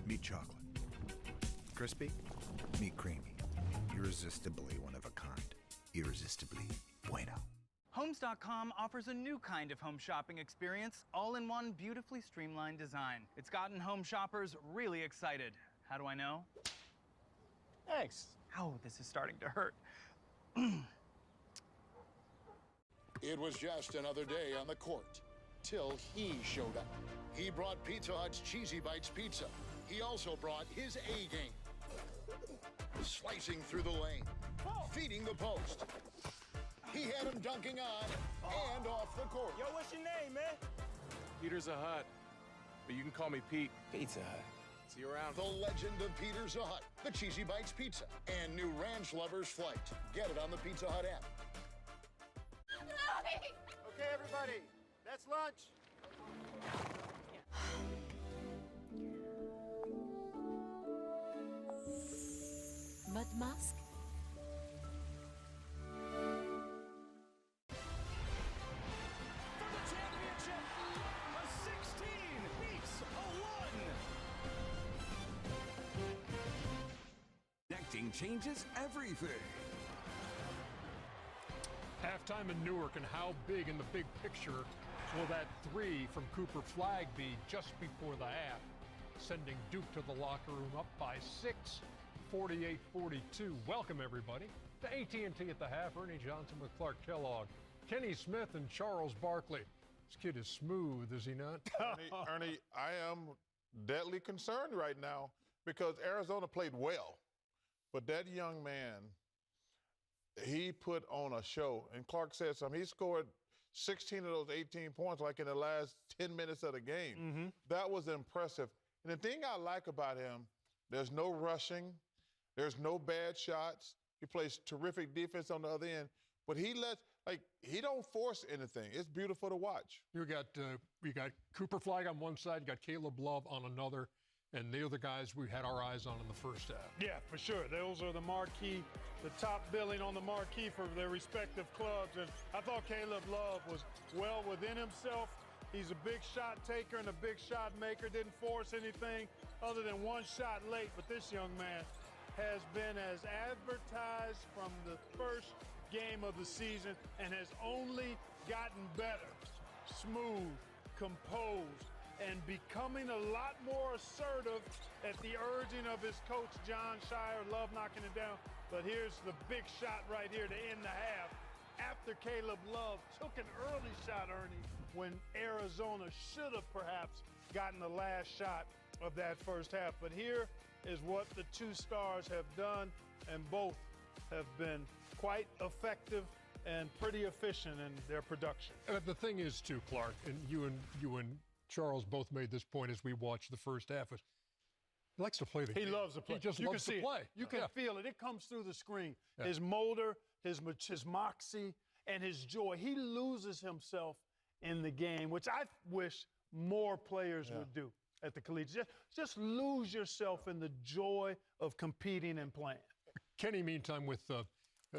Meat chocolate. Crispy. Meat creamy. Irresistibly one of a kind. Irresistibly bueno. Homes.com offers a new kind of home shopping experience, all-in-one, beautifully streamlined design. It's gotten home shoppers really excited. How do I know? Thanks. Oh, this is starting to hurt. It was just another day on the court, till he showed up. He brought Pizza Hut's Cheesy Bites Pizza. He also brought his A game. Slicing through the lane. Feeding the post. He had him dunking on and off the court. Yo, what's your name, man? Peter's a Hut, but you can call me Pete. Pizza Hut. See you around. The legend of Peter's Hut, the Cheesy Bites Pizza, and new Ranch Lovers Flight. Get it on the Pizza Hut app. Okay, everybody, that's lunch. Mud mask? Championship, a 16 beats a 1. Connecting changes everything. Halftime in Newark, and how big in the big picture will that three from Cooper Flagg be just before the half, sending Duke to the locker room up by 6, 48-42. Welcome, everybody, to AT&T at the half. Ernie Johnson with Clark Kellogg, Kenny Smith, and Charles Barkley. This kid is smooth, is he not? Ernie, I am deadly concerned right now because Arizona played well, but that young man, he put on a show. And Clark said something. He scored 16 of those 18 points like in the last 10 minutes of the game. That was impressive. And the thing I like about him, there's no rushing. There's no bad shots. He plays terrific defense on the other end. But he don't force anything. It's beautiful to watch. You got Cooper Flagg on one side, you got Caleb Love on another, and they're the guys we had our eyes on in the first half. Yeah, for sure. Those are the marquee, the top billing on the marquee for their respective clubs. And I thought Caleb Love was well within himself. He's a big shot taker and a big shot maker. Didn't force anything other than one shot late. But this young man has been as advertised from the first game of the season and has only gotten better. Smooth, composed, and becoming a lot more assertive at the urging of his coach, John Shire. Love knocking it down. But here's the big shot right here to end the half. After Caleb Love took an early shot, Ernie, when Arizona should have perhaps gotten the last shot of that first half. But here is what the two stars have done, and both have been quite effective and pretty efficient in their production. The thing is, too, Clark, and you and Charles both made this point as we watched the first half. He likes to play the game. He loves to play. He just loves to play. You can feel it. It comes through the screen. Yeah. His motor, his moxie, and his joy. He loses himself in the game, which I wish more players would do at the collegiate. Just lose yourself in the joy of competing and playing. Kenny, meantime, with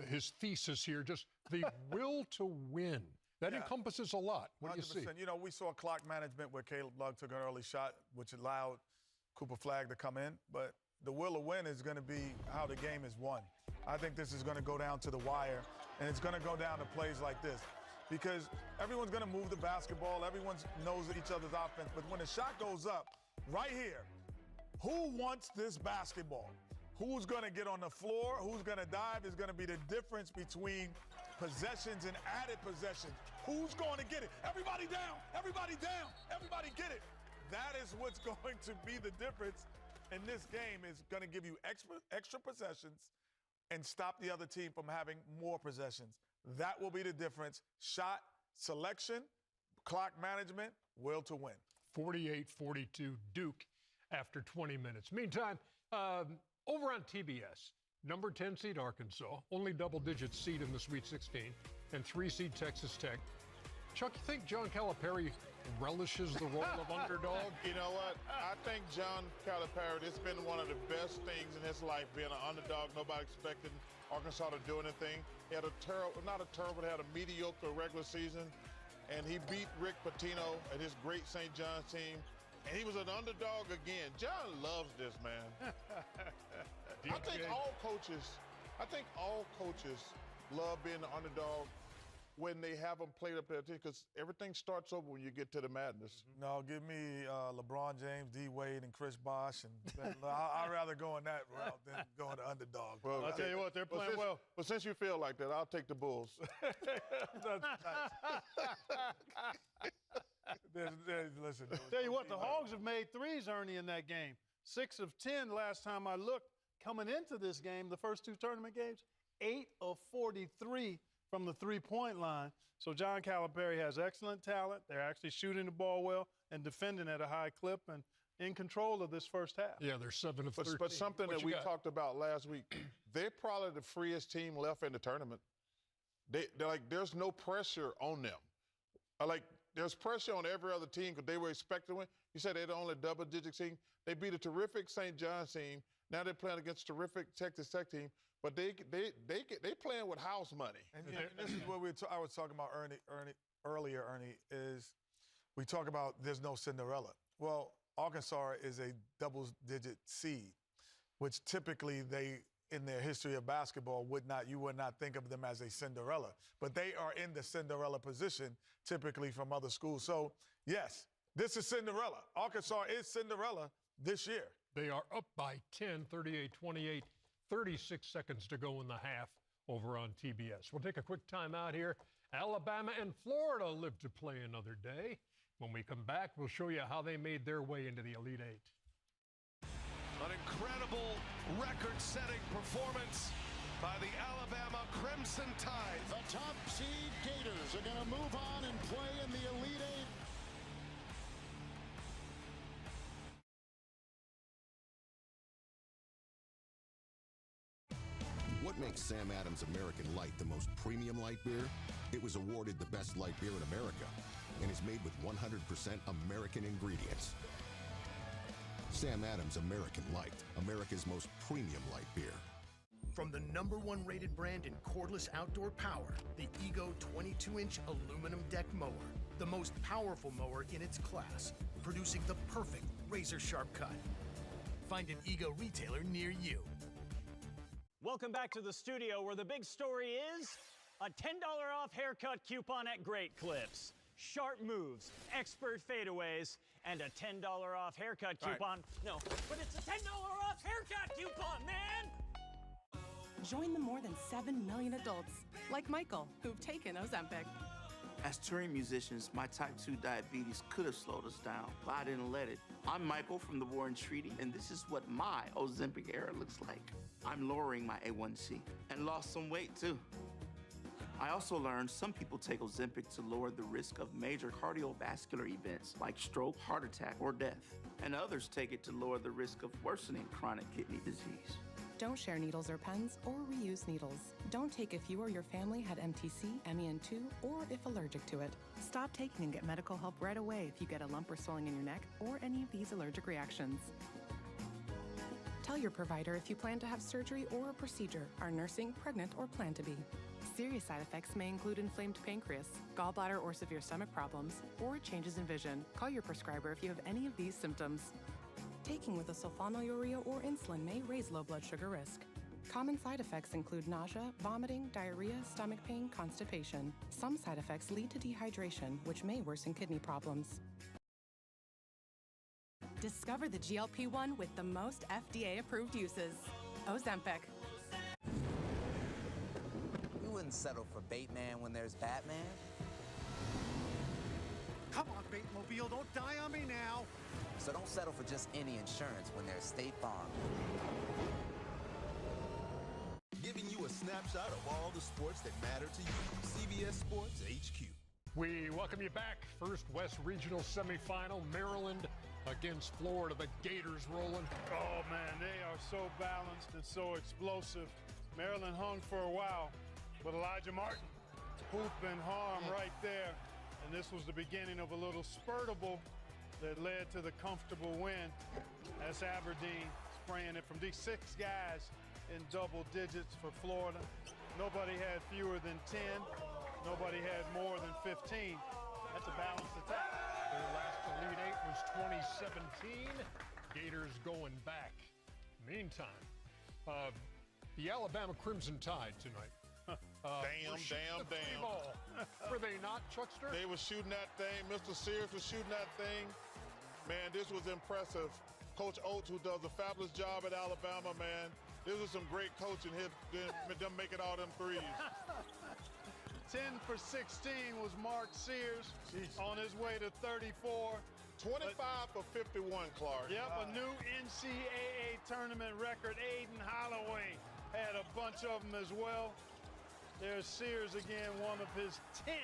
his thesis here, just the will to win. That encompasses a lot. What do you see? You know, we saw clock management where Caleb Love took an early shot, which allowed Cooper Flagg to come in. But the will to win is going to be how the game is won. I think this is going to go down to the wire, and it's going to go down to plays like this. Because everyone's going to move the basketball. Everyone knows each other's offense. But when the shot goes up, right here, who wants this basketball? Who's going to get on the floor? Who's going to dive is going to be the difference between possessions and added possessions. Who's going to get it? Everybody down. Everybody down. Everybody get it. That is what's going to be the difference in this game. Is going to give you extra possessions and stop the other team from having more possessions. That will be the difference. Shot selection, clock management, will to win. 48-42 Duke after 20 minutes. Meantime, over on TBS, number 10 seed Arkansas, only double-digit seed in the Sweet 16, and 3 seed Texas Tech. Chuck, you think John Calipari relishes the role of underdog? You know what? I think John Calipari, it's been one of the best things in his life, being an underdog. Nobody expected Arkansas to do anything. He had he had a mediocre regular season, and he beat Rick Pitino and his great St. John's team, and he was an underdog again. John loves this, man. I think all coaches love being the underdog when they have them played up there, because everything starts over when you get to the madness. No, give me LeBron James, D. Wade, and Chris Bosh. And I'd rather go in that route than going to underdog. Well, I'll tell you what, they're playing well. But since you feel like that, I'll take the Bulls. Listen. Tell you what, the Hogs have made threes, Ernie, in that game. 6 of 10 last time I looked. coming into this game, the first 2 tournament games, 8 of 43 from the three-point line. So John Calipari has excellent talent. They're actually shooting the ball well and defending at a high clip and in control of this first half. Yeah, they're 7 of 13. But something What that you we got? talked about last week, they're probably the freest team left in the tournament. They're like, there's no pressure on them. Like, there's pressure on every other team because they were expecting to win. You said they're the only double-digit team. They beat a terrific St. John's team. Now they're playing against a terrific Texas Tech team. But they playing with house money. And this is what I was talking about earlier, Ernie, is we talk about there's no Cinderella. Well, Arkansas is a double-digit seed, which typically they, in their history of basketball, you would not think of them as a Cinderella. But they are in the Cinderella position, typically from other schools. So, yes, this is Cinderella. Arkansas is Cinderella this year. They are up by 10, 38-28, 36 seconds to go in the half over on TBS. We'll take a quick time out here. Alabama and Florida live to play another day. When we come back, we'll show you how they made their way into the Elite Eight. An incredible record-setting performance by the Alabama Crimson Tide. The top seed Gators are going to move on and play in the Elite Eight. What makes Sam Adams American Light the most premium light beer? It was awarded the best light beer in America and is made with 100% American ingredients. Sam Adams American Light, America's most premium light beer. From the #1 rated brand in cordless outdoor power, the Ego 22-inch aluminum deck mower, the most powerful mower in its class, producing the perfect razor-sharp cut. Find an Ego retailer near you. Welcome back to the studio where the big story is a $10 off haircut coupon at Great Clips. Sharp moves, expert fadeaways, and a $10 off haircut coupon. No, but it's a $10 off haircut coupon, man! Join the more than 7 million adults, like Michael, who've taken Ozempic. As touring musicians, my type 2 diabetes could have slowed us down, but I didn't let it. I'm Michael from the Warren Treaty, and this is what my Ozempic era looks like. I'm lowering my A1C and lost some weight too. I also learned some people take Ozempic to lower the risk of major cardiovascular events like stroke, heart attack, or death. And others take it to lower the risk of worsening chronic kidney disease. Don't share needles or pens or reuse needles. Don't take if you or your family had MTC, MEN2, or if allergic to it. Stop taking and get medical help right away if you get a lump or swelling in your neck or any of these allergic reactions. Tell your provider if you plan to have surgery or a procedure, are nursing, pregnant, or plan to be. Serious side effects may include inflamed pancreas, gallbladder or severe stomach problems, or changes in vision. Call your prescriber if you have any of these symptoms. Taking with a sulfonylurea or insulin may raise low blood sugar risk. Common side effects include nausea, vomiting, diarrhea, stomach pain, constipation. Some side effects lead to dehydration, which may worsen kidney problems. Discover the GLP-1 with the most FDA-approved uses. Ozempic. We wouldn't settle for Bateman when there's Batman. Come on, Batemobile, don't die on me now. So don't settle for just any insurance when there's State Farm. Giving you a snapshot of all the sports that matter to you. CBS Sports HQ. We welcome you back. First West Regional semifinal, Maryland against Florida. The Gators rolling. Oh, man, they are so balanced and so explosive. Maryland hung for a while, but Elijah Martin, hoop and harm right there. And this was the beginning of a little spurtable that led to the comfortable win. That's Aberdeen spraying it from these 6 guys in double digits for Florida. Nobody had fewer than 10. Nobody had more than 15. That's a balanced attack. Their last Elite Eight was 2017. Gators going back. Meantime, the Alabama Crimson Tide tonight. Damn. Were they not, Chuckster? They were shooting that thing. Mr. Sears was shooting that thing. Man, this was impressive. Coach Oates, who does a fabulous job at Alabama, man. This was some great coaching here. Them making all them threes. 10 for 16 was Mark Sears on his way to 34. 25 for 51, Clark. Yep, a new NCAA tournament record. Aiden Holloway had a bunch of them as well. There's Sears again, one of his 10.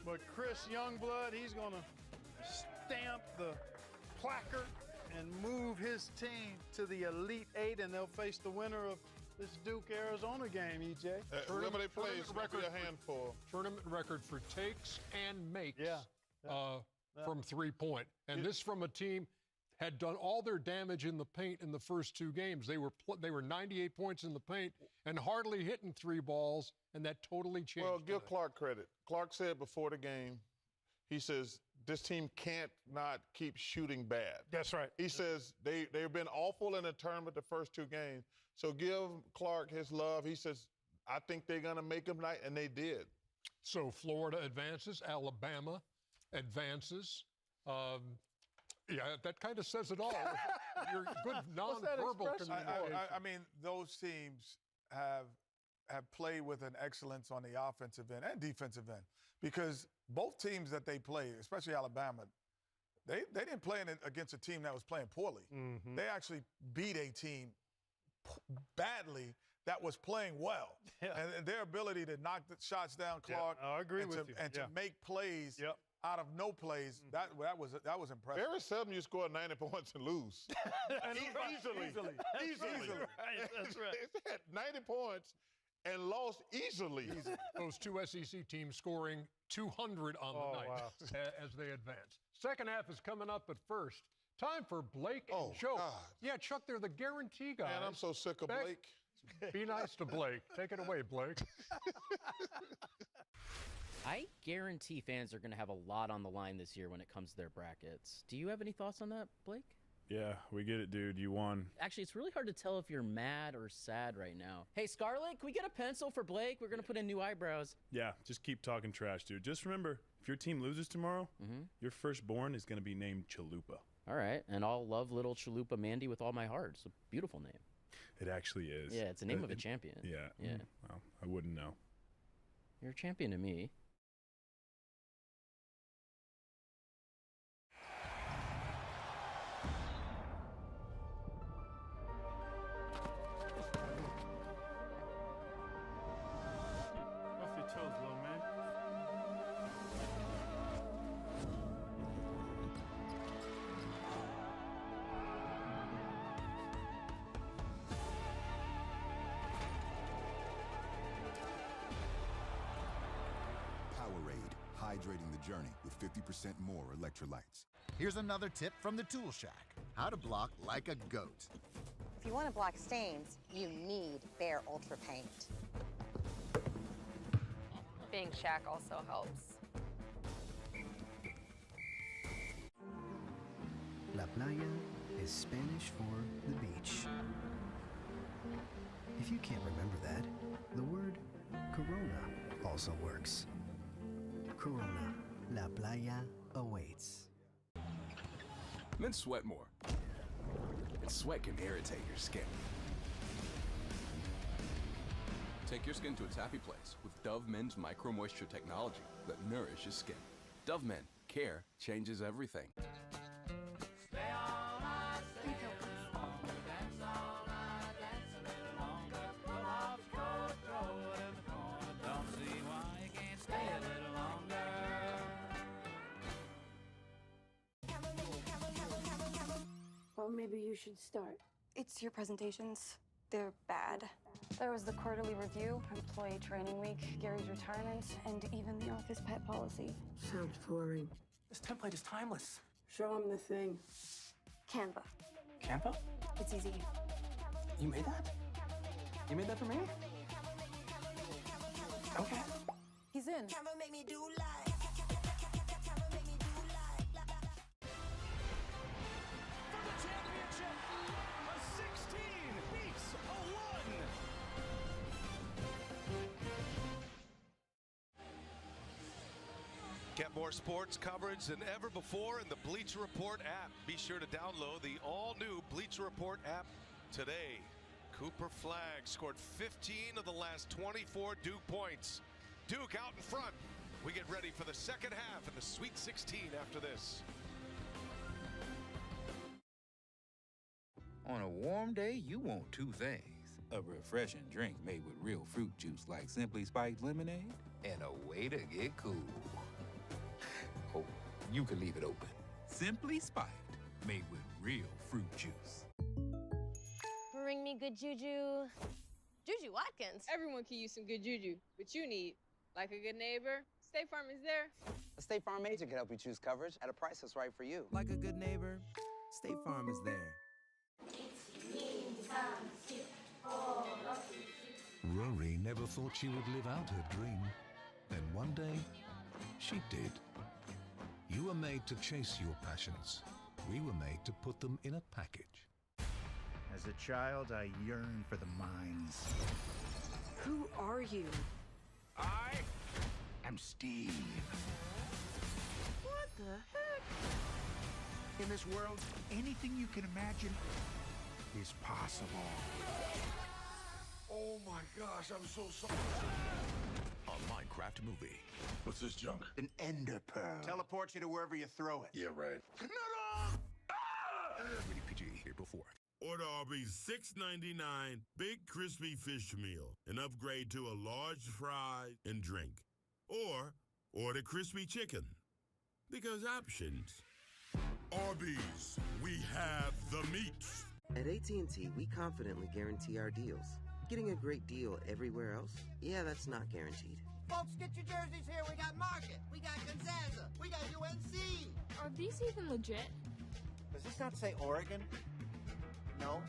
But Chris Youngblood, he's going to stamp the placard and move his team to the Elite Eight, and they'll face the winner of this Duke-Arizona game, EJ. Whoever they play is going to be a handful. Tournament record for takes and makes Yeah. from three-point. And this from a team had done all their damage in the paint in the first two games. They were 98 points in the paint and hardly hitting three balls, and that totally changed. Well, give Clark credit. Clark said before the game, he says, this team can't not keep shooting bad. That's right. He says they've been awful in the tournament the first two games. So give Clark his love. He says, I think they're going to make them night, and they did. So Florida advances, Alabama advances. Yeah, that kind of says it all. You're good nonverbal communication. I mean, those teams have played with an excellence on the offensive end and defensive end, because both teams that they played, especially Alabama, they didn't play against a team that was playing poorly. Mm-hmm. They actually beat a team badly that was playing well. Yeah. And their ability to knock the shots down, Clark, I agree with you. and to make plays out of no plays, that was impressive. Very seldom you score 90 points and lose. Easily. Right, that's right. They had 90 points and lost easily. Those two SEC teams scoring 200 on the night as they advance. Second half is coming up, but first, time for Blake and Joe. God. Yeah, Chuck, they're the guarantee guys. Man, I'm so sick of Blake. Be nice to Blake. Take it away, Blake. I guarantee fans are going to have a lot on the line this year when it comes to their brackets. Do you have any thoughts on that, Blake? Yeah, we get it, dude. You won. Actually, it's really hard to tell if you're mad or sad right now. Hey, Scarlett, can we get a pencil for Blake? We're going to put in new eyebrows. Yeah, just keep talking trash, dude. Just remember, if your team loses tomorrow, your firstborn is going to be named Chalupa. All right, and I'll love little Chalupa Mandy with all my heart. It's a beautiful name. It actually is. Yeah, it's the name of a champion. Yeah. Well, I wouldn't know. You're a champion to me. Off your toes, little man. Powerade, hydrating the journey with 50% more electrolytes. Here's another tip from the Tool Shack. How to block like a goat. If you want to block stains, you need Bare Ultra Paint. Being Shaq also helps. La playa is Spanish for the beach. If you can't remember that, the word Corona also works. Corona, La Playa awaits. Men sweat more, and sweat can irritate your skin. Take your skin to its happy place with Dove Men's Micro Moisture technology that nourishes skin. Dove Men, care changes everything. Well, maybe you should start. It's your presentations. They're bad. There was the quarterly review, employee training week, Gary's retirement, and even the office pet policy. Sounds boring. This template is timeless. Show him the thing. Canva. Canva? It's easy. You made that? You made that for me? Okay. He's in. Get more sports coverage than ever before in the Bleacher Report app. Be sure to download the all-new Bleacher Report app today. Cooper Flagg scored 15 of the last 24 Duke points. Duke out in front. We get ready for the second half in the Sweet 16 after this. On a warm day, you want two things. A refreshing drink made with real fruit juice like Simply Spiked Lemonade, and a way to get cool. Oh, you can leave it open. Simply Spiked, made with real fruit juice. Bring me good juju. Juju Watkins. Everyone can use some good juju, but you need, like a good neighbor, State Farm is there. A State Farm agent can help you choose coverage at a price that's right for you. Like a good neighbor, State Farm is there. Rory never thought she would live out her dream. Then one day, she did. You were made to chase your passions. We were made to put them in a package. As a child, I yearned for the mines. Who are you? I am Steve. What the heck? In this world, anything you can imagine is possible. Oh my gosh, I'm so sorry. A Minecraft movie. What's this junk? An ender pearl. Teleports you to wherever you throw it. Yeah, right. Rated PG, April 4th. Order Arby's $6.99 Big Crispy Fish Meal and upgrade to a large fry and drink. Or order crispy chicken. Because options. Arby's, we have the meat. At AT&T, we confidently guarantee our deals. Getting a great deal everywhere else? Yeah, that's not guaranteed. Folks, get your jerseys here. We got Market, we got Gonzaga, we got UNC. Are these even legit? Does this not say Oregon? No.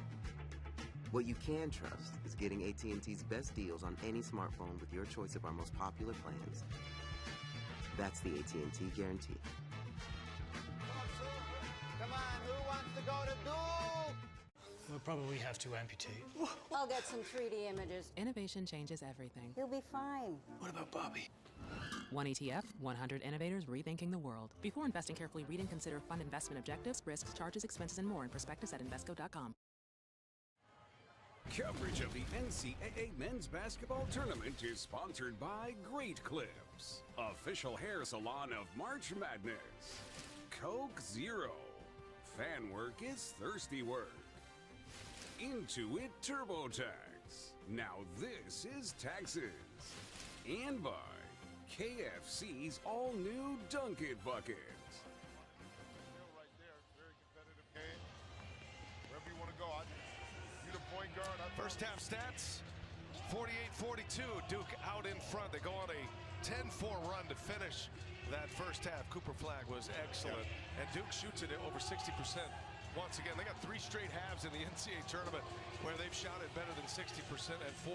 What you can trust is getting AT&T's best deals on any smartphone with your choice of our most popular plans. That's the AT&T guarantee. Come on, who wants to go to Duke? We'll probably have to amputate. I'll get some 3D images. Innovation changes everything. You'll be fine. What about Bobby? One ETF, 100 innovators rethinking the world. Before investing carefully, read and consider fund investment objectives, risks, charges, expenses, and more in prospectus at Invesco.com. Coverage of the NCAA men's basketball tournament is sponsored by Great Clips, official hair salon of March Madness. Coke Zero. Fan work is thirsty work. Intuit TurboTax. Now this is taxes. And by KFC's all-new Dunk It Bucket. Right there, very competitive game. Wherever you want to go, you the point guard. First half stats, 48-42. Duke out in front. They go on a 10-4 run to finish that first half. Cooper Flagg was excellent. And Duke shoots it at over 60%. Once again, they got 3 straight halves in the NCAA tournament where they've shot it better than 60% and 4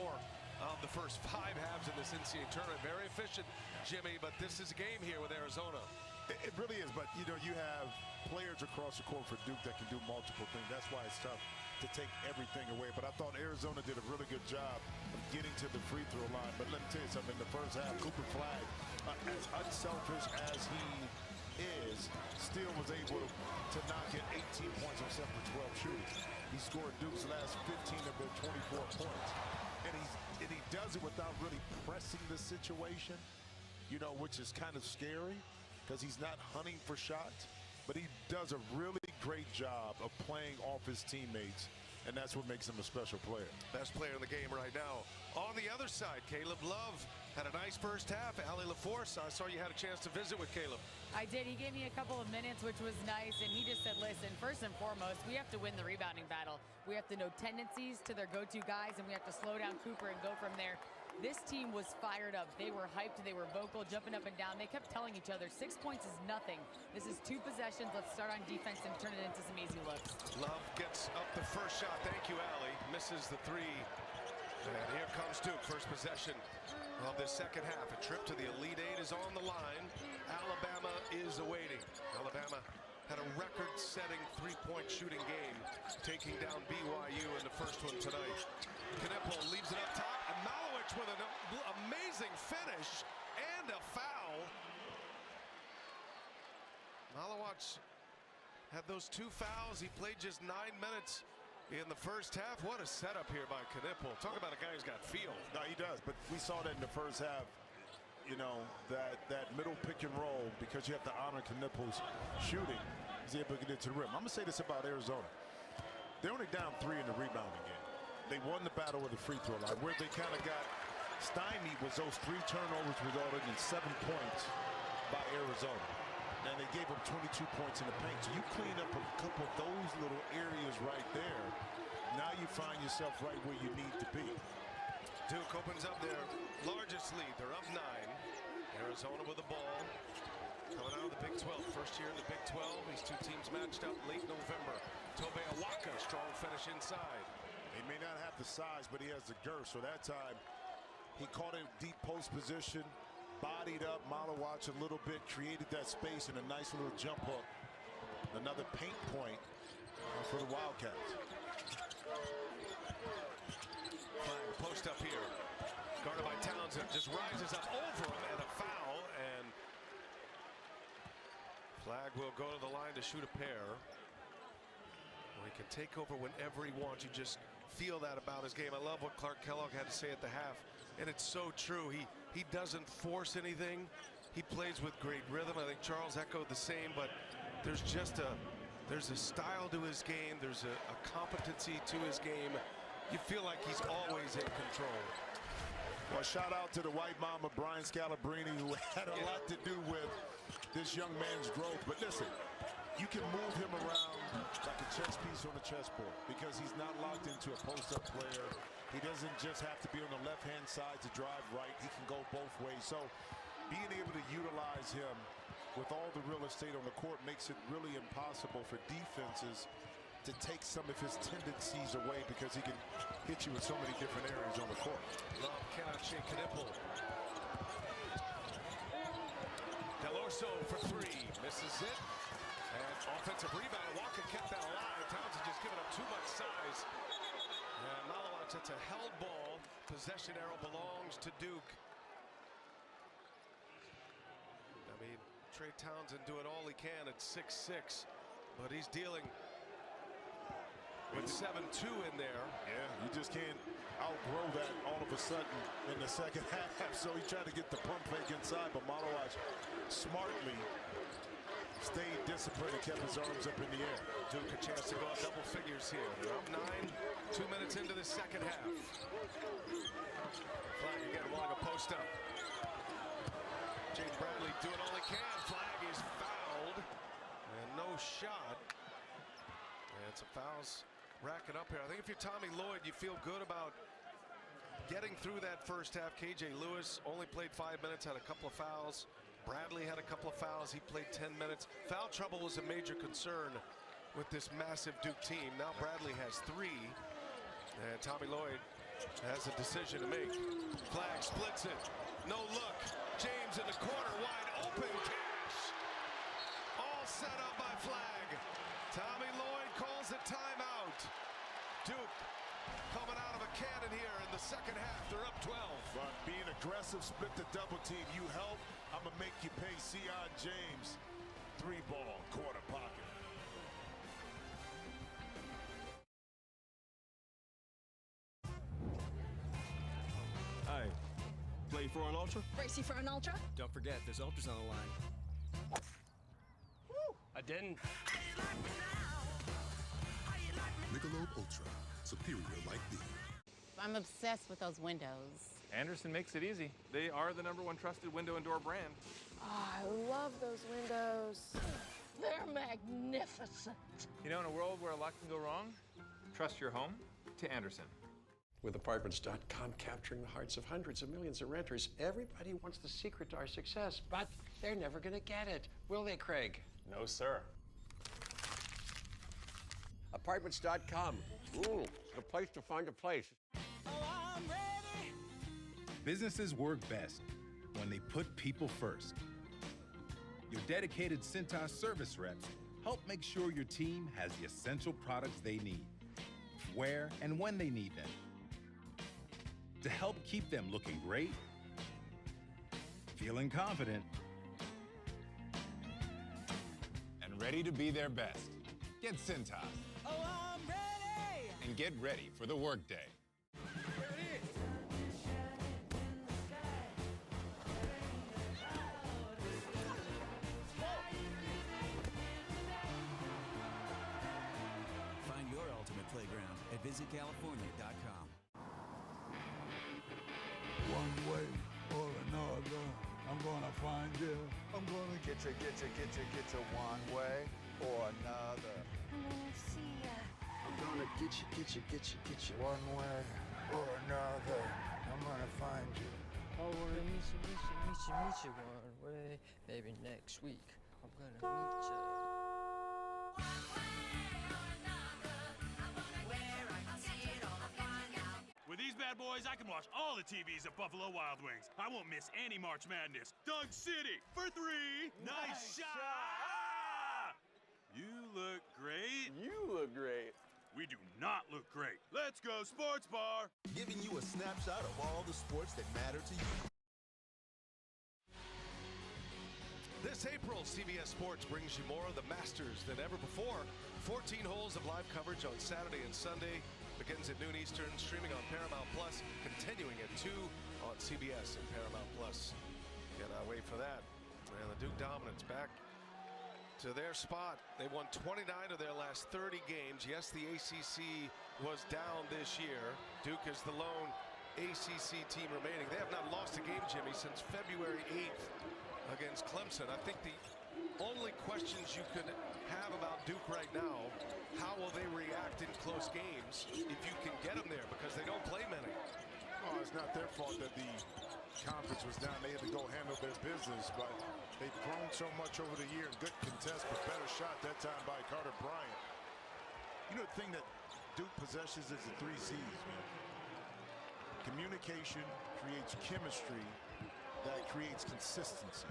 of the first 5 halves in this NCAA tournament. Very efficient, Jimmy, but this is a game here with Arizona. It really is, but you know, you have players across the court for Duke that can do multiple things. That's why it's tough to take everything away. But I thought Arizona did a really good job of getting to the free throw line. But let me tell you something, in the first half, Cooper Flagg, as unselfish as he is, still was able to knock in 18 points on 7 for 12 shooting. He scored Duke's last 15 of their 24 points. And he does it without really pressing the situation, you know, which is kind of scary because he's not hunting for shots, but he does a really great job of playing off his teammates, and that's what makes him a special player. Best player in the game right now. On the other side, Caleb Love had a nice first half. Allie LaForce, I saw you had a chance to visit with Caleb. I did. He gave me a couple of minutes, which was nice, and he just said, listen, first and foremost, we have to win the rebounding battle. We have to know tendencies to their go-to guys, and we have to slow down Cooper and go from there. This team was fired up. They were hyped. They were vocal, jumping up and down. They kept telling each other, 6 points is nothing. This is 2 possessions. Let's start on defense and turn it into some easy looks. Love gets up the first shot. Thank you, Allie. Misses the 3. And here comes Duke. First possession of the second half. A trip to the Elite Eight is on the line. Alabama is awaiting. Alabama had a record-setting 3-point shooting game, taking down BYU in the first one tonight. Knipple leaves it up top, and Malowich with an amazing finish and a foul. Malowich had those 2 fouls. He played just 9 minutes in the first half. What a setup here by Knipple. Talk about a guy who's got feel. No, he does, but we saw that in the first half. You know, that middle pick and roll, because you have to honor Knipple's shooting, he's able to get it to the rim. I'm going to say this about Arizona. They're only down 3 in the rebounding game. They won the battle with the free throw line. Where they kind of got stymied was those 3 turnovers resulted in 7 points by Arizona. And they gave up 22 points in the paint. So you clean up a couple of those little areas right there. Now you find yourself right where you need to be. Duke opens up their largest lead. They're up 9. Arizona with the ball. Coming out of the Big 12. First year in the Big 12. These two teams matched up late November. Tobe Awaka, strong finish inside. He may not have the size, but he has the girth. So that time, he caught it deep post position, bodied up Malawach a little bit, created that space and a nice little jump hook. Another paint point for the Wildcats. Flag post up here. Guarded by Townsend. Just rises up over him and a foul. And Flag will go to the line to shoot a pair. Well, he can take over whenever he wants. You just feel that about his game. I love what Clark Kellogg had to say at the half. And it's so true. He doesn't force anything. He plays with great rhythm. I think Charles echoed the same, but there's just there's a style to his game. There's a competency to his game. You feel like he's always in control. Well, shout out to the white mama, Brian Scalabrine, who had a lot to do with this young man's growth. But listen, you can move him around like a chess piece on a chessboard because he's not locked into a post-up player. He doesn't just have to be on the left-hand side to drive right. He can go both ways. So being able to utilize him with all the real estate on the court makes it really impossible for defenses to take some of his tendencies away because he can hit you in so many different areas on the court. Love cannot shake Knipple. Del Orso for 3. Misses it. And offensive rebound. Walker kept that alive. Townsend just giving up too much size. And Malawach, it's a held ball. Possession arrow belongs to Duke. I mean, Trey Townsend doing all he can at 6'6", but he's dealing with 7'2" in there. Yeah, you just can't outgrow that all of a sudden in the second half. So he tried to get the pump fake inside, but Malawach smartly stayed disciplined and kept his arms up in the air. Duke a chance to go up double figures here. They're up 9, 2 minutes into the second half. Flag again wanting a post up. James Bradley doing all he can. Flag is fouled. And no shot. And some fouls racking up here. I think if you're Tommy Lloyd, you feel good about getting through that first half. KJ Lewis only played 5 minutes, had a couple of fouls. Bradley had a couple of fouls. He played 10 minutes. Foul trouble was a major concern with this massive Duke team. Now Bradley has 3. And Tommy Lloyd has a decision to make. Flag splits it. No look. James in the corner, wide open. Cash. All set up by Flag. Tommy Lloyd calls a timeout. Duke coming out of a cannon here in the second half. They're up 12. But being aggressive, split the double team. You help, I'm going to make you pay. Sion James, 3-ball, corner pocket. Hi. Playing for an ultra? Racing for an ultra? Don't forget, there's ultras on the line. Woo! I didn't. Michelob Ultra. Superior like beer. I'm obsessed with those windows. Anderson makes it easy. They are the #1 trusted window and door brand. Oh, I love those windows. They're magnificent. You know, in a world where a lot can go wrong, trust your home to Anderson. With Apartments.com capturing the hearts of hundreds of millions of renters, everybody wants the secret to our success, but they're never going to get it. Will they, Craig? No, sir. Apartments.com. Ooh, the place to find a place. Businesses work best when they put people first. Your dedicated Cintas service reps help make sure your team has the essential products they need, where and when they need them, to help keep them looking great, feeling confident, and ready to be their best. Get Cintas. Oh, I'm ready! And get ready for the workday. Find your ultimate place Visit California.com. One way or another, I'm gonna find you. I'm gonna get you one way or another. I'm gonna see ya. I'm gonna get you one way or another. I'm gonna find you. I wanna meet you one way. Maybe next week I'm gonna meet you. With these bad boys, I can watch all the TVs at Buffalo Wild Wings. I won't miss any March Madness. Dunk City for 3. Nice shot! Ah! You look great. You look great. We do not look great. Let's go, Sports Bar. Giving you a snapshot of all the sports that matter to you. This April, CBS Sports brings you more of the Masters than ever before. 14 holes of live coverage on Saturday and Sunday. Begins at noon Eastern, streaming on Paramount Plus, continuing at 2 on CBS and Paramount Plus. Cannot wait for that. And the Duke Dominants back to their spot. They won 29 of their last 30 games. Yes, the ACC was down this year. Duke is the lone ACC team remaining. They have not lost a game, Jimmy, since February 8th against Clemson. I think the only questions you could have about Duke right now, how will they react in close games if you can get them there, because they don't play many. Well, it's not their fault that the conference was down. They had to go handle their business, but they've grown so much over the year. Good contest, but better shot that time by Carter Bryant. You know, the thing that Duke possesses is the 3 C's, man. Communication creates chemistry that creates consistency.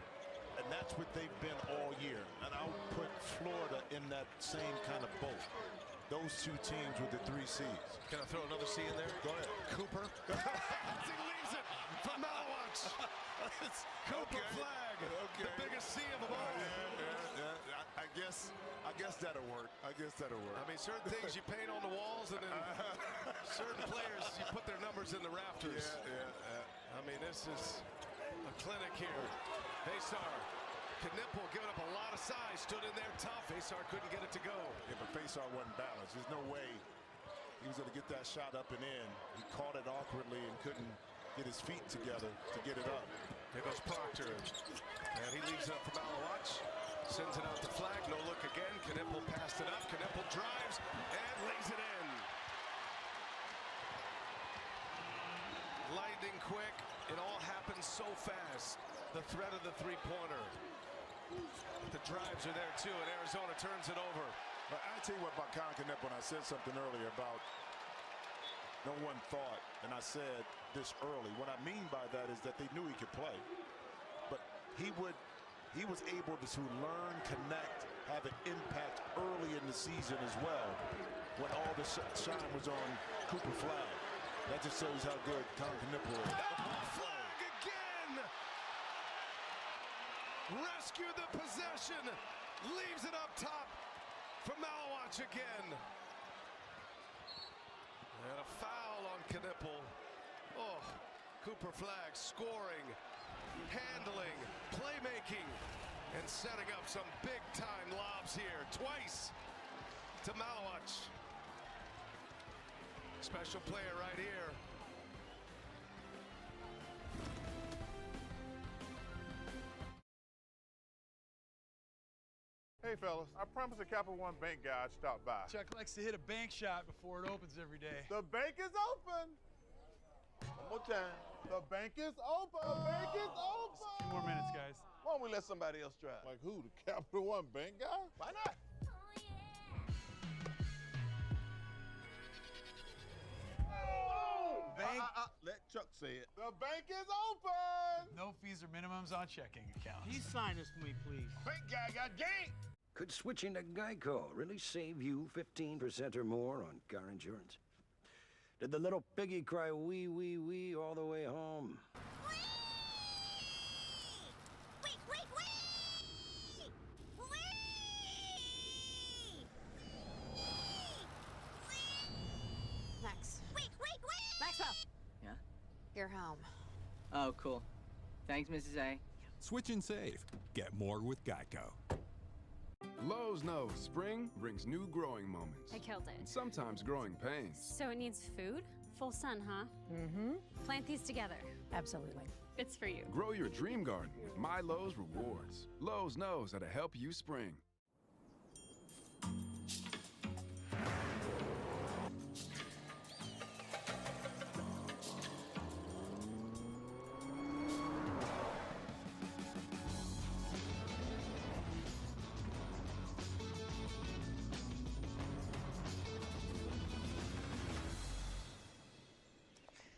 And that's what they've been all year. And I'll put Florida in that same kind of boat. Those 2 teams with the 3 C's. Can I throw another C in there? Go ahead. Cooper. He leaves it for Malawach. Cooper flag. Okay. The biggest C of them all. Yeah. I guess that'll work. I mean, certain things you paint on the walls, and then certain players, you put their numbers in the rafters. Yeah. I mean, this is a clinic here. Faisar, Knipple giving up a lot of size, stood in there tough. Faisar couldn't get it to go. Yeah, but Faisar wasn't balanced. There's no way he was going to get that shot up and in. He caught it awkwardly and couldn't get his feet together to get it up. There goes Proctor, and he leaves it up for Malawach. Sends it out to flag, no look again. Knipple passed it up. Knipple drives and lays it in. Lightning quick. It all happens so fast. The threat of the 3-pointer. The drives are there too, and Arizona turns it over. But I tell you what about Colin Knipple, and I said something earlier about no one thought, and I said this early. What I mean by that is that they knew he could play, but he was able to learn, connect, have an impact early in the season as well, when all the shine was on Cooper Flag. That just shows how good Colin Knipple is. Flag again! Rescue the possession, leaves it up top for Malawach again. And a foul on Knipple. Oh, Cooper Flag scoring, handling, playmaking, and setting up some big-time lobs here. Twice to Malawach. Special player right here. Hey, fellas, I promised the Capital One Bank guy I'd stop by. Chuck likes to hit a bank shot before it opens every day. The bank is open. One more time. The bank is open. The bank is open. Just a few more minutes, guys. Why don't we let somebody else try? Like who? The Capital One Bank guy? Why not? Bank. Let Chuck say it. The bank is open. No fees or minimums on checking accounts. Please sign this for me, please. Bank guy got ganked. Could switching to Geico really save you 15% or more on car insurance? Did the little piggy cry wee, wee, wee all the way home? Max. Maxwell. Yeah? You're home. Oh, cool. Thanks, Mrs. A. Switch and save. Get more with Geico. Lowe's knows spring brings new growing moments. I killed And it. sometimes growing pains. So it needs food? Full sun, huh? Mm-hmm. Plant these together. Absolutely. It's for you. Grow your dream garden with My Lowe's Rewards. Lowe's knows how to help you spring.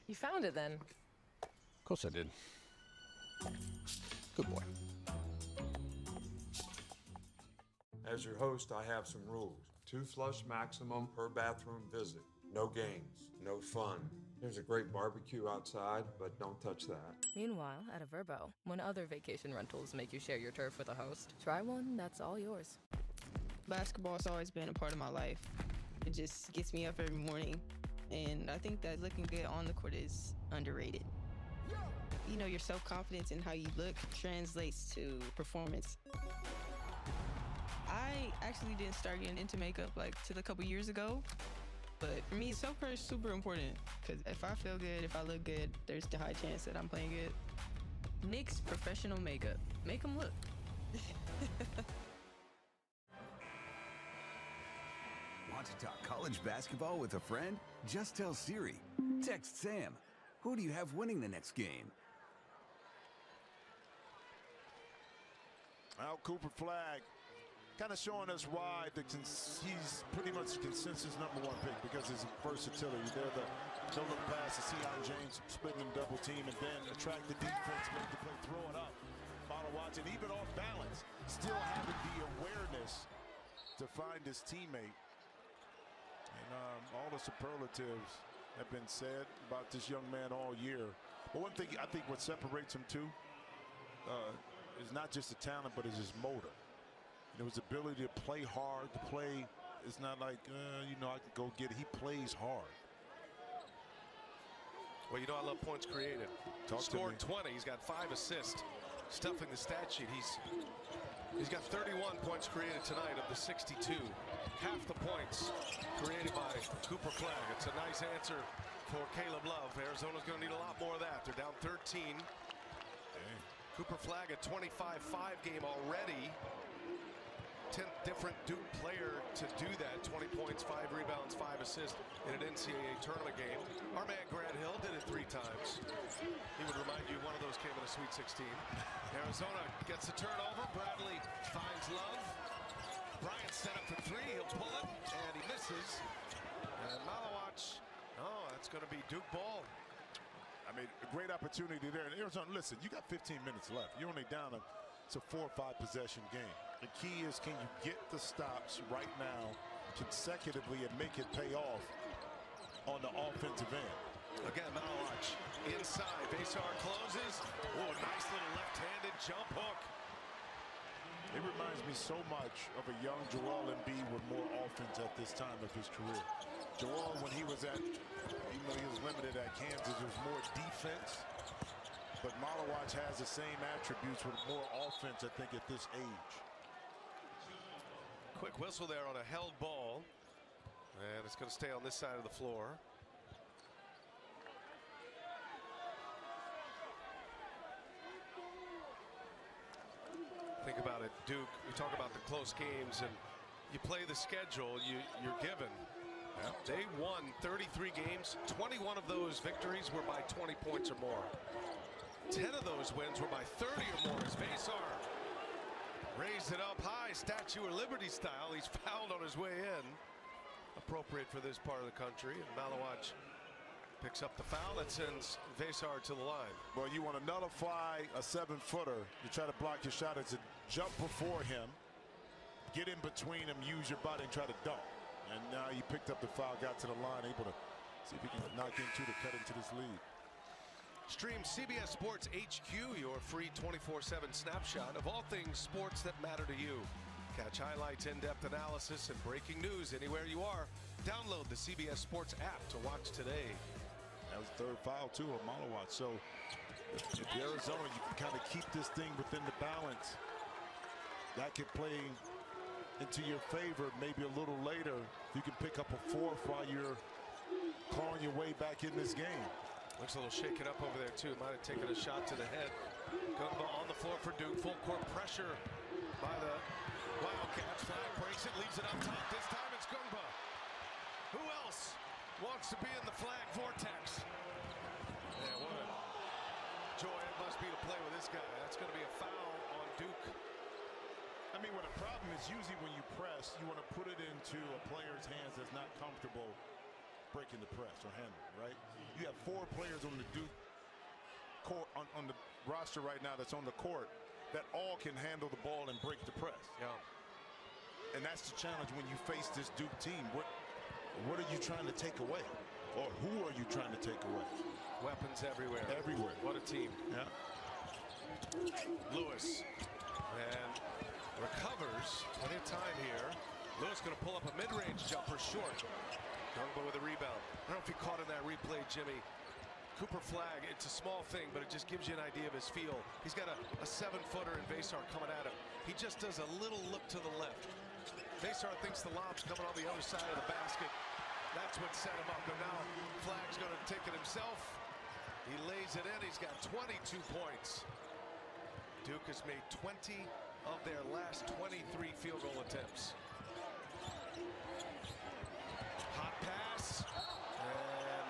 You found it then. Of course I did. Good boy. As your host, I have some rules. 2 flush maximum per bathroom visit. No games, no fun. There's a great barbecue outside, but don't touch that. Meanwhile, at a Verbo, when other vacation rentals make you share your turf with a host, try one that's all yours. Basketball's always been a part of my life. It just gets me up every morning. And I think that looking good on the court is underrated. You know, your self-confidence and how you look translates to performance. I actually didn't start getting into makeup till a couple years ago. But for me, self-care is super important. Because if I feel good, if I look good, there's the high chance that I'm playing good. NYX Professional Makeup. Make them look. Want to talk college basketball with a friend? Just tell Siri. Text Sam. Who do you have winning the next game? Al Cooper flag, kind of showing us why he's pretty much the consensus #1 pick because of his versatility. They're the no-look pass to Sion James, splitting him double team, and then attract the defense, make the play, throw it up. Model watching, even off balance, still having the awareness to find his teammate. And all the superlatives have been said about this young man all year. But one thing I think what separates him too is not just the talent, but is his motor. His ability to play hard, to play. It's not like, I can go get it. He plays hard. Well, I love points created. Scored 20. He's got 5 assists. Stuffing the stat sheet. He's got 31 points created tonight of the 62. Half the points created by Cooper Flag. It's a nice answer for Caleb Love. Arizona's going to need a lot more of that. They're down 13. Cooper Flag, a 25-5 game already. 10th different Duke player to do that. 20 points, 5 rebounds, 5 assists in an NCAA tournament game. Our man Grant Hill did it 3 times. He would remind you one of those came in a Sweet 16. Arizona gets the turnover. Bradley finds Love. Bryant set up for 3. He'll pull it, and he misses. And Malawach, that's going to be Duke ball. I mean, a great opportunity there. And Arizona, listen, you got 15 minutes left. You're only down it's a 4 or 5 possession game. The key is, can you get the stops right now consecutively and make it pay off on the offensive end? Again, Malawach inside. Vesar closes. Oh, nice little left-handed jump hook. It reminds me so much of a young Joel Embiid with more offense at this time of his career. Joel, when he was even though he was limited at Kansas, there was more defense. But Malawach has the same attributes with more offense, I think, at this age. Quick whistle there on a held ball. And it's going to stay on this side of the floor. Think about it, Duke. We talk about the close games, and you play the schedule you're given. They won 33 games. 21 of those victories were by 20 points or more. 10 of those wins were by 30 or more as Vesar raised it up high, Statue of Liberty style. He's fouled on his way in. Appropriate for this part of the country. And Malawach picks up the foul that sends Vesar to the line. Well, you want to nullify a 7-footer. You try to block your shot as a jump before him, get in between him, use your body, and try to dunk. And now he picked up the foul, got to the line, able to see if he can knock into to cut into this lead. Stream CBS Sports HQ, your free 24/7 snapshot of all things sports that matter to you. Catch highlights, in-depth analysis, and breaking news anywhere you are. Download the CBS Sports app to watch today. That was the 3rd foul, too, of Malawach. So if Arizona, you can kind of keep this thing within the balance. That could play into your favor. Maybe a little later, you can pick up a fourth while you're clawing your way back in this game. Looks a little shaken up over there too. Might have taken a shot to the head. Gumba on the floor for Duke. Full court pressure by the Wildcats. Flag breaks it, leaves it up top. This time it's Gumba. Who else wants to be in the flag vortex? Yeah, what a joy it must be to play with this guy. That's going to be a foul on Duke. I mean, what the problem is, usually when you press, you want to put it into a player's hands that's not comfortable breaking the press or handling, right? You have 4 players on the Duke court, on the roster right now that's on the court that all can handle the ball and break the press. Yeah. And that's the challenge when you face this Duke team. What are you trying to take away? Or who are you trying to take away? Weapons everywhere. Everywhere. What a team. Yeah. Lewis. And recovers. Plenty of time here. Lewis going to pull up a mid-range jumper short. Gumba with a rebound. I don't know if you caught in that replay, Jimmy. Cooper Flag, it's a small thing, but it just gives you an idea of his feel. He's got a 7-footer in Vesar coming at him. He just does a little look to the left. Vesar thinks the lob's coming on the other side of the basket. That's what set him up, and now Flag's going to take it himself. He lays it in. He's got 22 points. Duke has made 20 of their last 23 field goal attempts. Hot pass, and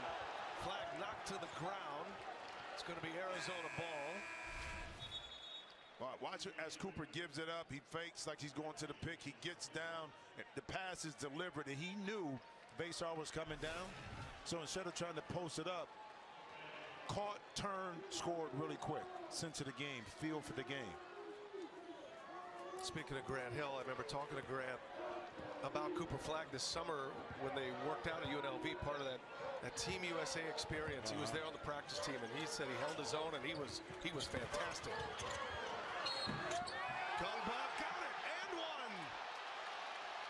Flag knocked to the ground. It's going to be Arizona ball. Watch it as Cooper gives it up. He fakes like he's going to the pick. He gets down. The pass is delivered, and he knew Vesar was coming down. So instead of trying to post it up, caught, turned, scored really quick. Sense of the game, feel for the game. Speaking of Grant Hill, I remember talking to Grant about Cooper Flag this summer when they worked out at UNLV, part of that Team USA experience. He was there on the practice team, and he said he held his own, and he was fantastic. Gumba got it, and one.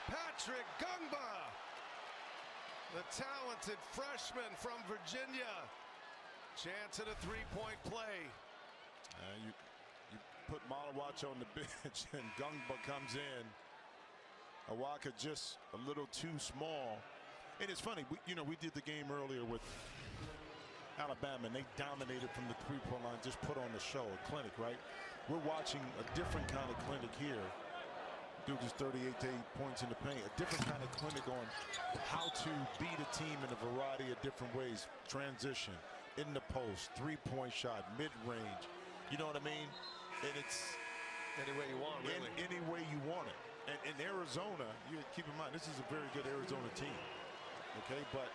Patrick Gumba, the talented freshman from Virginia. Chance at a three-point play. You put Malawach on the bench, and Gumba comes in. Awaka just a little too small. And it's funny, we did the game earlier with Alabama, and they dominated from the three-point line, just put on the show, a clinic, right? We're watching a different kind of clinic here. Duke is 38 to 8 points in the paint. A different kind of clinic on how to beat a team in a variety of different ways. Transition, in the post, three-point shot, mid-range. You know what I mean? And it's any way you want, really. Any way you want it. And in Arizona, you keep in mind, this is a very good Arizona team. Okay, but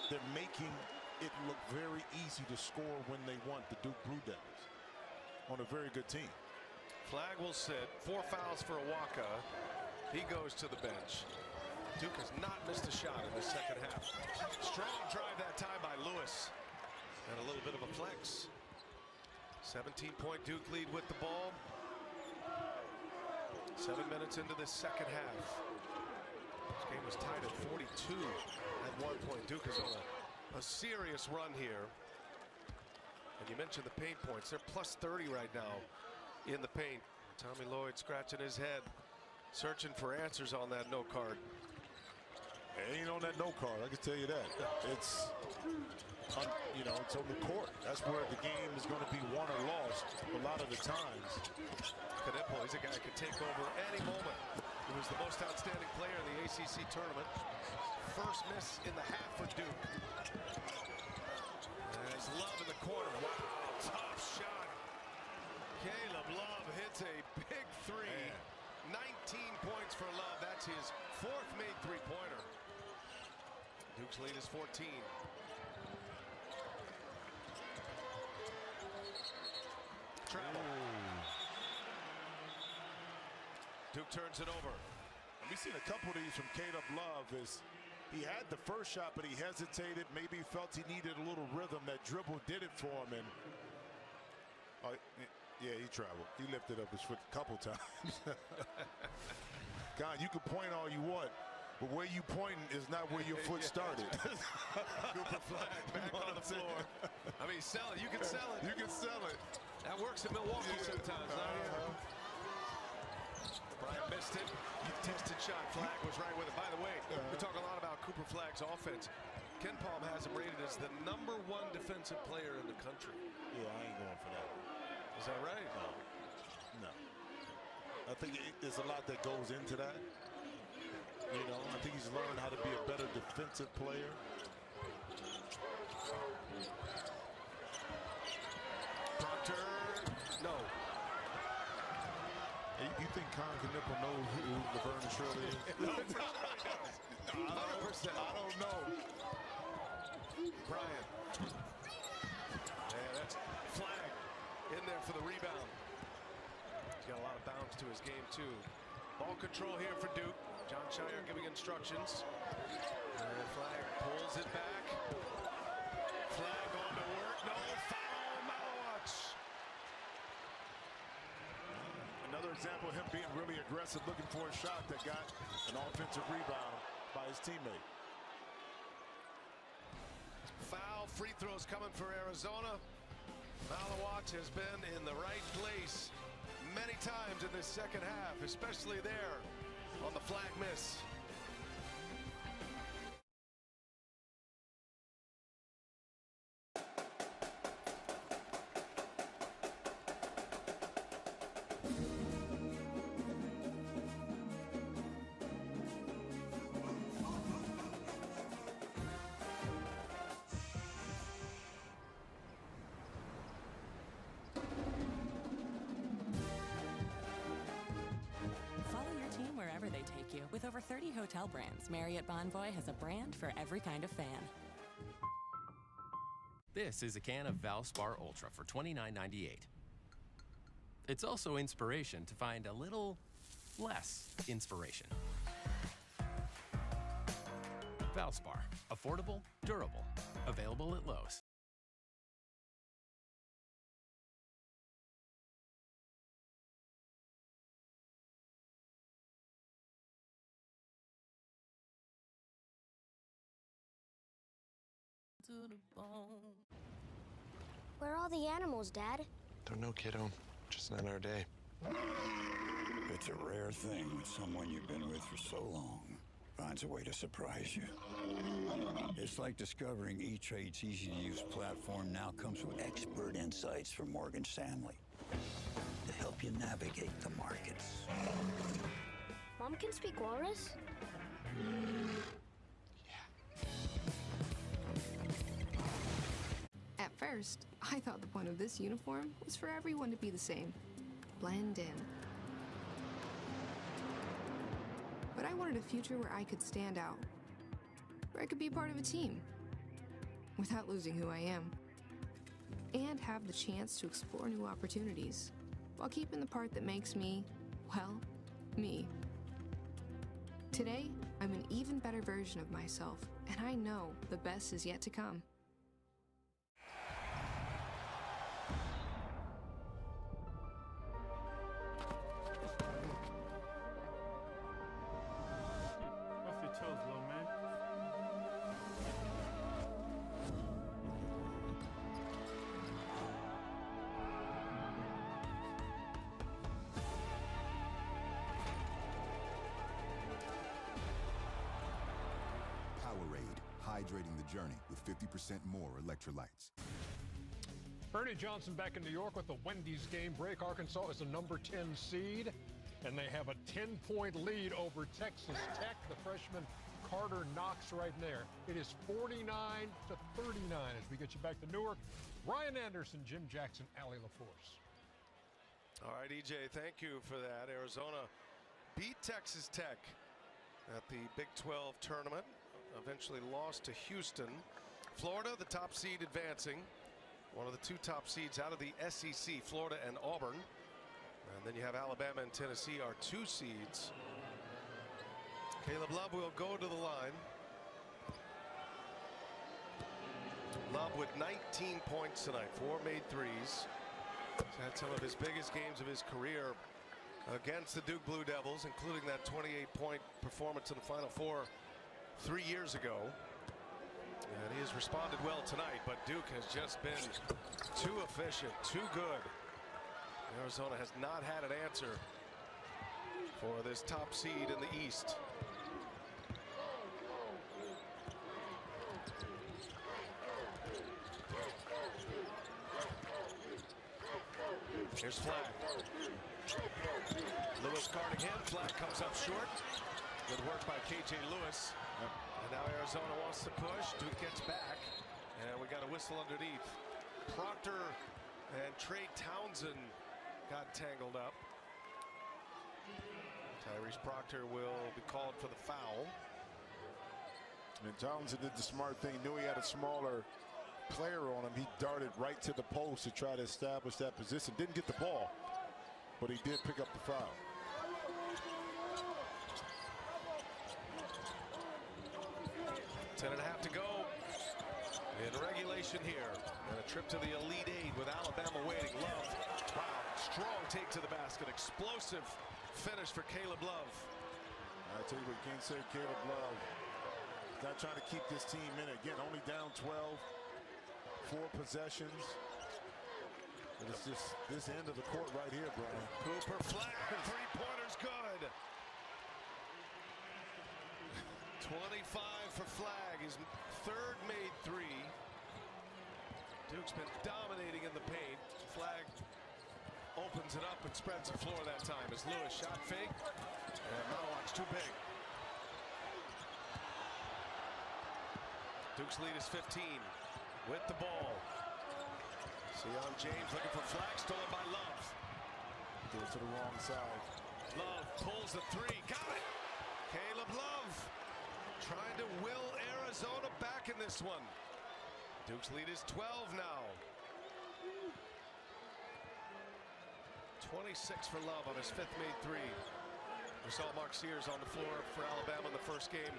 they're making it look very easy to score when they want, the Duke Blue Devils, on a very good team. Flag will sit. 4 fouls for Awaka. He goes to the bench. Duke has not missed a shot in the second half. Strong drive that time by Lewis. And a little bit of a flex. 17-point Duke lead with the ball. 7 minutes into the second half. This game was tied at 42 at one point. Duke is on a serious run here. And you mentioned the paint points. They're plus 30 right now in the paint. Tommy Lloyd scratching his head, searching for answers on that no card. It ain't on that no card, I can tell you that. It's it's on the court. That's where the game is going to be won or lost a lot of the times. Canepo, he's a guy who could take over any moment. He was the most outstanding player in the ACC tournament. First miss in the half for Duke. There's Love in the corner. Wow, tough shot. Caleb Love hits a big three. 19 points for Love. That's his 4th made three-pointer. Duke's lead is 14. Travel. Duke turns it over. We've seen a couple of these from Caleb Love. He had the first shot, but he hesitated. Maybe he felt he needed a little rhythm. That dribble did it for him. And yeah, he traveled. He lifted up his foot a couple times. God, you can point all you want, but where you pointing is not where your foot started. Cooper Flag back on the floor. I mean, sell it. You can sell it. You can sell it. That works in Milwaukee sometimes. Brian missed it. Tested shot. Flag was right with it. By the way, we talk a lot about Cooper Flagg's offense. Ken Palm has him rated as the #1 defensive player in the country. Yeah, I ain't going for that. Is that right? No. I think there's a lot that goes into that. You know, I think he's learned how to be a better defensive player. Proctor, no. You think Con Knipple knows who Laverne and Shirley is? No, he probably does. 100%. I don't know. Bryant. Yeah, that's Flag in there for the rebound. He's got a lot of bounce to his game, too. Ball control here for Duke. John Shire giving instructions. And Flag pulls it back. Flag on to work. No foul. Malawatch. Another example of him being really aggressive, looking for a shot that got an offensive rebound by his teammate. Foul, free throws coming for Arizona. Malawatch has been in the right place many times in this second half, especially there on the flag miss. With over 30 hotel brands, Marriott Bonvoy has a brand for every kind of fan. This is a can of Valspar Ultra for $29.98. It's also inspiration to find a little less inspiration. Valspar, affordable, durable, available at Lowe's. Where are all the animals, Dad? Don't know, kiddo. Just not our day. It's a rare thing when someone you've been with for so long finds a way to surprise you. It's like discovering E-Trade's easy-to-use platform now comes with expert insights from Morgan Stanley to help you navigate the markets. Mom can speak walrus? At first, I thought the point of this uniform was for everyone to be the same. Blend in. But I wanted a future where I could stand out. Where I could be part of a team. Without losing who I am. And have the chance to explore new opportunities. While keeping the part that makes me, well, me. Today, I'm an even better version of myself. And I know the best is yet to come. Hydrating the journey with 50% more electrolytes. Bernie Johnson back in New York with the Wendy's game break. Arkansas is the #10 seed, and they have a 10-point lead over Texas Tech. The freshman Carter Knox right there. It is 49-39 as we get you back to Newark. Ryan Anderson, Jim Jackson, Allie LaForce. All right, EJ, thank you for that. Arizona beat Texas Tech at the Big 12 tournament. Eventually lost to Houston. Florida, the top seed, advancing. One of the two top seeds out of the SEC, Florida and Auburn. And then you have Alabama and Tennessee, our 2 seeds. Caleb Love will go to the line. Love with 19 points tonight, 4 made threes. He's had some of his biggest games of his career against the Duke Blue Devils, including that 28-point performance in the Final Four 3 years ago. And he has responded well tonight, but Duke has just been too efficient, too good. Arizona has not had an answer for this top seed in the East. Here's Flag. Lewis guarding him. Flag comes up short. Good work by KJ Lewis. And now Arizona wants to push. Duke gets back. And we got a whistle underneath. Proctor and Trey Townsend got tangled up. Tyrese Proctor will be called for the foul. And Townsend did the smart thing. Knew he had a smaller player on him. He darted right to the post to try to establish that position. Didn't get the ball, but he did pick up the foul. 10.5 to go in regulation here. And a trip to the Elite Eight with Alabama waiting. Love. Wow. Strong take to the basket. Explosive finish for Caleb Love. I tell you what, you can't say Caleb Love. Not trying to keep this team in it. Again, only down 12. 4 possessions. But it's just this end of the court right here, Brian. Cooper Flag. 3-pointers good. 25 for Flag. His third made 3. Duke's been dominating in the paint. Flag opens it up and spreads the floor that time as Lewis shot fake. And Malawak's too big. Duke's lead is 15 with the ball. Sion James looking for Flag, stolen by Love. Goes to the wrong side. Love pulls the 3, got it. Caleb Love trying to will Arizona back in this one. Duke's lead is 12 now. 26 for Love on his 5th made 3. We saw Mark Sears on the floor for Alabama in the first game.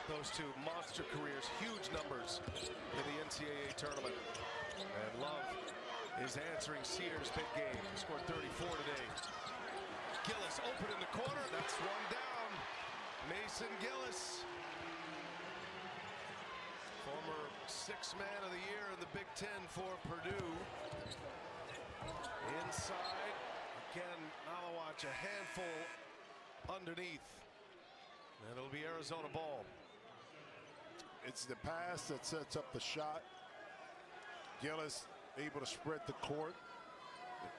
Those two monster careers, huge numbers in the NCAA tournament. And Love is answering Sears' big game. He scored 34 today. Gillis open in the corner. That's one down. Mason Gillis. Former 6th man of the year in the Big Ten for Purdue. Inside. Again, Malawak a handful underneath. And it'll be Arizona ball. It's the pass that sets up the shot. Gillis able to spread the court.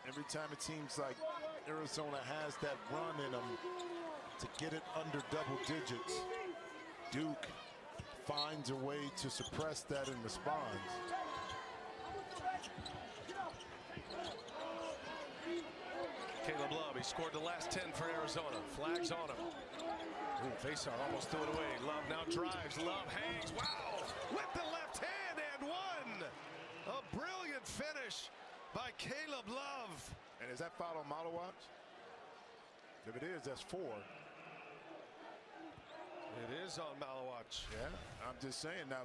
Every time it seems like Arizona has that run in them to get it under double digits, Duke finds a way to suppress that and responds. Caleb Love, he scored the last 10 for Arizona. Flags on him. Ooh, Faisal almost threw it away. Love now drives. Love hangs. Wow! With the left hand and one! A brilliant finish by Caleb Love. And is that foul on Malawak? If it is, that's 4. It is on Malawak. Yeah, I'm just saying now.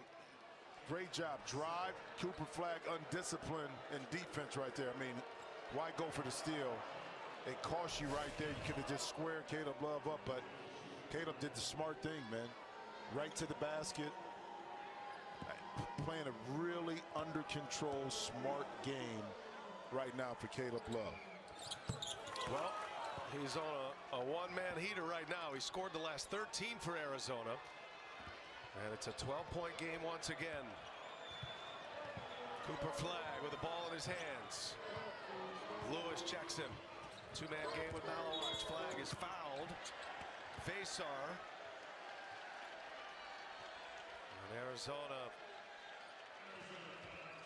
Great job. Drive. Cooper Flag undisciplined in defense right there. I mean, why go for the steal? It cost you right there. You could have just squared Caleb Love up, but Caleb did the smart thing, man. Right to the basket. Playing a really under control, smart game right now for Caleb Love. Well, he's on a one-man heater right now. He scored the last 13 for Arizona. And it's a 12-point game once again. Cooper Flag with the ball in his hands. Lewis checks him. 2-man game with Malawak. Flag is fouled. Faisal. And Arizona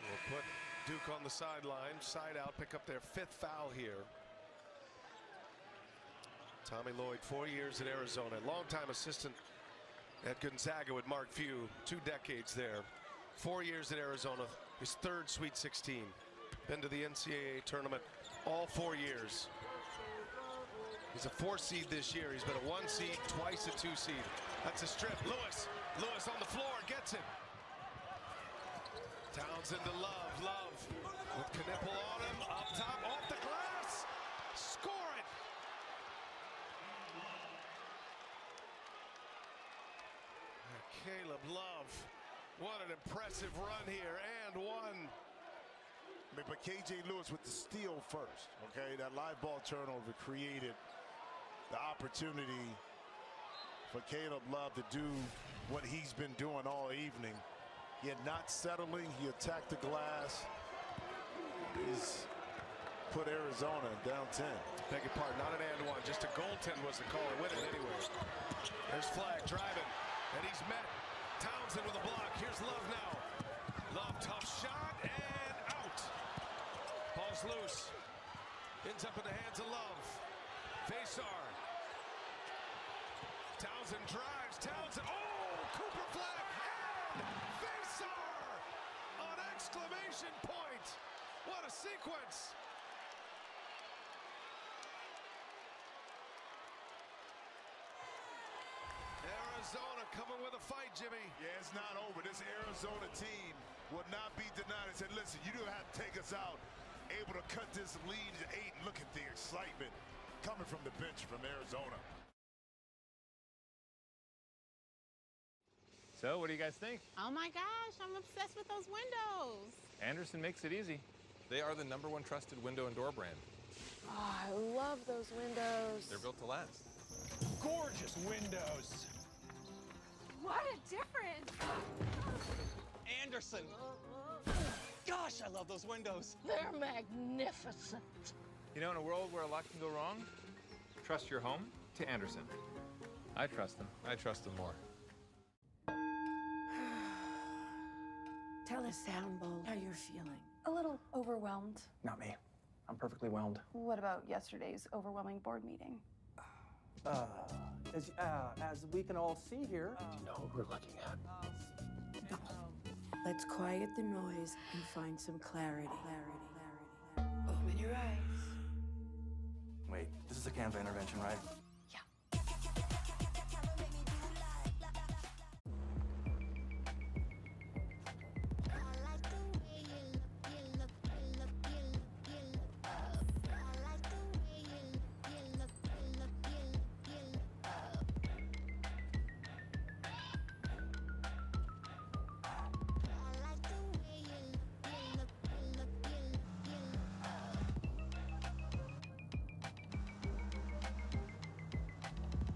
will put Duke on the sideline. Side out, pick up their 5th foul here. Tommy Lloyd, 4 years at Arizona. Longtime assistant at Gonzaga with Mark Few. 2 decades there. 4 years at Arizona. His 3rd Sweet 16. Been to the NCAA tournament all 4 years. He's a 4 seed this year. He's been a 1 seed, twice a 2 seed. That's a strip. Lewis on the floor, gets it. Townsend to Love. Love with Knipple on him. Up top, off the glass. Score it. Caleb Love. What an impressive run here. And one. But KJ Lewis with the steal first, okay? That live ball turnover created the opportunity for Caleb Love to do what he's been doing all evening. Yet not settling, he attacked the glass. He's put Arizona down 10. Beg your pardon, not an and one, just a goaltend was the call. Win it anyway. There's Flag driving, and he's met Townsend with a block. Here's Love now. Love, tough shot, and out. Ball's loose. Ends up in the hands of Love. Vasar. Townsend drives. Townsend. Oh, Cooper Flag. And Vasar on exclamation point. What a sequence. Arizona coming with a fight, Jimmy. Yeah, it's not over. This Arizona team will not be denied. They said, listen, you don't have to take us out. Able to cut this lead to 8. Look at the excitement coming from the bench from Arizona. So, what do you guys think? Oh my gosh, I'm obsessed with those windows. Anderson makes it easy. They are the #1 trusted window and door brand. Oh, I love those windows. They're built to last. Gorgeous windows. What a difference. Anderson. Gosh, I love those windows. They're magnificent. You know, in a world where a lot can go wrong, trust your home to Anderson. I trust them. I trust them more. Tell us, Scramble, how you're feeling. A little overwhelmed. Not me. I'm perfectly whelmed. What about yesterday's overwhelming board meeting? As we can all see here. Do you know what we're looking at? Let's quiet the noise and find some clarity. Open your eyes. Wait, this is a Canva intervention, right?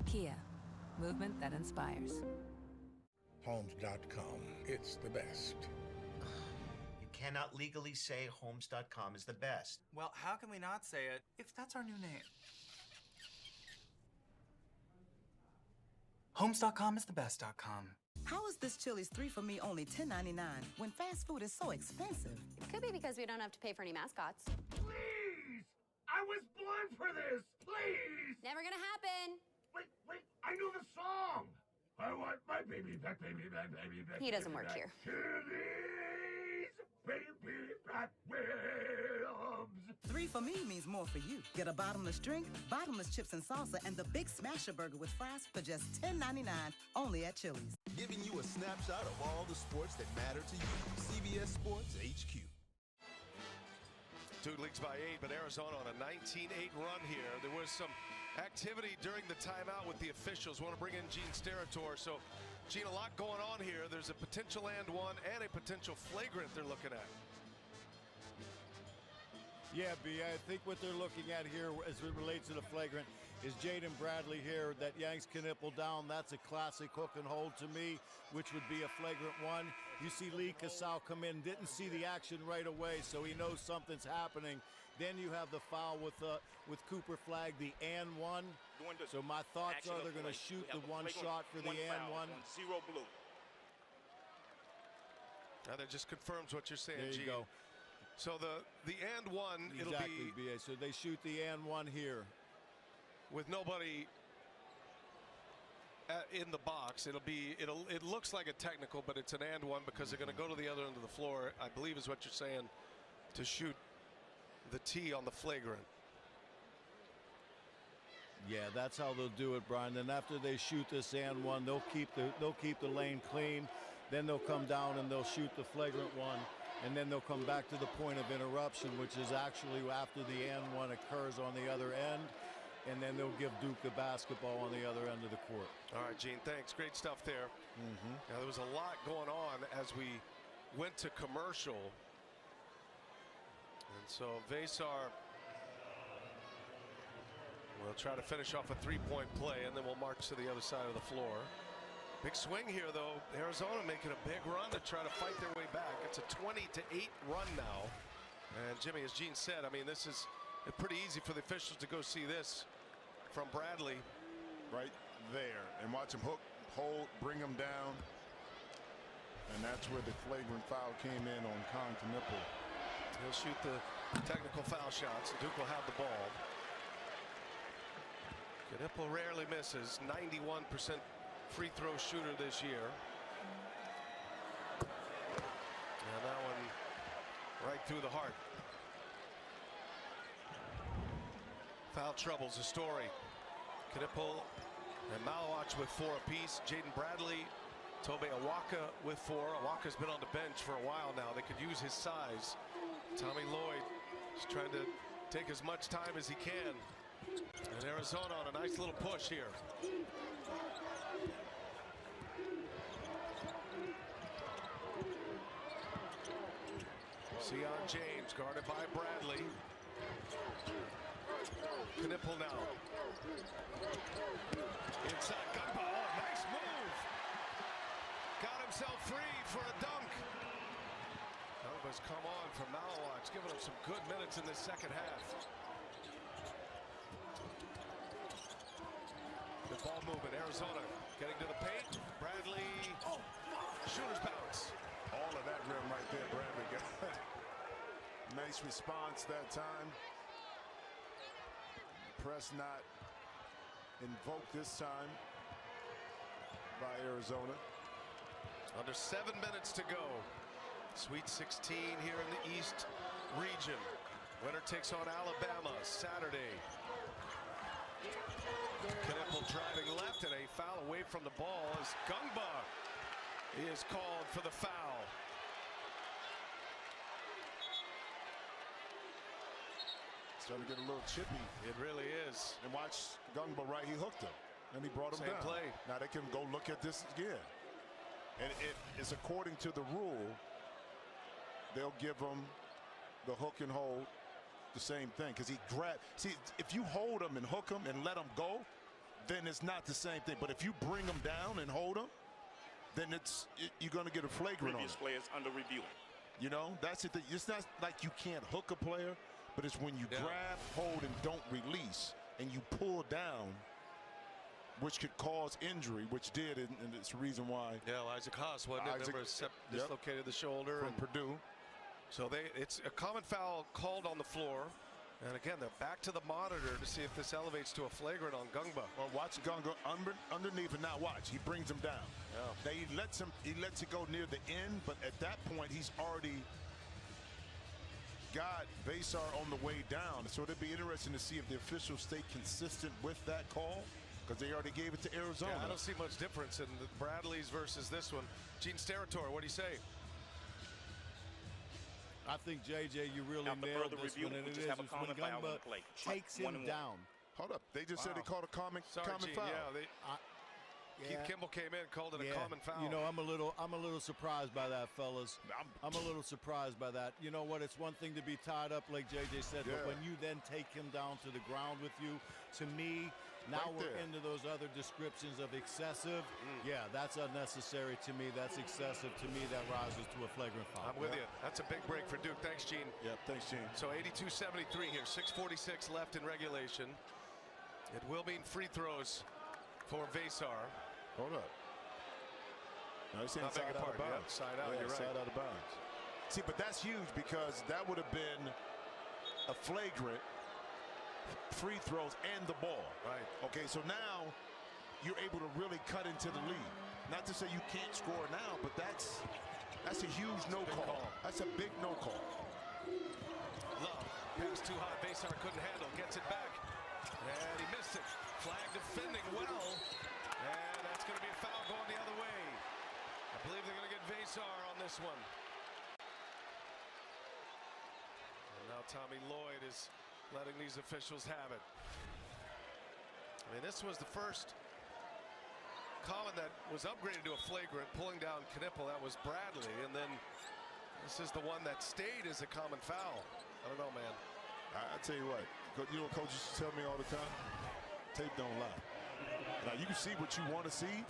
Kia, movement that inspires. Homes.com. It's the best. You cannot legally say Homes.com is the best. Well, how can we not say it if that's our new name? Homes.com is the best.com. How is this Chili's 3 for me only $10.99 when fast food is so expensive? It could be because we don't have to pay for any mascots. Please! I was born for this! Please! Never gonna happen! Wait, I know the song! I want my baby back, baby back, baby back. He doesn't baby work back. here. Chili's baby back ribs. 3 for me means more for you. Get a bottomless drink, bottomless chips and salsa, and the Big Smasher Burger with fries for just $10.99 only at Chili's. Giving you a snapshot of all the sports that matter to you. CBS Sports HQ. Two leagues by 8, but Arizona on a 19-8 run here. There was some activity during the timeout with the officials. Want to bring in Gene Steratore. So, Gene, a lot going on here. There's a potential and one and a potential flagrant they're looking at. Yeah, B, I think what they're looking at here as it relates to the flagrant is Jaden Bradley here that yanks Knipple down. That's a classic hook and hold to me, which would be a flagrant one. You see Lee Casal come in, didn't see the action right away, so he knows something's happening. Then you have the foul with Cooper Flag, the and one. So my thoughts are they're going to shoot the one shot for the and one. 0 blue. Now that just confirms what you're saying, There you Gene. go. So the and one, Exactly, it'll be BA. So they shoot the and one here. with nobody in the box. It looks like a technical, but it's an and one because they're going to go to the other end of the floor, I believe is what you're saying, to shoot the T on the flagrant. Yeah, that's how they'll do it, Brian. Then after they shoot this and one, they'll keep the lane clean. Then they'll come down and they'll shoot the flagrant one, and then they'll come back to the point of interruption, which is actually after the and one occurs on the other end, and then they'll give Duke the basketball on the other end of the court. All right, Gene, thanks. Great stuff there. Now, there was a lot going on as we went to commercial. And so Vasar We'll try to finish off a three-point play, and then we'll march to the other side of the floor. Big swing here, though. Arizona making a big run to try to fight their way back. It's a 20-8 run now. And Jimmy, as Gene said, I mean, this is pretty easy for the officials to go see this from Bradley. Right there. And watch him hook, hold, bring him down. And that's where the flagrant foul came in on Knipple. He'll shoot the technical foul shots. Duke will have the ball. Knipple rarely misses. 91% free throw shooter this year. And that one right through the heart. Foul troubles the story. Knipple and Malawach with 4 apiece. Jaden Bradley, Tobe Awaka with 4. Awaka's been on the bench for a while now. They could use his size. Tommy Lloyd is trying to take as much time as he can. And Arizona on a nice little push here. Sion James guarded by Bradley. Knipple now. Inside Gumbo. Oh, nice move. Got himself free for a dunk. Elba's come on from Malawach, giving him some good minutes in the second half. Good ball movement. Arizona getting to the paint. Bradley. Oh, shooter's bounce. All of that rim right there, Bradley got. Nice response that time. Press not invoked this time by Arizona. Under 7 minutes to go. Sweet 16 here in the East region. Winner takes on Alabama Saturday. Knipple driving left, and a foul away from the ball as Gungba is called for the foul. Starting to get a little chippy. It really is. And watch Gungba, right? He hooked him, and he brought him Same down. play. Now they can go look at this again. And it is according to the rule. They'll give him the hook and hold, the same thing, because he grabbed. See, if you hold him and hook him and let him go, then it's not the same thing. But if you bring him down and hold him, then you're going to get a flagrant on it. Previous players under review. You know, that's the thing. It's not like you can't hook a player, but it's when you grab, hold, and don't release, and you pull down, which could cause injury, which did, and it's the reason why. Yeah, Isaac Haas, wasn't it? Remember, dislocated the shoulder. From Purdue. So it's a common foul called on the floor. And again, they're back to the monitor to see if this elevates to a flagrant on Gungba. Well, watch Gungba underneath, and now watch. He brings him down. Yeah. He lets it go near the end, but at that point, he's already got Vasar on the way down. So it'd be interesting to see if the officials stay consistent with that call, because they already gave it to Arizona. Yeah, I don't see much difference in the Bradley's versus this one. Gene Steratore, what do you say? I think, JJ, you really nailed this one, and it is when Gungba takes him down. Hold up. They just said they called a common foul. Keith Kimball came in and called it a common foul. You know, I'm a little surprised by that, fellas. I'm a little surprised by that. You know what? It's one thing to be tied up, like JJ said, but when you then take him down to the ground with you, to me, now we're into those other descriptions of excessive. Yeah, that's unnecessary to me. That's excessive to me. That rises to a flagrant foul. I'm with you. That's a big break for Duke. Thanks, Gene. Yeah, thanks, Gene. So 82-73 here. 6:46 left in regulation. It will mean free throws for Vasar. Hold up. No, he's saying side out of bounds. Side out, you're right. Side out of bounds. See, but that's huge, because that would have been a flagrant free throws and the ball. Right. Okay, so now you're able to really cut into the lead. Not to say you can't score now, but that's a huge no call. That's a big no call. Love, pass too high. Vasar couldn't handle. Gets it back, and he missed it. Flag defending well, and that's going to be a foul going the other way. I believe they're going to get Vasar on this one. And now Tommy Lloyd is letting these officials have it. I mean, this was the first common that was upgraded to a flagrant, pulling down Knipple. That was Bradley, and then this is the one that stayed as a common foul. I don't know, man. I tell you what, you know what coaches tell me all the time? tape don't lie. Now, you can see what you want to see,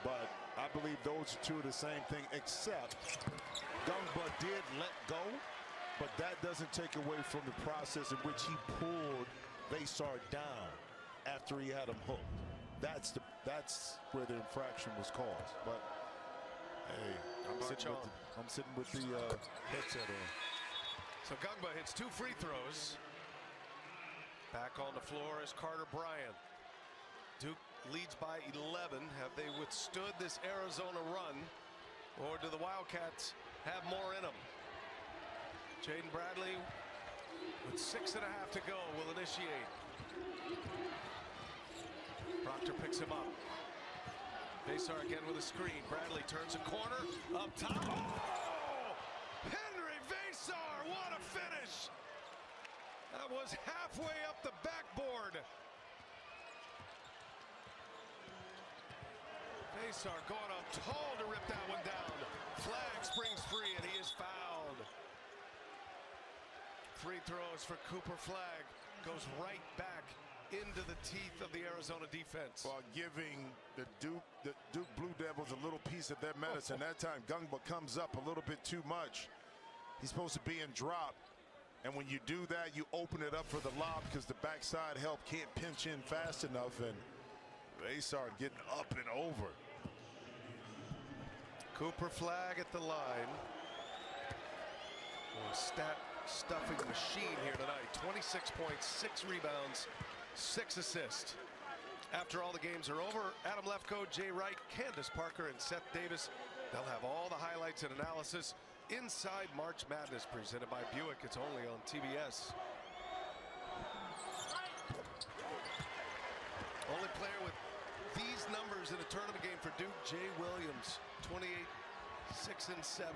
but I believe those two are the same thing, except Gungba did let go, but that doesn't take away from the process in which he pulled Vaysar down after he had him hooked. That's where the infraction was caused. But hey, I'm sitting with the headset on. So Gungba hits 2 free throws. Back on the floor is Carter Bryant. Duke leads by 11. Have they withstood this Arizona run, or do the Wildcats have more in them? Jaden Bradley with 6.5 to go will initiate. Proctor picks him up. Vaysar again with a screen. Bradley turns a corner up top. Oh! Henry Vaysar, what a finish! That was halfway up the backboard. Vaysar going up tall to rip that one down. Flag springs free and he is fouled. Free throws for Cooper Flag. Goes right back into the teeth of the Arizona defense. While giving the Duke Blue Devils a little piece of their medicine. That time Gungba comes up a little bit too much. He's supposed to be in drop. And when you do that, you open it up for the lob because the backside help can't pinch in fast enough. And Vaysar getting up and over. Cooper Flag at the line. Stat stuffing machine here tonight. 26 points, 6 rebounds, 6 assists. After all the games are over, Adam Lefkoe, Jay Wright, Candace Parker, and Seth Davis, they'll have all the highlights and analysis inside March Madness, presented by Buick. It's only on TBS. Only player with these numbers in a tournament game for Duke, Jay Williams, 28, 6 and 7.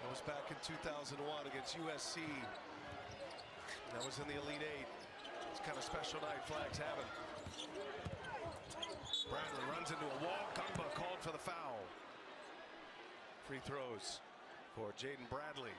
That was back in 2001 against USC. That was in the Elite Eight. It's kind of special night Flags having. Bradley runs into a wall. Gungba called for the foul. Free throws for Jaden Bradley.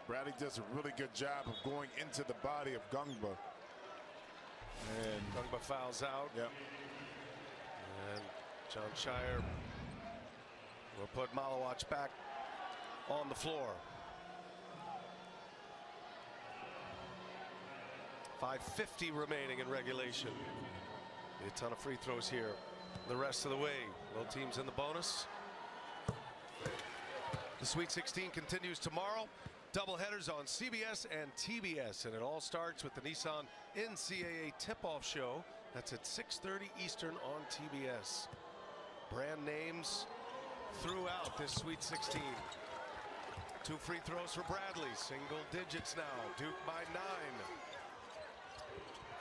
Bradley does a really good job of going into the body of Gungba. And Gungba fouls out. Yep. And John Shire will put Malawatch back on the floor. 5:50 remaining in regulation. A ton of free throws here the rest of the way. Both teams in the bonus. The Sweet 16 continues tomorrow. Doubleheaders on CBS and TBS, and it all starts with the Nissan NCAA tip-off show. That's at 6:30 Eastern on TBS. Brand names throughout this Sweet 16. 2 free throws for Bradley, single digits now. Duke by 9.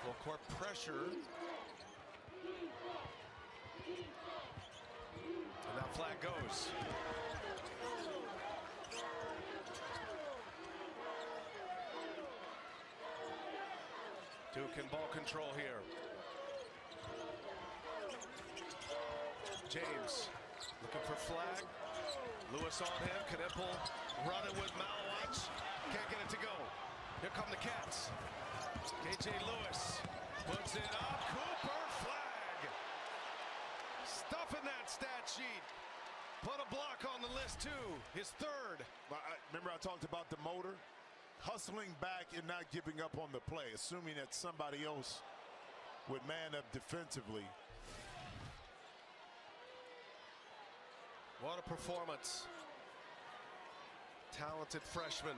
Full court pressure. And now Flag goes. Duke in ball control here. James looking for Flag. Lewis on him. Knipple running with Malawatch. Can't get it to go. Here come the Cats. KJ Lewis puts it up. Cooper Flag. Stuffing that stat sheet. Put a block on the list too. His 3rd. Remember I talked about the motor? Hustling back and not giving up on the play, assuming that somebody else would man up defensively. What a performance. Talented freshman.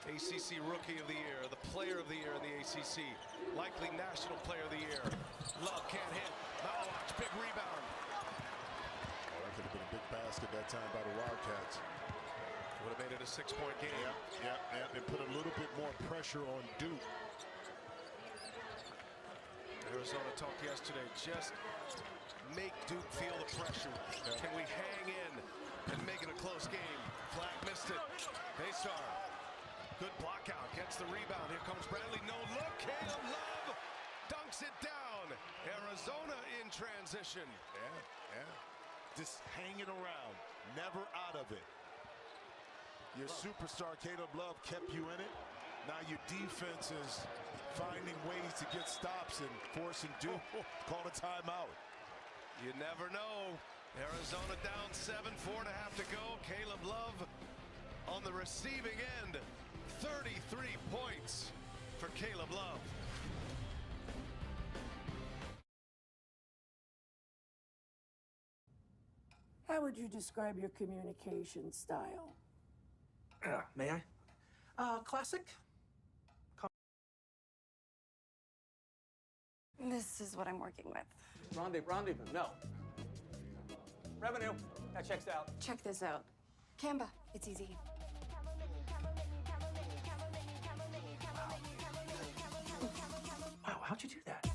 ACC Rookie of the Year, the Player of the Year in the ACC. Likely National Player of the Year. Love can't hit. Malawatch, big rebound. Oh, that could have been a big basket that time by the Wildcats. Would have made it a 6-point game. Yeah. And put a little bit more pressure on Duke. Arizona talked yesterday. Just make Duke feel the pressure. Yeah. Can we hang in and make it a close game? Flag missed it. Vaysar Good block out, gets the rebound. Here comes Bradley, no look. Caleb Love dunks it down. Arizona in transition. Yeah. Just hanging around, never out of it. Your superstar, Caleb Love, kept you in it. Now your defense is finding ways to get stops and forcing Duke. Call a timeout. You never know. Arizona down 7, 4.5 to go. Caleb Love on the receiving end. 33 points for Caleb Love. How would you describe your communication style? May I? Classic. This is what I'm working with. Rendezvous. No. Revenue. That checks out. Check this out. Canva. It's easy. Wow, how'd you do that?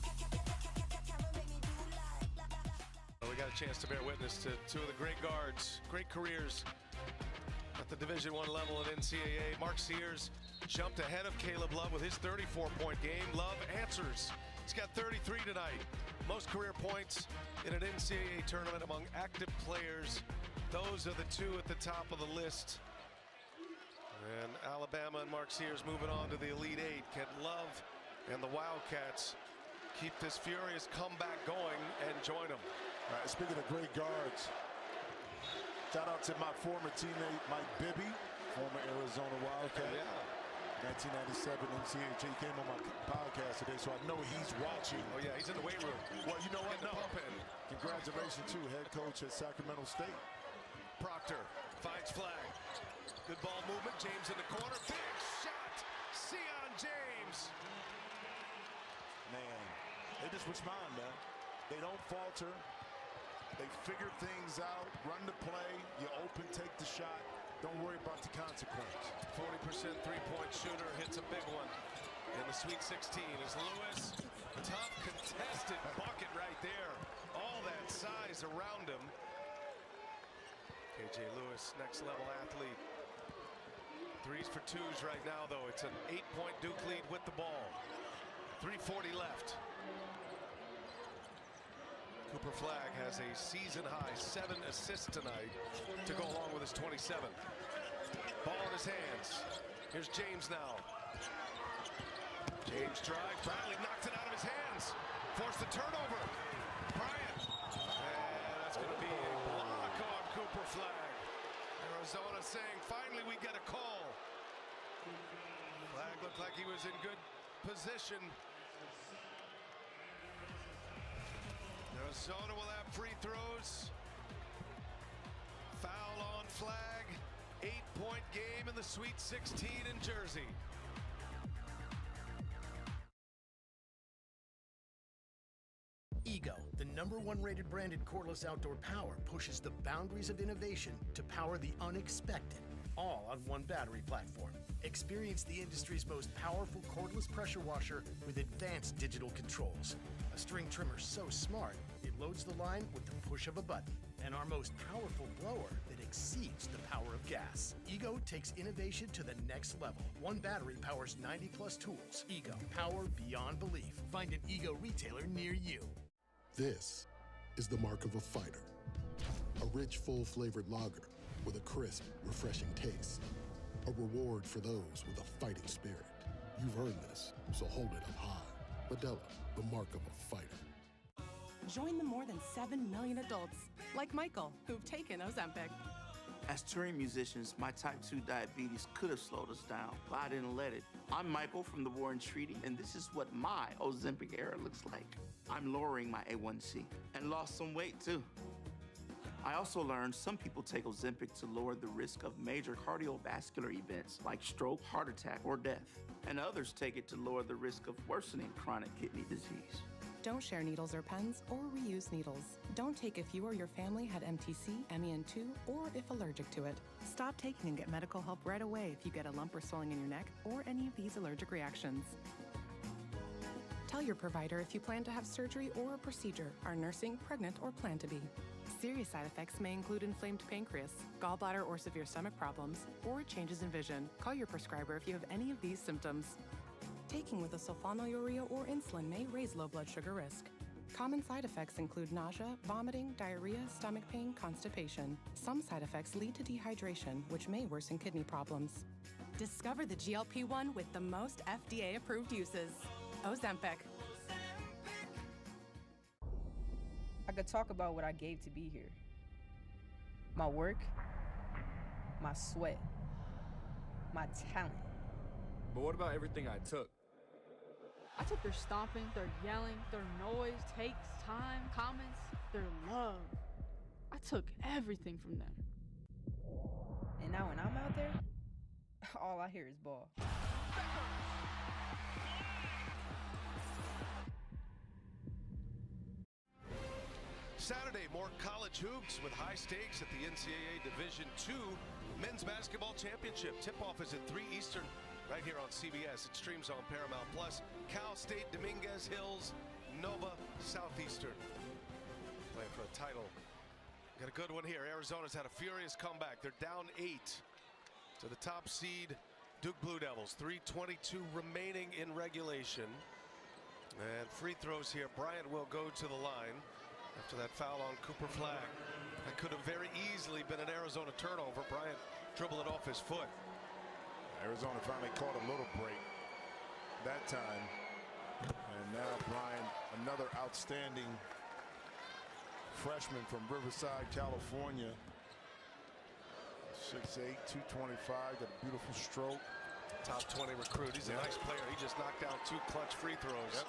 Well, we got a chance to bear witness to two of the great guards, great careers at the Division I level at NCAA. Mark Sears jumped ahead of Caleb Love with his 34-point game. Love answers. He's got 33 tonight. Most career points in an NCAA tournament among active players. Those are the two at the top of the list. And Alabama and Mark Sears moving on to the Elite Eight. Can Love and the Wildcats keep this furious comeback going and join them? All right, speaking of great guards, shout out to my former teammate Mike Bibby, former Arizona Wildcat. Yeah. 1997 NCAA. He came on my podcast today, so I know he's watching. Oh yeah, he's in the weight room. Well, you know what? No. Congratulations to head coach at Sacramento State. Proctor finds flag. Good ball movement. James in the corner. Big shot. Sion James. Man, they just respond, man. They don't falter. They figure things out. Run the play. You open, take the shot. Don't worry about the consequence. 40% three-point shooter hits a big one in the Sweet 16 as Lewis, tough contested bucket right there. All that size around him. KJ Lewis, next level athlete. 3s for 2s right now, though. It's an 8-point Duke lead with the ball. 3:40 left. Cooper Flagg has a season-high 7 assists tonight to go along with his 27. Ball in his hands. Here's James now. James drive. Bradley knocked it out of his hands. Forced the turnover. Bryant. And that's going to be a block on Cooper Flagg. Arizona saying, finally we get a call. Flagg looked like he was in good position. Arizona will have free throws. Foul on Flagg. 8-point game in the Sweet 16 in Jersey. Ego, the #1 rated branded cordless outdoor power, pushes the boundaries of innovation to power the unexpected, all on one battery platform. Experience the industry's most powerful cordless pressure washer with advanced digital controls. A string trimmer so smart, it loads the line with the push of a button. And our most powerful blower that exceeds the power of gas. Ego takes innovation to the next level. One battery powers 90+ tools. Ego, power beyond belief. Find an Ego retailer near you. This is the mark of a fighter. A rich, full-flavored lager with a crisp, refreshing taste. A reward for those with a fighting spirit. You've earned this, so hold it up high. Modelo, the mark of a fighter. Join the more than 7 million adults, like Michael, who've taken Ozempic. As touring musicians, my type 2 diabetes could have slowed us down, but I didn't let it. I'm Michael from the Warren Treaty, and this is what my Ozempic era looks like. I'm lowering my A1C and lost some weight too. I also learned some people take Ozempic to lower the risk of major cardiovascular events like stroke, heart attack, or death. And others take it to lower the risk of worsening chronic kidney disease. Don't share needles or pens or reuse needles. Don't take if you or your family had MTC, MEN2, or if allergic to it. Stop taking and get medical help right away if you get a lump or swelling in your neck or any of these allergic reactions. Tell your provider if you plan to have surgery or a procedure, are nursing, pregnant, or plan to be. Serious side effects may include inflamed pancreas, gallbladder or severe stomach problems, or changes in vision. Call your prescriber if you have any of these symptoms. Taking with a sulfonylurea or insulin may raise low blood sugar risk. Common side effects include nausea, vomiting, diarrhea, stomach pain, constipation. Some side effects lead to dehydration, which may worsen kidney problems. Discover the GLP-1 with the most FDA-approved uses. Ozempic. I could talk about what I gave to be here. My work, my sweat, my talent. But what about everything I took? I took their stomping, their yelling, their noise, takes, time, comments, their love. I took everything from them. And now when I'm out there, all I hear is ball. Saturday, more college hoops with high stakes at the NCAA Division II Men's Basketball Championship. Tip-off is at 3 Eastern, right here on CBS. It streams on Paramount+. Cal State, Dominguez Hills, Nova, Southeastern. Playing for a title. Got a good one here. Arizona's had a furious comeback. They're down 8 to the top seed Duke Blue Devils. 3:22 remaining in regulation. And free throws here. Bryant will go to the line after that foul on Cooper Flagg. That could have very easily been an Arizona turnover. Bryant dribbled it off his foot. Arizona finally caught a little break that time. And now Bryant, another outstanding freshman from Riverside, California. 6'8", 225, got a beautiful stroke. Top 20 recruit. He's a nice player. He just knocked down 2 clutch free throws. Yep.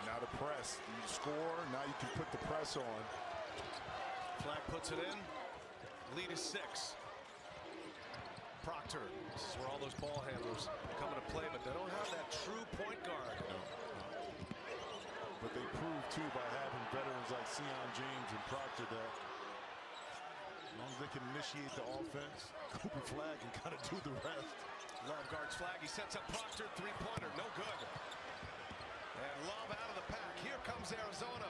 And now the press. You score, now you can put the press on. Flagg puts it in. Lead is 6. Proctor. This is where all those ball handlers come into play, but they don't have that true point guard. No. But they prove too by having veterans like Sion James and Proctor that as long as they can initiate the offense, Cooper Flagg can kind of do the rest. Love guards Flagg. He sets up Proctor. 3-pointer. No good. And Love out of the pack. Here comes Arizona.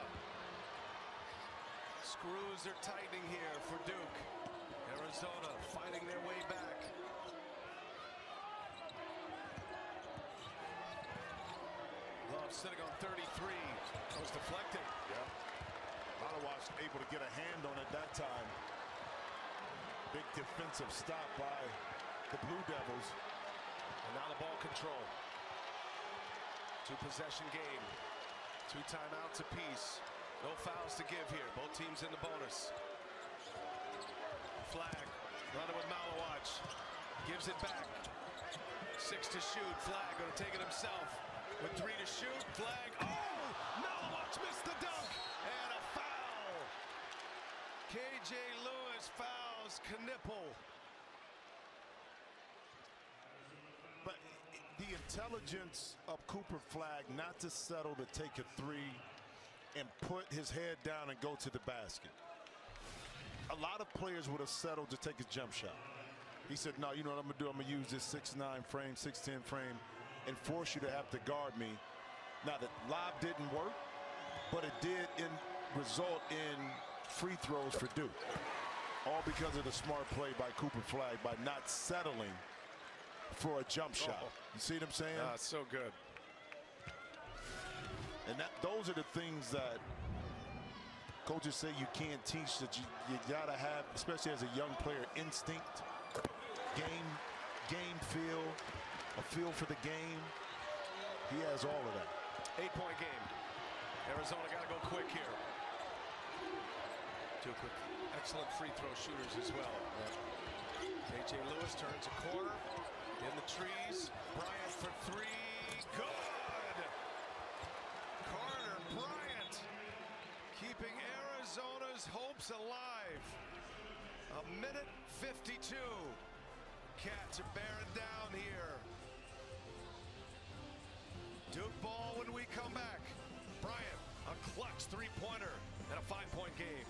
Screws are tightening here for Duke. Arizona fighting their way back. Love sitting on 33. That was deflected. Yeah. Malawash able to get a hand on it that time. Big defensive stop by the Blue Devils. And now the ball control. 2-possession game. 2 timeouts apiece. No fouls to give here. Both teams in the bonus. Flagg running with Malawash. Gives it back. 6 to shoot. Flagg going to take it himself. With 3 to shoot. Flagg. Oh! Malawash missed the dunk. And a foul. KJ Lewis fouls Knipple. But the intelligence of Cooper Flagg not to settle to take a 3 and put his head down and go to the basket. A lot of players would have settled to take a jump shot. He said, no, you know what I'm going to do? I'm going to use this 6'9 frame, 6'10 frame, and force you to have to guard me. Now, the lob didn't work, but it did result in free throws for Duke. All because of the smart play by Cooper Flagg by not settling for a jump shot. You see what I'm saying? So good. And those are the things that coaches say you can't teach, that you got to have, especially as a young player, instinct, game feel, a feel for the game. He has all of that. 8-point game. Arizona got to go quick here. Duke with excellent free throw shooters as well. KJ Lewis turns a corner. In the trees. Bryant for 3. Good. Carter Bryant keeping Arizona's hopes alive. 1:52. Cats are bearing down here. Duke ball when we come back. Bryant, a clutch 3-pointer and a 5-point game.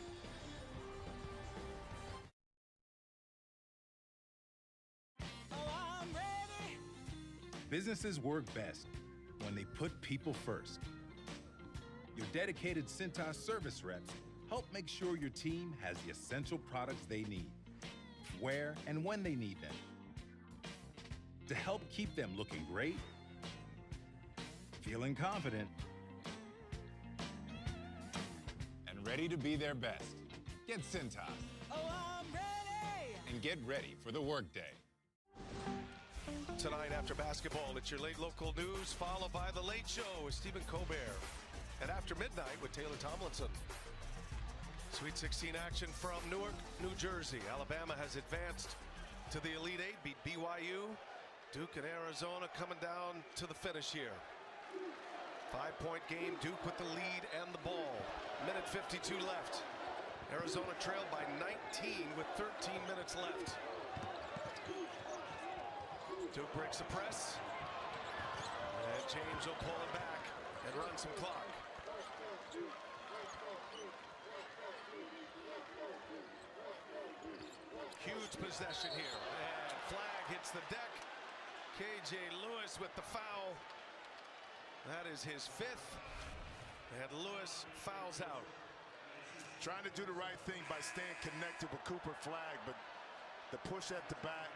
Businesses work best when when they put people first. Your dedicated Cintas service reps help make sure your team has the essential products they need, where and when they need them, to help keep them looking great, feeling confident, and ready to be their best. Get Cintas. Oh, I'm ready! And get ready for the workday. Tonight after basketball, it's your late local news, followed by The Late Show with Stephen Colbert. And after midnight with Taylor Tomlinson. Sweet 16 action from Newark, New Jersey. Alabama has advanced to the Elite Eight, beat BYU. Duke and Arizona coming down to the finish here. 5-point game, Duke with the lead and the ball. Minute 52 left. Arizona trailed by 19 with 13 minutes left. Duke breaks the press. And James will pull it back and run some clock. Huge possession here. And flag hits the deck. KJ Lewis with the foul. That is his 5th. And Lewis fouls out. Trying to do the right thing by staying connected with Cooper Flag, but the push at the back.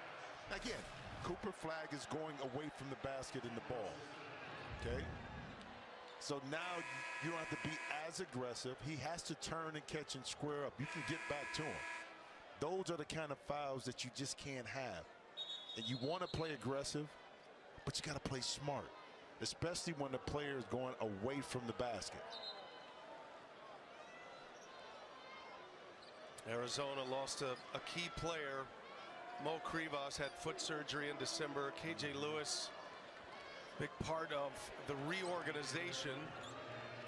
Again, Cooper Flag is going away from the basket in the ball. Okay? So now you don't have to be as aggressive. He has to turn and catch and square up. You can get back to him. Those are the kind of fouls that you just can't have. And you want to play aggressive, but you got to play smart, especially when the player is going away from the basket. Arizona lost a key player. Mo Krivas had foot surgery in December. KJ Lewis, big part of the reorganization.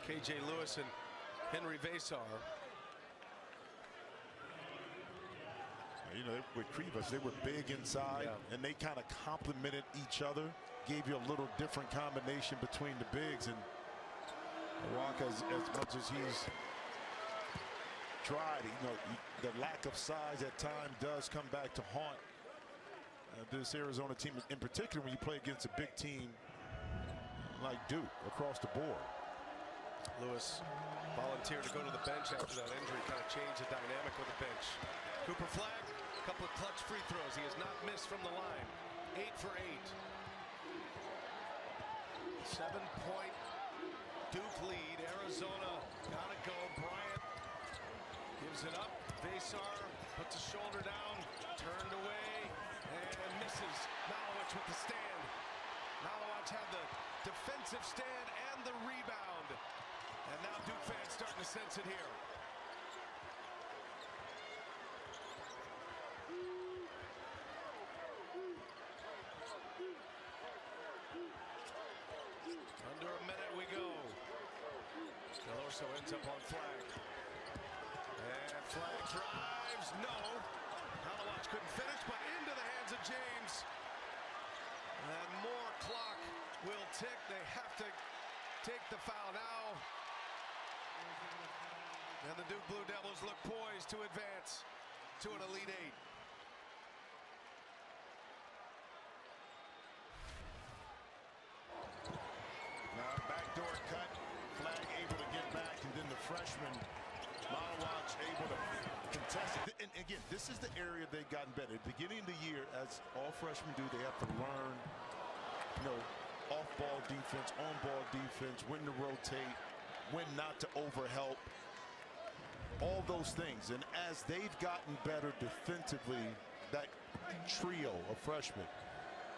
KJ Lewis and Henry Vasar. You know, with Krivas, they were big inside, and they kind of complemented each other, gave you a little different combination between the bigs. And Rock, as much as he's tried, you know, the lack of size at times does come back to haunt this Arizona team, in particular when you play against a big team like Duke across the board. Lewis volunteered to go to the bench after that injury, kind of changed the dynamic with the bench. Cooper Flag, a couple of clutch free throws. He has not missed from the line. 8 for 8. 7-point Duke lead. Arizona gotta go. Bryant gives it up. Vasar puts a shoulder down, turned away, and misses. Malowich with the stand. Malowich had the defensive stand and the rebound. And now Duke fans starting to sense it here. Under a minute we go. Deloso ends up on Flag. And Flag drives. No. Malowich couldn't finish, but into the hands of James. And more clock will tick. They have to take the foul now. And the Duke Blue Devils look poised to advance to an Elite Eight. Now backdoor cut. Flag able to get back, and then the freshman Malowich able to contest it. And again, this is the area they've gotten better. At the beginning of the year, as all freshmen do, they have to learn, you know, off-ball defense, on-ball defense, when to rotate, when not to overhelp, all those things. And as they've gotten better defensively, that trio of freshmen,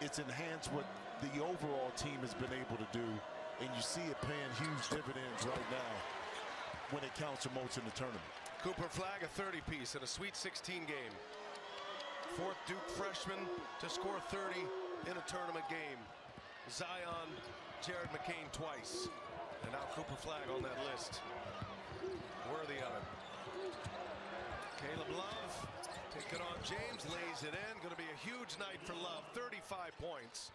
it's enhanced what the overall team has been able to do. And you see it paying huge dividends right now when it counts the most in the tournament. Cooper Flag, a 30-piece in a Sweet 16 game. 4th Duke freshman to score 30 in a tournament game. Zion, Jared McCain twice. And now Cooper Flag on that list. Worthy of it. Caleb Love, take it on James, lays it in. Going to be a huge night for Love, 35 points.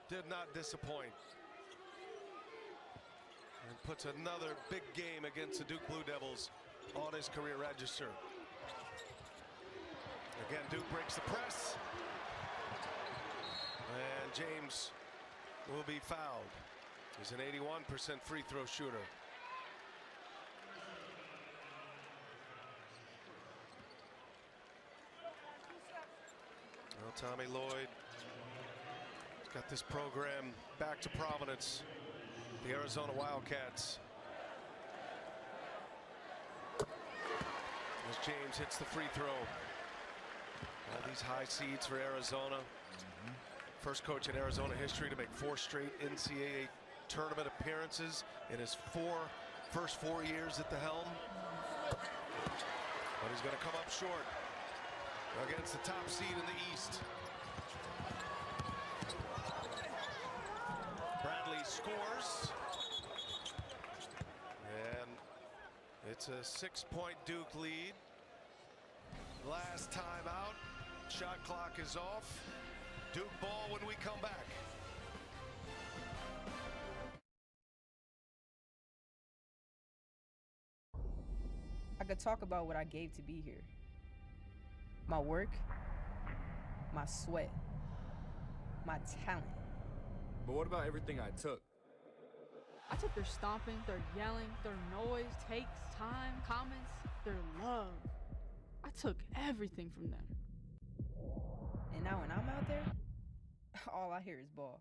Did not disappoint. And puts another big game against the Duke Blue Devils on his career register. Again, Duke breaks the press. And James will be fouled. He's an 81% free throw shooter. Well, Tommy Lloyd has got this program back to prominence. The Arizona Wildcats. As James hits the free throw. All these high seeds for Arizona. First coach in Arizona history to make 4 straight NCAA tournament appearances in his first 4 years at the helm. But he's going to come up short against the top seed in the East. Bradley scores. And it's a 6-point Duke lead. Last time out. Shot clock is off. Duke ball when we come back. I could talk about what I gave to be here. My work, my sweat, my talent. But what about everything I took? I took their stomping, their yelling, their noise, takes, time, comments, their love. I took everything from them. And now when I'm out there, all I hear is ball.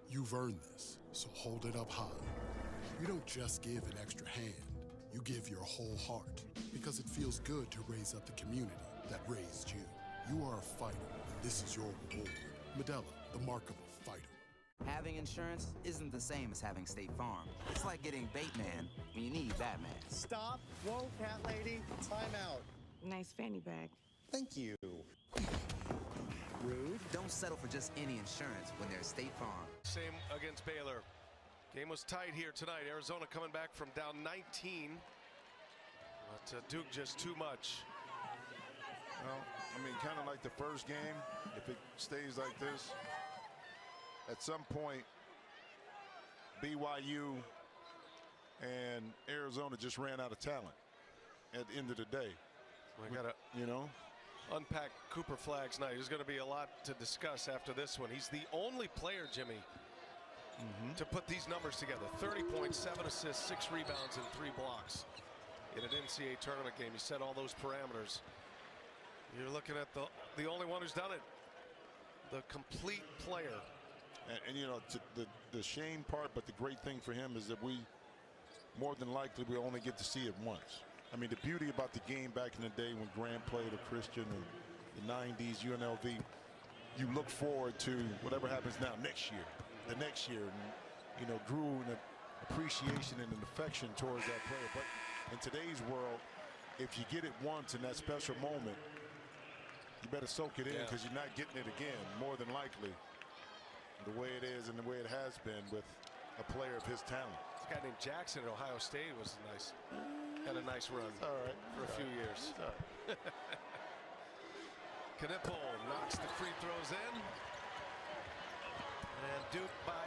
You've earned this, so hold it up high. You don't just give an extra hand, you give your whole heart, because it feels good to raise up the community that raised you. You are a fighter, and this is your reward. Modelo, the mark of a fighter. Having insurance isn't the same as having State Farm. It's like getting Bateman when you need Batman. Stop. Whoa, cat lady. Time out. Nice fanny bag. Thank you. Rude. Don't settle for just any insurance when there's State Farm. Same against Baylor. Game was tight here tonight. Arizona coming back from down 19. But Duke just too much. Well, I mean, kind of like the first game, if it stays like this, at some point, BYU and Arizona just ran out of talent at the end of the day. We got to, you know, unpack Cooper Flagg's night. There's going to be a lot to discuss after this one. He's the only player, Jimmy, to put these numbers together. 30 points, 7 assists, 6 rebounds, and 3 blocks in an NCAA tournament game. You set all those parameters. You're looking at the only one who's done it. The complete player. And you know, the shame part, but the great thing for him is that we, more than likely, we only get to see it once. I mean, the beauty about the game back in the day when Grant played, or Christian, in the 90s, UNLV, you look forward to whatever happens now next year, the next year, and, you know, grew an appreciation and an affection towards that player. But in today's world, if you get it once in that special moment, you better soak it in, because you're not getting it again, more than likely, the way it is and the way it has been with a player of his talent. This guy named Jackson at Ohio State was nice. Had a nice run for a few years. Knipple knocks the free throws in. And Duke by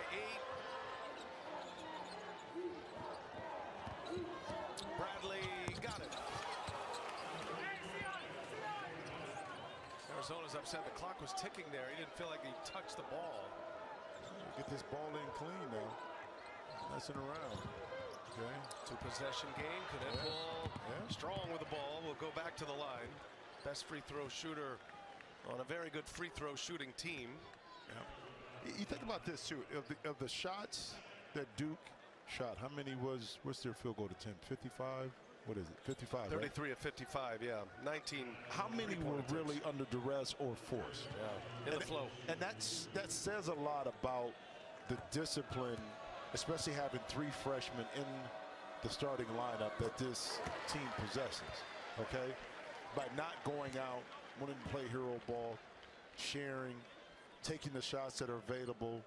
8. Bradley got it. Arizona's upset. The clock was ticking there. He didn't feel like he touched the ball. Get this ball in clean now. Messing around. Okay. 2-possession game. Knipple strong with the ball. Will go back to the line. Best free throw shooter on a very good free throw shooting team. You think about this too. Of the shots that Duke shot, how many what's their field goal attempt? 55? What is it? 55. 33 of 55. Yeah. 19. How many were really under duress or forced? Yeah. In the flow. And that says a lot about the discipline, especially having 3 freshmen in the starting lineup that this team possesses. Okay, by not going out, wanting to play hero ball, sharing, taking the shots that are available,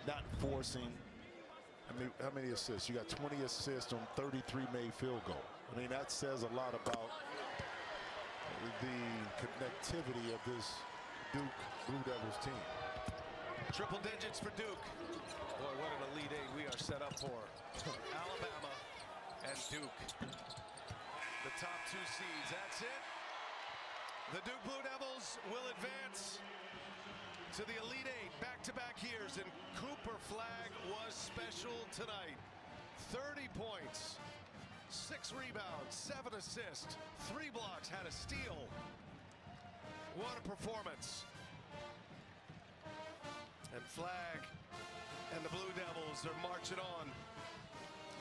not forcing. I mean, how many assists? You got 20 assists on 33 made field goal. I mean, that says a lot about the connectivity of this Duke Blue Devils team. Triple digits for Duke. Boy, what an Elite Eight we are set up for. Alabama and Duke. The top 2 seeds, that's it. The Duke Blue Devils will advance to the Elite Eight back-to-back years, and Cooper Flagg was special tonight. 30 points, 6 rebounds, 7 assists, 3 blocks, had a steal. What a performance. And Flagg and the Blue Devils are marching on.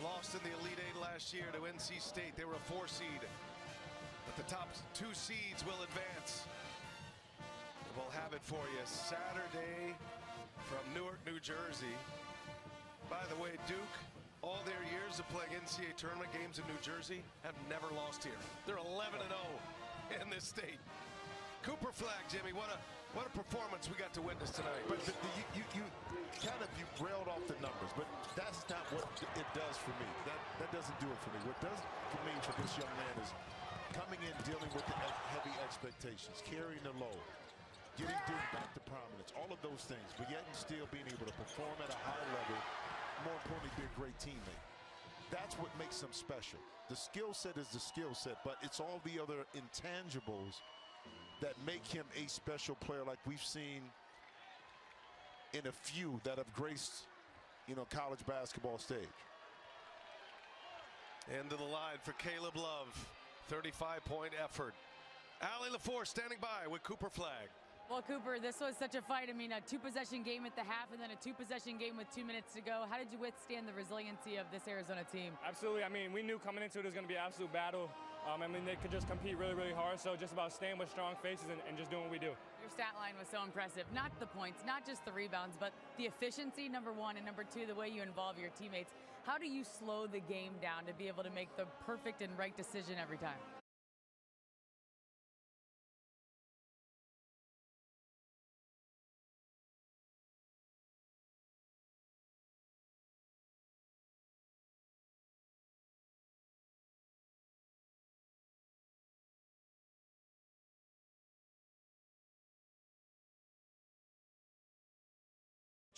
Lost in the Elite Eight last year to NC State. They were a 4 seed. But the top 2 seeds will advance. We'll have it for you Saturday from Newark, New Jersey. By the way, Duke, all their years of playing NCAA tournament games in New Jersey, have never lost here. They're 11-0 in this state. Cooper Flagg, Jimmy, what a performance we got to witness tonight. But you railed off the numbers, but that's not what it does for me. That doesn't do it for me. What does for me for this young man is coming in, dealing with the heavy expectations, carrying the load, getting Duke back to prominence, all of those things, but yet and still being able to perform at a high level, more importantly, be a great teammate. That's what makes him special. The skill set is the skill set, but it's all the other intangibles that make him a special player, like we've seen in a few that have graced, college basketball stage. End of the line for Caleb Love. 35-point effort. Allie LaForce standing by with Cooper Flagg. Well, Cooper, this was such a fight. I mean, a 2-possession game at the half and then a 2-possession game with 2 minutes to go. How did you withstand the resiliency of this Arizona team? Absolutely. I mean, we knew coming into it was going to be an absolute battle. I mean, they could just compete really, really hard. So just about staying with strong faces and just doing what we do. Your stat line was so impressive. Not the points, not just the rebounds, but the efficiency, number 1, and number 2, the way you involve your teammates. How do you slow the game down to be able to make the perfect and right decision every time?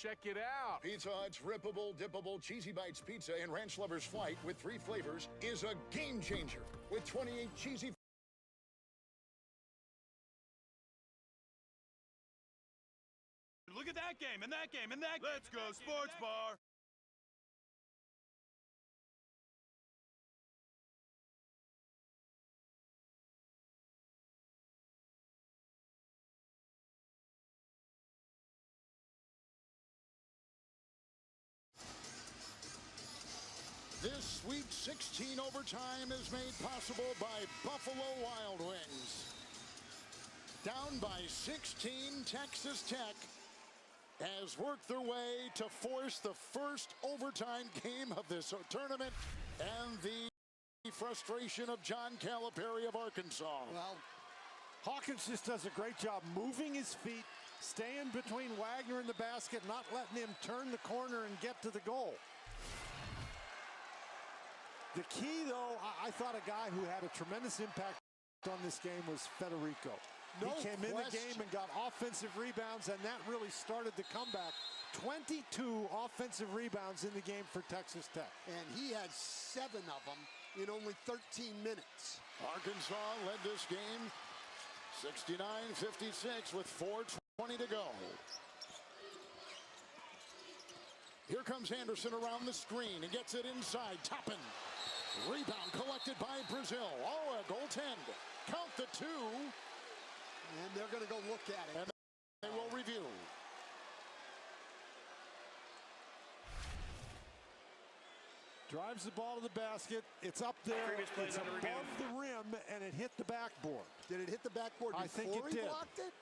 Check it out. Pizza Hut's rippable, dippable, cheesy bites pizza in Ranch Lover's Flight with 3 flavors is a game changer. With 28 cheesy. Look at that game, and that game, and that. Let's go, sports bar. This Sweet 16 overtime is made possible by Buffalo Wild Wings. Down by 16, Texas Tech has worked their way to force the first overtime game of this tournament, and the frustration of John Calipari of Arkansas. Well, Hawkins just does a great job moving his feet, staying between Wagner and the basket, not letting him turn the corner and get to the goal. The key, though, I thought a guy who had a tremendous impact on this game was Federico. He came in the game and got offensive rebounds, and that really started the comeback. 22 offensive rebounds in the game for Texas Tech. And he had 7 of them in only 13 minutes. Arkansas led this game 69-56 with 4:20 to go. Here comes Anderson around the screen and gets it inside. Toppin. Rebound collected by Brazil. Oh, a goaltend. Count the 2. And they're going to go look at it. And they will review. Drives the ball to the basket. It's up there. It's above the rim, and it hit the backboard. Did it hit the backboard before I think it he did. blocked it?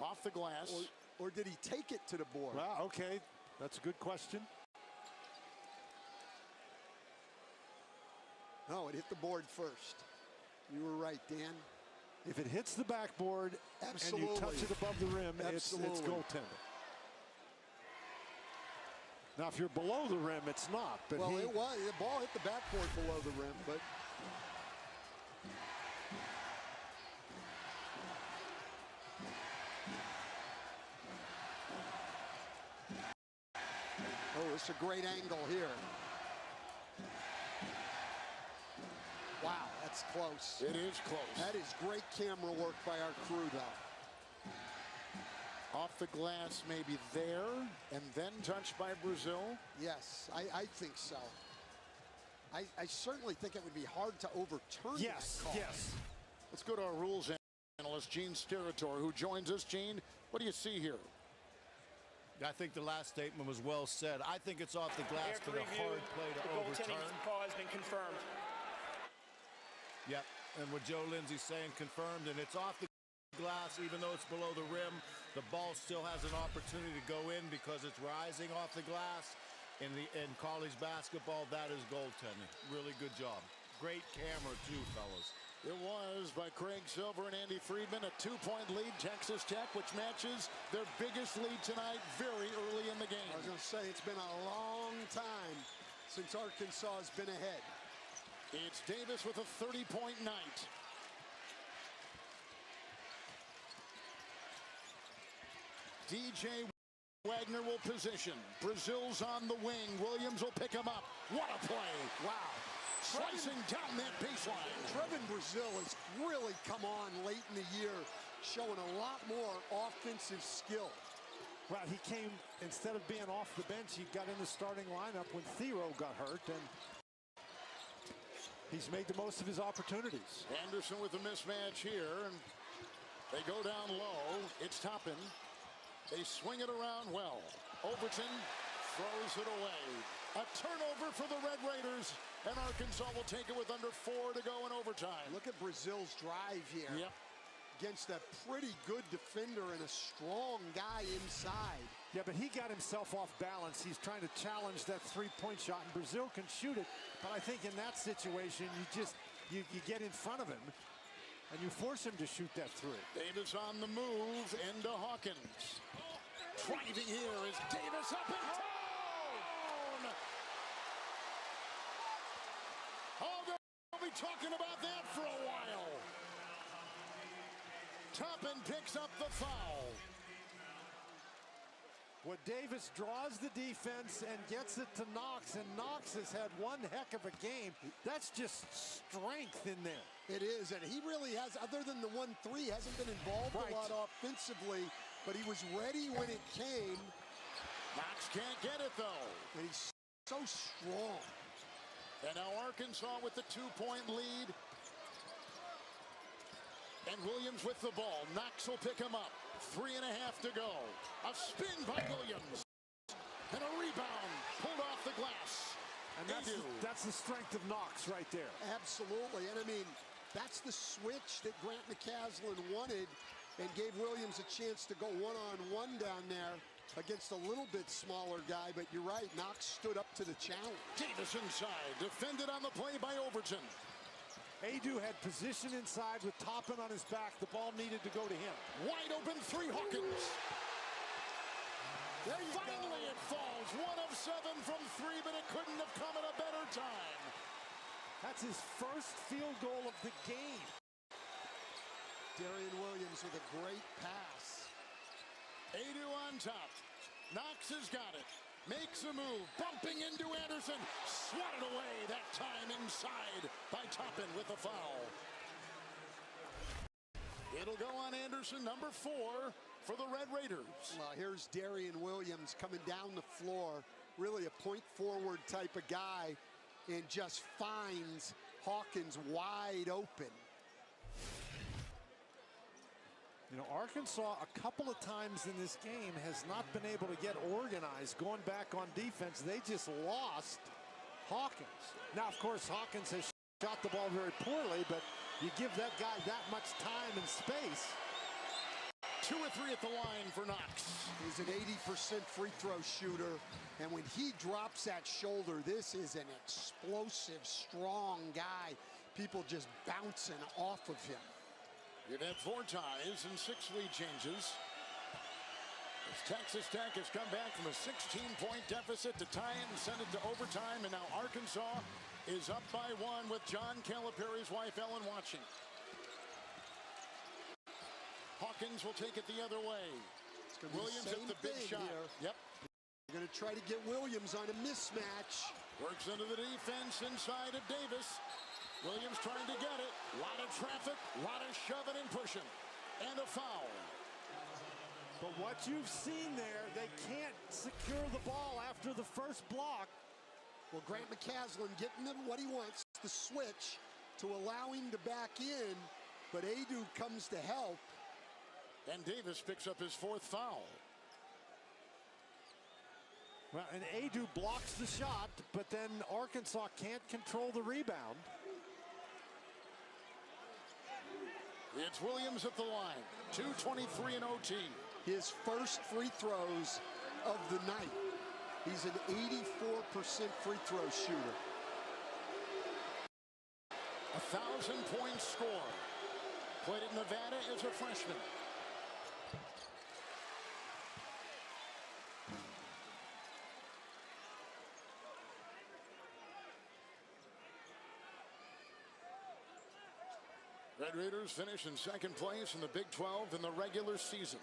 Off the glass. Or did he take it to the board? Well, okay. That's a good question. No, it hit the board first. You were right, Dan. If it hits the backboard Absolutely. and you touch it above the rim, it's goaltending. Now, if you're below the rim, it's not. But well, the ball hit the backboard below the rim, but This is a great angle here. Wow, that's close. It is close. That is great camera work by our crew, though. Off the glass, maybe there, and then touched by Brazil. Yes, I think so. I certainly think it would be hard to overturn that call. Yes. Let's go to our rules analyst, Gene Steratore, who joins us. Gene, what do you see here? I think the last statement was well said. I think it's off the glass for the hard play to overturn. The goaltending call has been confirmed. Yep, and what Joe Lindsay's saying confirmed, and it's off the glass even though it's below the rim. The ball still has an opportunity to go in because it's rising off the glass. In college basketball, that is goaltending. Really good job. Great camera too, fellas. It was by Craig Silver and Andy Friedman, a 2-point lead, Texas Tech, which matches their biggest lead tonight very early in the game. I was going to say, it's been a long time since Arkansas has been ahead. It's Davis with a 30-point night. DJ Wagner will position. Brazil's on the wing. Williams will pick him up. What a play. Wow. Slicing down that baseline. Trevin Brazil has really come on late in the year, showing a lot more offensive skill. Right, he came, instead of being off the bench, he got in the starting lineup when Thero got hurt, and he's made the most of his opportunities. Anderson with a mismatch here, and they go down low. It's Toppin. They swing it around well. Overton throws it away. A turnover for the Red Raiders, and Arkansas will take it with under 4 to go in overtime. Look at Brazil's drive here. Yep. Against a pretty good defender and a strong guy inside. Yeah, but he got himself off balance. He's trying to challenge that three-point shot, and Brazil can shoot it. But I think in that situation, you get in front of him, and you force him to shoot that three. Davis on the move into Hawkins. Driving here is Davis up and down. Oh, they'll be talking about that for a while. Toppin picks up the foul. Well, Davis draws the defense and gets it to Knox, and Knox has had one heck of a game. That's just strength in there. It is, and he really has, other than the 1-3, hasn't been involved a lot offensively, but he was ready when it came. Knox can't get it, though. And he's so strong. And now Arkansas with the 2-point lead. And Williams with the ball. Knox will pick him up. 3.5 to go. A spin by Williams. And a rebound pulled off the glass. And that's the strength of Knox right there. Absolutely. And I mean, that's the switch that Grant McCaslin wanted and gave Williams a chance to go one-on-one down there against a little bit smaller guy. But you're right, Knox stood up to the challenge. Davis inside. Defended on the play by Overton. Adu had position inside with Toppin on his back. The ball needed to go to him. Wide open three, Hawkins. Finally it falls. 1 of 7 from 3, but it couldn't have come at a better time. That's his first field goal of the game. Darian Williams with a great pass. Adu on top. Knox has got it. Makes a move, bumping into Anderson. Swatted away that time inside by Toppin with a foul. It'll go on Anderson, number 4 for the Red Raiders. Well, here's Darian Williams coming down the floor. Really a point forward type of guy, and just finds Hawkins wide open. You know, Arkansas a couple of times in this game has not been able to get organized going back on defense. They just lost Hawkins. Now, of course, Hawkins has shot the ball very poorly, but you give that guy that much time and space. 2 or 3 at the line for Knox. He's an 80% free throw shooter, and when he drops that shoulder, this is an explosive, strong guy. People just bouncing off of him. You've had 4 ties and 6 lead changes. As Texas Tech has come back from a 16-point deficit to tie it and send it to overtime, and now Arkansas is up by 1 with John Calipari's wife Ellen watching. Hawkins will take it the other way. Williams at the big shot. Here. Yep. They're going to try to get Williams on a mismatch. Works into the defense inside of Davis. Williams trying to get it. A lot of traffic, a lot of shoving and pushing. And a foul. But what you've seen there, they can't secure the ball after the first block. Well, Grant McCaslin getting him what he wants, the switch, to allow him to back in. But Adu comes to help. And Davis picks up his fourth foul. Well, and Adu blocks the shot, but then Arkansas can't control the rebound. It's Williams at the line. 2:23 in OT. His first free throws of the night. He's an 84% free throw shooter. 1,000-point score. Played at Nevada as a freshman. Red Raiders finish in second place in the Big 12 in the regular season.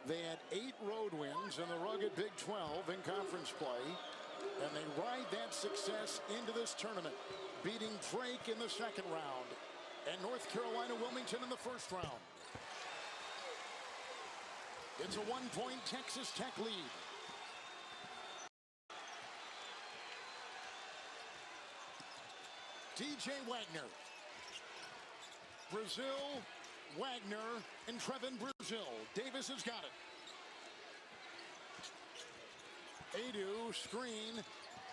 They had 8 road wins in the rugged Big 12 in conference play, and they ride that success into this tournament, beating Drake in the second round and North Carolina Wilmington in the first round. It's a 1-point Texas Tech lead. DJ Wagner. Brazil, Wagner, and Trevin Brazil. Davis has got it. Adu, screen.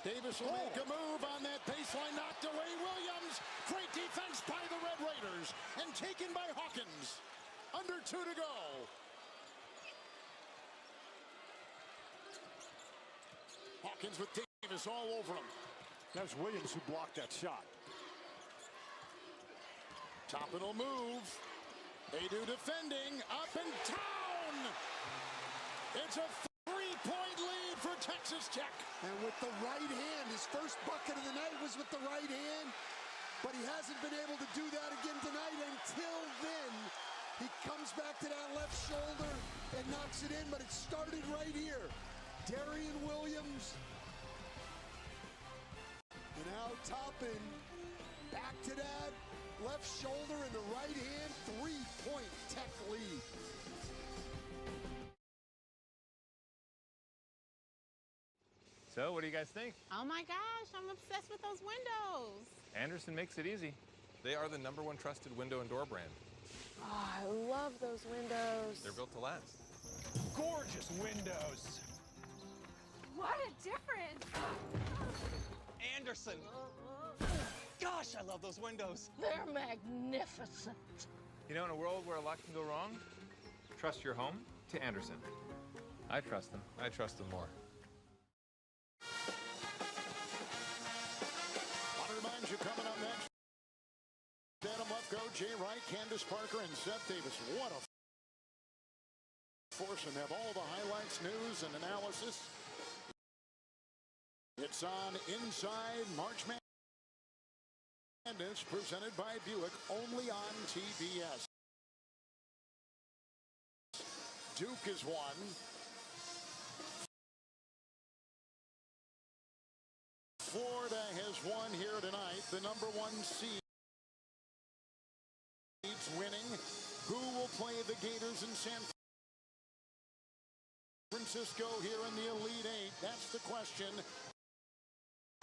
Davis will make a move on that baseline. Knocked away. Williams. Great defense by the Red Raiders. And taken by Hawkins. Under 2 to go. Hawkins with Davis all over him. That's Williams who blocked that shot. Top and will move. Adu defending. Up and down. It's a 3-point lead for Texas Tech. And with the right hand, his first bucket of the night was with the right hand. But he hasn't been able to do that again tonight until then. He comes back to that left shoulder and knocks it in, but it started right here. Darian Williams. And now Toppin. Back to that. Left shoulder and the right hand, 3-point Tech lead. So, what do you guys think? Oh my gosh, I'm obsessed with those windows. Anderson makes it easy. They are the #1 trusted window and door brand. Oh, I love those windows. They're built to last. Gorgeous windows. What a difference. Anderson. Gosh, I love those windows. They're magnificent. You know, in a world where a lot can go wrong, trust your home to Anderson. I trust them. I trust them more. Want to remind you, coming up next, Adam Lefko, Jay Wright, Candace Parker, and Seth Davis. What a force, and have all the highlights, news, and analysis. It's on Inside March Madness. And it's presented by Buick, only on TBS. Duke is won. Florida has won here tonight. The #1 seed winning. Who will play the Gators in San Francisco here in the Elite Eight? That's the question.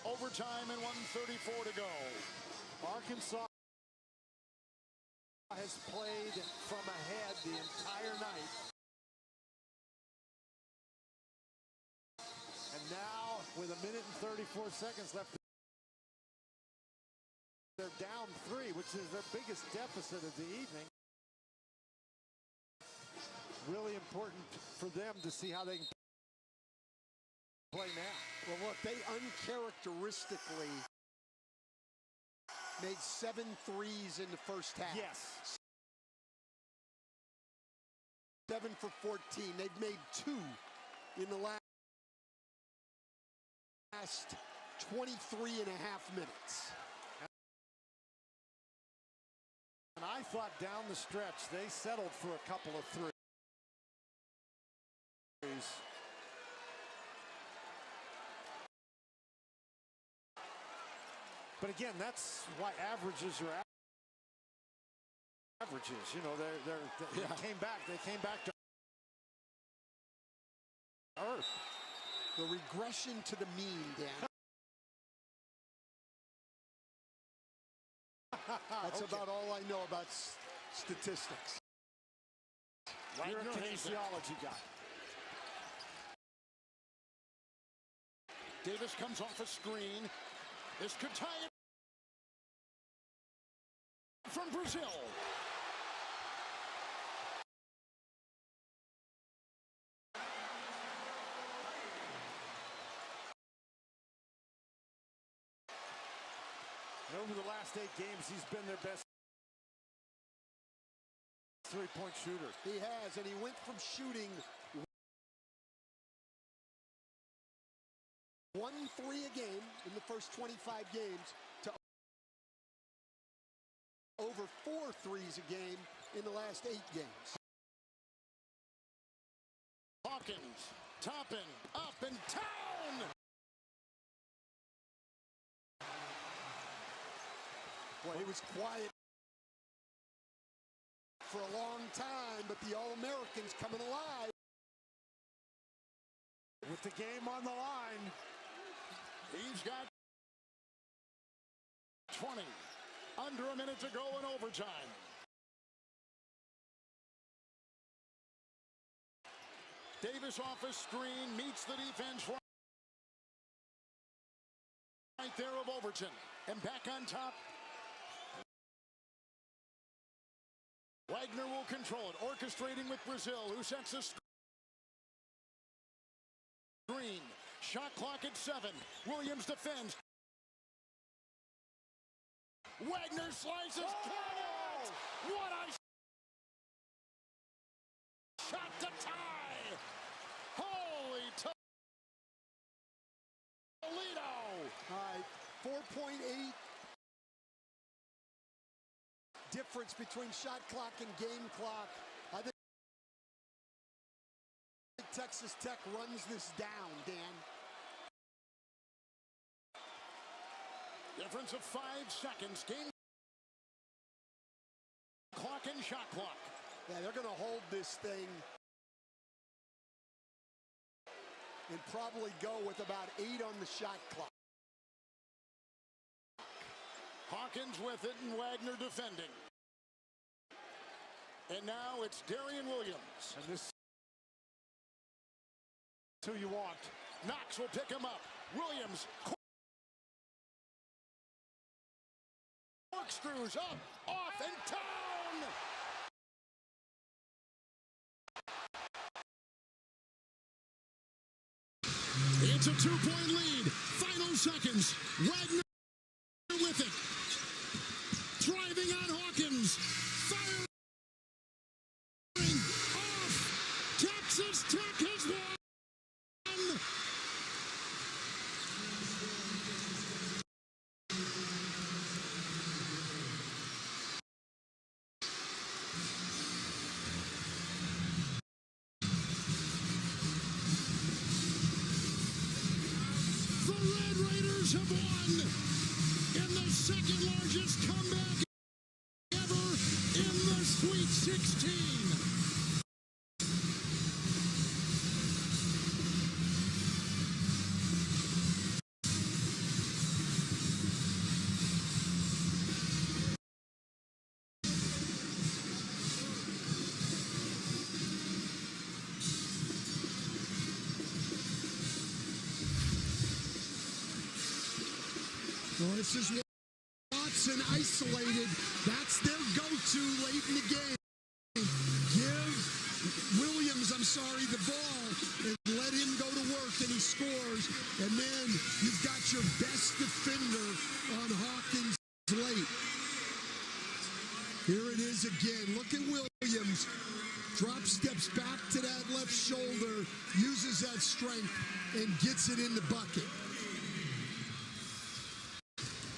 Overtime and 1:34 to go. Arkansas has played from ahead the entire night. And now, with 1 minute and 34 seconds left, they're down 3, which is their biggest deficit of the evening. Really important for them to see how they can play now. Well, look, they uncharacteristically made 7 threes in the first half. Yes. 7 for 14. They've made 2 in the last 23 and a half minutes. And I thought down the stretch, they settled for a couple of threes. But again, that's why averages are averages. You know, they came back. They came back to earth. The regression to the mean, Dan. That's about all I know about statistics. You're a kinesiology guy. Davis comes off a screen. This could tie it from Brazil. And over the last 8 games, he's been their best three-point shooter. He has, and he went from shooting 1 3 a game in the first 25 games to over 4 threes a game in the last 8 games. Hawkins, Toppin, up and down! Boy, he was quiet for a long time, but the All-American's coming alive. With the game on the line, he's got 20. Under a minute to go in overtime. Davis off a screen, meets the defense right there of Overton. And back on top. Wagner will control it, orchestrating with Brazil, who sets a screen. Shot clock at 7. Williams defends. Wagner slices. Oh! What a shot to tie. Holy Toledo. All right, 4.8 difference between shot clock and game clock. I think Texas Tech runs this down, Dan. Difference of 5 seconds. Game clock and shot clock. Yeah, they're going to hold this thing and probably go with about 8 on the shot clock. Hawkins with it and Wagner defending. And now it's Darian Williams. And this is who you want. Knox will pick him up. Williams. Corkscrews up, off, and down! It's a 2-point lead. Final seconds. Wagner with it. Driving on Hawkins. Firing off. Texas Tech has won. The Red Raiders have won in the second largest comeback ever in the Sweet 16. Well, this is Watson isolated. That's their go-to late in the game. Give Williams, the ball and let him go to work, and he scores. And then you've got your best defender on Hawkins late. Here it is again. Look at Williams. Drop steps back to that left shoulder, uses that strength, and gets it in the bucket.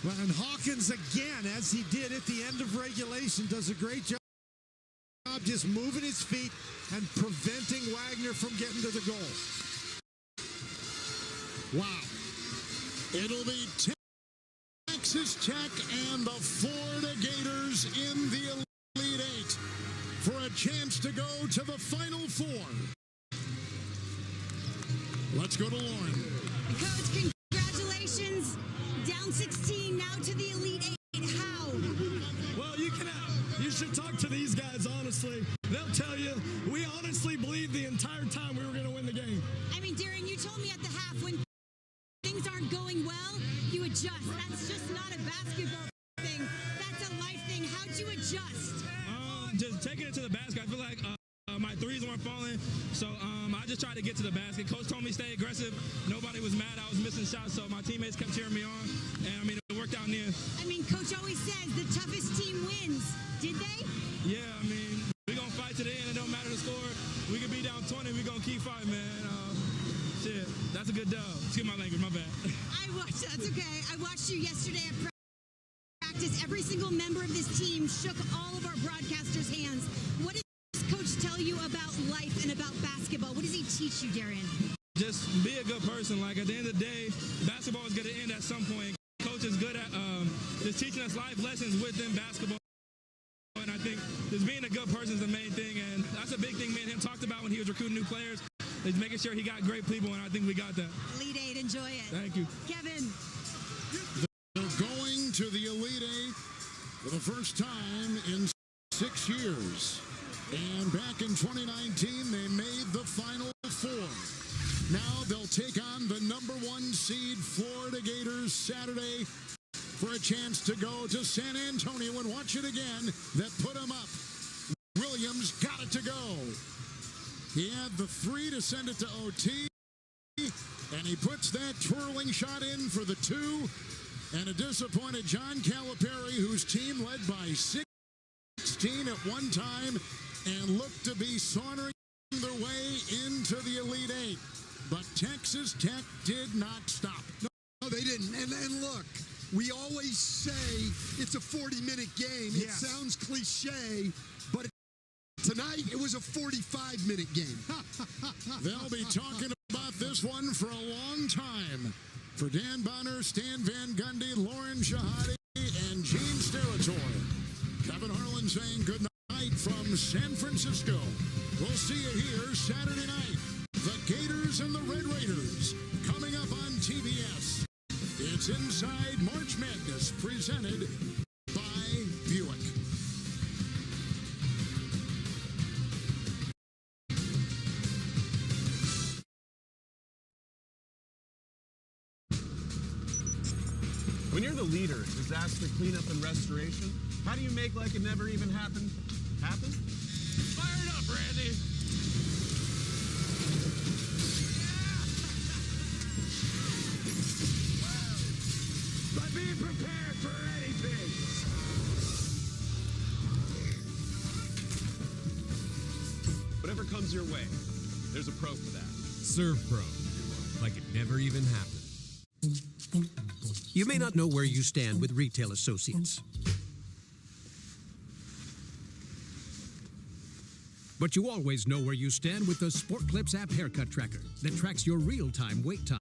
Well, and Hawkins again, as he did at the end of regulation, does a great job just moving his feet and preventing Wagner from getting to the goal. Wow. It'll be Texas Tech and the Florida Gators in the Elite Eight for a chance to go to the Final Four. Let's go to Lauren. Coach, congratulations. Down 16, now to the Elite Eight. How? Well, you should talk to these guys, honestly. They'll tell you, we honestly believed the entire time we were going to win the game. I mean, Darren, you told me at the half when things aren't going well, you adjust. That's just not a basketball thing. That's a life thing. How'd you adjust? Just taking it to the basket. I feel like my threes weren't falling, so I just tried to get to the basket. Coach told me stay aggressive. Nobody was mad. I was missing shots, so my teammates kept cheering me on, and I mean, it worked out in the end. I mean, Coach always says the toughest team wins. Did they? Yeah, I mean, we're going to fight to the end. It don't matter the score. We could be down 20. We're going to keep fighting, man. Shit, that's a good dub. Excuse my language, my bad. That's okay. I watched you yesterday at practice. Every single member of this team shook all of our broadcasters' hands. What does Coach tell you about life and about basketball? What does he teach you, Darren? Just be a good person. Like, at the end of the day, basketball is going to end at some point. Coach is good at just teaching us life lessons within basketball. And I think just being a good person is the main thing. And that's a big thing me and him talked about when he was recruiting new players. Is making sure he got great people, and I think we got that. Elite Eight, enjoy it. Thank you. Kevin. They're going to the Elite Eight for the first time in 6 years. And back in 2019, they made the Final Four. Now they'll take on the #1 seed Florida Gators Saturday for a chance to go to San Antonio and watch it again. That put them up. Williams got it to go. He had the 3 to send it to OT, and he puts that twirling shot in for the 2. And a disappointed John Calipari, whose team led by 16 at one time and looked to be sauntering their way into the Elite Eight. But Texas Tech did not stop. No, they didn't. And look, we always say it's a 40-minute game. It sounds cliche, but tonight, it was a 45-minute game. They'll be talking about this one for a long time. For Dan Bonner, Stan Van Gundy, Lauren Shahadi, and Gene Steratore. Kevin Harlan saying good night from San Francisco. We'll see you here Saturday night. The Gators and the Red Raiders coming up on TBS. It's Inside March Madness presented by Buick. When you're the leader in disaster cleanup and restoration, how do you make like it never even happened happen? Fire it up, Randy! By being prepared for anything. Whatever comes your way, there's a pro for that. Serve Pro, like it never even happened. You may not know where you stand with retail associates, but you always know where you stand with the Sport Clips app haircut tracker that tracks your real-time wait time,